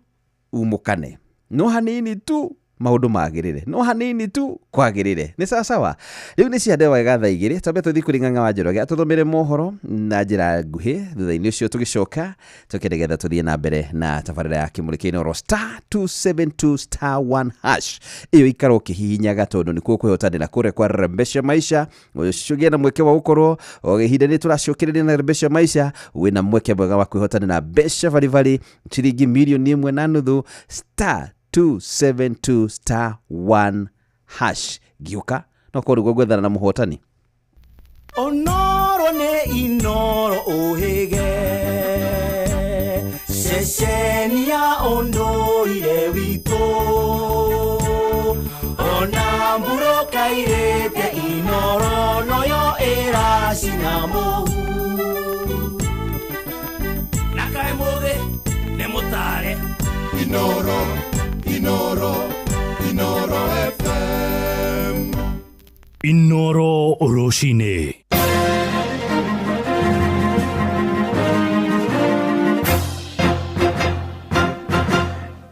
umũkane no hanini tu maũndũ magĩrĩre no hanini tu kwagĩrĩre nĩ sawa rĩu nĩ ciande wega thaa 2 tambe tũthiĩ kũrĩ Ng'ang'a wa Njoroge atũthomere mohoro na njĩra nguhĩ thutha-inĩ ũcio tũgĩcoka tũkĩregetha tũthiĩ na mbere na tabarĩra ya kĩmũrĩkĩinĩ oro *272*1# iyo ikara ũkĩhihinyaga tondũ nĩ kwĩhotanĩra kũrĩa kwa Rembesha Maisha ũcũgĩe na mweke wa gũkorwo ihinda nĩ tũracũkĩrĩria na Rembesha Maisha wĩna mweke mwega wa kwĩhotanĩra mbeca baribari ciringi mirioni 1.5 *272*1# giuka no kũrugwo gwethana na mũhotani onoro ne inoro ohege sesenia ondoire wito ona mburo kairete inoro noyo era sinamo nakai moge ne motare inoro FM Inoro Oroshine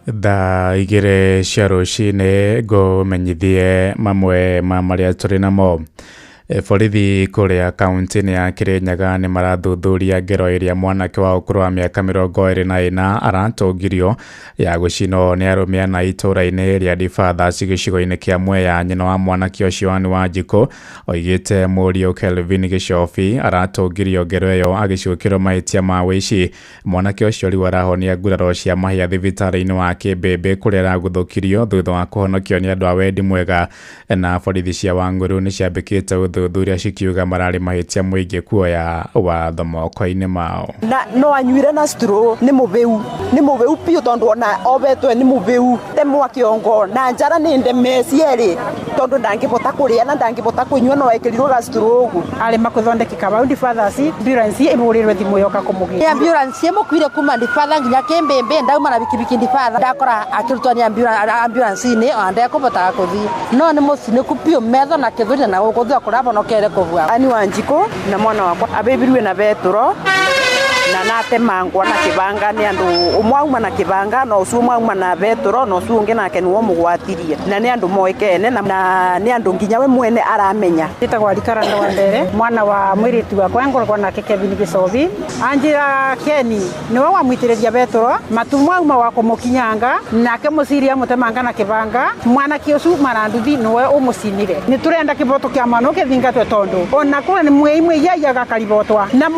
da igere cia rũcinĩ ngũmenyithie mamwe ma marĩa tũrĩ namo borithi kũrĩa kaunti-inĩ ya Kĩrĩnyaga nĩ marathuthuria ngero ĩrĩa mwanake wa ũkũrũ wa mĩaka 24 aratongirio ya gũcinwo nĩ arũme ana itũũra-inĩ rĩa Difathaci gĩcigo-inĩ kĩa Mwea. Nyina wa mwanake ũcio Anne Wanjikũ oigĩte mũriũ Kelvin Gĩcobi aratongirio ngero ĩyo agĩcukĩrwo mahĩtia ma wĩici. Mwanake ũcio rĩu arahonia nguraro cia mahĩa thibitarĩ-inĩ wa Kĩmbĩmbĩ kũrĩa aragũthũkirio thutha wa kũhonokio nĩ andũ a wendi mwega, na borithi cia Wangũrũ nĩ ciambĩkĩte thuthuria cikiuga mararĩ mahĩtia mũingĩ kuoya watho moko-inĩ mao. No anyuire na straw nĩ mũbĩu piũ tondũ ona obetwe nĩ mũbĩu temwa kĩongo na njara nĩ ndeme cierĩ tondũ ndangĩbota kũrĩa na ndangĩbota kũnyua no ekĩrirwo ga straw ũguo arĩ makuthondekeka bau Difathaci ambulance ĩmũrĩrwe thimũ yoka kũmũgia ambulance ĩmũkuire kuma Difatha nginya Kĩmbĩmbĩ ndauma na bikibiki Difatha ndakora akĩrutwo nĩ ambulance-inĩ ona ndekũbotaga kũthiĩ no nĩ mũcinĩku piũ metho na kĩthũri na gũkũthua kũrabonokere kũbua. Anne Wanjikũ na mwana wakwa abĩbirwe na betũro na natemangwa na kĩbanga nĩ andũ ũmwe auma na kĩbanga na ũcio ũmwe auma na betũro na ũcio ũngĩ nake nĩwo mũgwatirie na nĩ andũ moĩkaine na nĩ andũ nginya we mwene aramenya. Njĩtagwo Arikara Ndwambere mwana wa mũirĩtu wakwa ngoragwo nake Kelvin Gĩcobi anjĩra Keni nĩwe wamũitĩrĩria betũro matumu auma wa kũmũkinyanga nake mũciria mũtemanga na kĩbanga mwanake ũcio maranduthi nĩwe ũmũcinire. Nĩ tũrenda kĩboto kĩa mwana ũkĩthingatwe tondũ ona kũrĩa nĩ mwĩimwe yaiyaga karibotwa na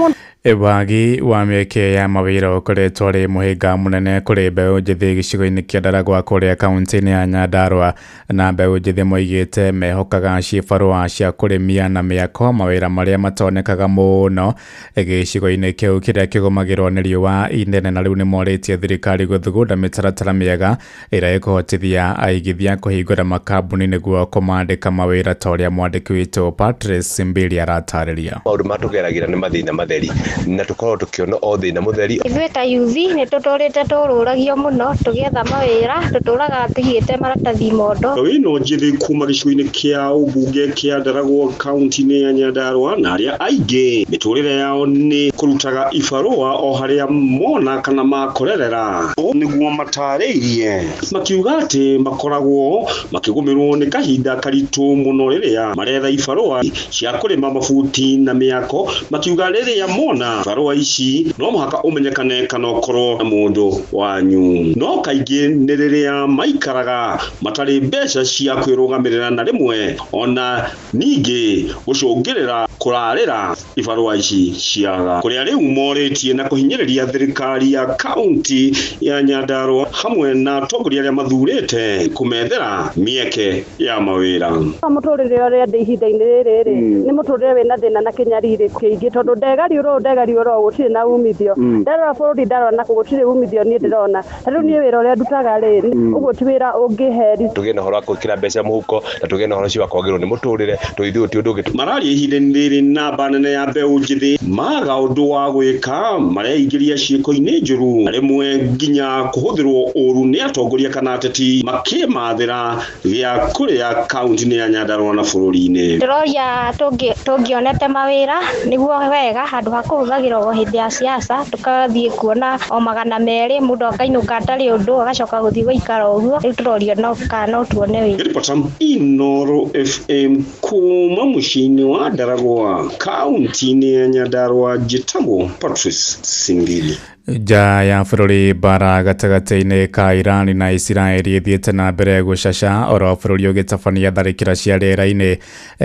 wagi wa mĩeke ya mawĩra ũkoretwo arĩ mũhĩnga mũnene kũrĩ mbeũ njĩthĩ gĩcigo-inĩ kĩa Ndaragwa kũrĩa kaunti-inĩ ya Nyandarua, na mbeũ njĩthĩ moigĩte mehokaga ciĩbarũa cia kũrĩmia na mĩako, mawĩra marĩa matonekaga mũno gĩcigo-inĩ kĩu kĩrĩa kĩgũmagĩrwo nĩ riũa inene, na rĩu nĩ morĩtie thirikari gũthugunda mĩtaratara mĩega ĩrĩa ĩkũhotithia aigithia kũhingũra makambuni nĩguo kũmandĩka mawĩra ta ũrĩa mwandĩki witũ Patrice Mbili aratarĩria. Maũndũ matũgeragĩra nĩ mathĩna matheri na tukorwo tukiona o thĩna mũtheri. Ithuĩ ta yuthi nĩ tũtũrĩte tũrũragio mũno tũgĩetha mawĩra tũtũraga tũigĩte maratathi mondo. Ĩno njĩthĩ kuma gĩcigo-inĩ kĩa ũmbunge kĩa Ndaragwa kaunti-inĩ ya Nyandarua, na arĩa aingĩ mĩtũrĩre yao nĩ kũrutaga ibarũa o harĩa mona kana makorerera nĩguo matarĩirie, makiuga atĩ makoragwo makĩgũmĩrwo nĩ kahinda karitũ mũno rĩrĩa maretha ibarũa cia kũrĩma mabuti na mĩako, makiuga rĩrĩa mona mona barua ici no muhaka umenyekane kana ukorwo na mundu wanyu no kaingĩ nĩ rĩrĩa maikaraga matarĩ mbeca cia kwĩrũgamĩrĩra na rĩmwe ona ningĩ gũcũngĩrĩra kũrarĩra ibarua ici ciaga kũrĩa rĩu morĩtie na kũhinyĩrĩria thirikari ya kaunti ya Nyandarua hamwe na atongoria arĩa mathurĩte kũmethera mĩeke ya mawĩra. Mũtũrĩre ũrĩa ndĩ ihinda-inĩ rĩrĩ nĩ mũtũrĩre wĩna thĩna na kĩnyarire kĩingĩ tondũ ndegariũrwo gũtirĩ na umithio ndarora bũrũri ndarora na gũtirĩ umithio niĩ ndĩrona rĩu niĩ wĩra ũrĩa ndutaga rĩ ũguo ti wĩra ũngĩheri tũgĩe na ũhoro wa gwĩkĩra mbeca mũhuko na tũgĩe na ũhoro ũcio wa kwagĩrĩrwo nĩ mũtũrĩre tũithuĩ ti ũndũ ũngĩ mararia ihinda-inĩ rĩrĩ namba nene ya mbeũ njĩthĩ maga ũndũ wa gwĩka mareingĩria ciĩko-inĩ njũru rĩmwe nginya kũhũthĩrwo ũru nĩ atongoria kana ateti makĩmathĩra gĩa kũrĩa kaunti-inĩ ya Nyandarua na bũrũri-inĩ. Ndĩroria tũngĩonete mawĩra nĩguo wega handũ ha kũhũthagĩrwo hĩndĩ ya siasa tũgathiĩ kuona o 200 mũndũ akainũka atarĩ ũndũ agacoka gũthiĩ gũikara ũguo rĩu tũrorio no tuone wĩra. Inooro FM kuma mũciĩ-inĩ wa Ndaragwa kaunti-inĩ ya Nyandarua njĩtagwo Patrice Singili. Ja ya bũrũri bara gatagatĩ-inĩ ka Iran na Isiraeli ĩthiĩte na mbere gũcaca oro bũrũri ũgĩtabania tharĩkĩra cia rĩera-inĩ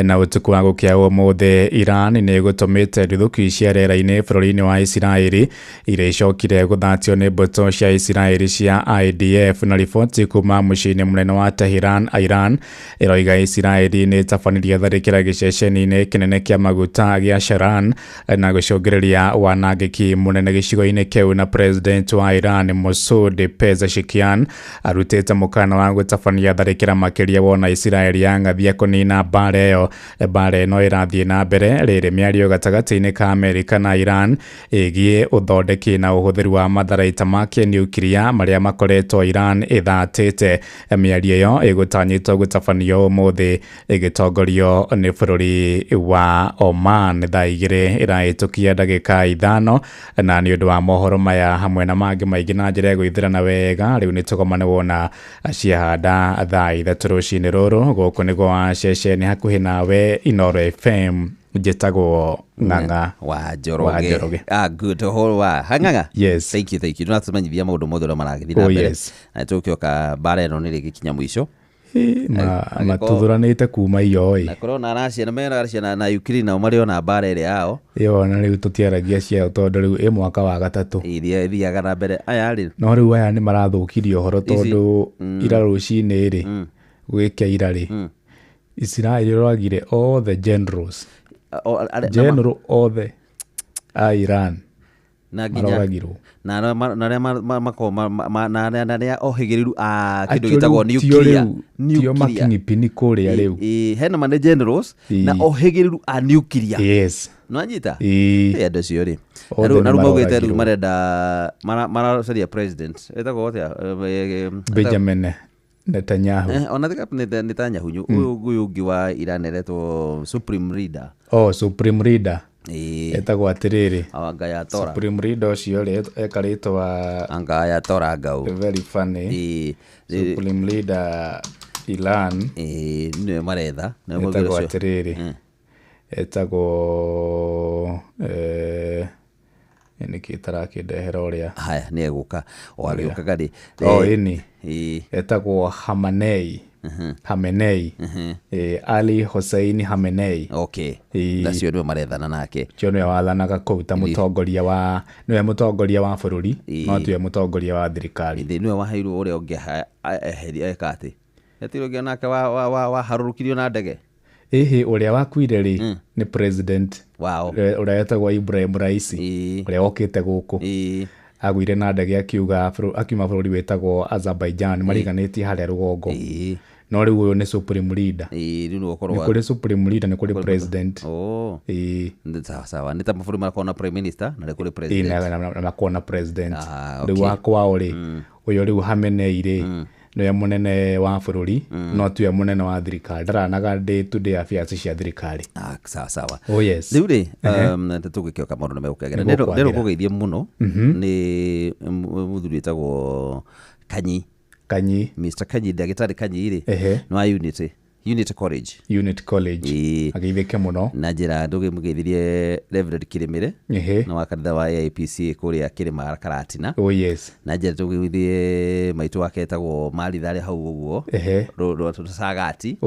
na ũtukũ wa gũkĩa ũmũthĩ Iran nĩ gũtũmĩte nduthũki cia rĩera-inĩ bũrũri-inĩ wa Isiraeli iria icokire gũthatio nĩ mbũtũ cia Isiraeli cia IDF na riboti kuma mũciĩ-inĩ mũnene wa Tehran Iran ĩroiga Isiraeli nĩ ĩtabanirie tharĩkĩra gĩceceni-inĩ kĩnene kĩa maguta gĩa Sharan na gũcũngĩrĩria wanangĩki mũnene gĩcigo-inĩ kĩu na president wa Iran Masoud Pezeshkian arutĩte mũkana wa gũtabania tharĩkĩra makĩria wona Isiraeli yang'athia kũnina mbara ĩyo ĩrathiĩ na mbere rĩrĩ mĩario gatagatĩ-inĩ ka Amerika na Iran ĩgiĩ ũthondeki na ũhũthĩri wa matharaita ma kĩniukiria marĩa makoretwo Iran ĩthatĩte mĩario ĩyo ĩgũtanyĩtwo gũtabanio ũmũthĩ ĩgĩtongorio nĩ bũrũri wa Oman thaa 2 ĩrahĩtũkia ndagĩka 5 na nĩ ũndũ wa mohoro maya hamwe na mangĩ maingĩ na njĩra ya gũithĩrana wega rĩu nĩ tũgomane wona ciahanda thaa 3 rũcinĩ rũrũ gũkũ nĩ gwa ceceni hakuhĩ nawe Inooro FM njĩtagwo Ng'ang'a wa Njoroge. Good whole wa Ng'ang'a. Yes, thank you tunatumenyithia maũndũ mothe ũrĩa maragĩthiĩ na mbere na tũkĩoka bara ĩno nĩ rĩgĩkinya mũico matuthuranĩte kuma iyo na korona aracia na mena aracia na Ukraine nao marĩ ona bara ĩrĩa yao na rĩu tũtiaragia ciao tondũ rĩu ĩ mwaka wa gatatũ ithiaga na mbere aya rĩ no rĩu aya nĩ marathũkirie ũhoro tondũ ira rũcinĩ rĩ gwĩkia ira rĩ Israel rwagire all the generals general all the Iran na nginya na arĩa ohĩgĩrĩru a kĩndũ gĩtagwo nuclear tio making'ipini kũrĩa rĩu hena mane generals na ohĩgĩrĩru a nuclear yes nĩwanyita andũ acio rĩ na rĩu maugĩte rĩu marenda maracaria president etagwo atĩa Benjamin Netanyahu ona thika Netanyahu ũyũ ũngĩ wa Iran eretwo supreme leader supreme leader etagwo atĩrĩrĩ Angayatora supreme leader ũcio rĩ ekarĩtwo Angayatora Ngau very funny supreme leader Iran nĩ maretha etagwo atĩrĩrĩ etagwo nĩkĩ tarakĩndehera ũrĩa haya nĩ egũka o agĩũkaga rĩ ĩni etagwo Hamenei Ali Hossein Hamenei nacio nĩwe marethana nake cio nĩwe wathanaga kũu ta mũtongoria wa bũrũri no tiwe mũtongoria wa thirikari nĩwe waheirwo ũrĩa ũngĩ eheria eka atĩ etirwo ũngĩ nake waharũrũkirio na ndege ũrĩa wakuire rĩ nĩ president ũrĩa etagwo Ibrahim Raisi ũrĩa wokĩte gũkũ agũire na ndege akiuma bũrũri wĩtagwo Azerbaijan mariganĩtie harĩa rũgongo no rĩu ũyũ nĩ supreme leader nĩ kũrĩ supreme leader nĩ kũrĩ president sawa nĩ ta mabũrũri makorwo na prime minister na nĩ kũrĩ president na makorwo na president rĩu wakwao rĩ ũyũ rĩu Hamenei rĩ nĩwe mũnene wa bũrũri no tiwe mũnene wa thirikari ndaranaga day to day affairs cia thirikari sawa yes rĩu rĩ tũgĩkĩoka maũndũ nĩmegũkĩagĩra nĩ rũgũgeithie mũno nĩ mũthuri wĩtagwo Kanyi Kanyi Mr Kanyi ndagĩtarĩ Kanyi rĩ nĩ wa Unity Unit College ageithike muno na njira nduge mugeithirie Reverend Kirimire na wa kanitha wa AIPC kuria Kirima Karatina na njira tugeithie maitu wake etagwo Marithari hau uguo Rusagati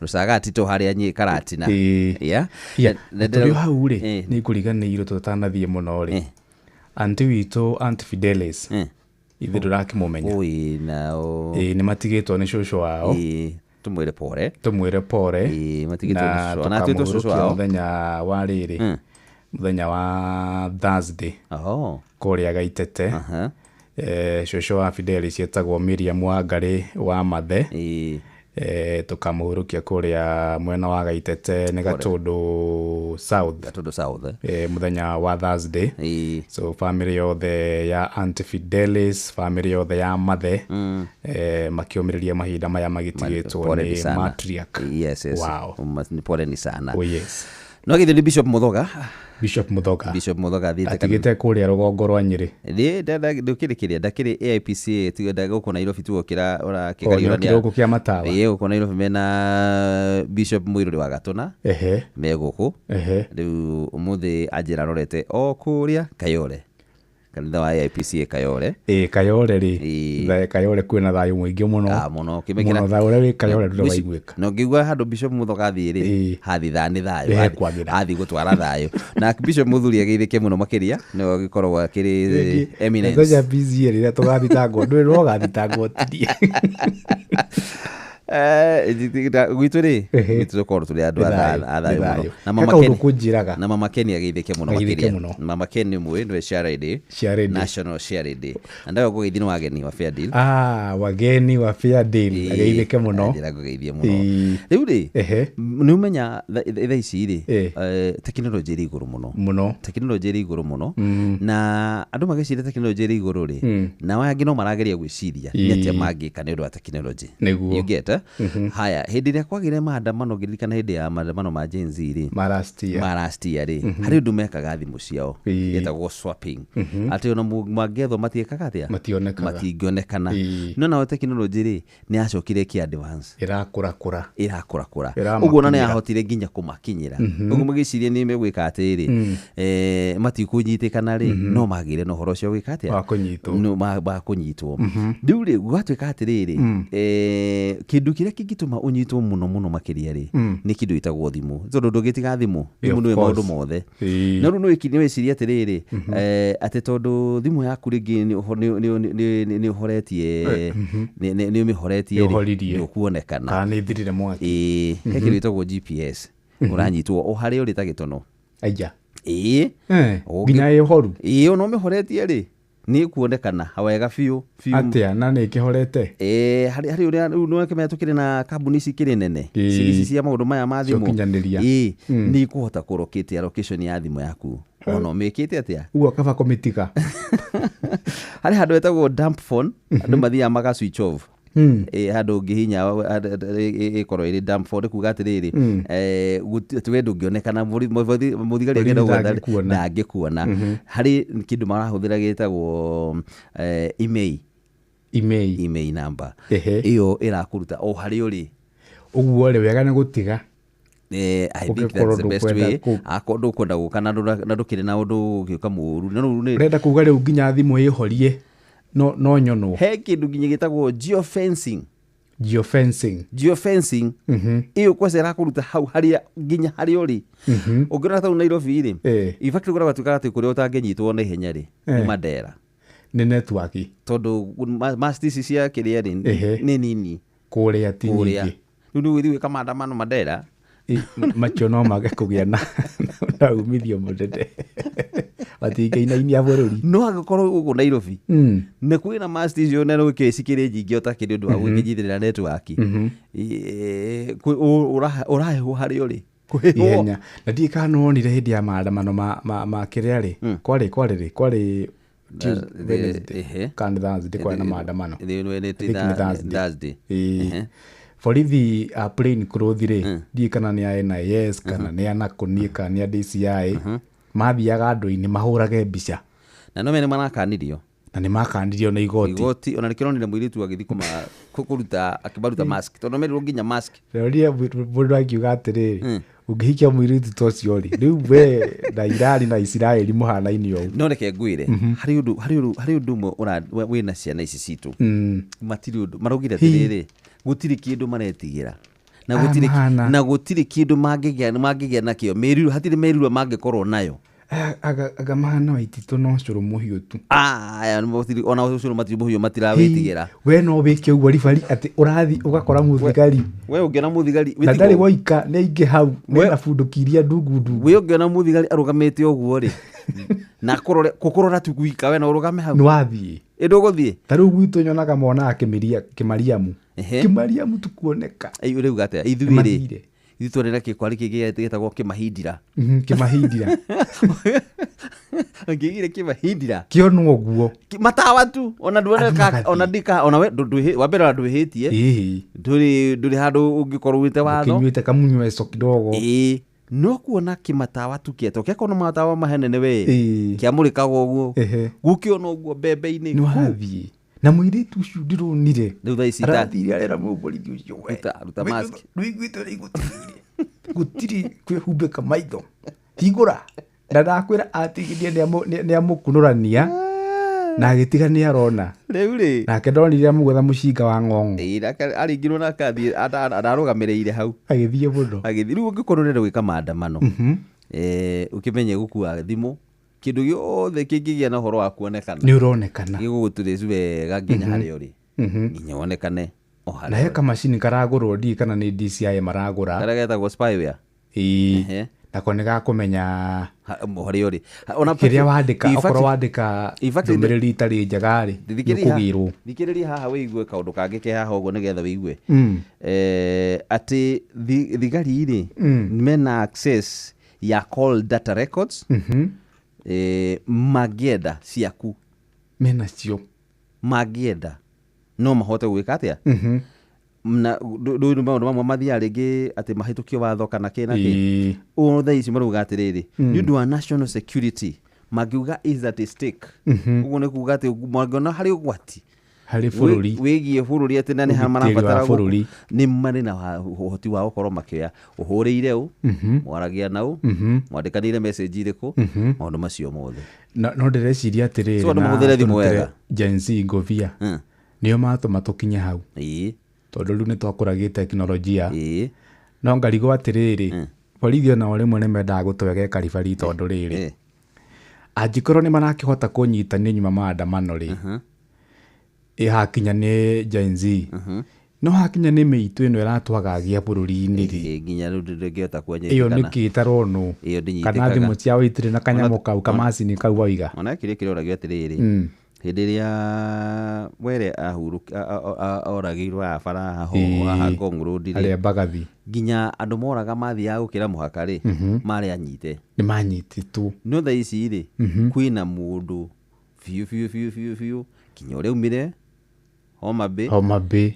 Rusagati to haria nyi Karatina na ndio hau ri ni kuriganirwo tutanathie muno ri anti wito Aunt Fidelis ithe ndurakimumenya ni matigitwo ni shosho wao tumwire pore matigitwo na twito shosho wao muthenya wa riri muthenya wa Thursday kuria Gaitete shosho wa Fidelis yetagwo Miriam Wangari wa Mathe tukamuhurukia kuria mwena wa Gaitete ni Gatundu South muthenya wa Thursday so family yothe ya Aunt Fidelis family yothe ya Mathe makiomiriria mahinda maya magitigitwo ni matriarch ni pole ni sana no githe ni Bishop Muthoga atigite kuria rugongo rwa Nyeri ndukirikiria ndakiri AIPC tigenda guko Nairobi tuokira ora kigariurania guko kia matawa guko Nairobi mena Bishop Muiruri wa Gatuna meguku riu umuthi ajira rorete o kuria Kayole kanitha wa AIPC Kayole Kayole ri Kayole kwina thayu mwingi muno kimekira thayu ri Kayole ndu waiguika no ngigwa handu Bishop Muthoga athii ri hathi thani thayu hathi gutwara thayu na Bishop Muthuri ageithike muno makiria no gikorwo akiri eminence ndoja busy ri tugathitangwo ndu ro gathitangwo tidie gwitu ri tukorwo tuli andu athayu na mama Kenya ageithike muno makiria mama Kenya mwe ndu Share Day National Share Day ndaga kugeithina wageni wa Fair Deal wageni wa Fair Deal ageithike muno ndira kugeithia muno riu ri ni umenya tha ici ri technology ri iguru muno technology ri iguru muno na andu mageciria technology ri iguru ri na wangi no marageria gwiciria ni atia mangika ni undu wa technology you get haya hindi ria kwagire maandamano ngirikana hindi ya maandamano ma Gen Z ri marastia ri hari undu mekaga thimu ciao yetagwo swapping ati ona mangetho matiekaga atia matingionekana no na technology ri ni acokire ki advance irakura uguo na ni ahotire nginya kumakinyira uguo magiciria ni megwika atiri matikunyitikana ri no magire no horo cio gwika atia bakunyitwo riu ri gwatwika atiri kindu kiria kingituma unyitwo muno makiria ri ni kindu itagwo thimu tondu ndugitiga thimu ni maundu mothe no ru no wiciria atiriri ati tondu thimu yaku ringi ni uhoretie ni umihoretie ni ukuonekana kana ni thirire mwaki kindu itagwo GPS uranyitwo o hari uri tagitono aija nginya ihoru no umihoretie ri ni kuonekana hawega fiu atia na ni kihorete hari uria no kemenya tukiri na kambuni cikiri nene cici cia maundu maya ma thimu ni kuhota kurokete location ya thimu yaku ono mekete atia ugo kaba komitiga hari handu etagwo dump phone andu mathia maga switch off handu ngihinya ikorwo iri dump phone kuga atiriri tuwe ndungionekana muthigari agenda gwetha ndangikuona hari kindu marahuthira gitagwo email number iyo irakuruta o hari uri uguo ri wega ni gutiga I think that's the best way akondo kwenda gukana na ndukire na undu giuka muru no ni renda kuga riu nginya thimu ihorie no nyono he kindu nginya gitagwo geofencing iyo kwese irakuruta hau haria nginya hari uri ungirona ta Nairobi ri ifakiri gura gatuka ati kuria utangenyitwo na ihenya ri ni Mandera ni network tondu mastisi cia kiria ri ni nini kuria tinyingi ndu withi wika maandamano Mandera macho no mage kugia na umithio mudede batingainainia bururi no agakorwo ugu Nairobi ne kwina mastisi yo nero kecikire jingi otakiri undu wa gwithithirira network uraheho hari uri ihenya na ndikanonire hindi ya maandamano ma kiria ri kwari Thursday kwa na maandamano Thursday borithi a plain clothes ri ndikana ni ya NIS kana ni anakunika ni DCI mathiaga andu-ini mahurage mbica na no mene manakanirio na nĩ makandirio na igoti ona nĩkĩronire mũirĩtu agĩthiĩ kũruta akĩbaruta mask tondũ merirwo nginya mask rĩrĩa mũndũ akiuga atĩrĩrĩ ũngĩhikia mũirĩtu ta ũcio rĩ rĩu we na Irani na Isiraeli mũhanaine ũũ no reke ngwĩre harĩ ũndũ ũmwe wĩna ciana ici citũ matirĩ ũndũ maraugire atĩrĩrĩ gũtirĩ kĩndũ maretigĩra na gũtirĩ kĩndũ mangĩgĩa nakĩo mĩrirũ hatirĩ mĩrirũ mangĩkorwo nayo aga mahana waititũ no cũrũ mũhiũ tu ona cũrũ mũhiũ matirawĩtigĩra we no wĩke ũguo ribari atĩ ũrathi ũgakora mũthigari we ũngĩona mũthigari na ndarĩ woika nĩ aingĩ hau mena bundukiria ndungundu we ũngĩona mũthigari arũgamĩte ũguo rĩ na kũkũrora tu gwika we na ũrũgame hau nĩwathiĩ ndũgũthiĩ ta rĩu gwitũ nyonaga monaga kĩmariamu tukuoneka rĩu gate ithuĩ ithuĩ na kĩkwari kĩngĩ gĩtagwo kĩmahindira ngĩgire kĩmahindira kĩonwo guo matawa tu ona ndũoneka ona ndika ona we wambere ndwĩhĩtie ndũrĩ handũ ũngĩkorwo wĩte watho ũkinyuĩte kamunywe so kidogo no kuona kĩmatawa tu kĩeto kĩakona matawa mahenene we kĩamũrĩkaga ũguo gũkĩona ũguo mbembe-inĩ nĩwathiĩ na mũirĩtu ũcio ndironire rĩu thaa ici arathire arera mũmborithi ũcio we ruta mask rũiguĩte gũtirĩ kwĩhumbĩka maitho hingũra na ndakwĩra atigithie nĩ amũkunũrania na agĩtiga nĩ arona rĩu rĩ nake ndonire amũgwetha mũcinga wa ng'ong'o aringirwo na akathi ndarũgamĩrĩire hau agĩthiĩ mũno rĩu ũngĩkorwo nĩrenda gwĩka maandamano ũkĩmenye gũkua thimũ kĩndũ gĩothe kĩngĩgĩa na ũhoro wa kuonekana nĩ ũronekana gĩgũgũtũrĩcu wega nginya harĩa ũrĩ nginya wonekane na he kamacini karagũrwo ndi kana nĩ DCI maragũra karĩa getagwo spyware nako nĩ gakũmenya harĩa ũrĩ kĩrĩa wandĩka okorwo wandĩka ndũmĩrĩri itarĩ njega rĩ nĩũkũgĩrwo thikĩrĩria haha wĩigue kaũndũ kangĩ ke haha ũguo nĩgetha wĩigue atĩ thigari rĩ mena access ya call data records mangĩenda ciaku menacio mangĩenda no mahote gwĩka atĩa na ndũĩ maũndũ mamwe mathiaga rĩngĩ atĩ mahĩtũkio watho kana kĩna kĩ thaa ici marauga atĩrĩrĩ nĩ ũndũ wa national security mangiuga is at stake ũguo nĩ kuga atĩ mangĩona harĩ ũgwati harĩ bũrũri wĩgiĩ bũrũri atĩ na nĩ marabatara nĩ marĩ na ũhoti wa gũkorwo makĩoya ũhũrĩire ũ mwaragia na ũ mwandĩkanĩire message irĩkũ maũndũ macio mothe no ndĩreciria atĩrĩrĩ mahũthĩre thimũ wega Gen Z ngũbia nĩo matũma tũkinye hau tondũ rĩu nĩ twakũragia teknolojia no ngarigwo atĩrĩrĩ borithi ona o rĩmwe nĩ mendaga gũtwege karibari tondũ rĩrĩ angĩkorwo nĩ marakĩhota kũnyitania nyuma maandamano rĩ hakinya nĩ Gen Z no hakinya nĩ mĩitũ ĩno ĩratwagagia bũrũri-inĩ rĩ nginya rĩu ndĩngĩhota kuonyekana ĩyo nĩ kĩtarono kana thimũ ciao itirĩ na kanyamũ kau kamacini kau waiga ona kĩrĩa kĩroragio atĩrĩrĩ hĩndĩ ĩrĩa were oragĩirwo abara haha Ngong Road arĩa Mbagathi nginya andũ moraga mathiaga gũkĩra mũhaka rĩ marĩ anyite nĩ manyitĩtwo no thaa ici rĩ kwĩna mũndũ biũ kinya ũrĩa umire Homa Bay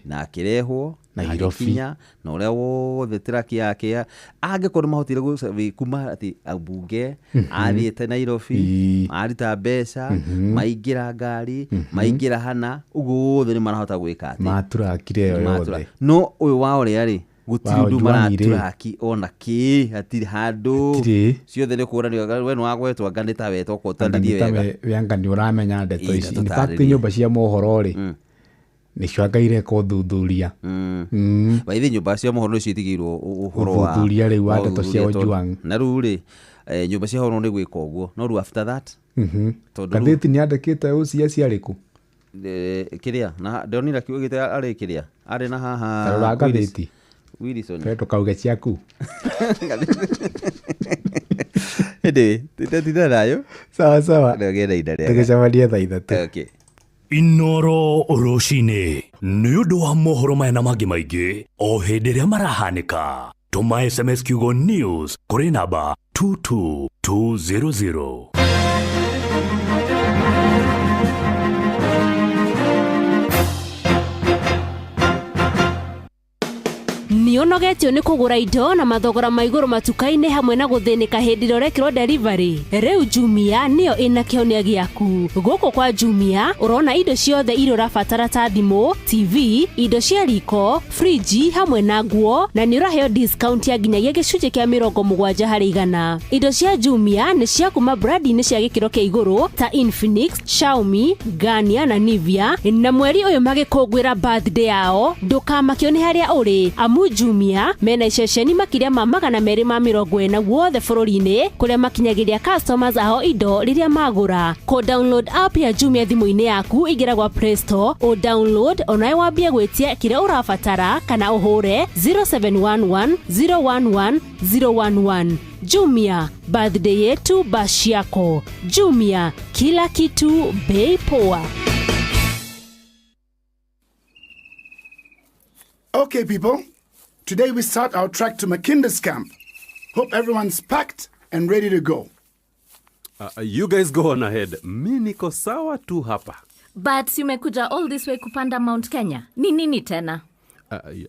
na akĩrehwo Nairobi na ũrĩa wothe traki yake angĩkorwo mahotire kuma atĩ ambunge athiĩte Nairobi arita mbeca maingĩra ngari maingĩra hana ũguo wothe nĩ marahota gwĩka atĩ maturakire yothe no ũyũ wa ũrĩa rĩ gũtirĩ ũndũ maraturaki ona kĩ hatirĩ handũ ciothe nĩ kũranio we nĩ wagwetwo anga nĩ ta wetwo ũkotanirie wega nĩ ũramenya ndeto ici in fact nyũmba cia mohoro rĩ nĩcio angaire kũthuthuria waithi nyũmba cia mohoro nĩcio itigĩirwo ũhoro wa ũthuthuria rĩu wa ndeto cia Ojwang na rĩu rĩ nyũmba cia mohoro nĩ gwĩka ũguo no rĩu after that ngathĩti nĩ andĩkĩte ũcia ciarĩkũ kĩrĩa na ndonira kiugĩte arĩ kĩrĩa arĩ na haha karora ngathĩti Wilson tukauge ciaku ende tĩtatitha nayo sawa ndagenda indarĩa tũgĩcemania thaa ithatũ okay Inoro rũcinĩ nĩ ũndũ wa mohoro maya na mangĩ maingĩ o hĩndĩ ĩrĩa marahanĩka tũma SMS kiugo news kũrĩ namba 22200. Nĩona nogetio ni kugura indo na mathogora ma iguru matuka-ini hamwe na guthinika hindi rorekirwo delivery. Riu Jumia niyo ina kionia giaku. Guku kwa Jumia urona indo ciothe iria urabatara ta thimu, TV, indo cia riko, friji hamwe na nguo, na ni uraheo discount ya nginyagia gicunjĩ kia 70%. Indo cia Jumia ni cia kuma brand-ini cia gikiro kia iguru ta Infinix, Xiaomi, Garnier na Nivea. Na mweri uyu magikungwira birthday yao, ndukamakio ni haria uri amu Jumia mena iceceni makiria ma 240 wothe bururi-ini kuria makinyagiria customers aho indo riria magura. Ko download app ya Jumia thimu-ini yaku igira gwa Play Store, o download onae wambie gwitia kire urabatara kana uhure 0711 011 011. Jumia, birthday yetu bashi yako. Jumia, kila kitu bei poa. Okay, people. Today we start our trek to Makinda's camp. Hope everyone's packed and ready to go. You guys go on ahead. Mi niko sawa tu hapa. But umekuja all this way kupanda Mount Kenya. Ni nini tena?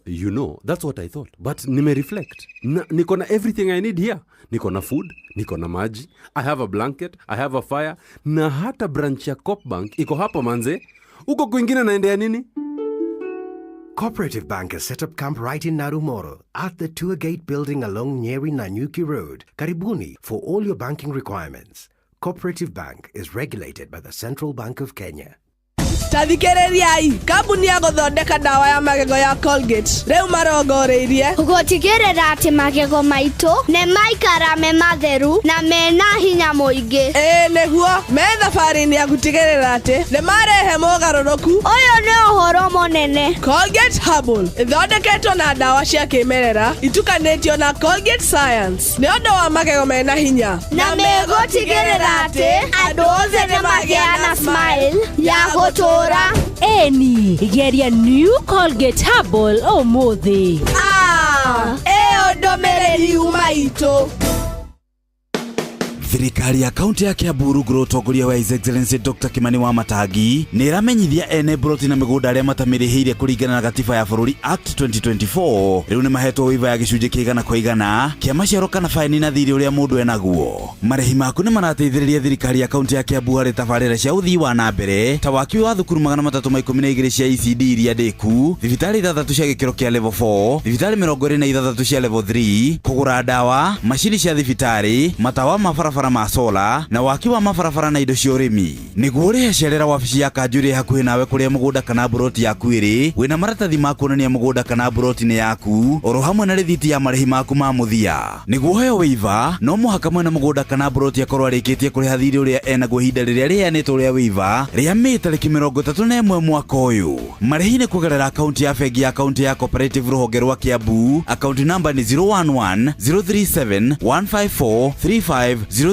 You know, that's what I thought. But nime-reflect. Niko na everything I need here. Niko na food, niko na maji, I have a blanket, I have a fire, na hata branch ya Copbank iko hapo manze. Uko kwingine naendea nini? Cooperative Bank has set up camp right in Narumoro at the Tour Gate building along Nyeri Nanyuki Road, Karibuni, for all your banking requirements. Cooperative Bank is regulated by the Central Bank of Kenya. Tathikĩrĩriai, kambuni ya gũthondeka ndawa ya magego ya Colgate rĩu marongoreirie gũtigĩrĩra atĩ magego maitũ nĩ maikara me matheru na mena hinya mũingĩ. Nĩguo me thabarĩ-inĩ ya gũtigĩrĩra atĩ nĩ marehe mogarũrũku. Ũyũ nĩ ũhoro mũnene. Colgate Herbal ĩthondeketwo na ndawa cia kĩmerera itukanĩtio na Colgate Science nĩ ũndũ wa magego mena hinya na megũtigĩrĩra atĩ andũ othe nĩ magĩa na smile ya gũtũra. Eni, geria new Colgate Herbal umuthi. Ndomereri umaito. Thirikari ya kaunti ya Kiambu Growth utongoria wa His Excellency Dr. Kimani wa Matangi ni iramenyithia ene broti na migunda aria matamirĩhĩire kũringana na gatiba ya bũrũri Act 2024 rĩu nĩ mahetwo waiva ya gĩcunjĩ kĩa 100% kĩa maciaro kana faini na thirĩ ũrĩa mũndũ enaguo. Marĩhi maku nĩ marateithĩrĩria thirikari ya kaunti ya Kiambu harĩ tabarĩra cia ũthii wa na mbere ta waki wa thukuru 312 cia ECD iria ndĩku, thibitarĩ 3 cia gĩkĩro kĩa level 4, thibitarĩ 26 cia level 3, kũgũra ndawa, macini cia thibitarĩ, matawa mabarabara ma sola na waki wa mabarabara na indo cia ũrĩmi. Nĩguo ũrĩhe cerera wabici ya Kanjũ hakuhĩ nawe kũrĩa mũgũnda kana broti yaku ĩrĩ, wĩna maratathi ma kuonania mũgũnda kana broti nĩ yaku, oro hamwe na rĩthiti ya marĩhi maku ma mũthia. Nĩguo ũheo waiva, no mũhaka mwena mũgũnda kana broti akorwo arĩkĩtie kũrĩha thirĩ ũrĩa enaguo ihinda rĩrĩa rĩheanĩtwo rĩa waiva rĩa Mĩĩ tarĩki 31 mwaka ũyũ. Marĩhi nĩ kũgerera akaunti ya bengi ya akaunti ya Cooperative rũhonge rwa Kiambu. Akaunti namba nĩ 011 037 154 35001.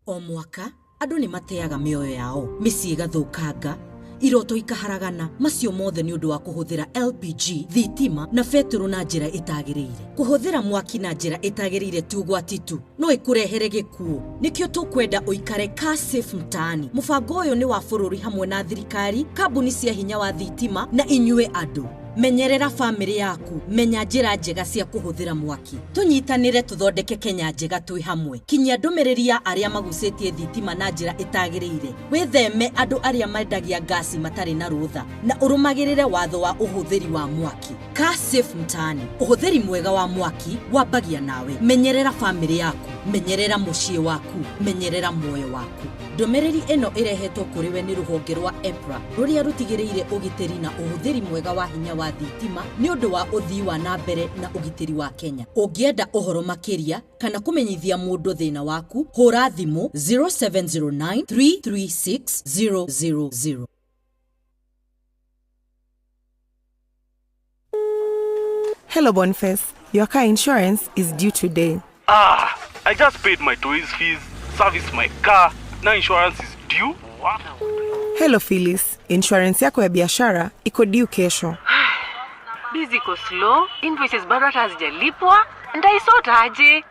O mwaka andũ nĩ mateaga mĩoyo yao, mĩciĩ ĩgathũkanga, iroto ikaharagana, macio mothe nĩ ũndũ wa kũhũthĩra LPG, thitima na betũrũ na njĩra ĩtagĩrĩire. Kũhũthĩra mwaki na njĩra ĩtagĩrĩire tu ũgwati tu no ĩkũrehere gĩkuũ. Nĩkĩo tũkwenda ũikare car safe mtaani. Mũbango ũyũ nĩ wa bũrũri hamwe na thirikari, kambuni cia hinya wa thitima na inyuĩ andũ. Menyerera family yaku, menya njĩra njega cia kũhũthĩra mwaki. Tũnyitanĩre tũthondeke Kenya njega twĩ hamwe. Kinyia ndũmĩrĩri ya arĩa magucĩtie thitima na njĩra ĩtagĩrĩire. Wĩtheme andũ arĩa mendagia gasi matarĩ na rũtha na ũrũmagĩrĩre watho wa ũhũthĩri wa mwaki. Car safe mtaani. Ũhũthĩri mwega wa mwaki wambagia nawe. Menyerera family yaku, menyerera mũciĩ waku, menyerera muoyo waku. Ndũmĩrĩri ĩno ĩrehetwo kũrĩ we nĩ rũhonge rwa EPRA rũrĩa rũtigĩrĩire ũgitĩri na ũhũthĩri mwega wa hinya wa thitima nĩ ũndũ wa ũthii wa na mbere na ũgitĩri wa Kenya. Ũngĩenda ũhoro makĩria kana kũmenyithia mũndũ thĩna waku, hũra thimũ 0709 336 000. Hello, Boniface. Your car insurance is due today. I just paid my toys fees, serviced my car. Now insurance is due? Wow. Hello, Phyllis. Insurance yako ya biashara iko due kesho. Busy iko slow, invoices bado hazijalipwa. Ndaisota aje?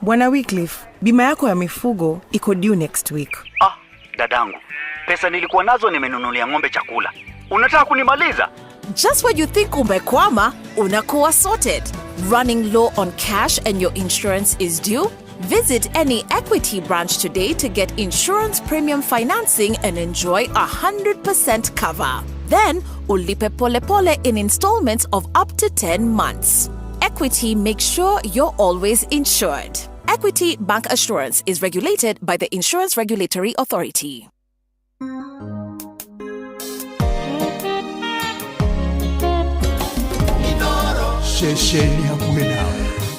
Bwana Wycliffe, bima yako ya mifugo iko due next week. Dadangu. Pesa nilikuwa nazo nimenunulia ng'ombe chakula. Unataka kunimaliza? Just when you think umekwama, unakuwa sorted. Running low on cash and your insurance is due? Visit any Equity branch today to get insurance premium financing and enjoy 100% cover. Then, ulipe pole pole in installments of up to 10 months. Equity makes sure you're always insured. Equity Bank Assurance is regulated by the Insurance Regulatory Authority.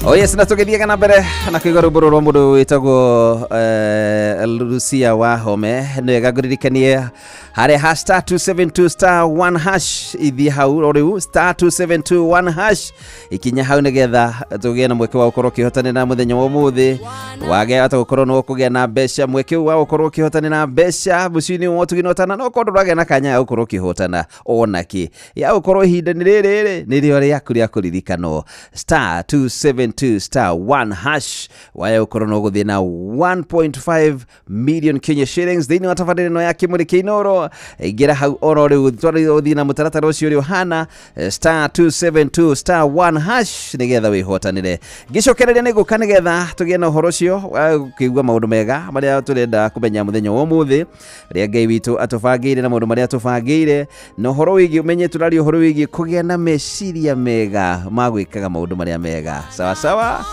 Oh yes, na tugithiaga na mbere na kwiga ruburu rwa mundu witagwo Lucia Wahome nwega nguririkanie hare #272*1# ithi hau riu *272*1# ikinya hau nigetha tugie na mweke wa gukorwo kihotane na muthenya wa muthi wage atagukorwo no kugia na mbeca mweke wa gukorwo kihotane na mbeca bucini wo tuginotana no kondu rage na kanya ya gukorwo kihotana onaki ya gukorwo ihinda ni riri ni rio riaku ria kuririkano *272*1# waya ukorwo no guthie na 1.5 million Kenya shillings thini wa tabarĩra no ya kimuri kinoro igira hau oro riu twari na mutaratara ucio rio hana *272*1# nigetha wihotanire gicokereria ni guka nigetha tugie na uhoro ucio ukigwa maundu mega maria turenda kumenya muthenya wa muthi ria Ngai witu atubangire na maundu maria atubangire no uhoro wigi umenye turari uhoro wigi kugia na meciria mega magwikaga maundu maria mega sawa sawa.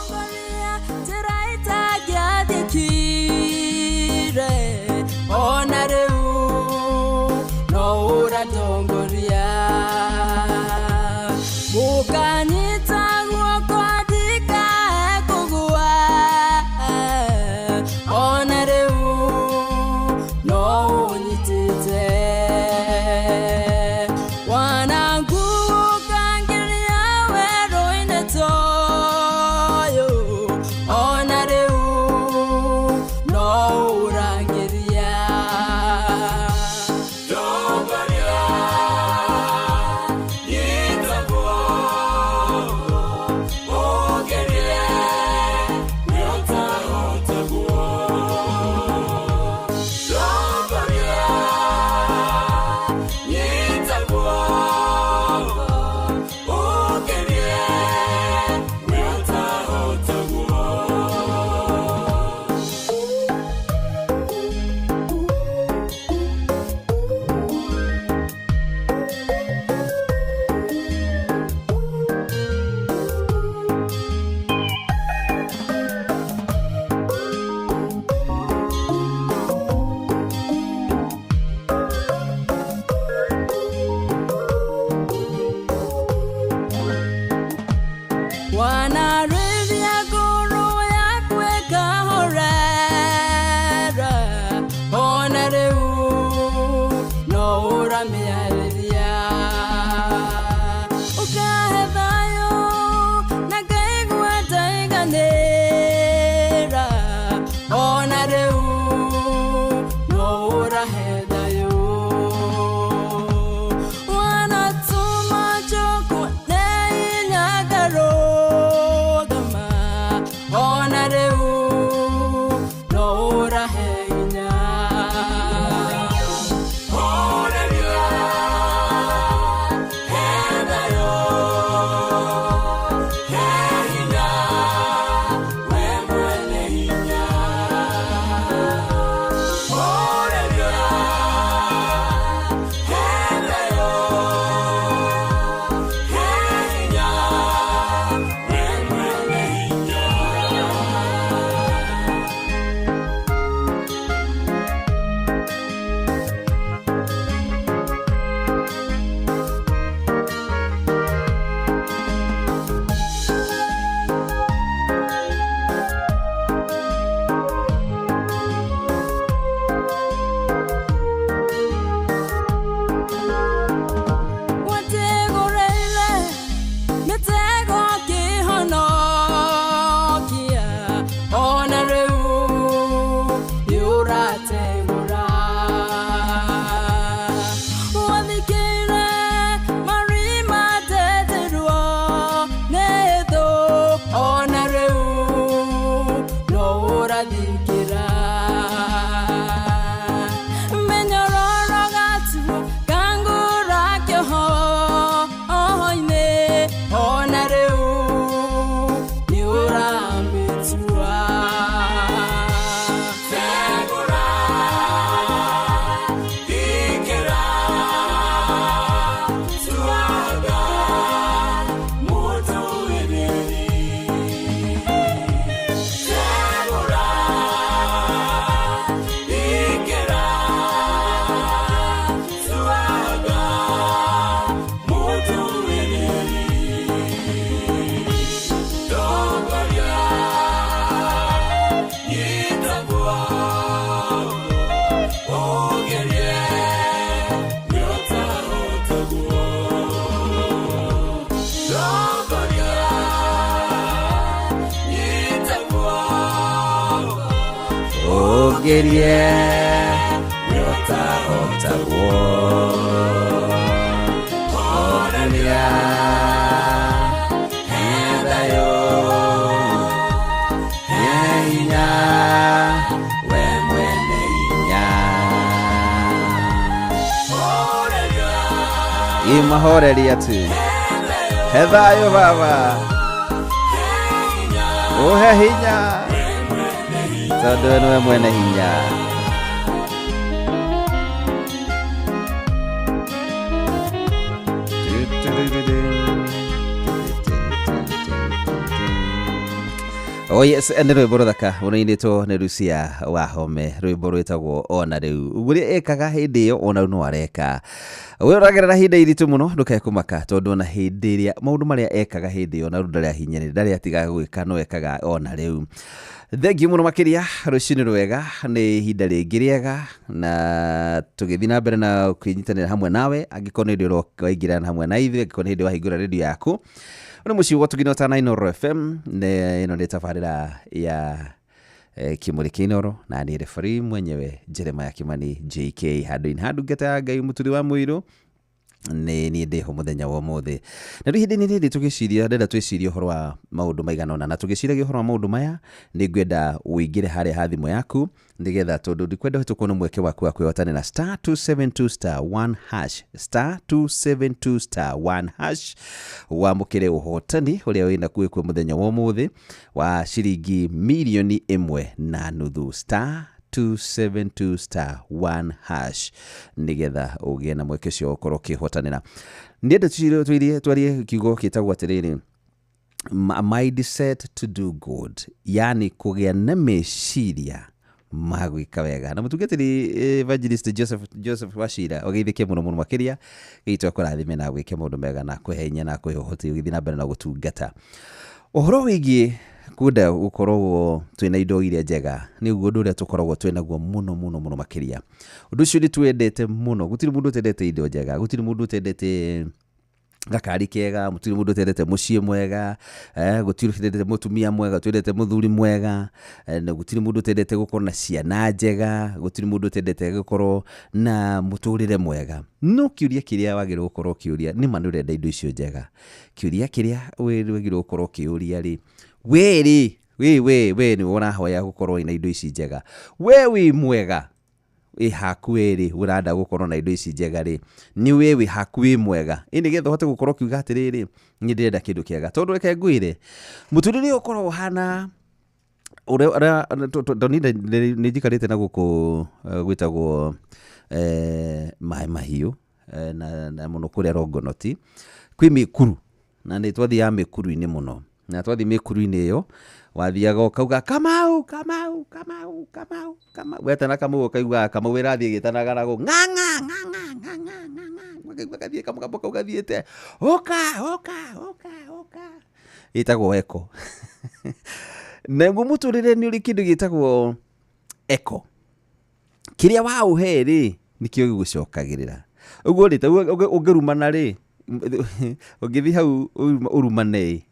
gerie yotahotagwo orelia hendayo hinya we mwene hinya imahorelia tu hendayo baba uhe hinya tondu we mwene hinya. Oh yes, nĩ rwĩmbo rũthaka rũinĩtwo nĩ Lucia Wahome, rwĩmbo rwĩtagwo ona rĩu. Ũrĩa ekaga hĩndĩ ĩyo ona no areka. We ũragerera hĩndĩ iritũ mũno ndũkae kũmaka tondũ ona hĩndĩ ĩrĩa maũndũ marĩa ekaga hĩndĩ ĩyo na ndarĩa hinya ndarĩa atigaga gwĩka no ekaga ona rĩu. Thengiũ mũno makĩria, rũcinĩ rwega, nĩ ihinda rĩngĩ rĩega na tũgĩthiĩ na mbere na kwĩnyitanĩra hamwe nawe angĩkorwo nĩ hĩndĩ ũraingĩra hamwe na ithuĩ, angĩkorwo nĩ hĩndĩ wahingũra redio yaku. Ona mũciĩ wa Tũgina ta 9 FM ĩno nĩ tabarĩra ya Kimũri Kĩinoro na nĩ referee mwenyewe Jeremiah Kimani JK handũ-inĩ ha ndungata ya Ngai mũturi wa mũirũ nĩ ndĩho mũthenya wa ũmũthĩ. Na rĩu hĩndĩ nĩ tũgĩciria ndenda twĩcirie ũhoro wa maũndũ maigana ũna na tũgĩciragia ũhoro wa maũndũ maya nĩ ngwenda ũingĩre harĩa ha thimũ yaku nĩgetha tondũ ndikwenda hĩtũkwo nĩ mweke waku wa kwĩhotanĩra *272*1# *272*1# wamũkĩre ũhotani ũrĩa wĩna kwĩ mũthenya wa ũmũthĩ wa ciringi mirioni 1.5 *272*1# nĩgetha ũgĩe na mweke ũcio ũkorwo ũkĩhotanĩra. Nĩende twarie kiugo gĩtagwo atĩrĩrĩ, mindset to do good, yani kũgĩa na meciria ma gwĩka wega. Na mũtungatĩri Evangelist Joseph Wachira ũgeithĩke mũno mũno makĩria gĩitwo kũrathime na gwĩka maũndũ mega na kwĩhe hinya na kwĩhe ũhoti ũgĩthiĩ na mbere na gũtungata. Ũhoro wĩgiĩ kwenda gũkorwo twĩna indo iria njega nĩguo ũndũ ũrĩa tũkoragwo twĩnaguo mũno mũno mũno makĩria. Ũndũ ũcio nĩ twendete mũno, gũtirĩ mũndũ ũtendete indo njega, gũtirĩ mũndũ ũtendete gakari kega, gũtirĩ mũndũ ũtendete mũciĩ mwega, gũtirĩ ũtendete mũtumia mwega, twendete mũthuri mwega, na gũtirĩ mũndũ ũtendete gũkorwo na ciana njega, gũtirĩ mũndũ ũtendete gũkorwo na mũtũrĩre mwega. No kĩũria kĩrĩa wagĩrĩirwo gũkorwo ũkĩũria nĩ ma nĩ ũrenda indo icio njega. Kĩũria kĩrĩa wagĩrĩirwo gũkorwo ũkĩũria rĩ, we nĩ ũrahoya gũkorwo ina indo ici njega, we wĩ mwega hakuhĩ rĩ ũrenda gũkorwo na indo ici njega rĩ, nĩ we wĩ hakuhĩ mwega nĩgetha ũhote gũkorwo kiuga atĩrĩrĩ nĩ ndĩrenda kĩndũ kĩega. Tondũ reke ngwĩre mũtũrĩre ũkorwo ũhana ũrĩa nĩ njikarĩte na gũkũ gwĩtagwo Maĩ Mahiũ na mũno kũrĩa Rongonoti kwĩ mĩkuru na nĩ twathiaga mĩkuru-inĩ mũno. Na twathi mĩkuru-inĩ ĩyo wathiaga ũkauga Kamau wetana Kamau ũkaigua Kamau ĩrathiĩ ĩgĩtanaga na gũ gathiĩ kamũgambo kau gathiĩte ũka ĩtagwo eko. Naguo mũtũrĩre nĩ ũrĩ kĩndũ gĩtagwo eko, kĩrĩa waũhe rĩ nĩkĩo gĩgũcokagĩrĩra. Ũguo rĩ ũngĩrumana rĩ ũngĩthiĩ hau ũrumane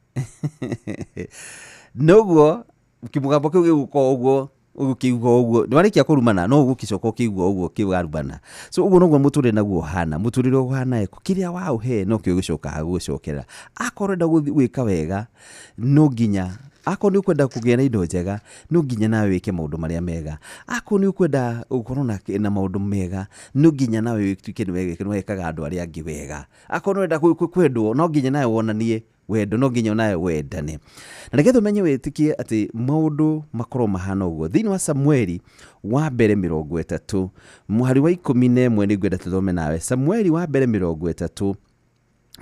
noguo kĩmũgambo kĩu gĩgũkorwo ũguo ũgũkĩigua ũguo nĩ warĩkia kũrumana no ũgũkĩcoka ũkĩigua ũguo kĩwarumana. So ũguo noguo mũtũrĩre naguo ũhana, mũtũrĩre ũhana eko, kĩrĩa waũhe no kĩo gĩcokaga gũgũcokera. Akorwo enda gwĩka wega no nginya, akorwo nĩ ũkwenda kũgĩa na indo njega no nginya nawe wĩke maũndũ marĩa mega. Akorwo nĩ ũkwenda gũkorwo na maũndũ mega no nginya nawe wĩtuĩke nĩ wekaga andũ arĩa angĩ wega. Akorwo nĩ ũkwenda kwendwo no nginya nawe wonanie wendo, no nginya nawe wendane. Na nĩgetha ũmenye wĩtĩkie atĩ maũndũ makorwo mahana ũguo, thĩinĩ wa Samueli wa mbere 30 mũhari wa 11 nĩ ngwenda tũthome nawe. Samueli wa mbere 30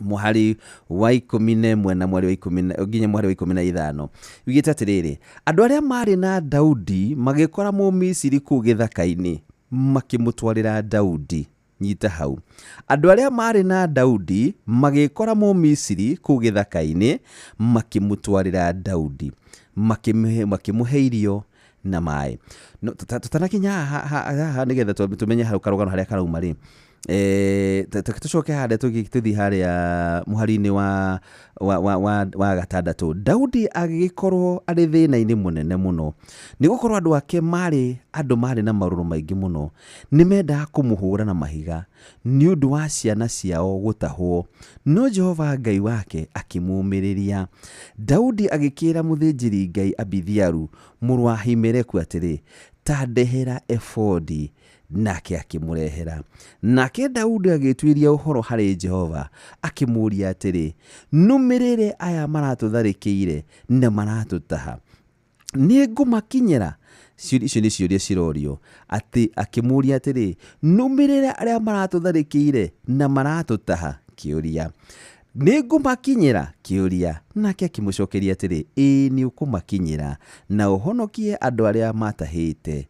mũhari wa 11 na mwari wa 10 nginya mwari wa 15 wigĩte atĩrĩrĩ, andũ arĩa marĩ na Daudi magĩkora Mũmisiri kũu gĩthaka-inĩ makĩmũtwarĩra Daudi. Nyita hau, andũ arĩa marĩ na Daudi magĩkora Mũmisiri kũu gĩthaka-inĩ makĩmũtwarĩra Daudi, makĩmũhe irio na maĩ. No tũtanakinya haha nĩgetha tũmenye hau karũgano harĩa karauma rĩ, tucoke hande tuthi haria muhari-ini wa gatandatu. Daudi agikorwo ari thina-ini munene muno ni gukorwo andu ake mari na maruru maingi muno, ni menda kumuhura na mahiga ni undu wa ciana ciao gutahwo, no Jehova Ngai wake akimumiriria. Daudi agikira muthinjiri Ngai Abithiaru muru wa Ahimeleku atiri, tandehera efodi, nake akimurehera. Nake Daudi agitwiria uhoro hari Jehova akimuria atiri, numirire aya maratutharikire na maratutaha, ni ngumakinyira? Icio ni ciuria cirorio ati akimuria atiri, numirire aria maratutharikire na maratutaha? Kiuria, ni ngumakinyira? Kiuria, nake akimucokeria atiri, ni ukumakinyira na uhonokie andu aria matahite.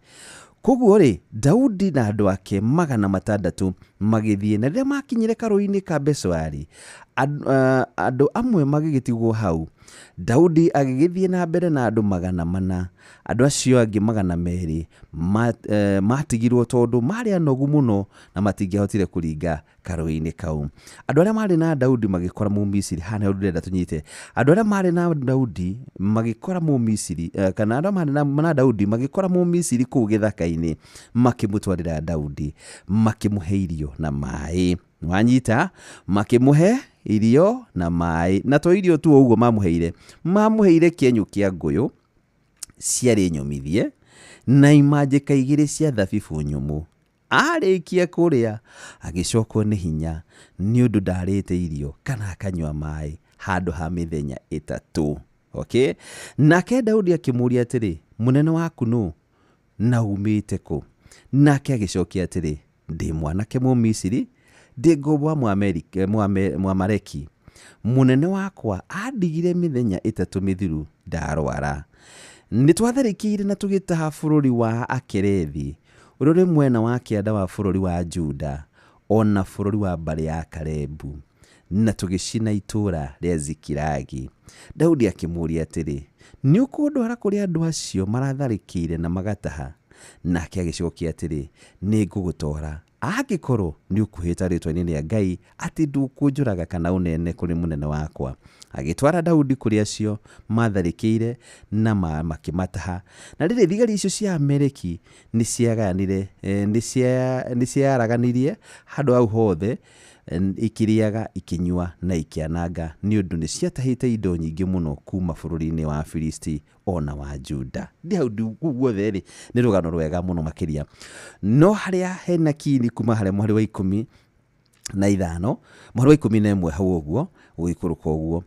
Koguo ri Daudi na andu ake 600 magithie, na riria makinyire karui-ini ka Besori, andu amwe magigitigwo hau. Daudi agigithie na mbere na andu 400, andu acio angi 200 matigirwo tondu mari anogu muno na matingihotire kuringa karui-ini kau. Andu aria mari na Daudi magikora mu Misiri, hana undu ndenda tunyite. Andu aria mari na Daudi magikora mu Misiri, kana andu mari na Daudi magikora mu Misiri kuu githaka-ini, makimutwarira Daudi, makimuhe irio na mai. Wanyita, makimuhe irio na mai, na to irio tu uguo mamuheire kienyũ kia nguyu ciari nyomithie na imanjika 2 cia thabibu nyumu. Arikia kuria agicokwo ni hinya ni undu ndarite irio kana akanywa mai handu ha mithenya 3. Okay, nake Daudi akimuria atiri, munene waku nu na umite ku? Nake agicokia atiri, ndi mwanake mu Misiri, ndi ngombo Mwamaleki. Munene wakwa andigire mithenya 3 mithiru ndarwara. Nitwatharikire na tugitaha bururi wa Akerethi, ururi mwena wa kianda wa bururi wa Juda, ona bururi wa mbari ya Kalebu, na tugicina itura ria Zikilagi. Daudi akimuria atiri, ni ukundwara kuria andu acio maratharikire na magataha? Nake agicokia atiri, ni ngugutwara agikorwo ni ukuhita ritwa-ini ria Ngai ati ndukunjuraga kana unene kuri munene wakwa. Agitwara Daudi kuri acio matharikire na makimataha. Na riri thigari icio cia Amaleki ni ciaganire, ni ciaraganirie handu au hothe, ikiriaga, ikinyua na ikiananga, ni undu ni ciatahite indo nyingi muno kuma bururi-ini wa Filisti ona wa Juda. Daudi guothe ri ni rugano rwega muno makiria. No haria hena kini kuma haria mwari wa 15, mwari wa 11 hau uguo ugikuruka uguo.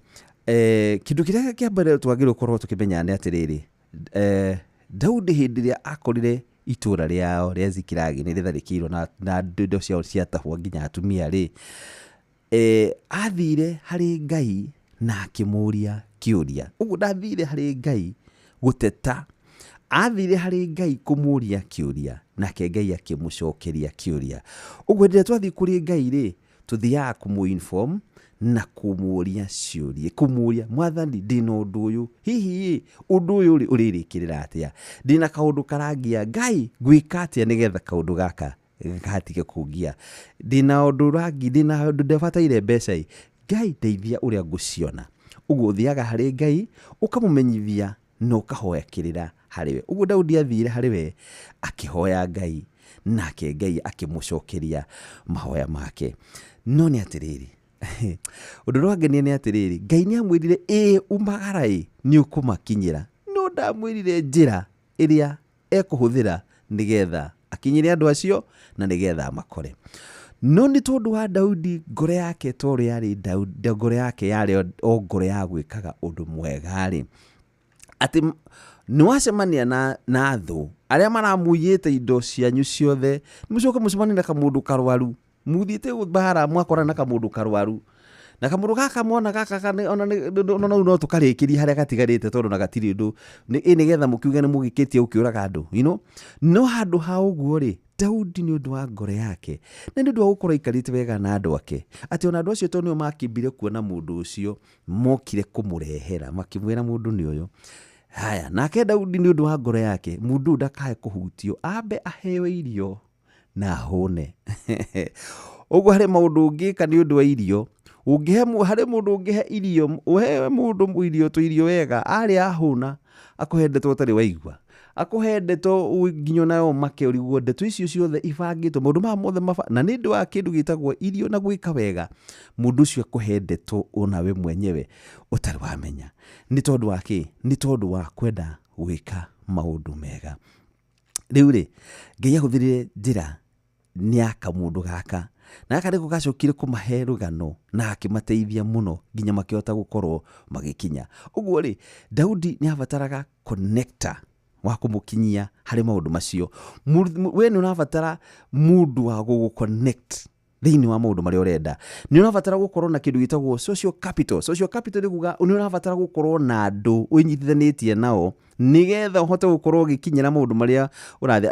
Kindu kiria kia mbere twagirwo korwo tukimenya ni atiriri, Daudi hindi ria akorire itura riao ria Zikilagi ni ritharikirwo na ndindo ciao ciatahwo nginya atumia ri, athire hari Ngai na akimuria kiuria. Uguo ndathire hari Ngai guteta, athire hari Ngai kumuria kiuria, nake Ngai akimucokeria kiuria. Uguo ndire twathi kuri Ngai ri tuthiaga kumu-inform na kumuria ciuria, kumuria, Mwathani ndina undu uyu, hihi undu uyu uririkirira atia? Ndina kaundu karangia, Ngai gwika atia nigetha kaundu gaka gatige kungia? Ndina undu rangi, ndina undu ndebataire mbeca, Ngai ndeithia uria nguciona. Uguo thiaga hari Ngai ukamumenyithia no kahoyakirira hariwe. Uguo Daudi athire hariwe akihoya Ngai, nake Ngai akimucokeria mahoya make. No ni atiriri, undu rwangenia ni atiriri, Ngai ni amwirire umagara ni ukumakinyira, no ndamwirire njira iria ekuhuthira nigetha akinyire andu acio na nigetha makore. No ni tondu wa Daudi ngore yake tori yari Daudi, ngore yake yari o ngore ya gwikaga undu mwega ri, ati niwacemania na thu aria maramuyite indo cianyu ciothe, mucoke mucemania na kamundu karwaru, muthite bara mwakora na kamundu karwaru, na kamundu gaka mwana gaka ona no tukarikiria haria gatigarite tondu na gatiri ndu nigetha mukiuge ni mugikitie ukiuraga andu, no handu ha uguo ri, Daudi ni undu wa ngore yake na ni undu wa gukorwo ikarite wega na andu ake, ati ona andu acio tondu nio makimbire kuona mundu ucio mokire kumurehera, makimwira mundu ni uyu. Haya, nake Daudi ni undu wa ngore yake, mundu ndakae kuhutio, ambe aheo irio na hone. Uguo hari maundu ungika ni undu wa irio hari mundu ungihe irio uhe mundu irio tu irio wega ari ahuna akuhendetwo tari waigua akuhendetwo nginyo nayo make uriguo ndeto icio ciothe ibangitwo maundu ma mothe na ni ndu wa kindu gitagwo irio na gwika wega mundu ucio akuhendetwo onawe mwenyewe utari wamenya ni tondu wa ki ni tondu wa kwenda gwika maundu mega riu ri Ngai ahuthirire njira ni aka mundu gaka na aka niko gacokire kumahe rugano na akimateithia muno nginya makihota gukorwo magikinya. Uguo ri Daudi ni avataraga connector wa kumukinyia hari maundu macio. We ni unavatara mundu wa guconnect thiini wa maundu maria urenda. Ni unavatara gukorwo na kindu gitagwo social capital. Social capital ni kuga ni unavatara gukorwo na andu unyitithanitie nao nigetha uhote gukorwo ugikinyira maundu maria urathi.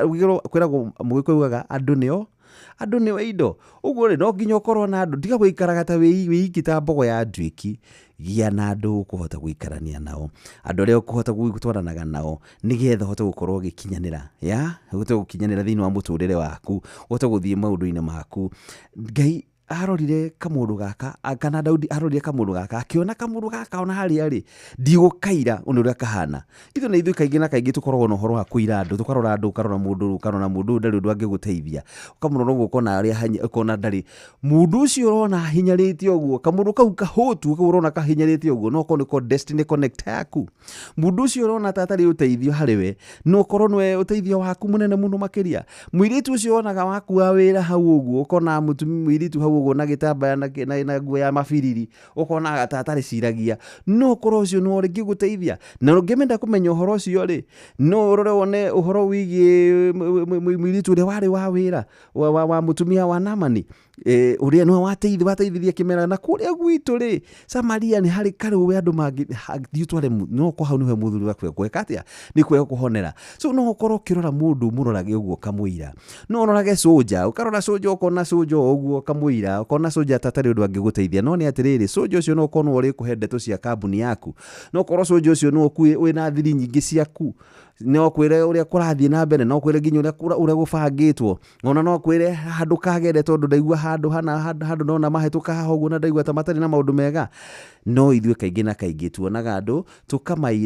Kwiragwo mugikuugaga andu nio indo. Uguo ri no nginya ukorwo na andu ndiga guikaraga ta wiki ta mbogo ya ndwiki. Gia na andu ukuhota guikarania nao, andu aria ukuhota gutwaranaga nao nigetha uhote gukorwo ugikinyanira uhote gukinyanira thiini wa muturire waku, uhote guthie maundu-ini maku. Ngai arorire kamundu gaka kana Daudi arorire kamundu gaka akiona kamundu gaka ona hari ari ndigukaira unuria kahana. Ithu na ithu kaingi na kaingi tukoragwo na uhoro wa kuira andu, tukarora andu ukarora mundu ndari undu angiguteithia, ukamurora uguo ukona aria ukona ndari mundu ucio urona hinyarite uguo, kamundu kau kahotu urona kahinyarite uguo no ko niko destiny connect yaku. Mundu ucio urona tatari uteithio hariwe no korwo nwe uteithio waku munene muno makiria. Mwiritu ucio onaga waku wa wira hau uguo ukona mutumi mwiritu hau uguo na gitambaya na nguo ya mabiriri ukona gatatari ciragia no korwo ucio no ringi guteithia. Na ngimenda kumenya uhoro ucio ri no urore wone uhoro wigie mwiritu uria wari wa wira wa mutumia wa Namani uria no wateithithia kimera na kuria gwitu ri Samaria ni hari karu we andu mangi thiutware no ko hau niwe muthuri wa kweka atia ni kwega kuhonera. So no ukorwo kirora mundu murorage uguo kamuira, no urorage soja ukarora soja ukona soja uguo kamuira ukona soja tatari undu angiguteithia. No ni atiriri soja ucio no ukorwo uri kuhendeto cia kambuni yaku, no ukorwo soja ucio no kuwe wina thiri nyingi ciaku, no kwire uria kurathie na mbere, no kwire nginya uria gubangitwo, ona no kwire handu kagere tondu ndaigua handu no na mahetuka haho uguo na ndaigua ta matari na maundu mega. No ithue kaingi na kaingi tuonaga andu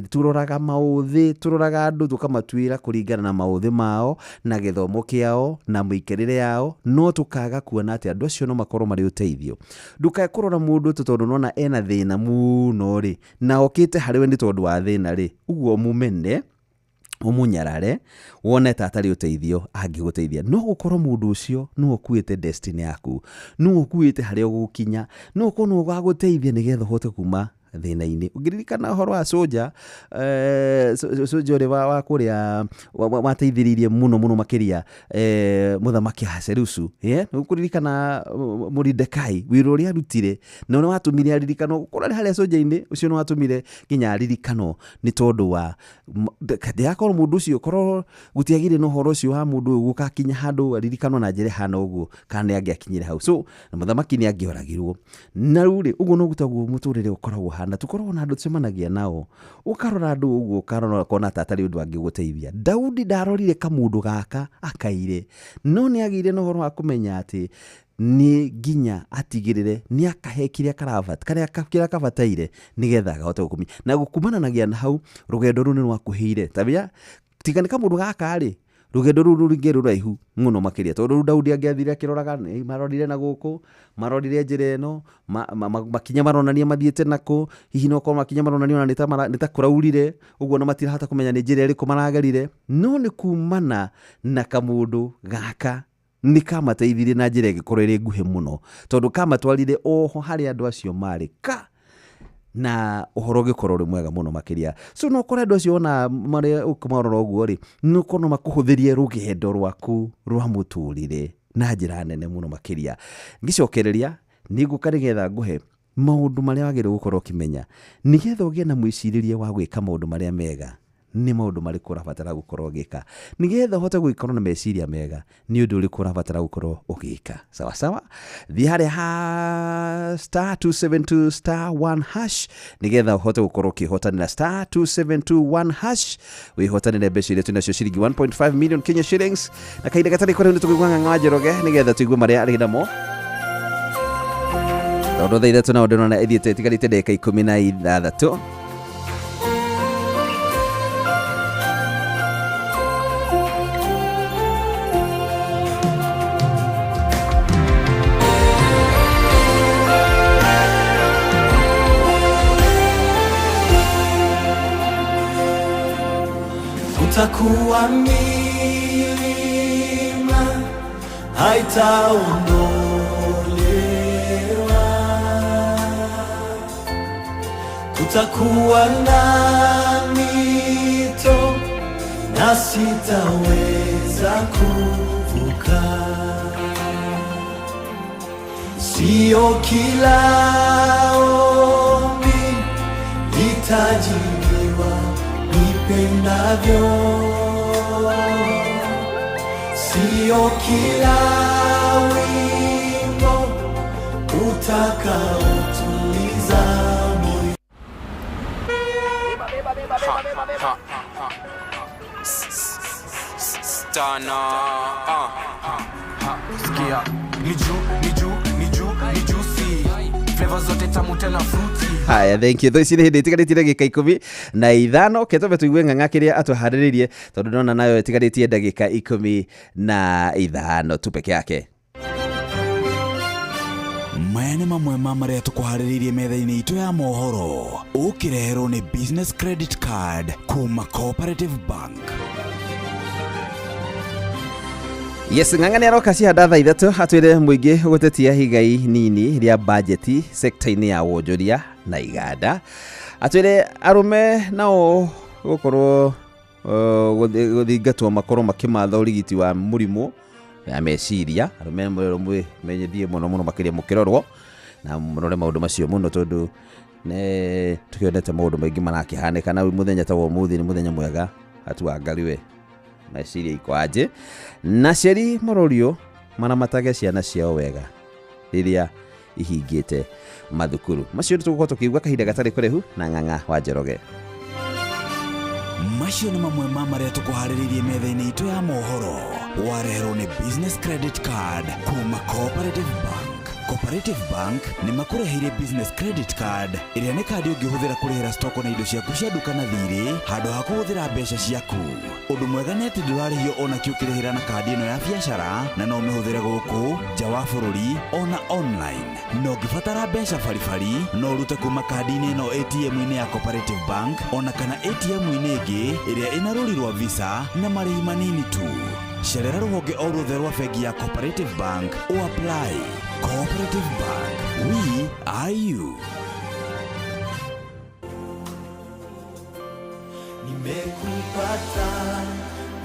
turoraga mauthi, turoraga andu tukamatuira kuringana na mauthi mao na githomo kiao na muikerere yao, no tukaga kuona ati andu acio no makorwo mari uteithio. Ndukae kurora mundu tondu nona ena thina muno ri na okite hariwe ni tondu wa thina ri, uguo mumene umunyarare wone tatari uteithio angiguteithia. No gukorwo mundu ucio no ukuite destiny yaku, no ukuite haria ugukinya, no kono ugaguteithia nigetha uhote kuma thina-ini. Ungiririkana uhoro wa soja soja uri wa kuria wateithiririe muno makiria muthamaki Ahasuerusu ukuririkana Mordecai wiro ria arutire no ni watumire aririkano kurari haria soja-ini ucio ni watumire nginya aririkano ni tondu wa ndiakorwo mundu ucio korwo gutiagire no horo ucio wa mundu gukakinya handu aririkano na njire hana uguo kana angiakinyire hau. So na muthamaki ni angioragirwo na ruri uguo no gutagwo muturire ukoragwo na tukorwo na andu tucemanagia nao ukarora andu uguo ukarora kona tatari undu angiguteithia. Daudi ndarorire kamundu gaka akaire, no ni agire no horo wa kumenya ati ni nginya atigirire ni akahe kiria karia kavataire nigetha agahote gukumia na gukumananagia na hau. Rugendo ru ni rwakuhire tabia tigani kamundu gaka ri rugendo ruru ringi ruraihu muno makiria tondu Daudi angiathire akiroraga marorire na guku marorire njira ino makinya maronania mathiete nako hihi no ko makinya maronania ni ta kuraurire uguo na matirahota kumenya ni njira iriku maragerire. No ni kumana na kamundu gaka ni kamateithirie na njira igikorwo iri nguhi muno tondu kamatwarire oho hari andu acio mari na uhoro gikorwo ri mwega muno makiria. So no kore andu acio ona mari ukumarora uguo ri no kono makuhuthirie rugendo rwaku rwa muturire na njira nene muno makiria. Ngicokereria ni ngukarigetha nguhe maundu maria wagire gukorwo kimenya nigetha ugie na mwiciririe wa gwika maundu maria mega. Ni maundu mariku urabatara gukorwo gika nigetha uhote guikorwo na meciria mega, ni undu uriku urabatara gukorwo ugika. Sawa sawa, thie haria ha *272*1# nigetha uhote gukorwo ukihotanira *272*1# wihotanire mbeca iria tunacio ciringi 1.5 million Kenya shillings na kaida gatari kore ni tugwanga Njoroge nigetha tuigue maria ari namo Tondu thaa ithatu na ndona ithiete tigarite ndeka 16 Utakuwa milima haitaondolewa, kutakuwa na mito na sitaweza kuvuka. Sio kila ombi litajibiwa nipendavyo, sio kila wimbo utakaotuliza moyo. Sikia, ni juicy, flavor zote tamu tena fruity. Haya, thank you. Thoisi hindi tigarĩtie ndagĩka 15 ketobe tuigue ng'ang'a kĩrĩa atũharĩrĩirie tondũ ndona nayo tigarĩtie ndagĩka 15 tu peke yake. Maya nĩ mamwe ma marĩa tũkũharĩrĩirie metha-inĩ itũ ya mohoro, ũkĩreherwo nĩ business credit card kuma Cooperative Bank. Yes, ng'ang'a nĩ aroka cihanda thaa ithatũ atwĩre mũingĩ gũtetia higai nini rĩa bajeti sekta-inĩ ya wonjoria na iganda. Atwĩre arũme nao gũkorwo gũthingatwo makorwo makĩmatha ũrigiti wa mũrimũ ya meciria. Arũme menyithie mũno makĩria mũkĩrorwo na mũrore maũndũ macio mũno tondũ nĩ tũkĩonete maũndũ maingĩ marakĩhanĩka na mũthenya ta ũmũthĩ nĩ mũthenya mwega atuangariwe meciria ikwaje na Sheri Mororio maramatage ciana ciao wega rĩrĩa ihingĩte mathukuru. Macio tũgũkorwo tũkiuga kahinda gatarĩ kũraihu na Ng'ang'a wa Njoroge. Macio nĩ mamwe ma marĩa tũkũharĩrĩirie metha-inĩ itũ ya mohoro, wareherwo nĩ business credit card kuma Cooperative Bank. Cooperative Bank nĩ makũreheire business credit card ĩrĩa nĩ kandi ũngĩhũthĩra kũrĩhĩra stoko na indo ciaku cia duka na thirĩ handũ ha kũhũthĩra mbeca ciaku. Ũndũ mwega nĩ atĩ ndũrarĩhio ona kĩ ũkĩrĩhĩra na kandi ĩno ya biacara na no ũmĩhũthĩre gũkũ nja wa bũrũri ona online. No ũngĩbatara mbeca baribari no ũrute kuma kandi-inĩ ĩno ATM-inĩ ya Cooperative Bank ona kana ATM-inĩ ĩngĩ ĩrĩa ĩna rũri rwa Visa na marĩhi manini tu. Cerera rũhonge o ruothe rwa bengi ya Cooperative Bank o apply. Cooperative Bank, we are you. Nimekupata,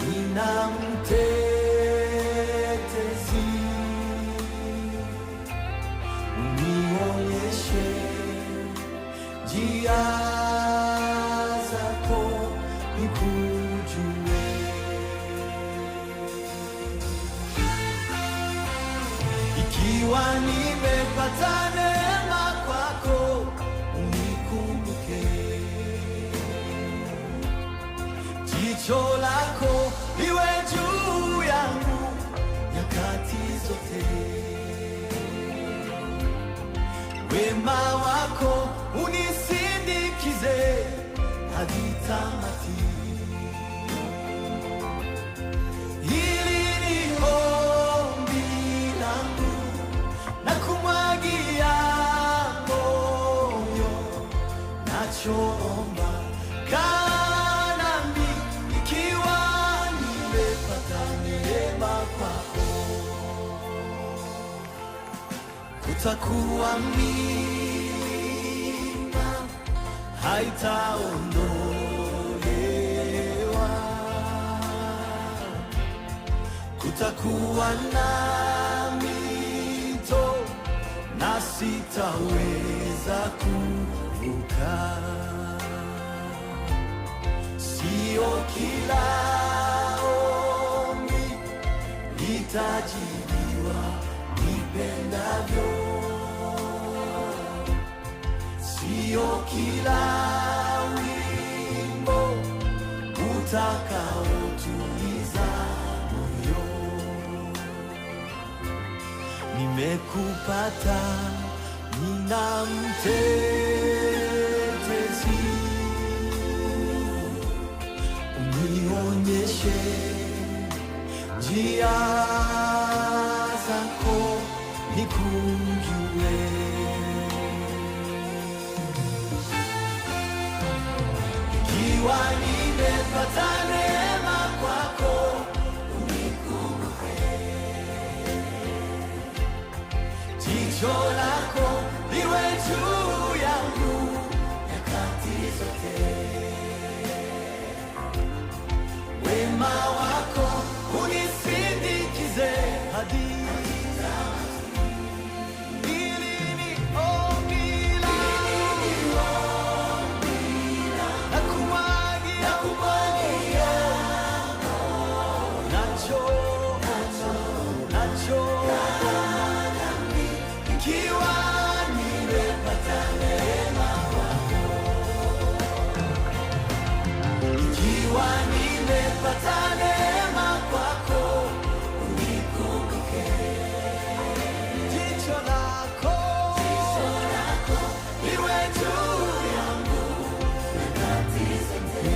nina mtetezi, unionyeshe njia zako nikujue. Ikiwa nimepata neema kwako, unikumbuke. Jicho lako liwe juu yangu nyakati zote. Wema wako unisindikize hadi tamati. Hili ni ombi langu na kumwagia moyo, nachoomba kanami ikiwa nimepata neema kwako. Kutakuwa milima haitaondolewa, kutakuwa na mito na sitaweza kuvuka. Sio kila ombi litajibiwa nipendavyo, sio kila wimbo utakaotuliza moyo. Nimekupata, nina mtetezi, unionyeshe njia zako nikujue. Ikiwa nimepata neema kwako, unikumbuke. Jicho lako liwe juu yangu nyakati zote. Wema wako unisindikize hadi ili ni ombi langu. Nakumwagia nacho ikiwa nimepata neema kwako, ikiwa nimepata neema kwako, unikumbuke. Jicho lako liwe juu yangu nyakati zote.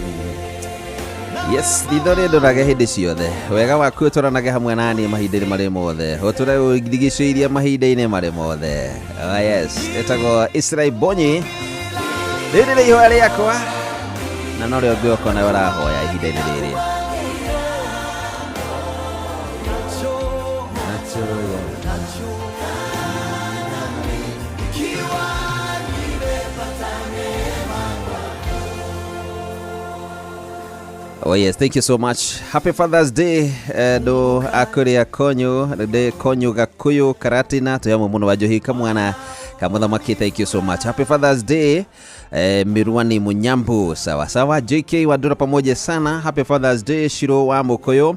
Yes, thithore ndorage hindi ciothe wega waku uturanage hamwe nani mahinda-ini mari mothe uture urigicĩirie mahinda-ini mari mothe. Yes, etagwo Israel Bonyi rĩrĩ nĩ ihoya rĩakwa na no rĩo ngĩoka nayo ũrahoya ihinda-ini rĩrĩ. Oh yes, thank you so much. Happy Father's Day. Do akuria konyo de konyo gakuyu karatina tuyamo muno wajohika mwana kamuthamaki. Thank you so much. Happy Father's Day. Mirwani Munyambu sawa sawa. JK wadura pamoja sana. Happy Father's Day Shiro wa Mukoyo.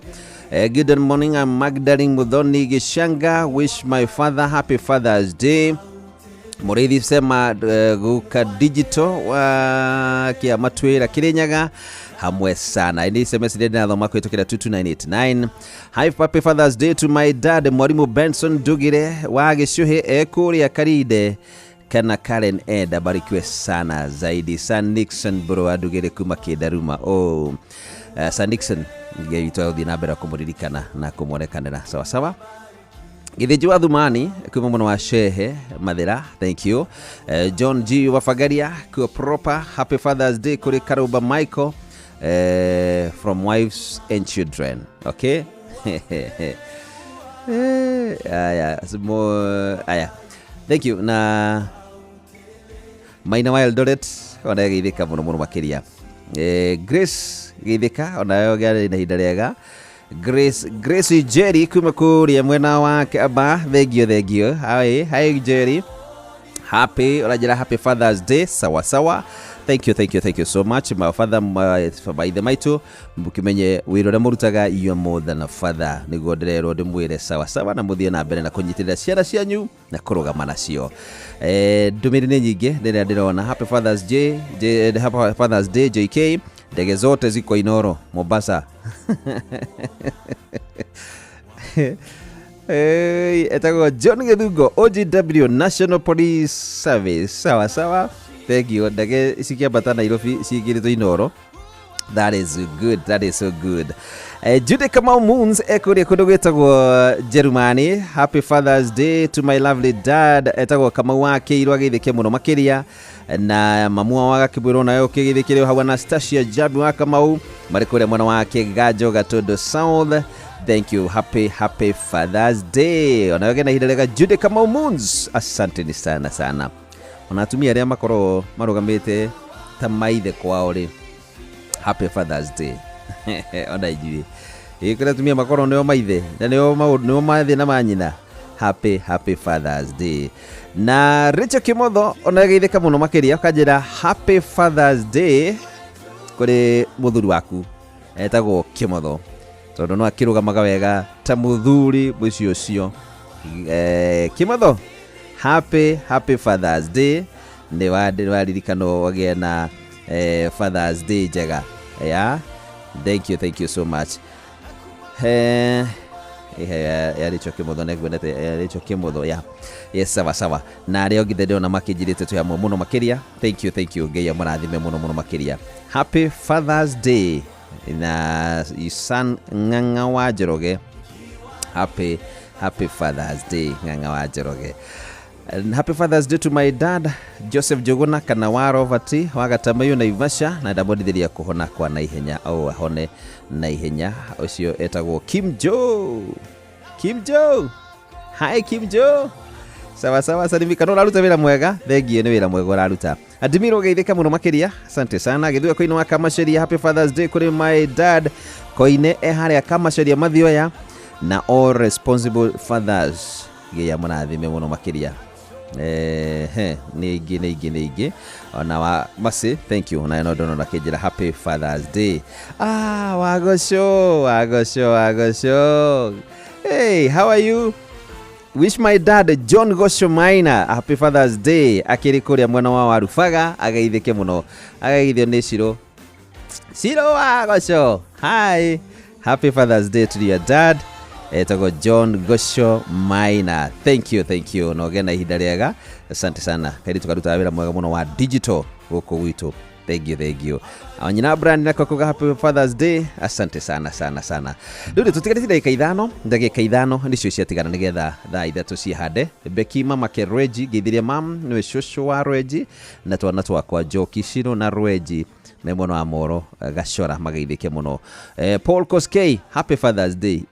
Good morning, I'm Magdalene Mudhoni Gishanga. Wish my father happy Father's Day. Murithi sema guka digital wa kia matwira Kirinyaga hamwe sana. Ini SMS na thoma kwitokera 22989. Happy Father's Day to my dad Mwalimu Benson Dugire wa Gishuhe ekuria Karide kana Karen Eda, barikiwe sana zaidi. San Nixon bro Dugire kuma Kidaruma. Oh San Nixon ngeitwa udinabera kumuririkana na kumuonekanira sawa sawa. Githijwa Thumani kuma mwana wa Shehe Mathira, thank you. John G Wafagaria kwa proper happy Father's Day kuri Karuba Michael from Wives and Children. Okay. Aya. Thank you. Na Maina Wild Doret ona githika muno makiria. Grace githika ona yo gari na hidariaga. Grace Jerry kuma kuria mwena wake aba thegio. Hi Jerry. Happy Father's Day sawa sawa. Thank you so much my father by the mighty mbukimenye wirore murutaga you more than a father nigo ndirero ndimwire sawa sawa na muthie na mbere na kunyitirira ciara cianyu na kurugama nacio. Ndumiri ni nyingi ndiria ndirona happy Father's Day JK. Ndege zote ziko Inoro Mombasa. Etago John Gedugo OGW National Police Service sawa sawa. Thank you. Ndege isikiambata Nairobi sigirito Inoro. That is so good. Jude Kamau Moons ekuria kundu gwetagwo Jerumani. Happy Father's Day to my lovely dad. Etagwo Kamau wake irwa githike muno makiria na mamua waga kibwiro nayo kigithikire hawa Anastasia Jabi wa Kamau marikuria mwana wake Gajo Gatodo South. Thank you. Happy Father's Day. Onawagena hidalega Jude Kamau Moons. Asante ni sana. Onatumia ria makoro marugamite tamaithe kwao ri. Happy Father's Day. Ona ijui. Ikira tumia makoro neo maithe na neo maithe na manyina. Happy Father's Day. Na Richo Kimotho onageithika muno makiria kanjira Happy Father's Day kuri muthuri waku etagwo Kimotho tondu no akirugamaga wega ta muthuri mucio cio. Kimotho happy Father's Day. Ndi waririkano wage na Father's Day jega. Yeah, thank you so much. Richo Kimotho negwendete Richo Kimotho yes sawa na arĩa ongithe ndĩrona makĩnjirĩte tũ hamwe mũno makĩria. Thank you Ngai amũrathime mũno makĩria. Happy Father's Day na Isan Ng'ang'a wa Njoroge. Happy Father's Day Ng'ang'a wa Njoroge. And happy Father's Day to my dad Joseph Joguna kana wa Rovati wa Gatamayo na Ivasha na ndamwendithĩria kũhona kwa naihenya au ahone naihenya. Ũcio etagwo Kim Jo. Hi Kim Jo. Sawa salimika no raruta wĩra mwega. Thengie nĩ wĩra mwega ũraruta. Admiro geithĩka mũno makĩria. Asante sana. Gĩthuya Koine wa Kamacheria. Happy Father's Day kũrĩ my dad Koine harĩa Kamacheria Mathioya na all responsible fathers. Ngai amũrathime mũno makĩria. Nĩingĩ ona wa masi. Thank you na no dono na kĩnjĩra Happy Father's Day. Wagosho. Hey, how are you? Wish my dad John Gosho Maina Happy Father's Day. Akĩrĩ kũrĩa mwena wa Warubaga agaithĩke mũno. Agaithio nĩ Shiro Wagosho. Hi. Happy Father's Day to your dad. Etago John Gosho Maina. Thank you. No gena ihinda rĩega. Asante sana. Kairi tukaruta wĩra mwega mũno wa digital gũkũ gwitũ. Thank you. Anyina brand na kuga Happy Father's Day. Asante sana. Rĩu tũtigarĩte ndagĩka ithano nĩcio ciatigana nĩgetha thaa ithatũ ciahande. Beki mama Kereji gĩthiria mam nĩwe shosho wa Rweji na twana twakwa Joki Shino na Rweji me mwana wa Moro Gacora magaithĩke mũno. Paul Koskei Happy Father's Day.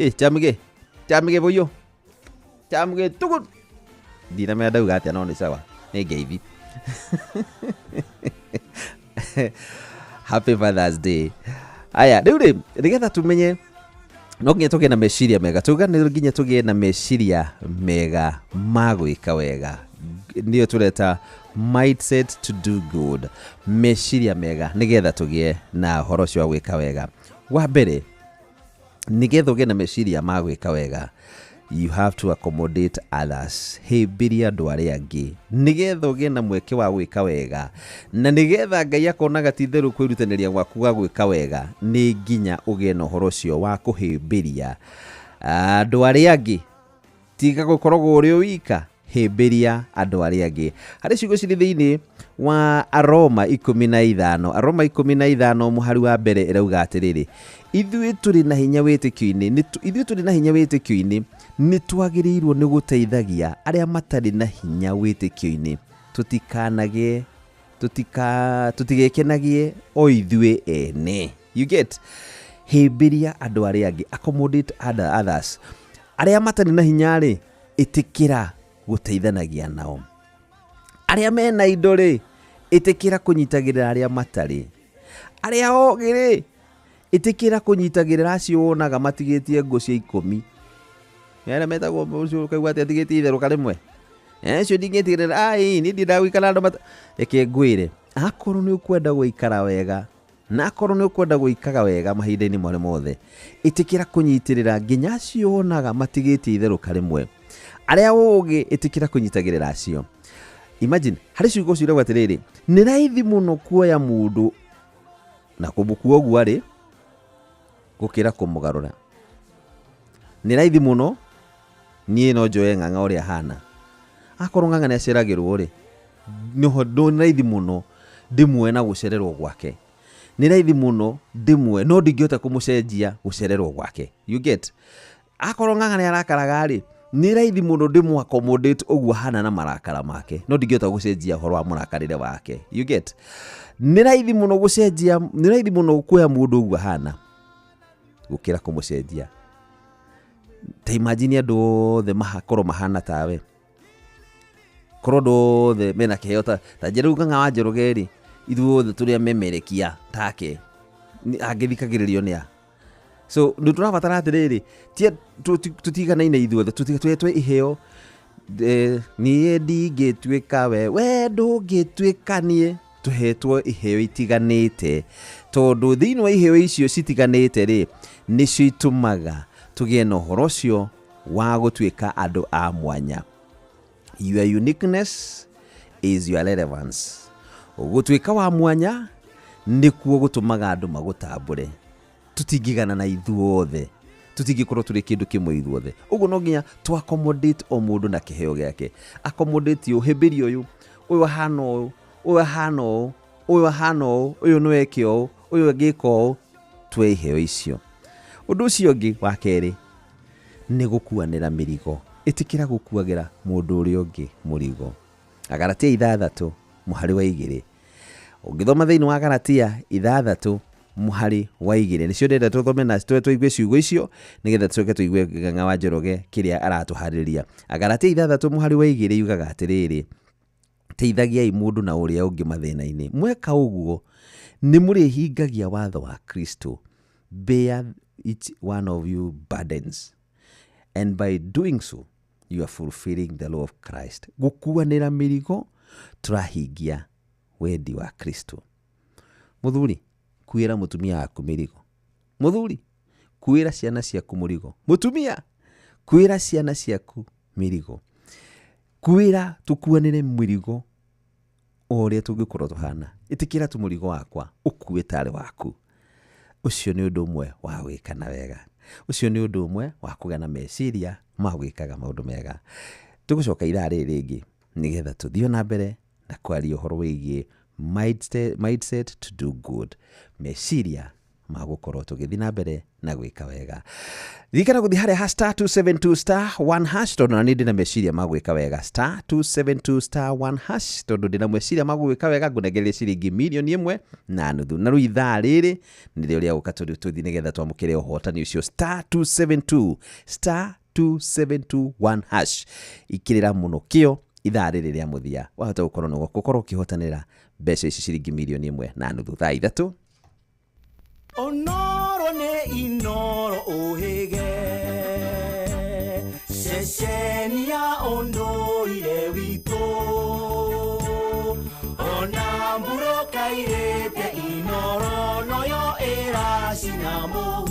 Chamige boyo. Chamige tugu. Dina me adauga atĩa no nĩ sawa. Nĩ ngeithi. Happy Father's Day. Aya, rĩu nĩgetha tumenye no nginya tũgĩe na meciria mega. Nĩ nginya tũgĩe na meciria mega ma gwĩka wega. Nĩyo tũreta mindset to do good. Meciria mega nĩgetha tũgĩe na ũhoro ũcio wa gwĩka wega. Wa mbere nĩgetha ũgĩe na meciria ma gwĩka wega, you have to accommodate others. Hĩmbĩria andũ arĩa angĩ nĩgetha ũgĩe na mweke wa gwĩka wega, na nĩgetha Ngai akonaga ti therũ kwĩrutanĩria gwaku ga gwĩka wega, nĩ nginya ũgĩe na ũhoro ũcio wa kũhĩmbĩria andũ arĩa angĩ. Tiga gũkoragwo ũrĩ wika, hĩmbĩria andũ arĩa angĩ. Harĩ ciugo cirĩ thĩinĩ wa Aroma 15 mũhari wa mbere ĩrauga atĩrĩrĩ, ithuĩ tũrĩ na hinya wĩtĩkio-inĩ nĩ twagĩrĩirwo nĩ gũteithagia arĩa matarĩ na hinya wĩtĩkio-inĩ. Tũtigekenagie o ithuĩ ene. You get? Hĩmbĩria andũ arĩa angĩ, accommodate others. Arĩa matarĩ na hinya rĩ, ĩtĩkĩra gũteithanagia nao. Arĩa mena indo rĩ, ĩtĩkĩra kũnyitagĩrĩra arĩa matarĩ. Arĩa ogĩ rĩ, ĩtĩkĩra kũnyitagĩrĩra acio wonaga matigĩtie ngũ cia 10. Arĩa metagwo ũcio ũkaigua atĩ atigĩtie itherũka rĩmwe. Acio ndingĩtigĩrĩra niĩ ndĩndagũikara andũ reke ngwĩre, akorwo nĩ ũkwenda gũikara wega na akorwo nĩ ũkwenda gũikaga wega mahinda-inĩ marĩ mothe, ĩtĩkĩra kũnyitĩrĩra nginya acio wonaga matigĩtie itherũka rĩmwe. Arĩa ũgĩ ĩtĩkĩra kũnyitagĩrĩra acio. Imagine harĩ ciugo cirauga atĩrĩrĩ, nĩ raithi mũno kuoya mũndũ na kũmũkua ũguo arĩ gũkĩra kũmũgarũra. Nĩ raithi mũno niĩ no njoe Ng'ang'a ũrĩa hana. Akorwo Ng'ang'a nĩaceragĩrwo rĩ, nĩ raithi mũno ndĩmuoe na gũcererwo gwake. Nĩ raithi mũno ndĩmuoe no ndingĩhota kũmũcenjia gũcererwo gwake. You get? Akorwo Ng'ang'a nĩarakaraga rĩ, nĩ raithi mũno ndĩmu accommodate ũguo hana na marakara make, no ndingĩhota gũcenjia ũhoro wa mũrakarĩre wake. You get? Nĩ raithi mũno gũcenjia, nĩ raithi mũno kuoya mũndũ ũguo hana gũkĩra kũmũcenjia. Ta imagine andũ othe makorwo mahana tawe. Korwo andũ othe mena kĩheo ta Njĩra Ng'ang'a wa Njoroge rĩ, ithuothe tũrĩa memerekia take angĩthikagĩrĩrio nĩa. So nĩ tũrabatara atĩrĩrĩ, tũtiganaine ithuothe, tũtwe iheo. Niĩ ndingĩtuĩka we ndũngĩtuĩka niĩ. Tũhetwo iheo itiganĩte, tondũ thĩinĩ wa iheo icio citiganĩte rĩ, nĩcio itũmaga tũgĩe na ũhoro ũcio wa gũtuĩka andũ a mwanya. Your uniqueness is your relevance. Gũtuĩka wa mwanya nĩkuo gũtũmaga andũ magũtambũre. Tũtingĩgana na ithuothe, tutingikorwo turi kindu kimwe ithuothe uguo no nginya to accommodate o mundu na kiheo giake accommodate uhibiri uyu hano uyu no ekio uyu ngiko twe iheo icio undu ucio ngi wa keri ni gukuanira mirigo itikira gukuagira mundu uri ungi murigo Agalatia 6 muhari wa 2 ungithoma thiini wa Galatia 6 muhari wa 2 nicio ndenda tuthome na twigue ciugo icio nigetha tucoke tuigue Ng'ang'a wa Njoroge kiria aratuhariria Agalatia 6 muhari wa 2 yugaga atiriri teithagiai mundu na uria ungi mathina-ini mweka uguo ni muri hingagia watho wa Kristo bear each one of you burdens and by doing so you are fulfilling the law of Christ gukuanira mirigo turahingia wendi wa Kristo muthuri kuira mutumia waku mirigo muthuri kuira ciana ciaku murigo mutumia kuira ciana ciaku mirigo kuira tukuanire mirigo oria tungikorwo tuhana itikira tu murigo wakwa ukue tare waku ucio ni undu umwe wa gwikana wega ucio ni undu umwe wa kugana meciria ma gwikaga maundu mega tugucoka ira ringi nigetha tuthio na mbere na kwaria uhoro wigie mindset to do good meciria ma gukorwo tugithi na mbere na gwika wega thikana guthi hare #272*1# tondu ni ndina meciria ma gwika wega *272*1# tondu ndina meciria ma gwika wega ngunegeria ciringi milioni 1.5 na ru ithaa riri ni rio ria gukaturi tuthi nigetha twamukire uhotani ucio *272*1# ikirira muno kio ithaa riri ria muthia wahota gukorwo no gukorwo kihotanira mbeca ici ciringi milioni 1.5 thaa 3 Onoro ne inoro ohege Sesenia ondoire wito Onamburo kairete inoro noyo era sinamo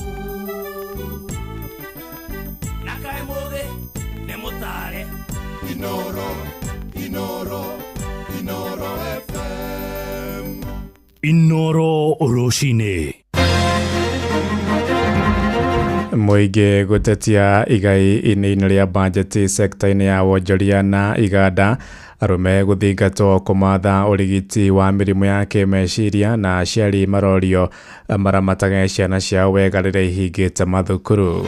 Nakai mode nemotare Inoro FM Inoro Oroshine Muingi gutetia igai ini-ini ria bajeti sekta-ini ya wonjoria na iganda arume guthingatwo kumatha urigiti wa mirimu ya kimeciria na aciari marorio maramatage ciana ciao wega riria ihingite mathukuru.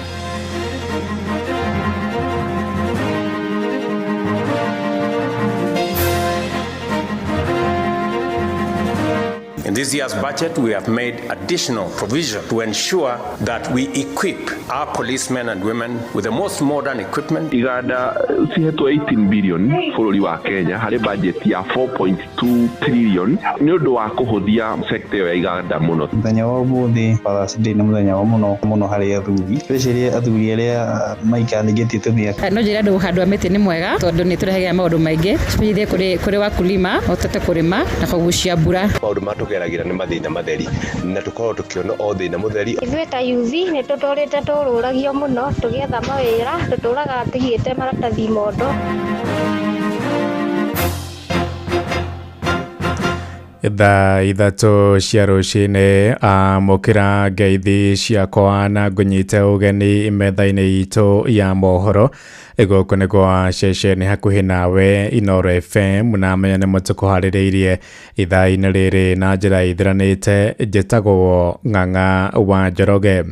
In this year's budget, we have made additional provision to ensure that we equip our policemen and women with the most modern equipment. Iganda cihetwo 18 billion bũrũri wa Kenya harĩ budget ya 4.2 trillion nĩ ũndũ wa kũhũthia sekta ya iganda mũno. Mũthenya wa ũmũthĩ Father's Day nĩ mũthenya wa mũno harĩ athuri. Twĩcirie athuri arĩa maikanĩgĩtie tũmĩa. No njĩra andũ handũ mĩtĩ nĩ mwega tondũ nĩ tũrehaga maũndũ maingĩ. Tũteithie kũrĩ wakulima hotete kũrĩma na kũgucia mbura. Maũndũ matũgeragira nĩ mathĩna matheri na tũkorwo tũkĩona o thĩna mũtheri. Ithuĩ ta yuthi nĩ tũtũrĩte tũrũragio mũno tũgĩetha mawĩra tũtũraga tũigĩte maratathi mondo. Thaa 3 cia rũcinĩ amũkĩra ngeithi ciakwa na ngũnyite ũgeni metha-inĩ itũ ya mohoro gũkũ nĩ gwa ceceni hakuhĩ nawe Inoro FM na menya nĩ mũtũkũharĩrĩirie ithaa-inĩ rĩrĩ na njĩra ithiranĩte njĩtagwo Ng'ang'a wa Njoroge.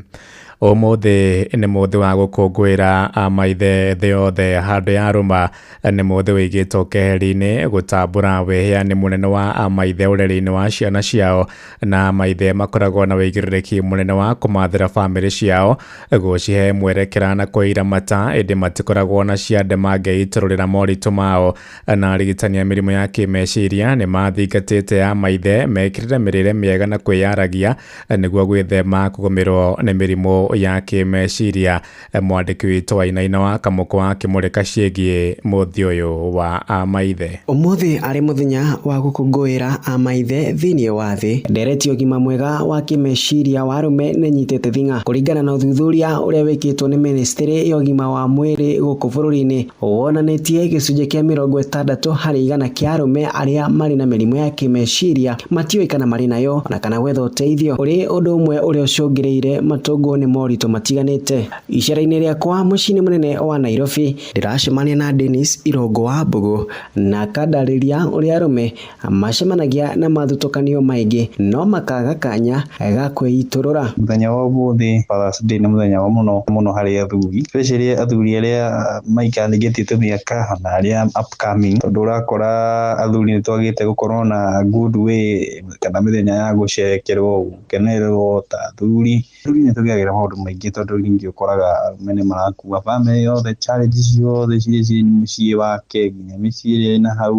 Ũmũthĩ nĩ mũthĩ wa gũkũngũĩra amaithe thĩ yothe handũ ya rũma nĩ mũthĩ wĩigĩtwo keheri-inĩ gũtambũra wĩhĩani mũnene wa amaithe ũreri-inĩ wa ciana ciao na amaithe makoragwo na wĩigĩrĩrĩki mũnene wa kũmathĩra bamĩrĩ ciao gũcihe mwerekera na kũiramata ĩndĩ matikoragwo na ciande mangĩitũrũrĩra moritũ mao na arigitani a mĩrimũ ya kĩmeciria nĩ mathingatĩte amaithe mekĩrĩre mĩrĩre mĩega na kwĩyaragia nĩguo gwĩthema kũgũmĩrwo nĩ mĩrimũ ya kĩmeciria. Mwandĩki witũ Wainaina wa Kamũkũ akĩmũrĩka ciĩgiĩ mũthĩ ũyũ wa amaithe. Ũmũthĩ arĩ mũthenya wa gũkũngũĩra amaithe thĩinĩ wa thĩ. Ndereti ũgima mwega wa kĩmeciria wa arũme nĩ nyitĩte thing'a kũringana na ũthuthuria ũrĩa wĩkĩtwo nĩ ministry ya ũgima wa mwĩrĩ gũkũ bũrũri-inĩ wonanĩtie gĩcunjĩ kĩa 60 harĩ igana kĩa arũme arĩa marĩ na mĩrimũ ya kĩmeciria matiũĩ kana marĩ nayo na kana gwetha ũteithio ũrĩ ũndũ ũmwe ũrĩa ũcũngĩrĩire matũngwo nĩ morito matiganite. Icera-inĩ rĩakwa mũciĩ mũnene wa Nairobi ndiracemania na Dennis Irongo wa Mbogo na kandarĩria ũrĩa arũme macemanagia na mathutokanio maingĩ no makaga kanya ga kwĩitũrũra. Mũthenya wa ũmũthĩ Father's Day nĩ mũthenya wa mũno harĩ athuri, especially athuri arĩa maikarĩtie tũmĩaka na arĩa upcoming, tondũ ũrakora athuri nĩ twagĩte gũkorwo na good way kana mĩthenya ya gũcerekerwo gũkenererwo ta athuri. Athuri nĩ tũgĩagĩra maũndũ maingĩ tondũ ningĩ ũkoraga arũme nĩ marakua family yothe, challenges ciothe cirĩ mũciĩ wake nginya mĩciĩ ĩrĩa ĩna hau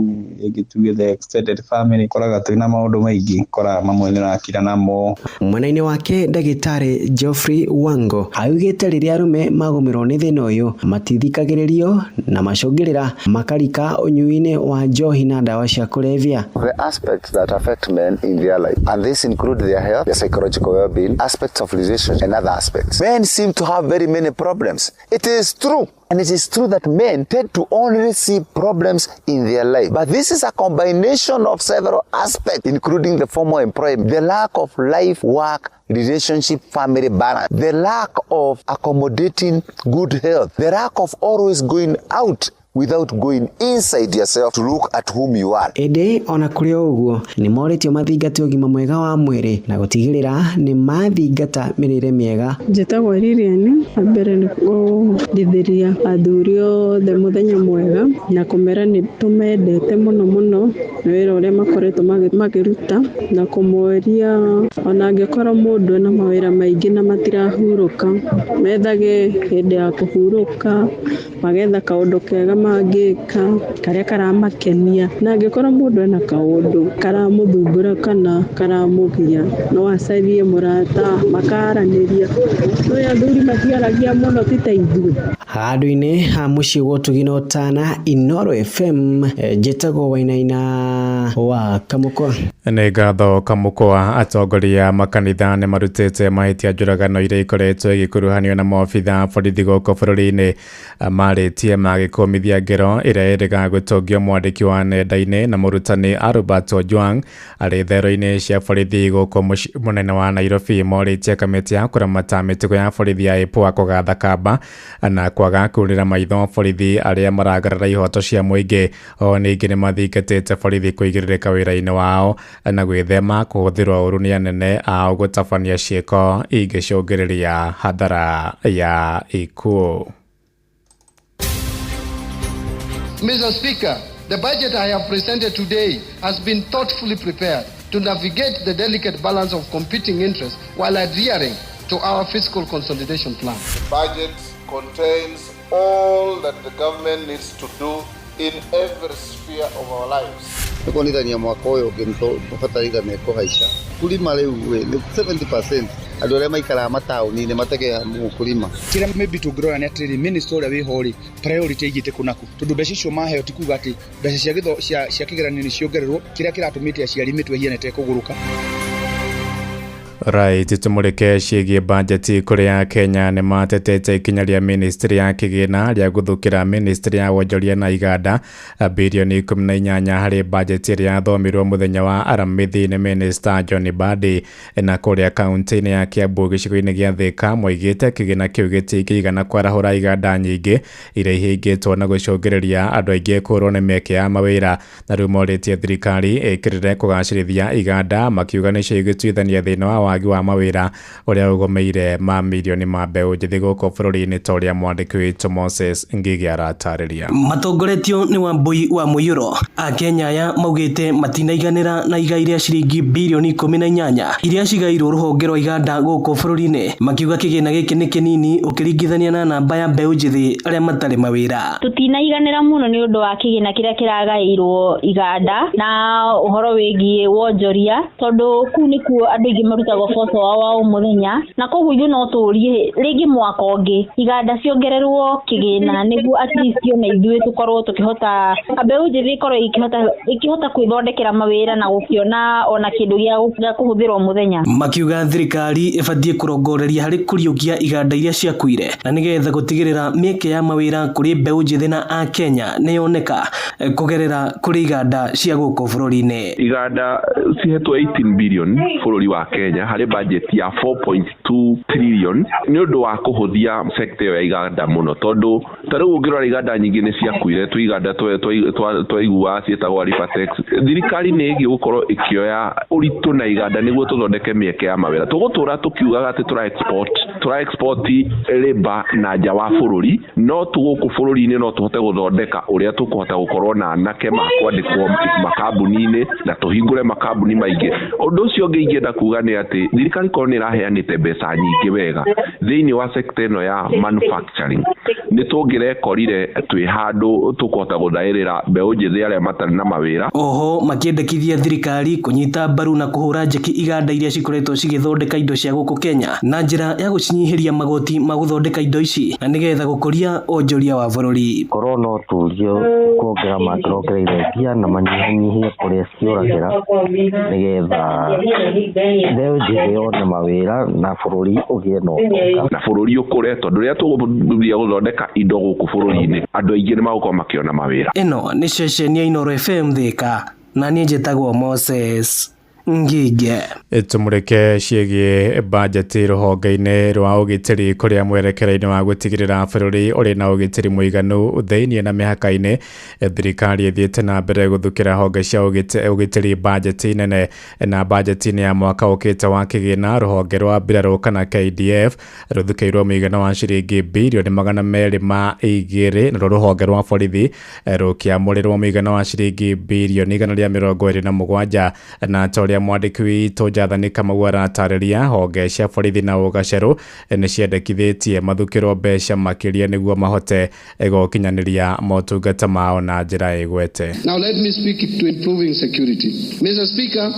ĩngĩ tuge the extended family, ũkoraga twĩna maũndũ maingĩ, ũkoraga mamwe nĩ rakira namo. Mwena-inĩ wake ndagĩtarĩ Geoffrey Wango augĩte rĩrĩa arũme magũmĩrwo nĩ thĩna ũyũ matithikagĩrĩrio na macũngĩrĩra makarika ũnyui-inĩ wa njohi na ndawa cia kũrebia. The aspects that affect men in their life, and this include their health, their psychological well-being, aspects of relationship and other aspects. Men seem to have very many problems. It is true. And it is true that men tend to only see problems in their life. But this is a combination of several aspects, including the formal employment, the lack of life, work, relationship, family balance, the lack of accommodating good health, the lack of always going out without going inside yourself to look at whom you are. Ede ona kũrĩ ũguo nĩ moritio mathingati ũgima mwega wa mwĩrĩ na gũtigĩrĩra nĩ mathingata mĩrĩre mĩega. Njĩtagwo Lilian, mbere nĩ kũndithĩria athuri othe mũthenya mwega na kũmera nĩ tũmendete mũno na wĩra ũrĩa makoretwo makĩruta na kũmoria ona angĩkorwo mũndũ ena mawĩra maingĩ na matirahurũka methage hĩndĩ ya kũhurũka magetha kaũndũ kega mangĩka karĩa karamakenia, na angĩkorwo mũndũ ena kaũndũ karamũthumbũra kana karamũgia no acarie mũrata makaranĩria. No athuri matiaragia mũno ti ta ithuĩ. Handũ-inĩ ha mũciĩ gũtũgi na ũtana Inooro FM, njĩtagwo Wainaina wa Kamũkwa. Nĩ ngatho Kamũkwa. Atongoria makanitha nĩ marutĩte mahĩtia njũragano iria ikoretwo igĩkuruhanio na maobitha borithi gũkũ bũrũri-inĩ marĩtie magĩkũmithia ngero ĩrĩa ĩrĩga gũtongio mwandĩki wa nenda-inĩ na mũrutani Albert Ojwang arĩ thero-inĩ cia borithi gũkũ mũciĩ mũnene wa Nairobi. Morĩtie kamĩtĩ ya kũramata mĩtugo ya borithi ya IPOA kũgatha kamba na kwaga kurĩra maitho borithi arĩa maragarara ihoto cia mũingĩ. O ningĩ nĩ mathingatĩte borithi kũigĩrĩrĩka wĩra-inĩ wao na gwĩthema kũhũthĩrwo ũru nĩ anene ao gũtabania ciĩko ingĩcũngĩrĩria hathara ya ikuũ. Mr. Speaker, the budget I have presented today has been thoughtfully prepared to navigate the delicate balance of competing interests while adhering to our fiscal consolidation plan. The budget contains all that the government needs to do in every sphere of our lives. Tukonithania mwaka ũyũ ũgĩbatariga mekũhaica kulima rĩu 70% andũ arĩa maikaraga mataũni-inĩ mategea mũkulima. Kĩrĩa maybe tũngĩrora nĩ atĩrĩrĩ minister ũrĩa wĩho rĩ priority ĩigĩte kũnaku, tondũ mbeca icio maheo ti kuga atĩ mbeca cia kĩgeranio nĩ ciongererwo, kĩrĩa kĩratũmĩte aciari mĩtwe hiana ĩtekũgũrũka. Right, tumũrĩke ciĩgiĩ bajeti kũrĩa Kenya nĩ matetete ikinya rĩa ministry ya kĩgĩna rĩa gũthũkĩra ministry ya wonjoria na iganda birioni 18 harĩ bajeti ĩrĩa yathomirwo mũthenya wa aramithi nĩ minister John Mbadi. Na kũrĩa kaunti-inĩ ya Kiambu gĩcigo-inĩ gĩa Thika moigĩte kĩgĩna kĩu gĩtikĩigana kwarahũra iganda nyingĩ iria ihingĩtwo na gũcũngĩrĩria andũ aingĩ kũrwo nĩ mĩeke ya mawĩra. Na rĩu morĩtie thirikari ĩkĩrĩre kũgacĩrithia iganda makiuga nĩcio igĩtuithania thĩna wa wagi wa mawĩra ũrĩa ũgomeire mamirioni ma mbeũ njĩthĩ gũkũ bũrũri-inĩ ta ũrĩa mwandĩki witũ Moses Ngigi aratarĩria. Matongoretio nĩ Wambui wa Mũiyũro. Akenya aya maugĩte matinaiganĩra na igai rĩa ciringi birioni 18 iria cigairwo rũhonge rwa iganda gũkũ bũrũri-inĩ, makiuga kĩgĩna gĩkĩ nĩ kĩnini ũkĩringithania na namba ya mbeũ njĩthĩ arĩa matarĩ mawĩra. Tutinaiganĩra mũno nĩ ũndũ wa kĩgĩna kĩrĩa kĩragaĩirwo iganda na ũhoro wĩgiĩ wonjoria, tondũ kũu nĩkuo andũ aingĩ marutagwo boco wao mũthenya, na koguo ithuĩ no tũrie rĩngĩ mwaka ũngĩ iganda ciongererwo kĩgĩna nĩguo at least ona ithuĩ tũkorwo tũkĩhota mbeũ njĩthĩ ikorwo ikĩhota kwĩthondekera mawĩra na gũkĩona ona kĩndũ gĩa kũhũthĩrwo mũthenya. Makiuga thirikari ĩbatiĩ kũrongoreria harĩ kũriũkia iganda iria ciakuire na nĩgetha gũtigĩrĩra mĩeke ya mawĩra kũrĩ mbeũ njĩthĩ na Akenya nĩyoneka kũgerera kũrĩ iganda cia gũkũ bũrũri-inĩ. Iganda cihetwo 18 billion bũrũri wa Kenya harĩ budget ya 4.2 trillion nĩ ũndũ wa kũhũthia sector ya iganda mũno tondũ tarĩu ũngĩrora iganda nyingĩ nĩ ciakuire tu iganda twaigua ciĩtagwo Rifatex. Thirikari nĩ ĩgiĩ gũkorwo ĩkĩoya ũritũ na iganda nĩguo tũthondeke mĩeke ya mawĩra. Tũgũtũra tũkiugaga atĩ tũra export labor na nja wa bũrũri, no tũgũkũ bũrũri-inĩ no tũhote gũthondeka ũrĩa tũkũhota gũkorwo na anake makwandĩkwo makambuni-inĩ na tũhingũre makambuni maingĩ. Ũndũ ũcio ũngĩ ingĩenda kuga nĩ atĩ thirikari korwo nĩ ĩraheanĩte mbeca nyingĩ wega thĩinĩ wa sector ĩno ya manufacturing, nĩ tũngĩrekorire twĩ handũ tũkũhota gũthaĩrĩra mbeũ njĩthĩ arĩa matarĩ na mawĩra. Oho makĩendekithia thirikari kũnyita mbaru na kũhũra njeki iganda iria cikoretwo cigĩthondeka indo cia gũkũ Kenya na njĩra ya gũcinyihiria magoti ma gũthondeka indo ici na nĩgetha gũkũria onjoria wa bũrũri. Korwo no tũrio kuongerera makĩrongereithia na manyihanyihie kũrĩa cioragĩra nĩgetha mbeũ njĩthĩ yone mawĩra na bũrũri ũgĩe na bũrũri ũkũre tondũ rĩrĩa tũgũthia gũthondeka indo gũkũ bũrũri-inĩ andũ aingĩ nĩ magũkorwo makĩona mawĩra. Ĩno nĩ ceceni ya Inooro FM Thika na niĩ njĩtagwo Moses Ngige. Tumureke ciĩgiĩ bajeti rũhonge-inĩ rwa ũgitĩri kũrĩa mwerekera-inĩ wa gũtigĩrĩra bũrũri ũrĩ na ũgitĩri mũiganu thĩinĩ na mĩhaka-inĩ. Thirikari ĩthiĩte na mbere gũthukĩra honge cia ũgitĩri bajeti nene na bajeti-inĩ ya mwaka ũkĩte wa kĩgĩna. Rũhonge rwa mbirarũ kana KDF rũthukĩirwo mũigana wa ciringi birioni 202 na rũhonge rwa borithi rũkĩamũrĩrwo mũigana wa ciringi birioni 127 na toria mwandĩki witũ Njathani Kamau aratarĩria honge cia borithi na ũgacerũ nĩ ciendekithĩtie mathukĩrwo mbeca makĩria nĩguo mahote gũkinyanĩria motungata mao na njĩra ĩgwete. Now let me speak to improving security. Mr. Speaker,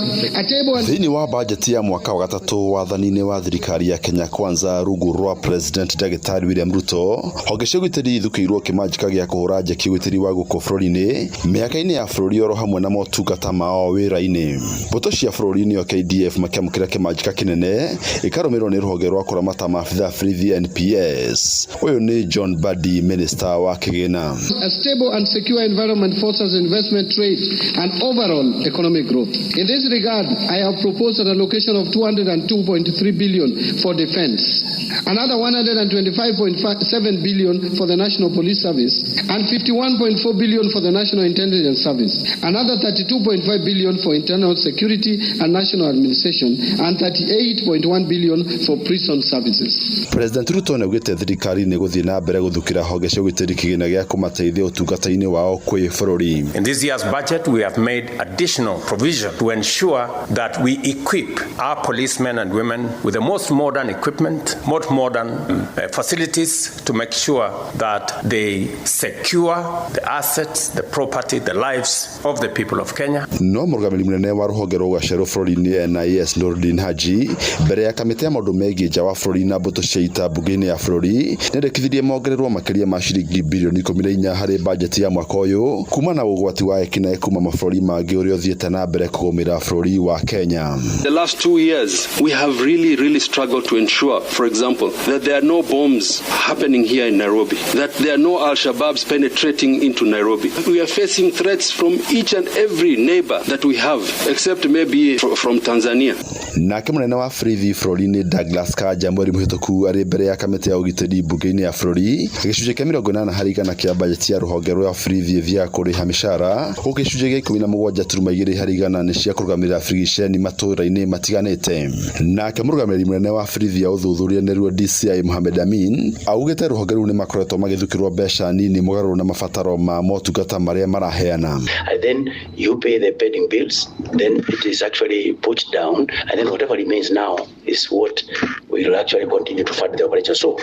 thĩinĩ wa bajeti ya mwaka wa gatatũ wathani-inĩ wa thirikari ya Kenya Kwanza rungu rwa President Ndagĩtarĩ William Ruto, honge cia ũgitĩri ithukĩirwo kĩmanjĩka gĩa kũhũra njeki ũgitĩri wa gũkũ bũrũri-inĩ, mĩhaka-inĩ ya bũrũri oro hamwe na motungata mao wĩra-inĩ. Mbũtũ cia bũrũri-inĩ wa KDF makĩamũkĩra kĩmanjĩka kĩnene ĩkarũmĩrĩrwo nĩ rũhonge rwa kũramata maabitha borithi NPS. Ũyũ nĩ John Badi, Minister wa Kĩgĩna. A stable and secure environment fosters investment, trade and overall economic growth. In this regard, I have proposed an allocation of 202.3 billion for defense, another 125.7 billion for the National Police Service, and 51.4 billion for the National Intelligence Service, another 32.5 billion for internal security and national administration, and 38.1 billion for prison services. President Ruto nĩaugĩte thirikari nĩ gũthiĩ na mbere gũthukĩra honge cia ũgitĩri kĩgĩna gĩa kũmateithia ũtungata-inĩ wao kwĩ bũrũri. In this year's budget, we have made additional provision to ensure that we equip our policemen and women with the most modern equipment, most modern facilities to make sure that they secure the assets, the property, the lives of the people of Kenya. No mũrũgamĩrĩri mũnene wa rũhonge rwa ũgacerũ bũrũri-inĩ NIS Nordin Haji mbere ya kamĩtĩ ya maũndũ megiĩ nja wa bũrũri na mbũtũ cia ita mbunge-inĩ ya bũrũri nĩendekithirie mongererwo makĩria ma ciringi birioni 14 harĩ bajeti ya mwaka ũyũ kuma na ũgwati wa ekinaĩ kuma mabũrũri mangĩ ũrĩa ũthiĩte na mbere kũgũmĩra bũrũri wa Kenya. The last 2 years we have really struggled to ensure, for example, that there are no bombs happening here in Nairobi, that there are no Al-Shabaabs penetrating into Nairobi. We are facing threats from each and every neighbor that we have, except maybe from Tanzania. Nake mũnene wa borithi bũrũri-inĩ Douglas Kanja mweri mũhĩtũku arĩ mbere ya kamĩtĩ ya ũgitĩri mbunge-inĩ ya bũrũri gĩcunjĩ kĩa 80 harĩ igana kĩa bajeti ya rũhonge rwa borithi ĩthia kũrĩha mĩcara gĩcunjĩ gĩa 17.2 harĩ igana nĩ cia kũrũgamĩrĩra frigisheni matũũra-inĩ matiganĩte. Nake mũrũgamĩrĩri mũnene wa borithi ya ũthuthuria nĩruo DCI Mohamed Amin augĩte rũhonge rũu nĩ makoretwo magĩthukĩrwo mbeca nini mũgarũ na mabataro ma motungata marĩa maraheana. And then you pay the pending bills, then it is actually put down, and then whatever remains now is what we will actually continue to fund the operation. So,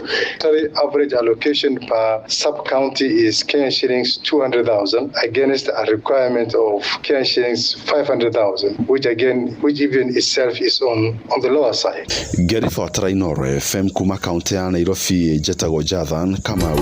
average allocation per sub-county is Kenyan shillings 200,000 against a requirement of Kenyan shillings 500,000, which even itself is on the lower side. Gary Fatara, Inooro FM kuma kaunti ya Nairobi, Njĩtagwo Njathani Kamau.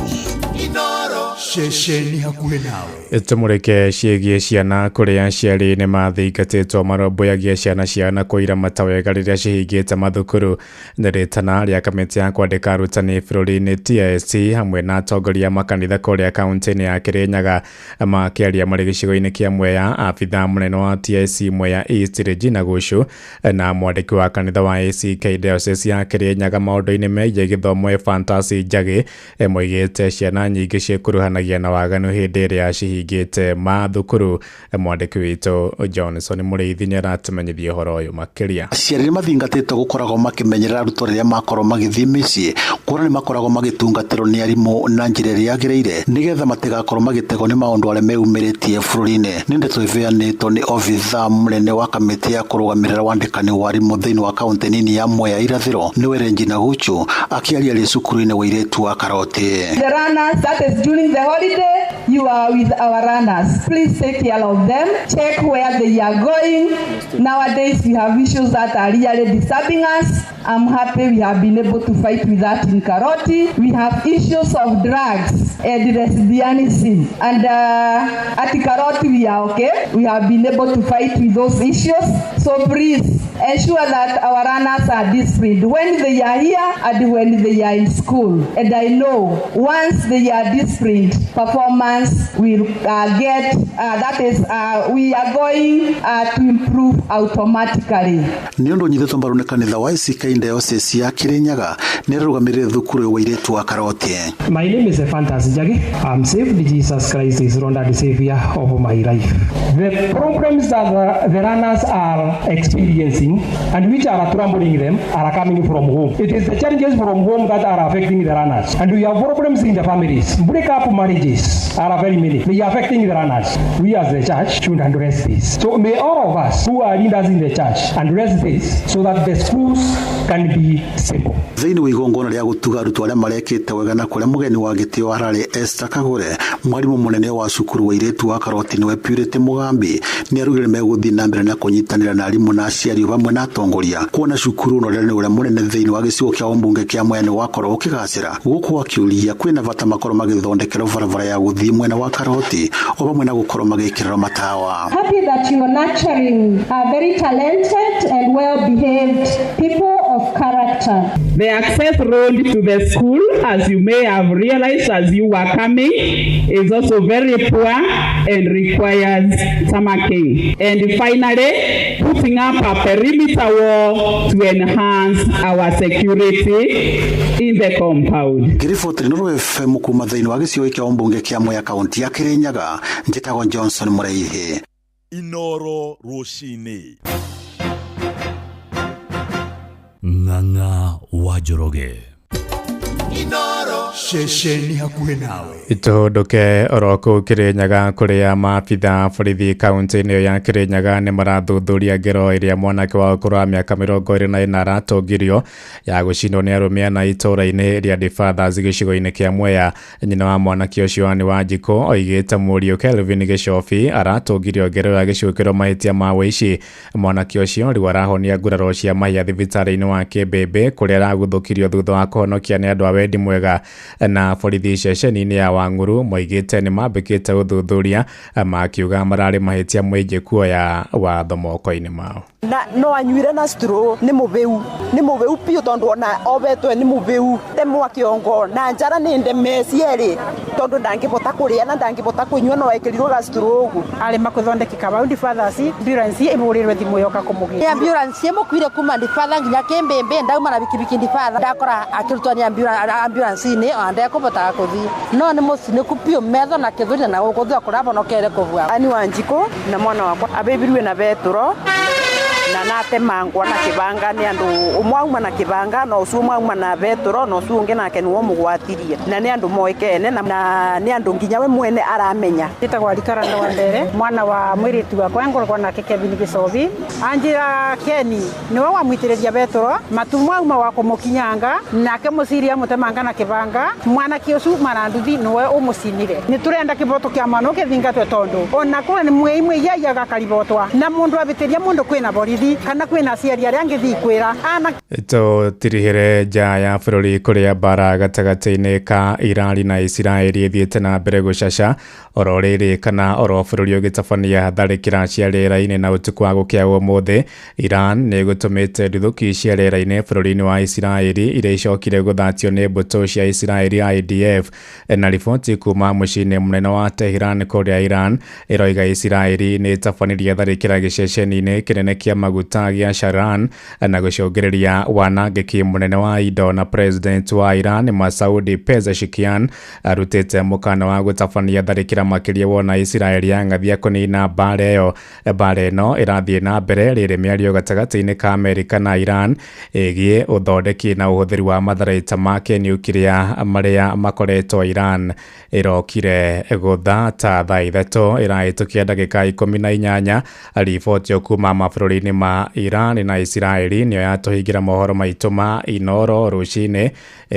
Inooro ceceni hakuhĩ nawe. Tumũrĩke ciĩgiĩ ciana kũrĩa aciari nĩ mathingatĩtwo marũmbũyagia ciana ciao na kũira mata wega rĩrĩa cihingĩte mathukuru. Nĩ ritana ria kamiti ya kwandika arutani bũrũri-inĩ TSC hamwe na atongoria makanitha kũrĩa kaunti-inĩ ya Kirinyaga makĩaria marĩ gĩcigo-inĩ kĩa Mwea. Abitha mũnene wa TSC Mwea East Regina Gushu na mwandĩki wa kanitha wa ACK Diocese ya Kirinyaga maũndũ-inĩ megiĩ gĩthomo Fantasy Njagi moigĩte ciana nyingĩ ciĩkuruhanagia na waganu hĩndĩ ĩrĩa cihingĩte mathukuru. Mwandĩki witũ Johnson Mũrĩithi nĩ aratumenyithia ũhoro ũyũ makĩria. Aciari mathingatĩtwo gũkoragwo makĩmenyerera arutwo rĩrĩa makorwo magĩthiĩ mĩciĩ, kuona nĩ makoragwo magĩtungatĩrwo nĩ arimũ na njĩra ĩrĩa yagĩrĩire nĩgetha matigakorwo magĩtegwo nĩ maũndũ arĩa meyumĩrĩtie bũrũri-inĩ. Nĩ ndeto ĩheanĩtwo nĩ obitha mũnene wa kamĩtĩ ya kũrũgamĩrĩra wandĩkani wa arimũ thĩinĩ wa kaunti nini ya Mwea irathĩro nĩwe Regina Gushu akĩaria rĩ cukuru-inĩ wa airĩtu wa Karoti. The runners that is during the holiday, you are with our runners. Please take care of them. Check where they are going. Nowadays we have issues that are really disturbing us. I'm happy we have been able to fight with that in Karoti. We have issues of drugs and lesbianism. And at Karoti we are okay. We have been able to fight with those issues. So please ensure that our runners are disciplined when they are here and when they are in school. And I know once they are disciplined, performance will we are going to improve automatically. Niondo nyithĩtwo mbaru nĩ kanitha wa ACK Diocese ya Kirinyaga nĩ rũgamĩrĩre thukuru wa airĩtu wa Karoti. My name is Fantasy Njagi. I'm saved. Jesus Christ is Lord and Savior of my life. The problems that the runners are experiencing and which are troubling them are coming from home. It is the challenges from home that are affecting the runners. And we have problems in the families. Break-up marriages are very many. They are affecting the runners. We as the church should address this. So may all of us who are leaders in the church address this so that the schools can be simple. Thĩinĩ wa igongona rĩa gũtuga arutwo arĩa marekĩte wega na kũrĩa mũgeni wa gĩtĩo hararĩ Esther Kagure, mwarimũ mũnene wa cukuru wa airĩtu wa Karoti nĩwe Purity Mugambi nĩ arugire megũthiĩ na mbere na kũnyitanĩra na arimũ na aciari hamwe na atongoria kuona cukuru no rĩrĩ ũrĩa mũnene thĩinĩ wa gĩcigo kĩa ũmbunge kĩa Mwea nĩ wakorwo ũkĩgacĩra gũkũ akĩũria kwĩna bata makorwo magĩthondekerwo barabara ya gũthiĩ mwena wa Karoti o hamwe na gũkorwo magĩkĩrĩrwo matawa. Happy that you are nurturing very talented and well-behaved people of character. The access road to the school, as you may have realized as you were coming, is also very poor and requires tarmacking. And finally, putting up a perimeter wall to enhance our security in the compound. Kiriboti nĩ FM kuma thĩinĩ wa gĩcigo kĩa ũmbunge kĩa Mwea kaunti ya Kirinyaga, njĩtagwo Johnson Mũrĩithi. Inoro Rũcinĩ. Ng'ang'a wa Njoroge. Inoro shesheni hakuhĩ nawe. Itũndũke oro kũu Kirinyaga kũrĩa maabitha borithi kaunti-inĩ ya Kirinyaga nĩ marathuthuria ngero ĩrĩa mwanake wa ũkũrũ wa mĩaka 24 aratongirio ya gũcinwo nĩ arũme na itũũra-inĩ rĩa Difathers gĩcigo-inĩ kĩa Mwea. Nyina wa mwanake ũcio nĩ Wanjikũ oigĩte mũriũ Kelvin Gĩcobi aratongirio ngero ya gĩcukĩro mahĩtia ma wĩici. Mwanake ũcio rĩu arahonia nguraro cia mahia thibitarĩ-inĩ wa Kĩmbĩmbĩ kũrĩa araguthũkirio thutha wa kũhonokia nĩ andũ a wendi mwega. Na borithi ceceni-inĩ ya Wang'uru moigĩte nĩ mambĩkĩte ũthuthuria makiuga mararĩ mahĩtia maingĩ kuoya watho moko-inĩ mao. Na no anyuire na straw nĩ mũbĩu piũ tondũ ona obetwe nĩ mũbĩu ndemwa kĩongo na njara nĩ ndeme cierĩ tondũ ndangĩbota kũrĩa na ndangĩbota kũnyua no ekĩrirwo ga straw ũguo arĩ makũthondeki Kabaũ Difathers ambulance ĩbũrĩrwe thimũ yoka kũmũgĩa ambulance ĩmũkuire kuma Difathers nginya Kĩmbĩmbĩ ndauma na bikibiki Difathers ndakora akĩrutwo nĩ ambulance-inĩ ndekũbota gũthiĩ no nĩ mũcinĩku piũ metho na kĩthũri na gũkũthua kũrabonokere kũbua ani Wanjikũ na mwana wakwa abĩbirwe na betũro na natemangwa na kibanga ni andu umwauma na kibanga no ucu umwauma na betoro no ucu ungi nake niwo mugwatirie na ni andu moikene na ni andu nginya we mwene aramenya titagwa Rikaranda wa mbere mwana wa mwiritu wa kwangorwa na Kelvin Gĩcobi anjira Keni niwe wamwitiriria betoro matumwauma wa kumukinyanga nake musiria mutemanga na kibanga mwana kiosu maranduthi niwe umucinire ni turenda kiboto kia mwana ukithingatwe tondu ona kwa ni mwei yayaga karibotwa na mundu abitiria mundu kwina bori borithi kana kwina aciari aria ngithi kwira ana tũtirihĩre nja ya bũrũri kũrĩa mbara gatagatĩ-inĩ ka Irani na Isiraeli ĩthiĩte na mbere gũcaca oro rĩrĩ kana oro bũrũri ũgĩtabania tharĩkĩra cia rĩera-inĩ na ũtukũ wa gũkĩa ũmũthĩ. Iran nĩ gũtũmĩte nduthũki cia rĩera-inĩ bũrũri-inĩ wa Isiraeli iria icokire gũthatio nĩ mbũtũ cia Isiraeli IDF, na riboti kuma mũciĩ-inĩ mũnene wa Tehran kũrĩa Iran ĩroiga Isiraeli nĩ ĩtabanirie tharĩkĩra gĩceceni-inĩ kĩnene kĩa maguta gĩa Sharan na gũcũngĩrĩria wanangĩki mũnene wa indo, na president wa Iran Masoud Pezeshkian arutĩte mũkana wa gũtabania tharĩkĩra makĩria wona Isiraeli yang'athia kũnina mbara ĩyo. Mbara ĩno ĩrathiĩ na mbere rĩrĩ mĩario gatagatĩ-inĩ ka Amerika na Iran ĩgiĩ ũthondeki na ũhũthĩri wa matharaita ma kĩniukiria marĩa makoretwo Iran ĩrokire gũtha ta thaa ithatũ ĩrahĩtũkia ndagĩka 18. Riboti kuma mabũrũri-inĩ ma Iran na Isiraeli nĩyo yatũhingĩra mohoro maitũ ma Inoro rũcinĩ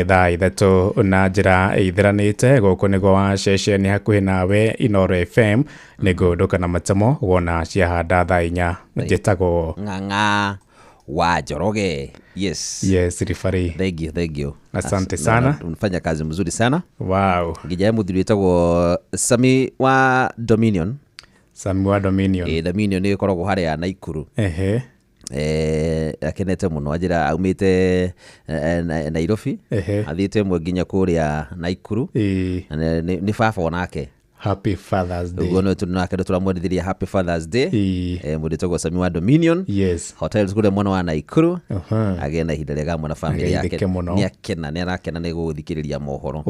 thaa ithatũ na njĩra ĩtheranĩte. Gũkũ nĩguo wa ceceni hakuhĩ nawe Inoro FM nĩngũndũka na matamo wona ciahanda thaa 4. Njĩtagwo Ng'ang'a wa Njoroge. Yes referee. Thank you. Asante sana. Unafanya kazi mzuri sana. Wow. Ngija muthuri wetagwo Sami wa Dominion. Dominion nĩ koragwo harĩa Naikuru. Akenete muno ajira aumite Nairobi athiĩte mwe nginya kũrĩa Naikuru. Nĩ baba onake. Happy Father's Day. Ugono tunake turamwendithĩria Happy Father's Day. Mũndũ tagwo Sami wa Dominion. Hotels kũrĩa mwana wa Naikuru. Agenda ihinda rĩega mwana family yake. Nĩ arakena nĩ gũthikĩrĩria mohoro.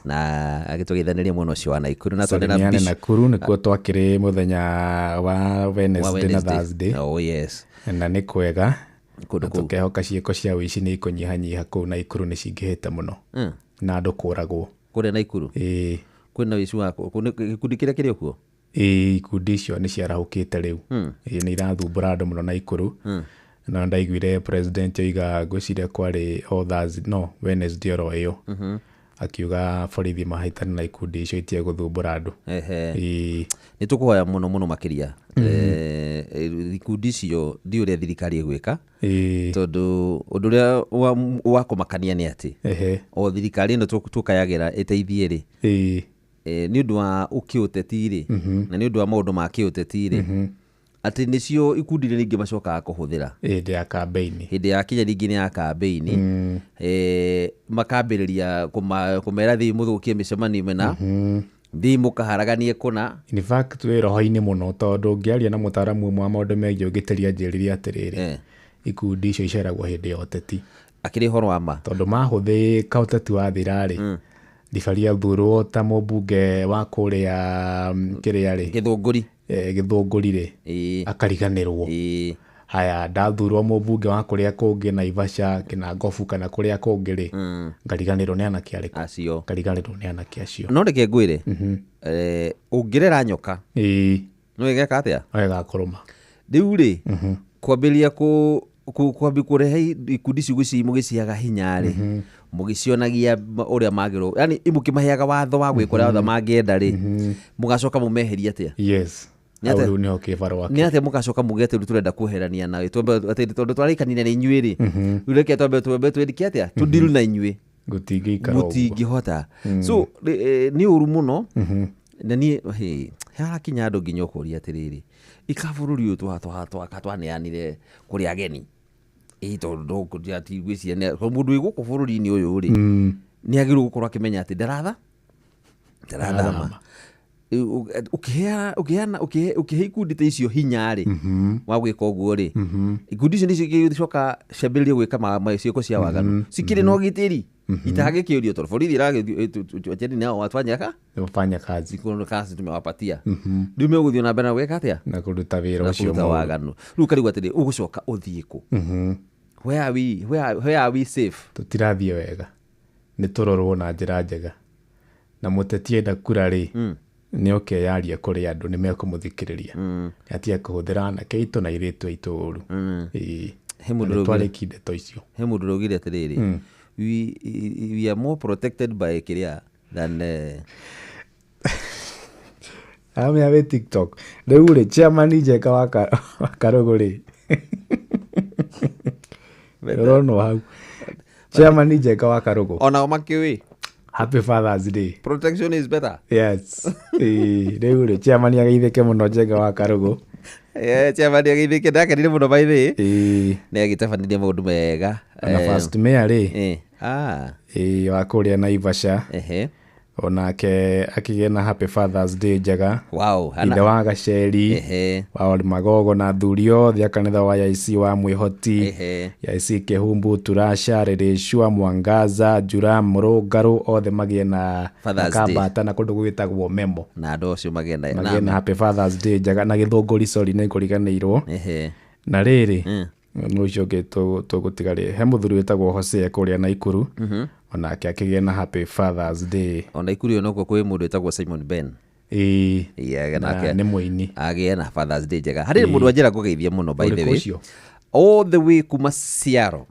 Na agĩtũgeithanĩria mũno ũcio wa Naikuru na twendera bish. Naikuru nĩkuo twakĩrĩ mũthenya wa Wednesday na Thursday. Na nĩ kwega. Tũkehoka ciĩko cia ũici nĩ ikũnyihanyiha kũu Naikuru nĩ cingĩhĩte mũno. Na andũ kũragwo. Kũrĩa Naikuru. Kwĩna wici wako gĩkundi kĩrĩa kĩrĩ kuo. Ikundi icio nĩ ciarahũkĩte rĩu. Nĩ irathumbũra andũ mũno Naikuru. Na ndaiguire president oiga ngwĩciria kwarĩ Wednesday oro ĩyo. Akiuga borithi mahĩtana na ikundi icio itie gũthumbũra andũ. Nĩ tũkũhoya mũno makĩria. Ikundi icio ndi ũrĩa thirikari ĩgwĩka. Tondũ ũndũ ũrĩa wa kũmakania nĩ atĩ o thirikari ĩno tũkayagĩra ĩteithie rĩ. Nĩ ũndũ wa ũkĩũteti-rĩ na nĩ ũndũ wa maũndũ ma kĩũteti-rĩ atĩ nĩcio ikundi iria ingĩ macokaga kũhũthĩra hĩndĩ ya campaign. Hĩndĩ ya kinya rĩngĩ nĩ ya campaign makambĩrĩria kũmera thiĩ mũthũkie mĩcemanio mena thiĩ mũkaharaganie kũna. In fact twĩ roho-inĩ mũno tondũ ngĩaria na mũtaaramu ũmwe wa maũndũ megiĩ ũgitĩri anjĩrire atĩrĩrĩ ikundi icio iceragwo hĩndĩ ya ũteti. Akĩrĩ ũhoro wa ma tondũ mahũthĩka ũteti wa thirarĩ Ndifaria thurwo ta mũmbunge wa kũrĩa kĩrĩa-rĩ Gĩthũngũri-rĩ akariganĩrwo. Haya ndathurwo mũmbunge wa kũrĩa kũngĩ Naivasha kina Ngobu kana kũrĩa kũngĩ-rĩ ngariganĩrwo nĩ anake arĩkũ acio. Ngariganĩrwo nĩ anake acio. No reke ngwĩre ũngĩrera nyoka no ĩgeka atĩa? Ĩgakũrũma. Rĩu-rĩ kwambĩrĩria kwambi kũrehe ikundi icio mũgĩciaga hinya-rĩ mũgĩcionagia ũrĩa magĩrwo, yani mũkĩmaheaga watho wa gwĩkora watho mangĩenda-rĩ mũgacoka mũmeheria atĩa? Nĩ atĩa mũgacoka mũgete rĩu tũrenda kweherania nawe tondũ twarĩkanire na inyuĩ-rĩ rĩu reke twambe twendike atĩa tũdiru na inyuĩ gũtingĩhota. So nĩ ũru mũno na niĩ harakinya andũ nginya ũkũria atĩrĩrĩ ikabũrũri ũyũ twaneanire kũrĩ ageni tondũ ngwĩciria mũndũ wĩ gũkũ bũrũri-inĩ ũyũ-rĩ nĩ agĩrĩirwo gũkorwo akĩmenya atĩ ndarathama. Ũkĩhe ikundi ta icio hinya-rĩ wa gwĩka ũguo-rĩ ikundi icio nĩcigĩcoka ciambĩrĩrie gwĩka ciĩko cia waganu cikĩrĩ na ũgitĩri itagĩkĩũrio tondũ borithi ĩragĩthiĩ nao wafanya kazi tumewapatia rĩu megũthiĩ na mbere na gwĩka atĩa na kũruta wĩra ũcio waganu. Rĩu karigwo atĩrĩ ũgũcoka ũthiĩ kũ? Where are we safe? Tũtirathiĩ wega nĩ tũrorwo na njĩra njega na mũteti enda kura-rĩ nĩ okeyaria kũrĩ andũ nĩ mekũmũthikĩrĩria atia kũhũthĩra anake aitũ na airĩtu aitũ ũru. Twarĩki ndeto icio. He mũndũ ũraugire atĩrĩrĩ we are more protected by kĩrĩa than amĩa wĩ TikTok rĩu-rĩ chairman Njeka wa Karũgũ-rĩ Rono hau. Chairman Njega wa Karugu. Ona makiwi. Happy Father's Day. Protection is better. Yes. Rĩu chairman ageithĩke mũno Njega wa Karugu. Chairman ageithĩke ndakenire mũno by the way. Nĩ agĩtabanirie maũndũ mega. Na first mayor rĩ. Wa kũrĩa Naivasha. Onake akigena Happy Father's Day Njega. Wow. Ithe wa Gaceri. Wa Magogo na athuri othe a kanitha wa IC wa Mwĩhoti. IC Kĩhumbu, Turasha, Rĩrĩcua, Mwangaza, Njura, Mũrũngarũ othe magĩe na Kambata na kũndũ gwĩtagwo Memo. Na andũ acio magĩe na Happy Father's Day Njega na Gĩthũngũri sorry nĩ kũriganĩirwo. Na rĩrĩ no icio tũgũtigarĩ he mũthuri wĩtagwo Hosea kũrĩa Naikuru. Onake akĩgĩa na Happy Father's Day. Ona Ikuru yo nokuo kwĩ mũndũ wĩtagwo Simon Ben. Nĩ mũini. Agĩa na Father's Day Njega. Harĩ mũndũ anjĩra kũgeithia mũno by the way. All the way kuma Ciaro.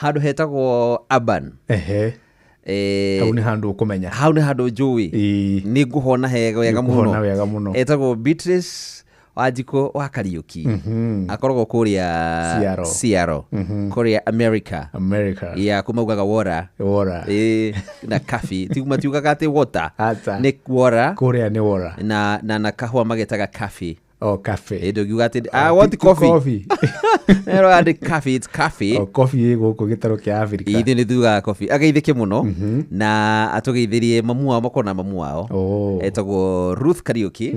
Handũ hetagwo Urban. Hau nĩ handũ ũkũmenya. Hau nĩ handũ njũĩ. Nĩ ngũhona wega mũno. Etagwo Beatrice Wanjiko wa Kariuki. Akoragwo kũrĩa Ciaro. Kũrĩa America. Ya kumaugaga water. Na coffee. Matiugaga atĩ water. Nĩ water. Kũrĩa nĩ water. Na kahũa magetaga coffee. Cafe. Ndio kiuga atĩ I want coffee. Nero andi coffee, it's coffee. Coffee gũkũ gĩtaro kĩa Africa. Ithe nĩ tugaga coffee. Ageithĩke mũno na atũgeithĩrie mamu wao makona mamu wao. Etagwo Ruth Kariuki.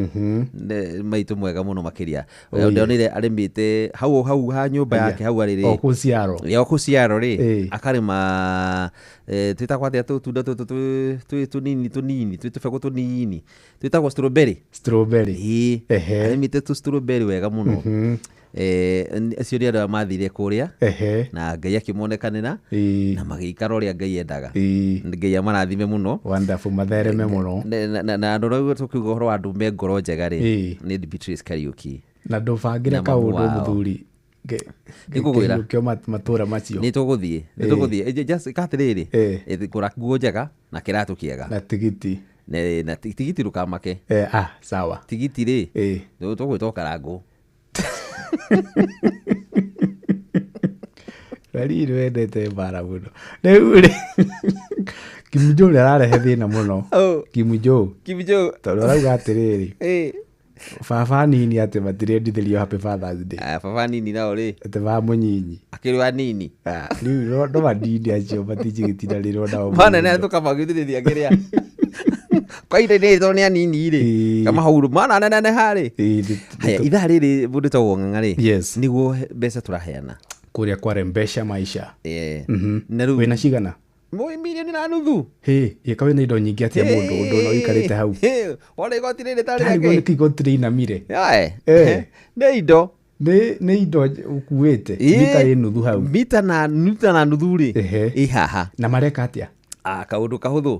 Maitũ mwega mũno makĩria. Ndonire arĩmĩte hau ha nyũmba yake hau arĩrĩ. Kũciaro. Kũciaro rĩ. Akarĩma twĩtagwo atĩa tũtunda tũtũ tũnini twĩtũbegũ tũnini. Twĩtagwo strawberry. Arĩmĩte tu strawberry wega mũno. Acio nĩ andũ mathire kũrĩa na Ngai akĩmonekanĩra na magĩikara ũrĩa Ngai endaga. Ngai amarathime mũno. Wonderful, mathereme mũno. Na andũ rĩu tũkiuga ũhoro wa andũ me ngoro njega rĩ nĩ Beatrice Kariuki. Na ndũbangĩre kaũndũ mũthuri. Nĩkũgwĩra kĩo matũra macio. Nĩtũgũthiĩ just katĩrĩrĩ kũra nguo njega na kĩratũ kĩega na tigiti. Na tigiti ndũkamake. Sawa. Tigiti rĩ tũgwĩtwo Karangũ. Rĩrĩ wendete mbara mũno. Rĩu rĩ Kim Jong ararehe thĩna mũno. Kim Jong tondũ arauga atĩrĩrĩ baba nini atĩ matirendithĩrio Happy Father's Day. Baba nini nao rĩ atĩ ba mũnyinyi akĩrĩ wa nini. Rĩu ndo madindi acio matinjigĩtindanĩrwo nao. Mana nĩ tũkamagithĩria kĩrĩa kwa ihinda nĩ nĩ anini rĩ kama hauru mana nene harĩ. Haya ithaa rĩrĩ mũndũ tagwo Ng'ang'a rĩ nĩguo mbeca tũraheana kũrĩa kwa Rembesha Maisha. Na rĩu wĩna cigana? Milioni na nuthu. Yeka wĩna indo nyingĩ atĩa mũndũ no ikarĩte hau. Ona igoti rĩrĩ tarĩ yake. Nĩ igoti rĩinamire. Nĩ indo. Nĩ indo ukuĩte. Mita ĩ nuthu hau. Mita na nuthu rĩ. Haha. Na mareka atĩa? Kaũndũ kahũthũ.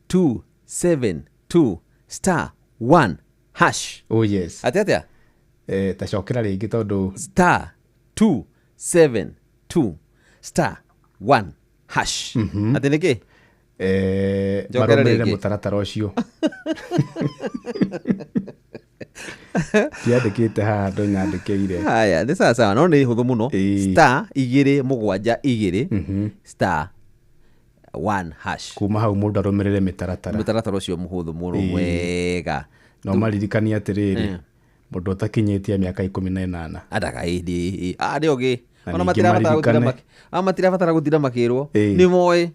*272*1#. Oh yes. Atĩa? Tacokera rĩngĩ tondũ *272*1#. Atĩ nĩkĩ? Marũmĩrĩre mũtaratara ũcio. Tiandĩkĩte haha ndo nyandĩkĩire. Haya nĩ sawa no nĩ hũthũ mũno. *272*1#. Kuma hau mũndũ arũmĩrĩre mũtaratara ũcio mũhũthũ mũno wega. No maririkania atĩrĩrĩ mũndũ ũtakinyĩtie mĩaka 18 andaga ĩndĩ nĩ ogĩ. Ona matirabatara gũtinda makĩrwo nĩ moĩ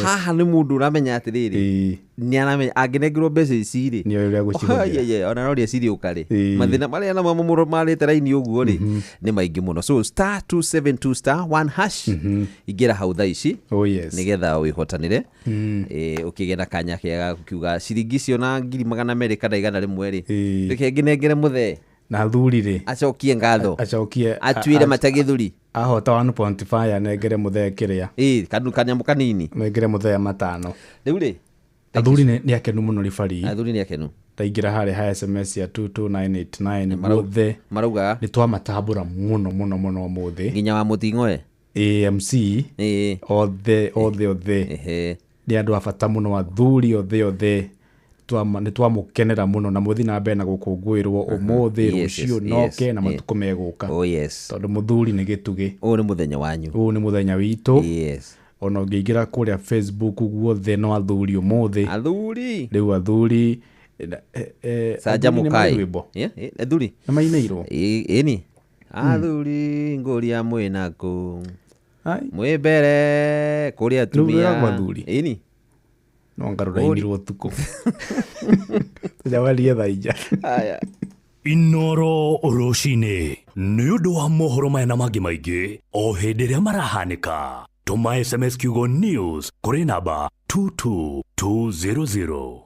haha nĩ mũndũ ũramenya atĩrĩrĩ nĩ aramenya angĩnengerwo mbeca ici rĩ nĩ ũrĩa gũcihũthĩra ona no rĩeciria rĩ mathĩna marĩa namo marĩte raini ũguo rĩ nĩ maingĩ mũno. So *272*1# ingĩra hau thaa ici nĩgetha wĩhotanĩre ũkĩgĩa na kanya kega gũkiuga ciringi icio na 200 kana 100 rĩ reke nginengere mũthee na thuri rĩ acokie ngatho atuire matagithuri ahota 1.5 anengere mũthee kĩrĩa kanyamũ kanini nengere mũthee 5. Rĩu rĩ athuri nĩ akenu mũno ribari. Athuri nĩ akenu. Taingĩra harĩ ha SMS ya 22989 mũthee marauga nĩ twamatambũra mũno mũthee nginya wa mũting'oe AMC othe nĩ andũ a bata mũno athuri othe nĩ twamukenera muno na muthi na mbere na gukungwirwo umuthi rucio noke na matuko meguka tondu muthuri nĩ gĩtugĩ ũũ nĩ mũthenya wanyu ũũ nĩ mũthenya witũ ona ũngĩingĩra kũrĩa Facebook guothe no athuri umuthi rĩu athuri Sanja Mukai athuri na mainĩirwo ĩni athuri ngũria mwĩnaku mwĩmbere kũrĩa atumia ĩni no ngarũrainirwo tuko tũjawarie thaija Inoro Rucine nĩ ũndũ wa mohoro maya na mangĩ maingĩ o hĩndĩ ĩrĩa marahanĩka. Tũma SMS kiugo news kũrĩ namba 22200.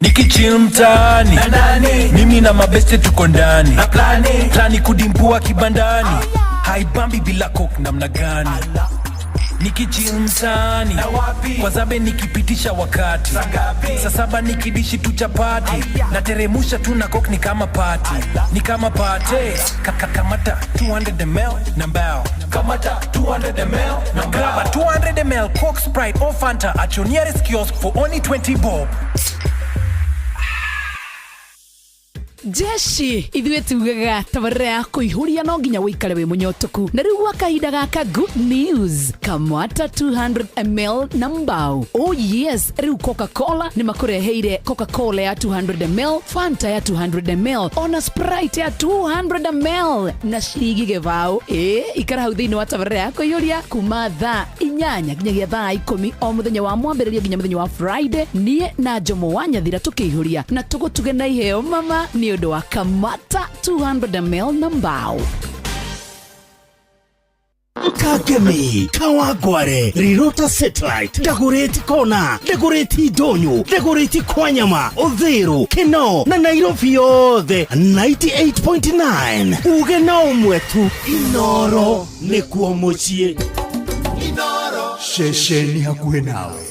Nikichill mtaani mimi na mabeste tuko ndani plani kudimpua kibandani haibambi bila coke namna gani Nikichill mtaani kwa zabe nikipitisha wakati saa saba nikidishi tu chapati na teremusha tu na coke ni kama party kamata 200 ml na mbao kamata 200 ml na graba 200 ml Coke, Sprite or Fanta at your nearest kiosk for only 20 bob. Jeshi ithuĩ tugaga tabarĩra ya kũihũria no nginya wĩikare wĩ mũnyotoku na rĩu gwa kahinda gaka good news kamata 200 ml na mbao oh yes rĩu Coca-Cola nĩ makũreheire Coca-Cola ya 200 ml Fanta ya 200 ml ona Sprite ya 200 ml na ciringi gĩbao ikara hau thĩinĩ wa tabarĩra ya kũihũria kuma thaa 8 nginyagia thaa 10 o mũthenya wa mwambĩrĩrio nginya mũthenya wa Friday niĩ na Jomo wa Nyathira tũkĩihũria na tũgũtuge na iheo mama ni ũndũ wa kamata 200 ml na mbao Kagemi, Kawagware, Rirota Satellite, Dagoretti Kona, Dagoretti Donyo, Dagoretti Kwanyama, Odhero, Keno, na Nairobi yothe 98.9 ugena umwetu Inoro nĩkuo mũciĩ Inoro ceceni hakuhĩ nawe.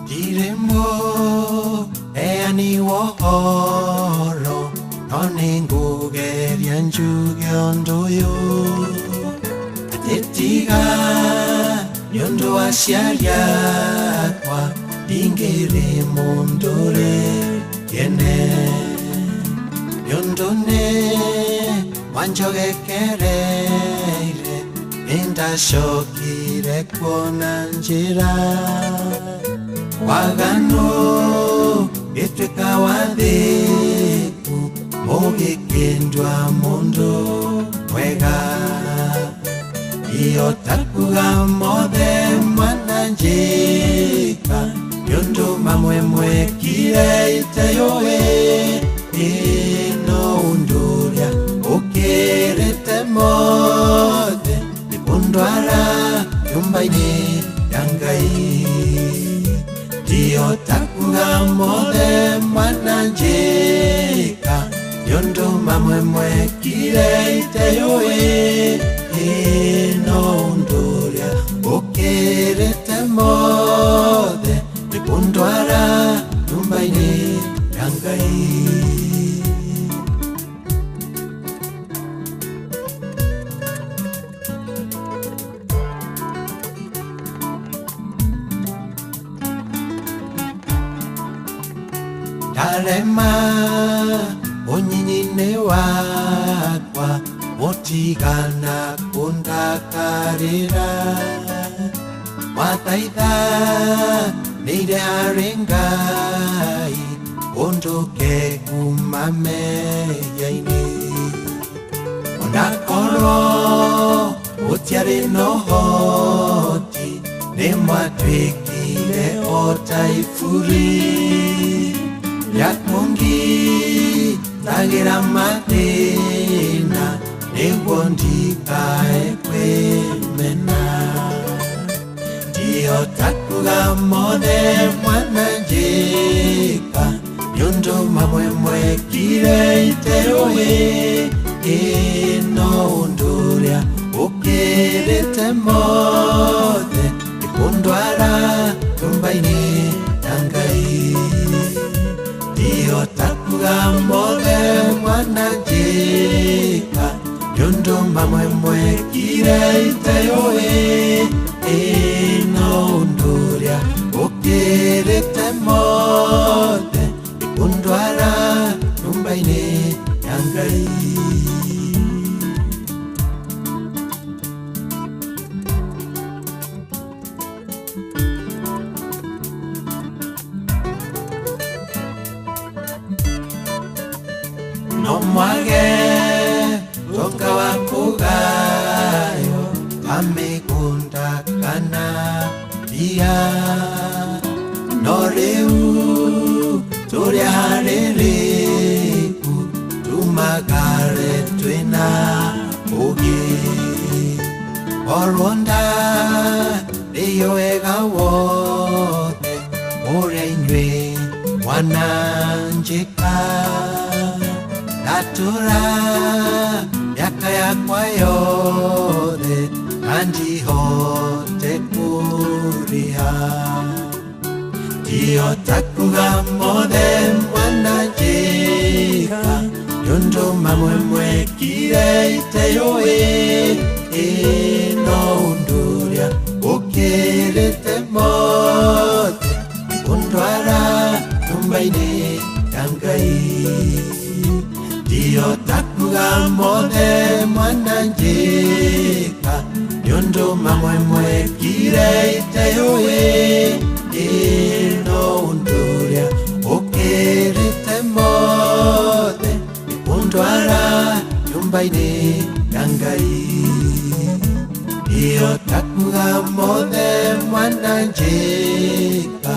Diremo eani wohoro noningu geria njuge ondoyo atetiga nyondo asyaria kwa dingere mondore yene yondone wanjoge kereire indashokire kuona njira wagano etweka watheku mugikendwa mundu mwega iyo takuga mothe mwananjika yondu mamwe mwekire iteyowe ino unduria ukirite mothe nipundwara nyumba-ini ya Ngai Dio takuga mothe mwananjika yondu mamwe mwekire iteyowe ino unduria ukirite mothe nipundwara nyumba-ini ya Ngai Darema onyinyi wakwa mutigana kundakarira Wataitha nire arengai unduke kumameyaini Onakoro utiare nohoti nemwatwikire otaifuri Yakungi tagira matena niguo ndikae kwemena Dio takuga mothe mwananjika nundu mamwe mwekire iteoe ino unduria ukirite mothe ikundwara tumbaini yangai dio takuga mothe mwana jika nundu mamwe mwekire iteoe ino unduria ukirite mothe ikundwara tumbaini yangai no mwage toka wakugayo amekunda kana pia no reu turia haririku tumagare twina ugi orwanda iyo ega wote urenywe wananjika datura miaka yakwa yothe andihote kuria dio takuga mothe mwananjika nundu mamwe mwekire iteoe ino unduria ukirite mothe ikundwara tumbaini yangai dio takuga mothe mwananjika nundu mamwe mwekire iteoe ino unduria ukirite mothe ikundwara tumbaini yangai dio takuga mothe mwananjika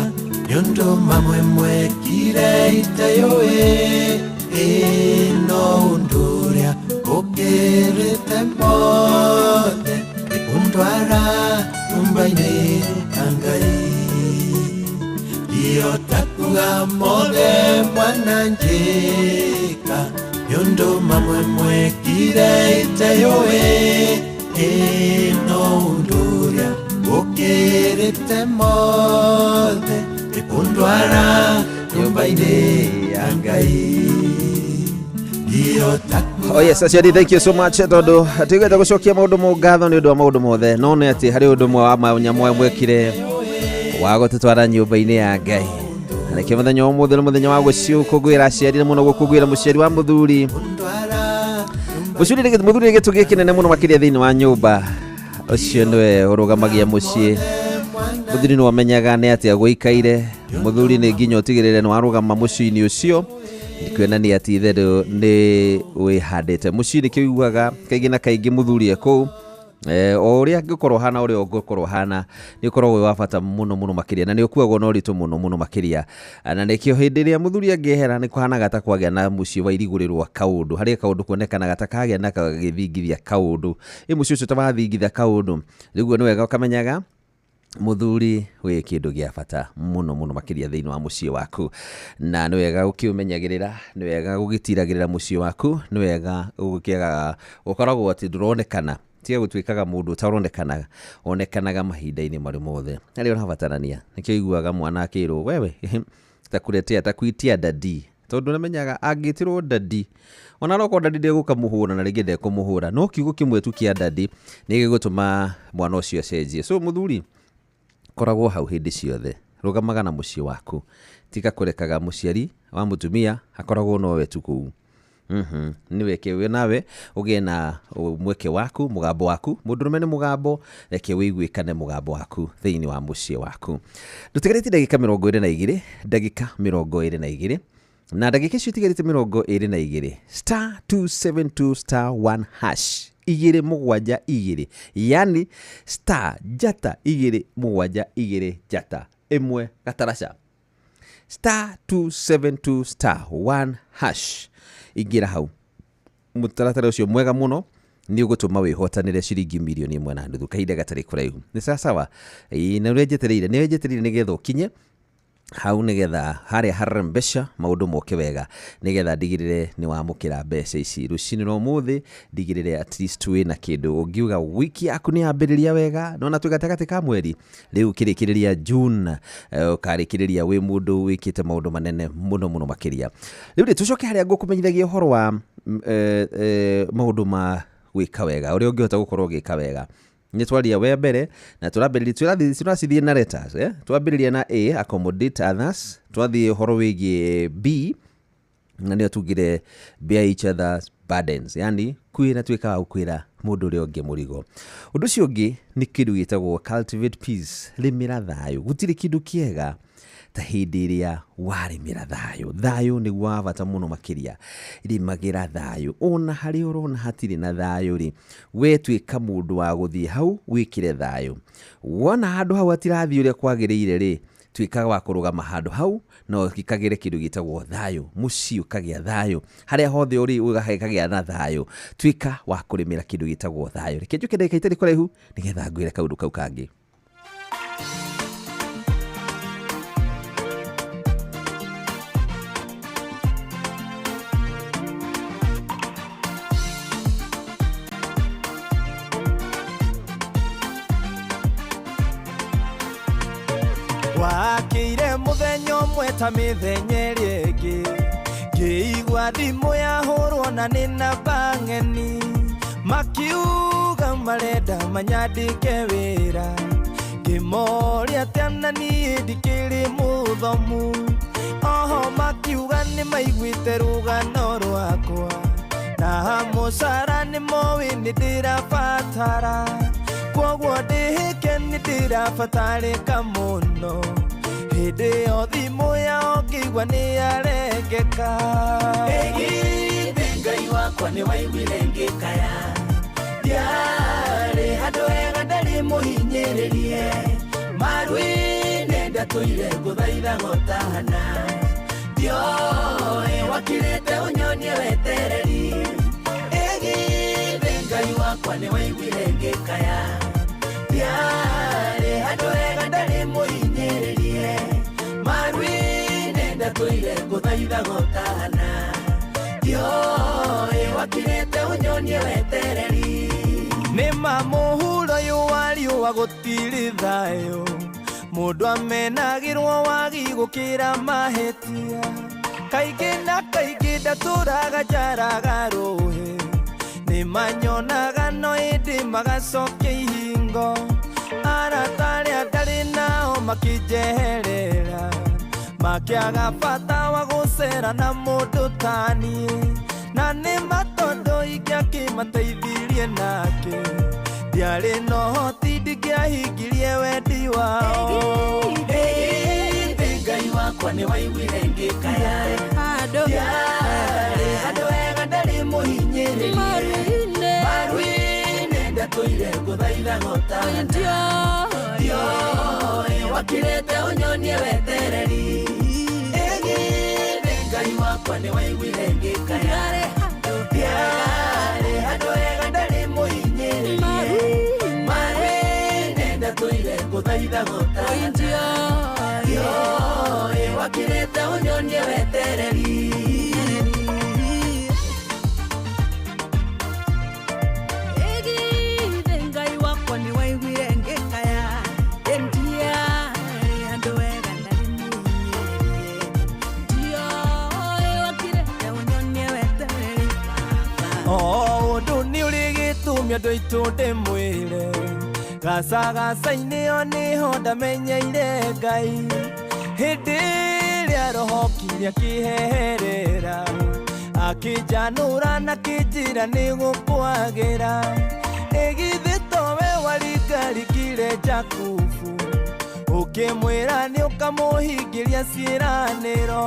nundu mamwe mwekire iteoe ino unduria ukirite mothe ikundwara tumbaini yangai dio takuga mothe mwananjika nundu mamwe mwekire iteoe ino unduria ukirite mothe ikundwara tumbaini yangai. Oh yes, Ashadi, thank you so much. Tondu tigwete gucokia maundu mungatho ni undu wa maundu mothe no ni ati hari undu mwe wa manyamwa mwekire wa gututwara nyumba-ini ya Ngai. Nake muthenya wa muthenya muthenya wa guciukungwira aciari na muno gukungwira muciari wa muthuri. Muthuri ni gitu gikinene muno makiria thiini wa nyumba. Ucio niwe urugamagia mucii. Muthuri ni wamenyaga ni ati agwikaire. Muthuri ni nginya utigirire ni warugama mucii-ini ucio. Ndikwonania ati itherũ nĩ wĩhandĩte mũciĩ nĩ kĩiguaga kaingĩ na kaingĩ mũthuri kũu o ũrĩa angĩkorwo hana ũrĩa ũngĩkorwo hana nĩ ũkoragwo wĩ wa bata mũno mũno makĩria na nĩ ũkuagwo na ũritũ mũno mũno makĩria na nĩkĩo hĩndĩ ĩrĩa mũthuri angĩehera nĩ kũhanaga ta kwagĩa na mũciĩ wa irigũrĩrwo kaũndũ harĩa kaũndũ kuonekanaga ta kagĩa na gagĩthingithia kaũndũ mũciĩ ũcio ta wathingithia kaũndũ rĩu nĩ wega ũkamenyaga muthuri we kindu gia bata muno muno makiria thiini wa mucii waku na ni wega ukiumenyagirira ni wega ugitiragirira mucii waku ni wega ugikiaga ukoragwo ati nduronekana tiga gutwikaga mundu utaronekanaga onekanaga mahinda-ini mari mothe ari ona batarania nikio iguaga mwana akirwo wewe takuretea takuitia dadi tondu namenyaga angitirwo dadi ona roko dadi ndeguka muhura na ringi ndekumuhura no kiugo kimwe tu kia dadi nigigutuma mwana ucio acenjie so muthuri koragwo hau hindi ciothe rugamaga na mucii waku tika kurekaga muciari wa mutumia akoragwo nowe tu kuu ni weke we nawe ugie na mweke waku mugambo waku mundurume ni mugambo reke wiguikane mugambo waku thiini wa mucii waku ndutigarite ndagika 22 ndagika 22 na ndagika icio tigarite 22 *272*1# igire mugwanja igire yani *jata igire mugwanja igire jata imwe gataraca *272*1# igira hau mutaratara ucio mwega muno ni ugutuma wihotanire ciringi milioni 1.5 kahinda gatari kuraihu ni sawa na urejetereire ni wejetereire ni getho kinye hau nigetha haria harembesha maundu moke wega nigetha ndigirire ni wamukira mbeca ici rucini no muthi ndigirire at least wina kindu ungiuga wiki yaku ni ambiriria wega nona tugatagate ka mweri riu kirikiriria June ukarikiriria wi mundu wikite maundu manene muno makiria riu ri tucoke haria ngukumenyithagia uhoro wa maundu ma gwika wega uria ungihota gukorwo gika wega ni twaria we mbere na turacithie na letters twambiriria na A, accommodate others, twathie horo wigie B na ndio tugire bear each other's burdens, yani kwira twika wa kwira mundu uri ungi murigo. Undu ucio ungi ni kindu gitagwo cultivate peace, rimira thayu. Gutiri kindu kiega ta hindi iria warimira thayu. Thayu ni gwa bata muno makiria, rimagira thayu. Ona hari urona hatiri na thayu ri, we twika mundu wa guthie hau wikire thayu. Wona handu hau atirathi uria kwagiriire ri, twikaga wa kurugama handu hau no gikagire kindu gitagwo thayu, muci ukagia thayu, haria hothe uri ugahekagia na thayu, twika wa kurimira kindu gitagwo thayu. Reke njuke ndeka itari kuraihu nigetha ngwire kaundu kau kangi. Wakire muthenya umwe ta mithenya ringi, ngiigua thimu yahurwo na ni namba ng'eni, makiuga marenda manyandike wira, ngimoria tena niĩ ndikĩrĩ mũthomu, oho makiuga nĩ maiguĩte rũgano rwakwa, na mũcara nĩ moĩ nĩ ndĩrabatara, kwoguo ndĩhĩke nĩ ndĩrabatarĩka mũno, hĩndĩ ĩyo thimũ yao ngĩigua nĩ yarengeka. Ĩgithĩ Ngai wakwa nĩ waiguire ngĩkaya, ndiarĩ handũ hega ndarĩ mũhinyĩrĩrie, maru-inĩ ndatũire ngũthaitha gotahana, ndioĩ wakirĩte ũnyonie wetereri. Ĩgithĩ Ngai wakwa nĩ waiguire ngĩkaya, ndiarĩ handũ hega ndarĩ mũhinyĩrĩrie, maru-inĩ ndatũire ngũthaitha gotahana, ndioĩ wakirĩte ũnyonie wetereri. Nĩma mũhuro ũyũ wa riũa gũtirĩ thayũ, mũndũ amenagĩrwo wagi gũkĩra mahĩtia, kaingĩ na kaingĩ ndatũraga njaraga rũhĩ, nĩmanyonaga no ĩndĩ magacokia ihingo, arata arĩa ndarĩ nao makĩnjeherera, makĩaga bata wa gũcera na mũndũ ta niĩ, na nĩma tondũ ingĩakĩmateithirie nake, ndiarĩ na ũhoti ndingĩahingirie wendi wao. Ĩgithĩ Ngai wakwa nĩ waiguire ngĩkaya, ndiarĩ handũ hega ndarĩ mũhinyĩrĩrie, maru-inĩ ndatũire ngũthaitha gotahana, ndioĩ wakirĩte ũnyonie wetereri. Ĩgithĩ Ngai wakwa nĩ waiguire ngĩkaya, ndiarĩ handũ hega ndarĩ mũhinyĩrĩrie, maru-inĩ ndatũire ngũthaitha gotahana, ndioĩ wakirĩte ũnyonie wetereri. Andũ aitũ ndĩmwĩre, gacagaca-inĩ ĩyo nĩho ndamenyeire Ngai, hĩndĩ ĩrĩa roho kinya akĩheherera, akĩnjanũra na kĩnjĩra nĩ gũkwagĩra. Ĩgithĩ towe waringarikire Jakubu, ũkĩmwĩra nĩ ũkamũhingĩria ciĩranĩro,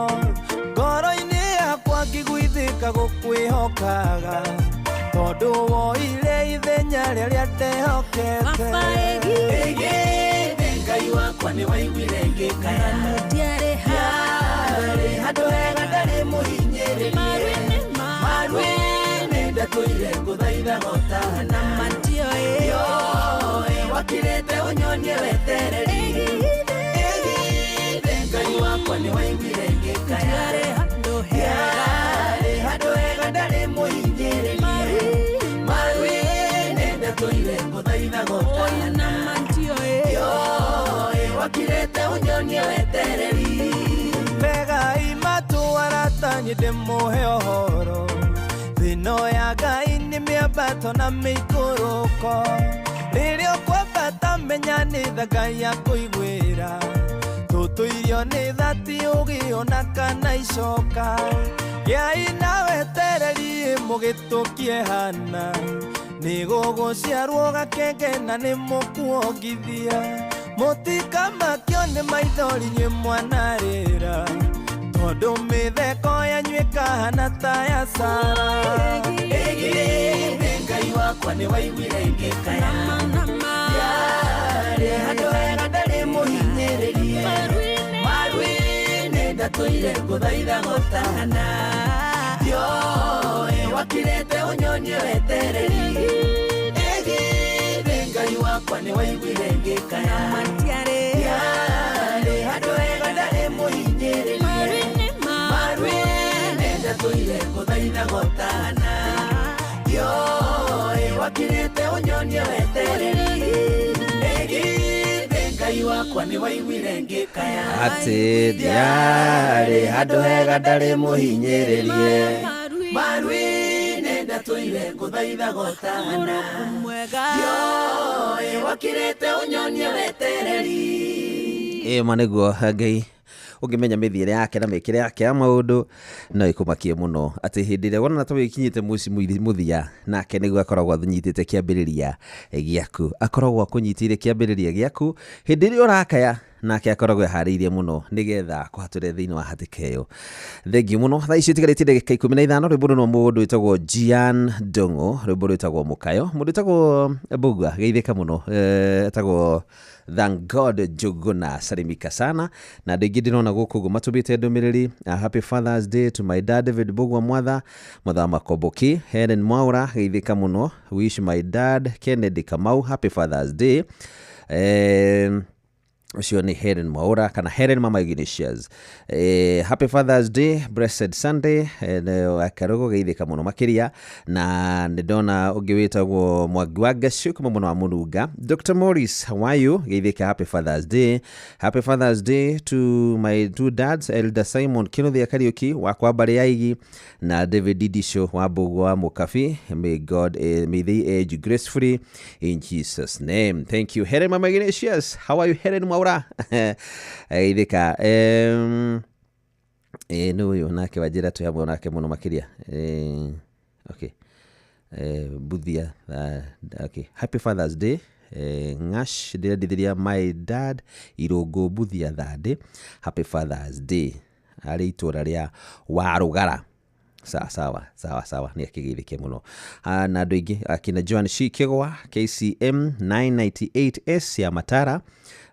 ngoro-inĩ yakwa ngĩguithĩka gũkwĩhokaga, tondũ woire ithenya rĩrĩa ndehokete. Ĩgithĩ Ngai wakwa nĩ waiguire ngĩkaya, ndiarĩ handũ hega ndarĩ mũhinyĩrĩrie, maru-inĩ ndatũire ngũthaitha gotahana, ndioĩ wakirĩte ũnyonie wetereri. Ĩgithĩ Ngai wakwa nanye ndĩmũhe ũhoro thĩno ya Ngai nĩ mĩambato na mĩikũrũko rĩrĩa ũkwambata menya nĩ tha Ngai ya kũiguĩra tũtũirio nĩ thati ũgĩona kana icoka gĩai na wetereri mũgĩtũkie hana nĩ gũgũciarwo gakenge na nĩ mũkuongithia mũtikamakio nĩ maithori nyuĩ mwanarĩra tondũ mĩtheko yanyu ĩkahana ta ya Sara ĩgirĩ Ngai wakwa nĩ waiguire ngĩkaya yarĩ handũ hega ndarĩ mũhinyĩrĩrie maru-inĩ ndatũire ngũthaitha gũtahana Yoe wakirete unyonye wetereri ĩgirĩ Ngai wakwa nĩ waiguire ngĩkaya yarĩ handũ hega ndarĩ mũhinyĩrĩrie maru-inĩ ndatũire ngũthaitha gũtahana Yoe wakirete unyonye wetereri ĩgirĩ Ngai wakwa nĩ waiguire ngĩkaya atĩ ndiarĩ handũ hega ndarĩ mũhinyĩrĩrie maru-inĩ ndatũire ngũthaitha gũtahana Yoe wakirete unyonye wetereri ma nĩguo Ngai ũngĩmenya mĩthiĩre yake na mĩkĩre yake ya maũndũ no ĩkũmakie mũno atĩ hĩndĩ ĩrĩa wona ta wĩkinyĩte mũthia nake nĩguo akoragwo athnyitĩte kĩambĩrĩria gĩaku akoragwo akũnyitĩire kĩambĩrĩria gĩaku hĩndĩ ĩrĩa ũrakaya nake akoragwo eharĩirie mũno nĩgetha kũhatũre thĩinĩ wa hatĩka ĩyo thengiũ mũno thaa ici tigarĩtie ndagĩka 15 rwĩmbo rũrũ mũndũ wĩtagwo Gian Ndong'o rwĩmbo rwĩtagwo Mũkayo mũndũ wĩtagwo Mbugua geithĩka mũno etagwo Thank God Njũgũna salimika sana na andũ aingĩ ndĩrona gũkũ ũguo matũmĩte ndũmĩrĩri happy Father's Day to my dad David Mbugua Mwatha Makomboki Helen Mwaura geithĩka mũno wish my dad Kennedy Kamau happy Father's Day ucio ni Helen Mwaura kana Helen Mama Ignatius happy Father's Day blessed Sunday akarogo geithĩka mũno makĩria na ndona ũngĩ wĩtagwo Mwangi wa Gaciu kuma mũno wa Mũnunga Dr. Morris how are you geithĩka happy Father's Day to my two dads Elder Simon Kinothia Kariuki wa kwa Mbari Yaigi na David Didisho wa Mbugua wa Mũkabi may they age gracefully in Jesus name thank you Helen Mama Ignatius how are you Helen Mwaura geithĩka nũyũ nake wanjĩra twĩ hamwe nake mũno makĩria okay Buthia okay happy Father's Day Ngash ndĩrendithĩria my dad Irũngũ Buthia Thande happy Father's Day arĩ itũra rĩa Warũgara sawa nĩ akĩgeithĩke mũno na andũ aingĩ akina Joan Shikegwa KCM 998S ya Matara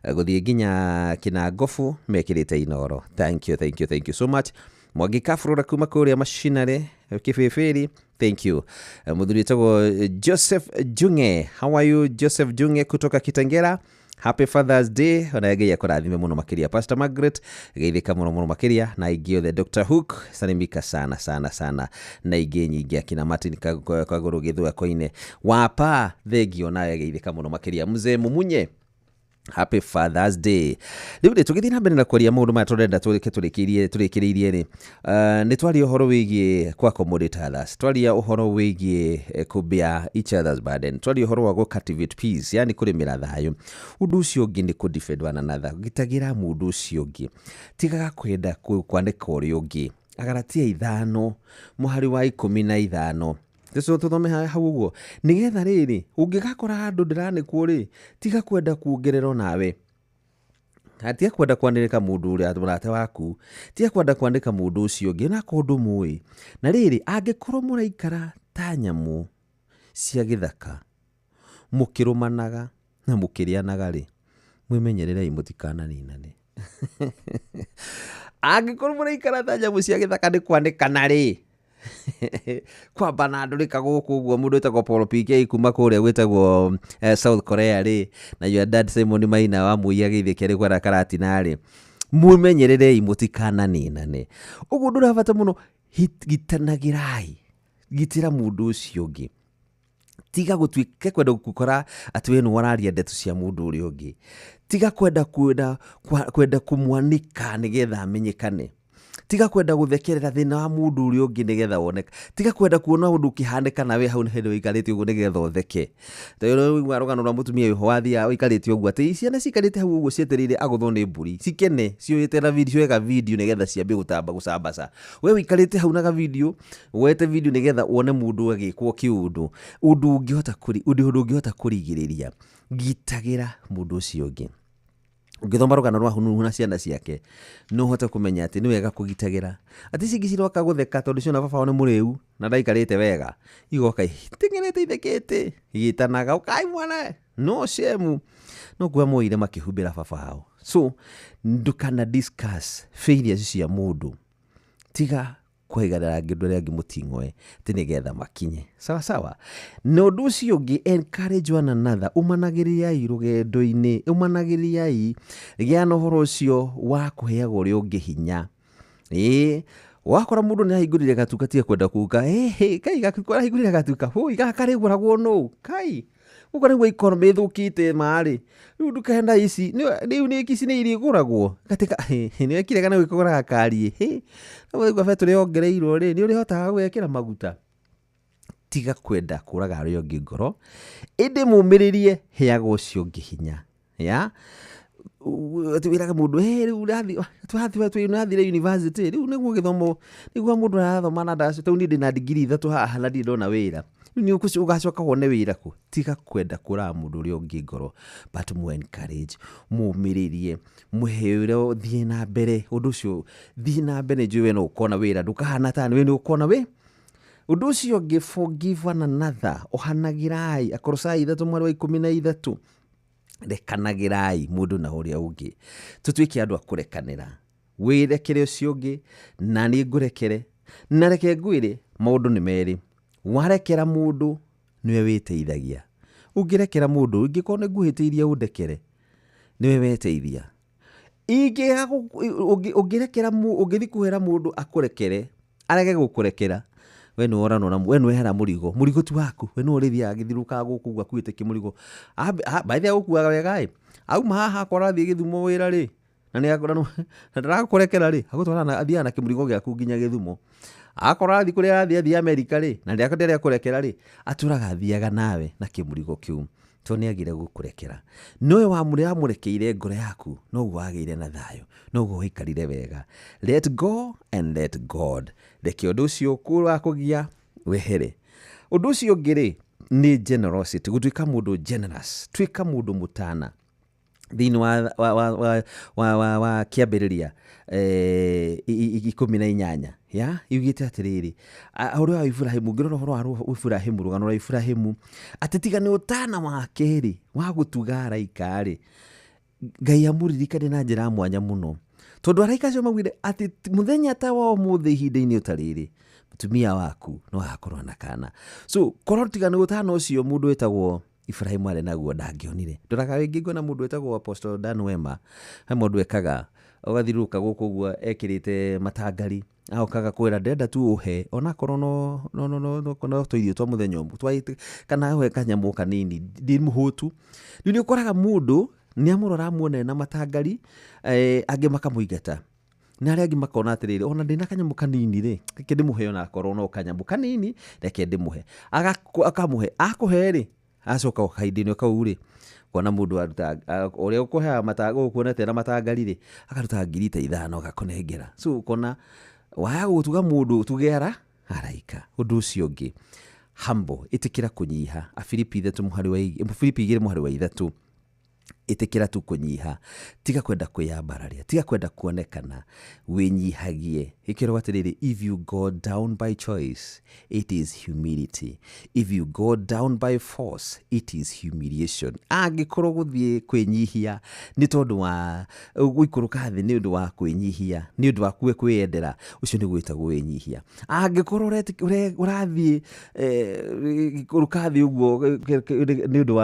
gũthiĩ nginya kina Ngofu mekĩrĩte inoro thank you so much Mwangi Kafurura kuma kũrĩa machinery Kĩbĩbĩri thank you mũthuri wĩtagwo Joseph Junge how are you Joseph Junge kutoka Kitengera happy Father's Day ona Ngai akũrathime mũno makĩria Pastor Margaret geithĩka mũno makĩria na ingĩ othe Dr. Hook salimika sana na ingĩ nyingĩ akina Martin Kagũrũ Gĩthũa Koine wapa thengio naye geithĩka mũno makĩria Mzee Mumunye happy Father's Day rĩu tũgĩthiĩ na mbere na kwaria maũndũ maya tũrenda tũrĩkĩrĩirie rĩ nĩ twaria ũhoro wĩgiĩ kwa accommodate others twaria ũhoro wĩgiĩ kubear each other's burden twaria ũhoro wa cultivate peace yani kũrĩmĩra thayũ ũndũ ũcio ũngĩ nĩ defend one another gitagĩra mũndũ ũcio ũngĩ tigaga kwenda kwandĩka ũrĩa ũngĩ agaratia 5 mũhari wa 15 tũthome hau ũguo nĩgetha rĩrĩ ũngĩgakora handũ ndĩranĩkwo rĩ tiga kwenda kuongererwo nawe hatia kwenda kwandĩka mũndũ ũrĩa mũrata waku tiga kwenda kwandĩka mũndũ ũcio ũngĩ na kũndũ mũĩ na rĩrĩ angĩkorwo mũraikara ta nyamũ cia gĩthaka mũkĩrũmanaga na mũkĩrĩanaga rĩ mwĩmenyererei mũtikananinane angĩkorwo mũraikara ta nyamũ cia gĩthaka nĩ kwandĩkana rĩ kwamba na andũ rĩka gũkũ ũguo mũndũ wĩtagwo Paul PK kuma kũrĩa gwĩtagwo South Korea rĩ na your dad Simon Maina wa Mũiya Gĩthĩke rĩ kwara Karatina rĩ mwĩmenyererei mũtikananinane ũguo ndũrabata mũno gitanagĩrai gitĩra mũndũ ũcio ũngĩ tiga gũtuĩke kwenda gũkora atĩ we nĩ wararia ndeto cia mũndũ ũrĩa ũngĩ tiga kwenda kũmwanĩka nĩgetha amenyekane tiga kwenda guthekerera thina wa mundu uri ungi nigetha woneka, tiga kwenda kuona undu ukihandika nawe hau hendo ikarite uguo nigetha utheke. Tayo rugano rwa mutumia uyu wathia ikarite uguo ati ciana cikarite hau uguo cieterire aguthwo ni mburi cikene cioyete na video ega video nigetha ciambe gutamba gucambaca. We ikarite hau na ga video wete video nigetha wone mundu agikwo kiundu undu ungihota kurigiriria gitagira mundu ucio ungi. Ungithoma rugano rwa hunu na ciana ciake no hote kumenya ati ni wega kugitagira ati cingicirwa kagutheka tondu cio na baba one muriu na ndaikarite wega igoka tingerete ithekete igitanaga ukai mwana no shemu no kwa moire makihumbira baba hao. So ndukana discuss failures cia mundu, tiga kwaigarira ngindu ria ngimutingwe tinigetha makinye sawa. No ndu ucio ungi encourage one another, umanagiriai rugendo-ini, umanagiriai giana horo ucio wa kuheaga uria ungi hinya. Wakora mundu ni ahingurire gatuka tia kwenda kuka kai gakora ahingurire gatuka hoi gakariguragwo no kai ukore gwe economy thukite mari riu ndukenda ici ni ikisi ni iriguragwo gatika ni ekire kana gwikora kari na gwa fetu rio ngereirwo ri ni uri hotaga gwekira maguta. Tiga kwenda kuraga rio ngingoro indi mumiririe heaga ucio ngihinya ya tuwiraga mundu riu twathire university riu niguo githomo niguo mundu arathoma na ndacio tu ndi na degree 3 haha na ndi ndona wira ni ugacoka wone wira ku. Tiga kwenda kura mundu uri ungi ngoro but mu encourage mumiririe muheure thie na mbere undu ucio thie na mbere njue no ukona wira ndukahana tani we ni ukona we undu ucio forgive one another ohanagirai Akolosai 3:13 rekanagirai mundu na uria ungi tutwike andu akurekanira wirekere ucio ungi na ni ngurekere na reke ngwire maundu ni meri. Warekera mundu niwe witeithagia, ungirekera mundu ingikone nguhitiirie undekere niwe weteithia. Ungirekera ungithi kuhera mundu akurekere arege gukurekera we no orano na we no hera murigo tu waku we no urithia githiruka guku gwa kwite kimurigo baithia gukuaga wega au mahaha kora thie githumo wira ri na ni akora no ndarakurekera ri agutwara athia na kimurigo gyaku nginya githumo akora thi kuria athia America ri na ndiakendera kurekera ri aturaga thiaga nawe na kimurigo kiu to ni agire gukurekera noe wa murekeire ngoro yaku no gwagire na thayo no gwikarire wega. Let go and let God. Reke undu ucio kura kugia wehere. Undu ucio ngiri ni generosity, gutwika mundu generous, twika mundu mutana thini wa kiambiriria 18 ya yugite atiriri ahoro wa Ibrahimu ngirora horo wa Ibrahimu rugano rwa Ibrahimu atetiga ni utana wa keri wa gutugara ikari Ngai amuririkane na njira mwanya muno tondu araika cio magwire ati muthenya ta wa muthe ihinda-ini utariri mutumia waku no akorwo na kana. So korotiga ni utana ucio mundu wetagwo Ibrahimu ale naguo ndangionire ndoraga wingi ngona mundu wetagwo Apostle Dan Wema he mundu ekaga ugathiruka guku guo ekirite matangari aokaga kwira ndenda tu uhe ona korwo no toithio twa muthenya twaite kana we kanyamu kanini ndi muhutu ni ukoraga mundu ni amurora muone na matangari ange makamuigata na arĩa angĩ makona atiriri ona ndina kanyamu kanini ri kindi muhe ona korwo no kanyamu kanini reke ndimuhe akamuhe akuhe ri acoka kaidini kauri kona mundu aruta uria ukuhe matago kuona tena matangari ri akaruta 5,000 agakonengera. So kona waya gutuga mundu tugera araika undu ucio ungi humble itikira kunyiha Afilipi 2:3 itikira tu kunyiha tiga kwenda kwiyambararia tiga kwenda kuonekana winyihagie ikiro watiriri if you go down by choice it is humility, if you go down by force it is humiliation. Angikorwo guthie kwinyihia ni tondu wa guikuruka thi ni undu wa kwinyihia ni undu wa kuwe kwiyendera ucio ni gwitagwo winyihia. Angikorwo urathie guikuruka thi uguo ni undu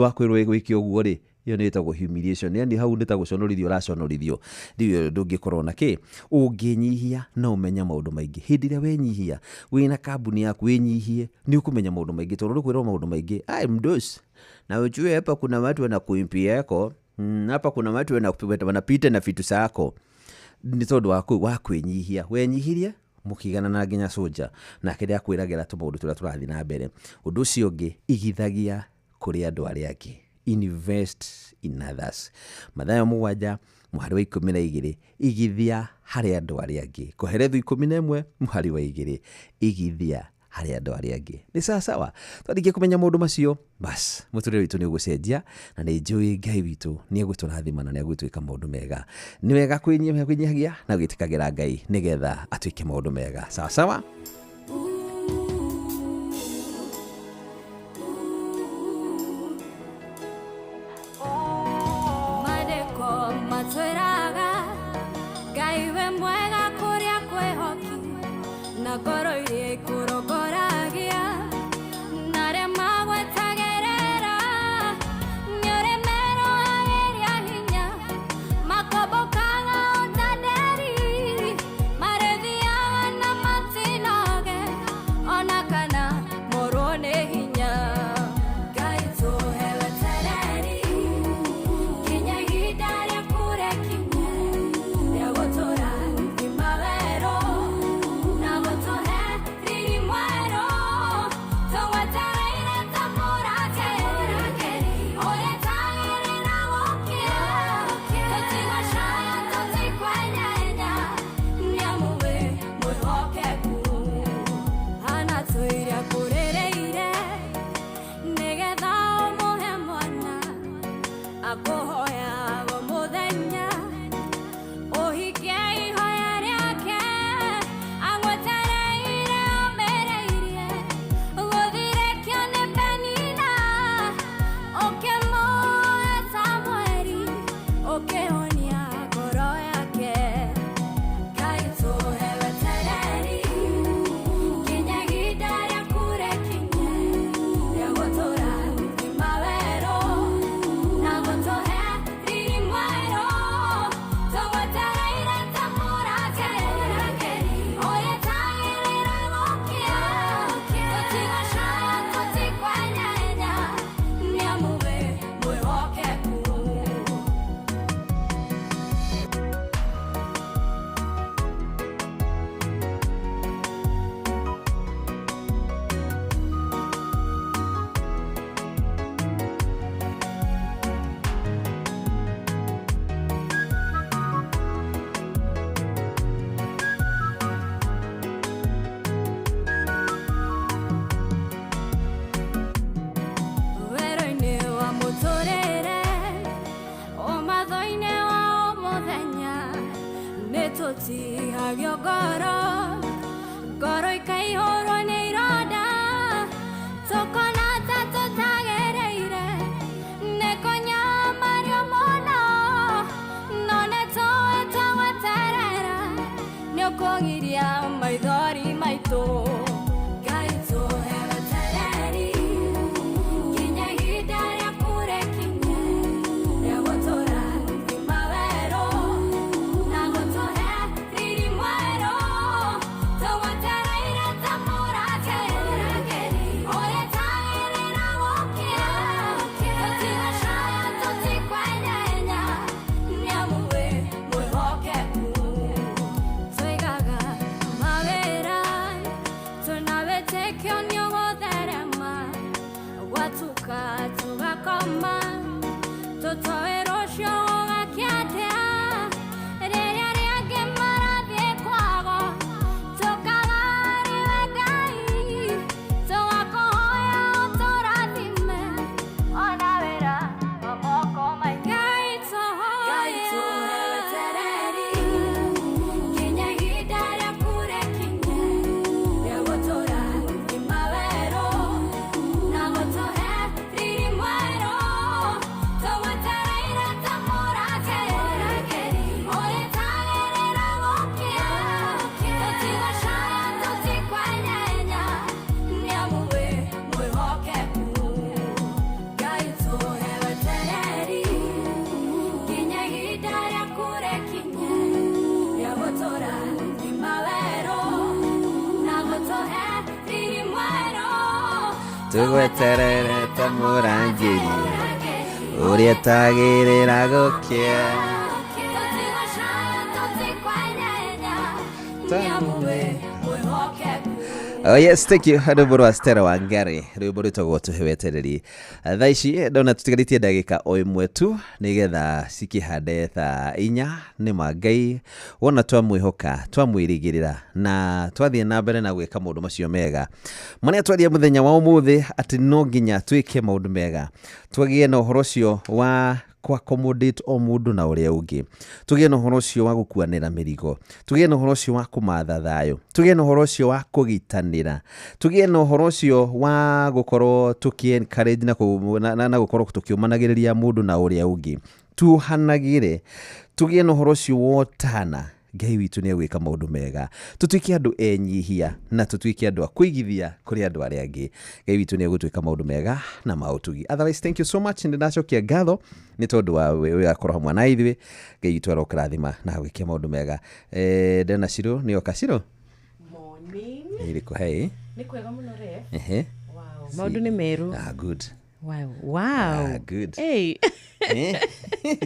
wa kwirwo gwikio uguo ri iyo ni etagwo humiliation. Yani hau ni ta guconorithio uraconorithio ndio ndungikorwo na ki unginyihia no umenya maundu maingi. Hindi ria wenyihia wina kambuni yaku wenyihie ni ukumenya maundu maingi tondu kwirwo maundu maingi mdos na ujue hapa kuna watu wanakuimpia yako hapa kuna watu wanapita na vitu zako nĩ tondũ wa kwĩnyihia wenyihirie mũkigana na nginya soja na kĩrĩa kwĩragĩra tũmaũndũ tũrĩa tũrathiĩ na mbere. Ũndũ ũcio ũngĩ igithagia kũrĩ andũ arĩa angĩ, invest in others. Mathayo 7:12 igithia harĩ andũ arĩa angĩ. Koherethu 11:2 igithia harĩ andũ arĩa angĩ. Nĩ sawa twathiĩ kũmenya maũndũ macio bas mũtũrĩre witũ nĩ ũgũcenjia na nĩ njũĩ Ngai witũ nĩ egũtũrathima na nĩ egũtwĩka maũndũ mega. Nĩ wega kwĩnyihagia na gwĩtĩkagĩra Ngai nĩgetha atwĩke maũndũ mega. Sawa tũgweterere ta mũrangĩri ũrĩa tagĩrĩra gũkĩa Oh yes, thank you. Rwimbo rwa Stella Wangari. Rwimbo rwitagwo tuhewetereri. Thaa ici ndona tutigaritie ndagika o imwe tu nigetha cikihande thaa 4 ni Ngai wona twamwihoka twamwirigirira na twathie na mbere na gwika maundu macio mega. Mane twathie muthenya wa umuthi ati no nginya twike maundu mega. Twagie na uhoro cio wa accommodate o mundu na uria ungi. Tugie na uhoro ucio wa gukuanira mirigo. Tugie na uhoro ucio wa kumatha thayo. Tugie na uhoro ucio wa kugitanira. Tugie na uhoro ucio wa gukorwo tuki-encourage na gukorwo tukiumanagiriria mundu na uria ungi. Tuhanagire. Tugie na uhoro ucio wotana. Ngai witu ni agwika maundu mega. Tutuike andu enyihia na tutuike andu akuigithia kuri andu aria angi. Ngai witu ni agutwika maundu mega na mautugi. Otherwise, thank you so much and ndacokia ngatho ni tondu wa we akoro hamwe na ithuĩ. Ngai witu arokirathima na agwikia maundu mega. Ndena Ciro ni oka Ciro. Morning. Iriko hey. Ni kwega muno re. Wow. Maundu ni meru. Good. Wow. Good. Hey.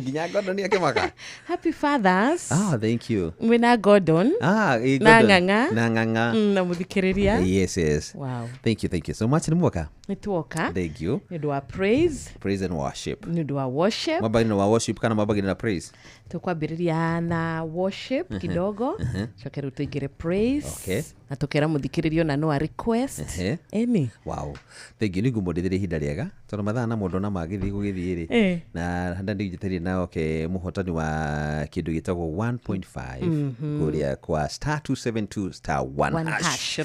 Ginya Gordon ni akimaka. Happy Fathers. Thank you. Wina Gordon. Gordon. Na nganga. Na muthikiriria. Yes. Wow. Thank you so much. Ni mwoka. Nituoka. Thank you. Nidu wa praise and worship. Nidu wa worship. Mabagini na worship kana mabagini na praise. Tukwambiriria na worship kidogo. Chokera tuigire praise. Okay. Na tukera muthikiririo na no request. Eni. Wow. Thank you. Nigumodithire hinda riega. Tondu mathaa na mundu na magithi gugithiri. Na handa ndigiterie na muhotani wa kindu gitagwo 1.5 kuria kwa *272*1 hash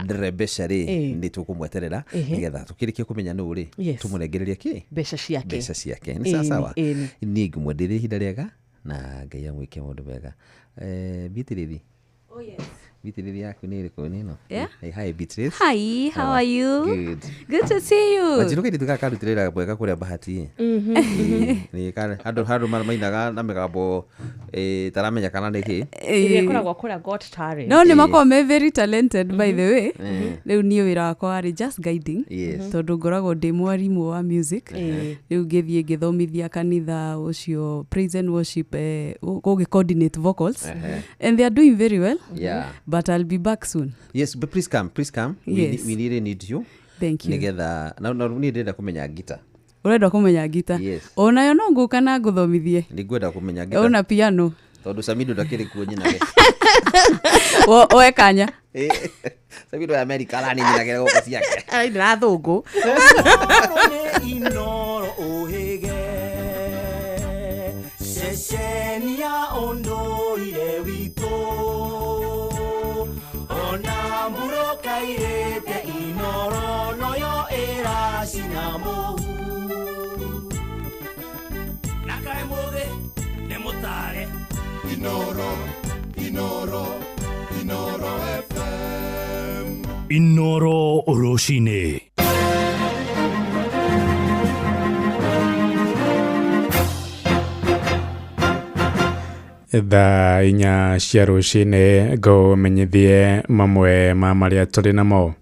rembesha ri ni tukumweterera nigetha tukirikie kumenya no ri tumunegereria ki besha ciake ni sawa ni ngumwendire hinda riega na Ngai amwike maundu mega bitiriri. Oh yes. Bitiriri yaku ni iriko nino? Yeah. Hi Beatrice. Hi, how are you? Good to see you. Wajiruka ndi tukakarutira bwega kuria bahati. Ni kana hado mainaga na megambo taramenya kana ndiki. Ikoragwo kuria got talent. No ni mako me very talented by the way. Riu ni wira wakwa ari just guiding. Tondu ngoragwo ndi mwarimu wa music. Riu ngithie ngithomithia kanitha ucio praise and worship go coordinate vocals and they are doing very well. Yeah. But I'll be back soon. Yes, but please come. Yes. We really need you. Thank you. Nigetha na ndenda kumenya gita. Urenda kumenya gita? Yes. Ona yo no nguka na nguthomithie. Ndigwenda kumenya gita. Ona piano. Tondu Samido ndakiri kuo nyina. Oe kanya. Samido America la nyina ngere goko ciake. Ai ndirathungu. Inoro ohege. Sheshenia ondo ile wito. Onamburo kairete inoro noyo era sinamu. Nakai moge nemotare. Inoro FM. Inoro Oroshine. Thaa 4 cia rũcinĩ ngũmenyithie mamwe ma marĩa tũrĩ namo.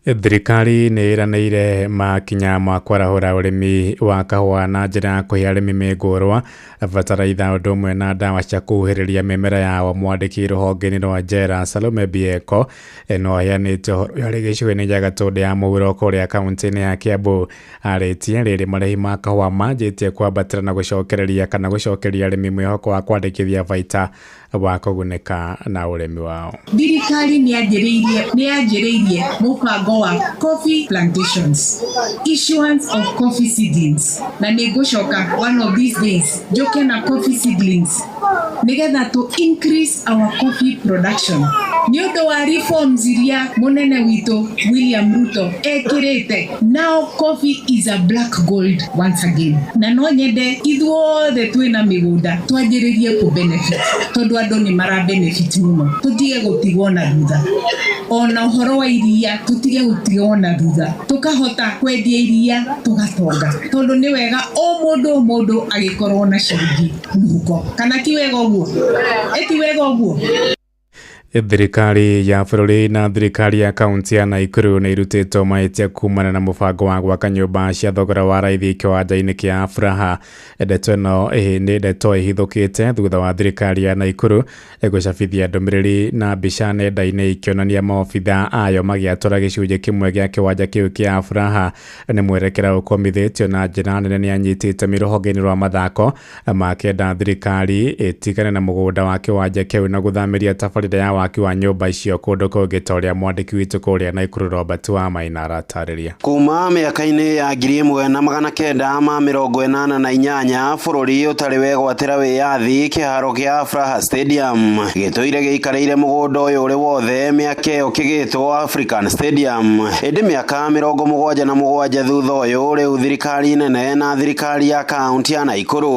Thirikari nĩ ĩranĩire makinya ma kwarahũra ũrĩmi wa kahũa na njĩra ya kũhe arĩmi mĩngũrwa, bataraitha ũndũ ũmwe na ndawa cia kũhuhĩrĩria mĩmera yao. Mwandĩki rũhonge-inĩ rwa Njera Salome Bieko no aheanĩte ũhoro ũrĩ gĩcigo-inĩ gĩa Gatũndũ ya mũhuro kũrĩa kaunti-inĩ ya Kiambu. Arĩtie rĩrĩ marĩhi ma kahũa manjĩtie kwambatĩra na gũcokereria arĩmi mwĩhoko wa kwandĩkithia baita wa kũgunĩka na ũrĩmi wao. Thirikari nĩ yanjĩrĩirie mũbango wa coffee plantations, issuance of coffee seedlings, na nĩngũcoka one of these days njoke na coffee seedlings nigetha to increase our coffee production. Nĩ ũndũ wa reforms iria mũnene witũ William Ruto ekĩrĩte, now coffee is a black gold once again. Na no nyende ithuothe twĩna mĩgũnda twanjĩrĩrie ku benefit, tondu andũ nĩ mara benefit mũno. Tũtige gũtigwo na thutha. Ona ũhoro wa iria tũtige gũtigwo na thutha. Tukahota kwendia iria tugatonga, tondu nĩ wega o mũndũ agĩkorwo na ciringi mũhuko. Kana ti wega ũguo? Eti wega ũguo? Thirikari ya bũrũri na thirikari ya kaunti ya Naikuru nĩ irutĩtwo mahĩtia kumana na mũbango wa gwaka nyũmba cia thogora wa raithi kĩwanja-inĩ kĩa Afraha. Ndeto ĩno nĩ ndeto ĩhithũkĩte thutha wa thirikari ya Naikuru gũcabithia ndũmĩrĩri na mbica nenda-inĩ ikĩonania maobitha ayo magĩatũra gĩcunjĩ kĩmwe gĩa kĩwanja kĩu kĩa Afraha. Nĩ mwerekera ũkomithĩtio na njĩra nene nĩ anyitĩte rũhonge-inĩ rwa mathako makĩenda thirikari ĩtigane na mũgũnda wa kĩwanja kĩu na gũthamĩria tabarĩra ya waki wa nyũmba icio kũndũ kũngĩ ta ũrĩa mwandĩki witũ kũrĩa Naikuru Robert Wamaina aratarĩria. Kuma mĩaka-inĩ ya 1988 bũrũri ũtarĩ wegwatĩra wĩyathi kĩharo kĩa Afraha Stadium gĩtũire gĩikarĩire mũgũnda ũyũ ũrĩ wothe mĩaka ĩyo kĩgĩtwo African Stadium. Ĩndĩ mĩaka 77 thutha ũyũ rĩu thirikari nene na thirikari ya kaunti ya Naikuru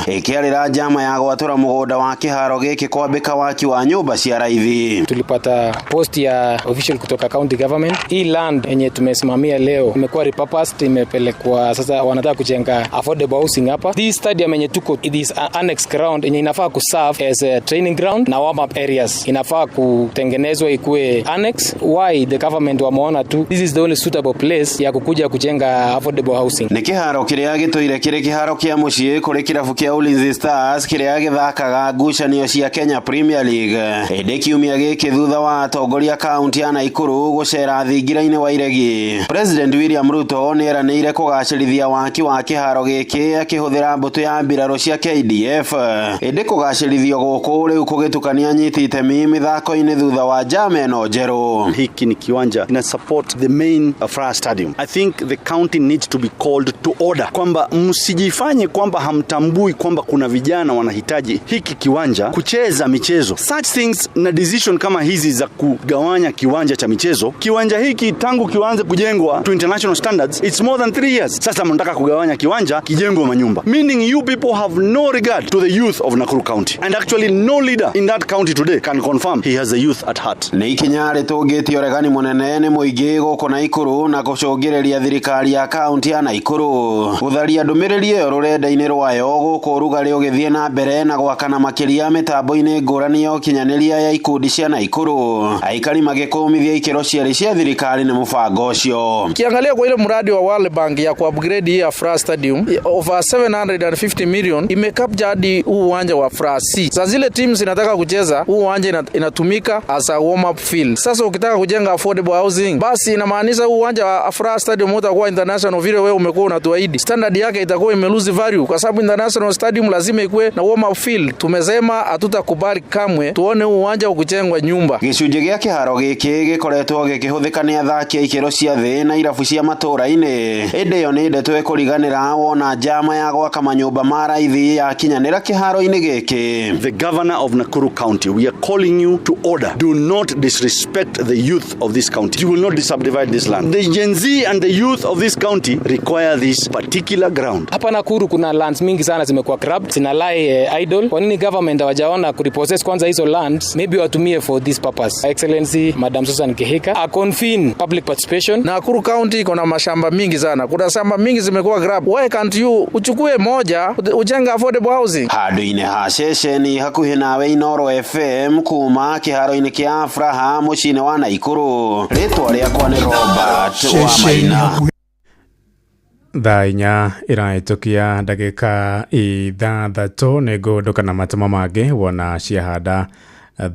ĩkĩarĩra njama ya gwatũra mũgũnda wa kĩharo gĩkĩ kwambĩka waki wa nyũmba cia raithi. Tulipata post ya official kutoka county government. Hii land yenye tumesimamia leo imekuwa repurposed, imepelekwa sasa wanataka kujenga affordable housing hapa. This stadium yenye tuko, it is annex ground yenye inafaa kuserve as a training ground na warm up areas. Inafaa kutengenezwa ikue annex. Why the government wameona tu this is the only suitable place ya kukuja kujenga affordable housing. Nĩ kĩharo kĩrĩa gĩtũire kĩrĩ kĩharo kĩa mũciĩ kũrĩ kĩrabu kĩa Ulinzi Stars kĩrĩa gĩthakaga ngucanio cia Kenya Premier League. Ĩndĩ kiumia gĩkĩ thutha wa atongoria kaunti ya Naikuru gũcera thingira-inĩ wa iregi, President William Ruto nĩ eranĩire kũgacĩrithia waki wa kĩharo gĩkĩ akĩhũthĩra mbũtũ ya mbirarũ cia KDF. Ĩndĩ kũgacĩrithio gũkũ rĩu kũgĩtukania nyiti itemi mĩthako-inĩ thutha wa njama ĩno njerũ. Hiki ni kiwanja ina support the main Afraha Stadium. I think the county needs to be called to order kwamba msijifanye kwamba hamtambui kwamba kuna vijana wanahitaji hiki kiwanja kucheza michezo. Such things na decision kama hizi za kugawanya kiwanja cha michezo. Kiwanja hiki tangu kianze kujengwa to international standards, it's more than 3 years. Sasa mnataka kugawanya kiwanja kijengwe manyumba. Meaning you people have no regard to the youth of Nakuru County. And actually no leader in that county today can confirm he has the youth at heart. Nĩ ikinya rĩtũngĩtio regani mũnene nĩ mũingĩ gũkũ Naikuru na gũcũngĩrĩria thirikari ya kaunti ya Naikuru gũtharia ndũmĩrĩri ĩyo rũrenda-inĩ rwayo gũkũ rugarĩ ũgĩthiĩ na mbere na gwakana makĩria mĩtambo-inĩ ngũrani ya ũkinyanĩria ya ikundi cia Naikuru. Aikari magĩkũmithia ikĩro ciarĩ cia thirikari nĩ mũbango ũcio. Kiangalia kwa ile mradi wa World Bank ya ku-upgrade hii Afraha Stadium over 750 million imekapja hadi huu uwanja wa Afraha C. Sasa zile teams zinataka kucheza huu uwanja inatumika as a warm up field. Sasa ukitaka kujenga affordable housing basi inamaanisha huu uwanja wa Afraha Stadium utakuwa international vile wewe umekuwa unatuahidi. Standard yake itakuwa imelose value kwa sababu international stadium lazima ikuwe na warm up field. Tumesema hatutakubali kamwe tuone huu uwanja ukijengwa nyumba. Gĩcunjĩ gĩa kĩharo gĩkĩ gĩkoretwo gĩkĩhũthĩka nĩ athaki a ikĩro cia thĩ na irabu cia matũũra-inĩ. Ĩndĩ yo nĩ ndeto ĩkũriganĩra wona njama ya gwaka manyũmba ma raithi yakinyanĩra kĩharo-inĩ gĩkĩ. The governor of Nakuru County, we are calling you to order. Do not disrespect the youth of this county. You will not subdivide this land. The Gen Z and the youth of this county require this particular ground. Hapa Nakuru kuna lands mingi sana zimekuwa grabbed, zina lie idle. Kwa nini government hawajaona kurepossess kwanza hizo lands? Maybe watumie for this purpose. Excellency Madam Susan Kihika a confine public participation. Nakuru County iko na mashamba mingi sana. Kuna shamba mingi zimekuwa grab. Why can't you uchukue moja ujenga affordable housing? Handũ-inĩ ha ceceni hakuhĩ nawe Inoro FM kuma kĩharo-inĩ kĩa Afraha mũciĩ-inĩ wa Naikuru. Rĩtwa rĩakwa nĩ Robert Wamaina. Thaa inya ĩrahĩtũkia ndagĩka 6 nĩ ngũndũka na matũmo mangĩ wona ciahanda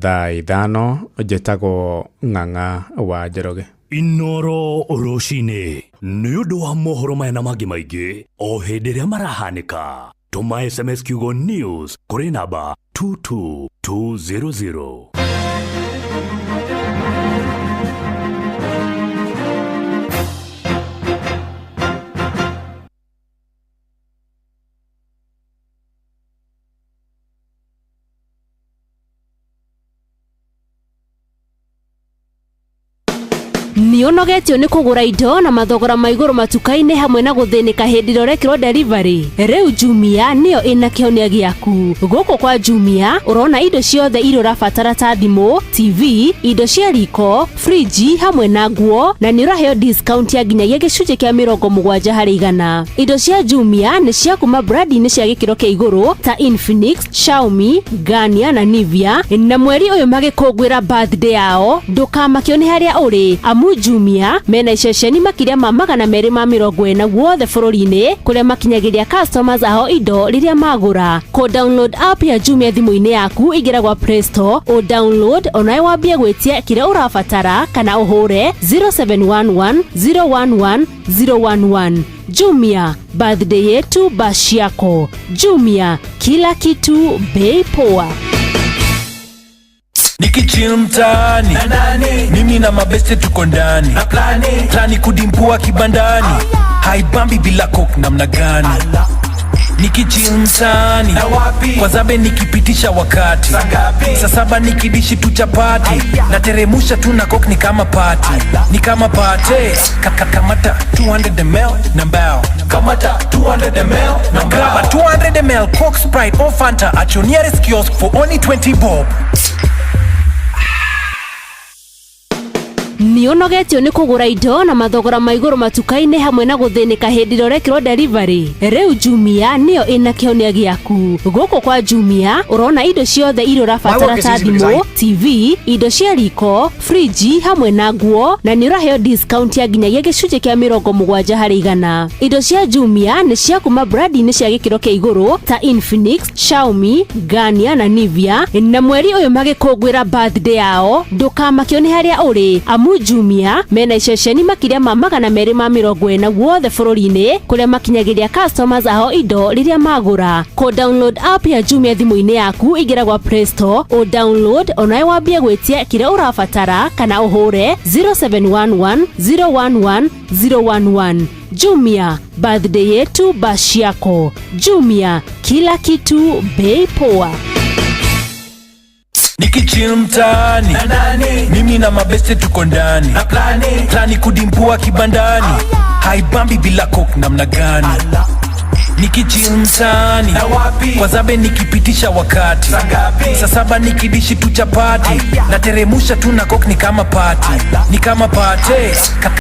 thaa 5. Njĩtagwo Ng'ang'a wa Njoroge. Inoro rũcinĩ nĩ ũndũ wa mohoro maya na mangĩ maingĩ o hĩndĩ ĩrĩa marahanĩka. Tũma SMS kiugo news kũrĩ namba 22200. Nionogetio ni kugura indo na mathogora ma iguru matuka-ini hamwe na guthinika hindi rorekirwo delivery. Riu Jumia niyo ina kionia giaku. Guku kwa Jumia urona indo ciothe iria urabatara ta thimu, TV, indo cia riko, friji hamwe na nguo na ni uraheo discount ya nginyagia gicunje kia 70% Indo cia Jumia ni cia kuma brand-ini cia gikiro kia iguru ta Infinix, Xiaomi, Garnier na Nivea. Na mweri uyu magikungwira birthday yao, ndukamakio ni haria uri. Amu Jumia mena iceceni makiria ma 240 guothe bururi-ini kuria makinyagiria customers aho indo riria magura. Ko download app ya Jumia thimu-ini yaku igira gwa Play Store, o download onae wambie gwitia kiria urabatara kana uhure 0711 011 011. Jumia, birthday yetu bashi yako. Jumia, kila kitu bei poa. Nikichill mtaani mimi na mabeste tuko ndani plani kudimpua kibandani haibambi bila coke namna gani. Nikichill mtaani kwa zabe nikipitisha wakati saa 7 nikidishi tu chapati na teremusha tu na coke ni kama party kamata 200 ml na mbao kamata 200 ml na graba 200 ml Coke, Sprite or Fanta at your nearest kiosk for only 20 bob. Nionogetio ni kugura indo na mathogora ma iguru matuka-ini hamwe na guthinika hindi rorekirwo delivery. Riu Jumia niyo ina kionia giaku. Guku kwa Jumia urona indo ciothe iria urabatara ta thimu, TV, indo cia riko, friji hamwe na nguo na ni uraheo discount ya nginyagia gicunje kia 70% Indo cia Jumia ni cia kuma brand-ini cia gikiro kia iguru ta Infinix, Xiaomi, Garnier na Nivea. Na mweri uyu magikungwira birthday yao, ndukamakio ni haria uri. Amu Jumia mena iceceni makiria ma 240 guothe bururi-ini kuria makinyagiria customers aho indo riria magura. Ko download app ya Jumia thimu-ini yaku igira gwa Play Store, o download onae wambie gwitia kiria urabatara kana uhure 0711 011 011. Jumia, birthday yetu bashi yako. Jumia, kila kitu bei poa. Nikichill mtaani mimi na mabeste tuko ndani plani kudimpua kibandani haibambi bila coke namna gani. Nikichill mtaani kwa zabe nikipitisha wakati saa 7 nikidishi tu chapati na teremusha tu na coke ni kama party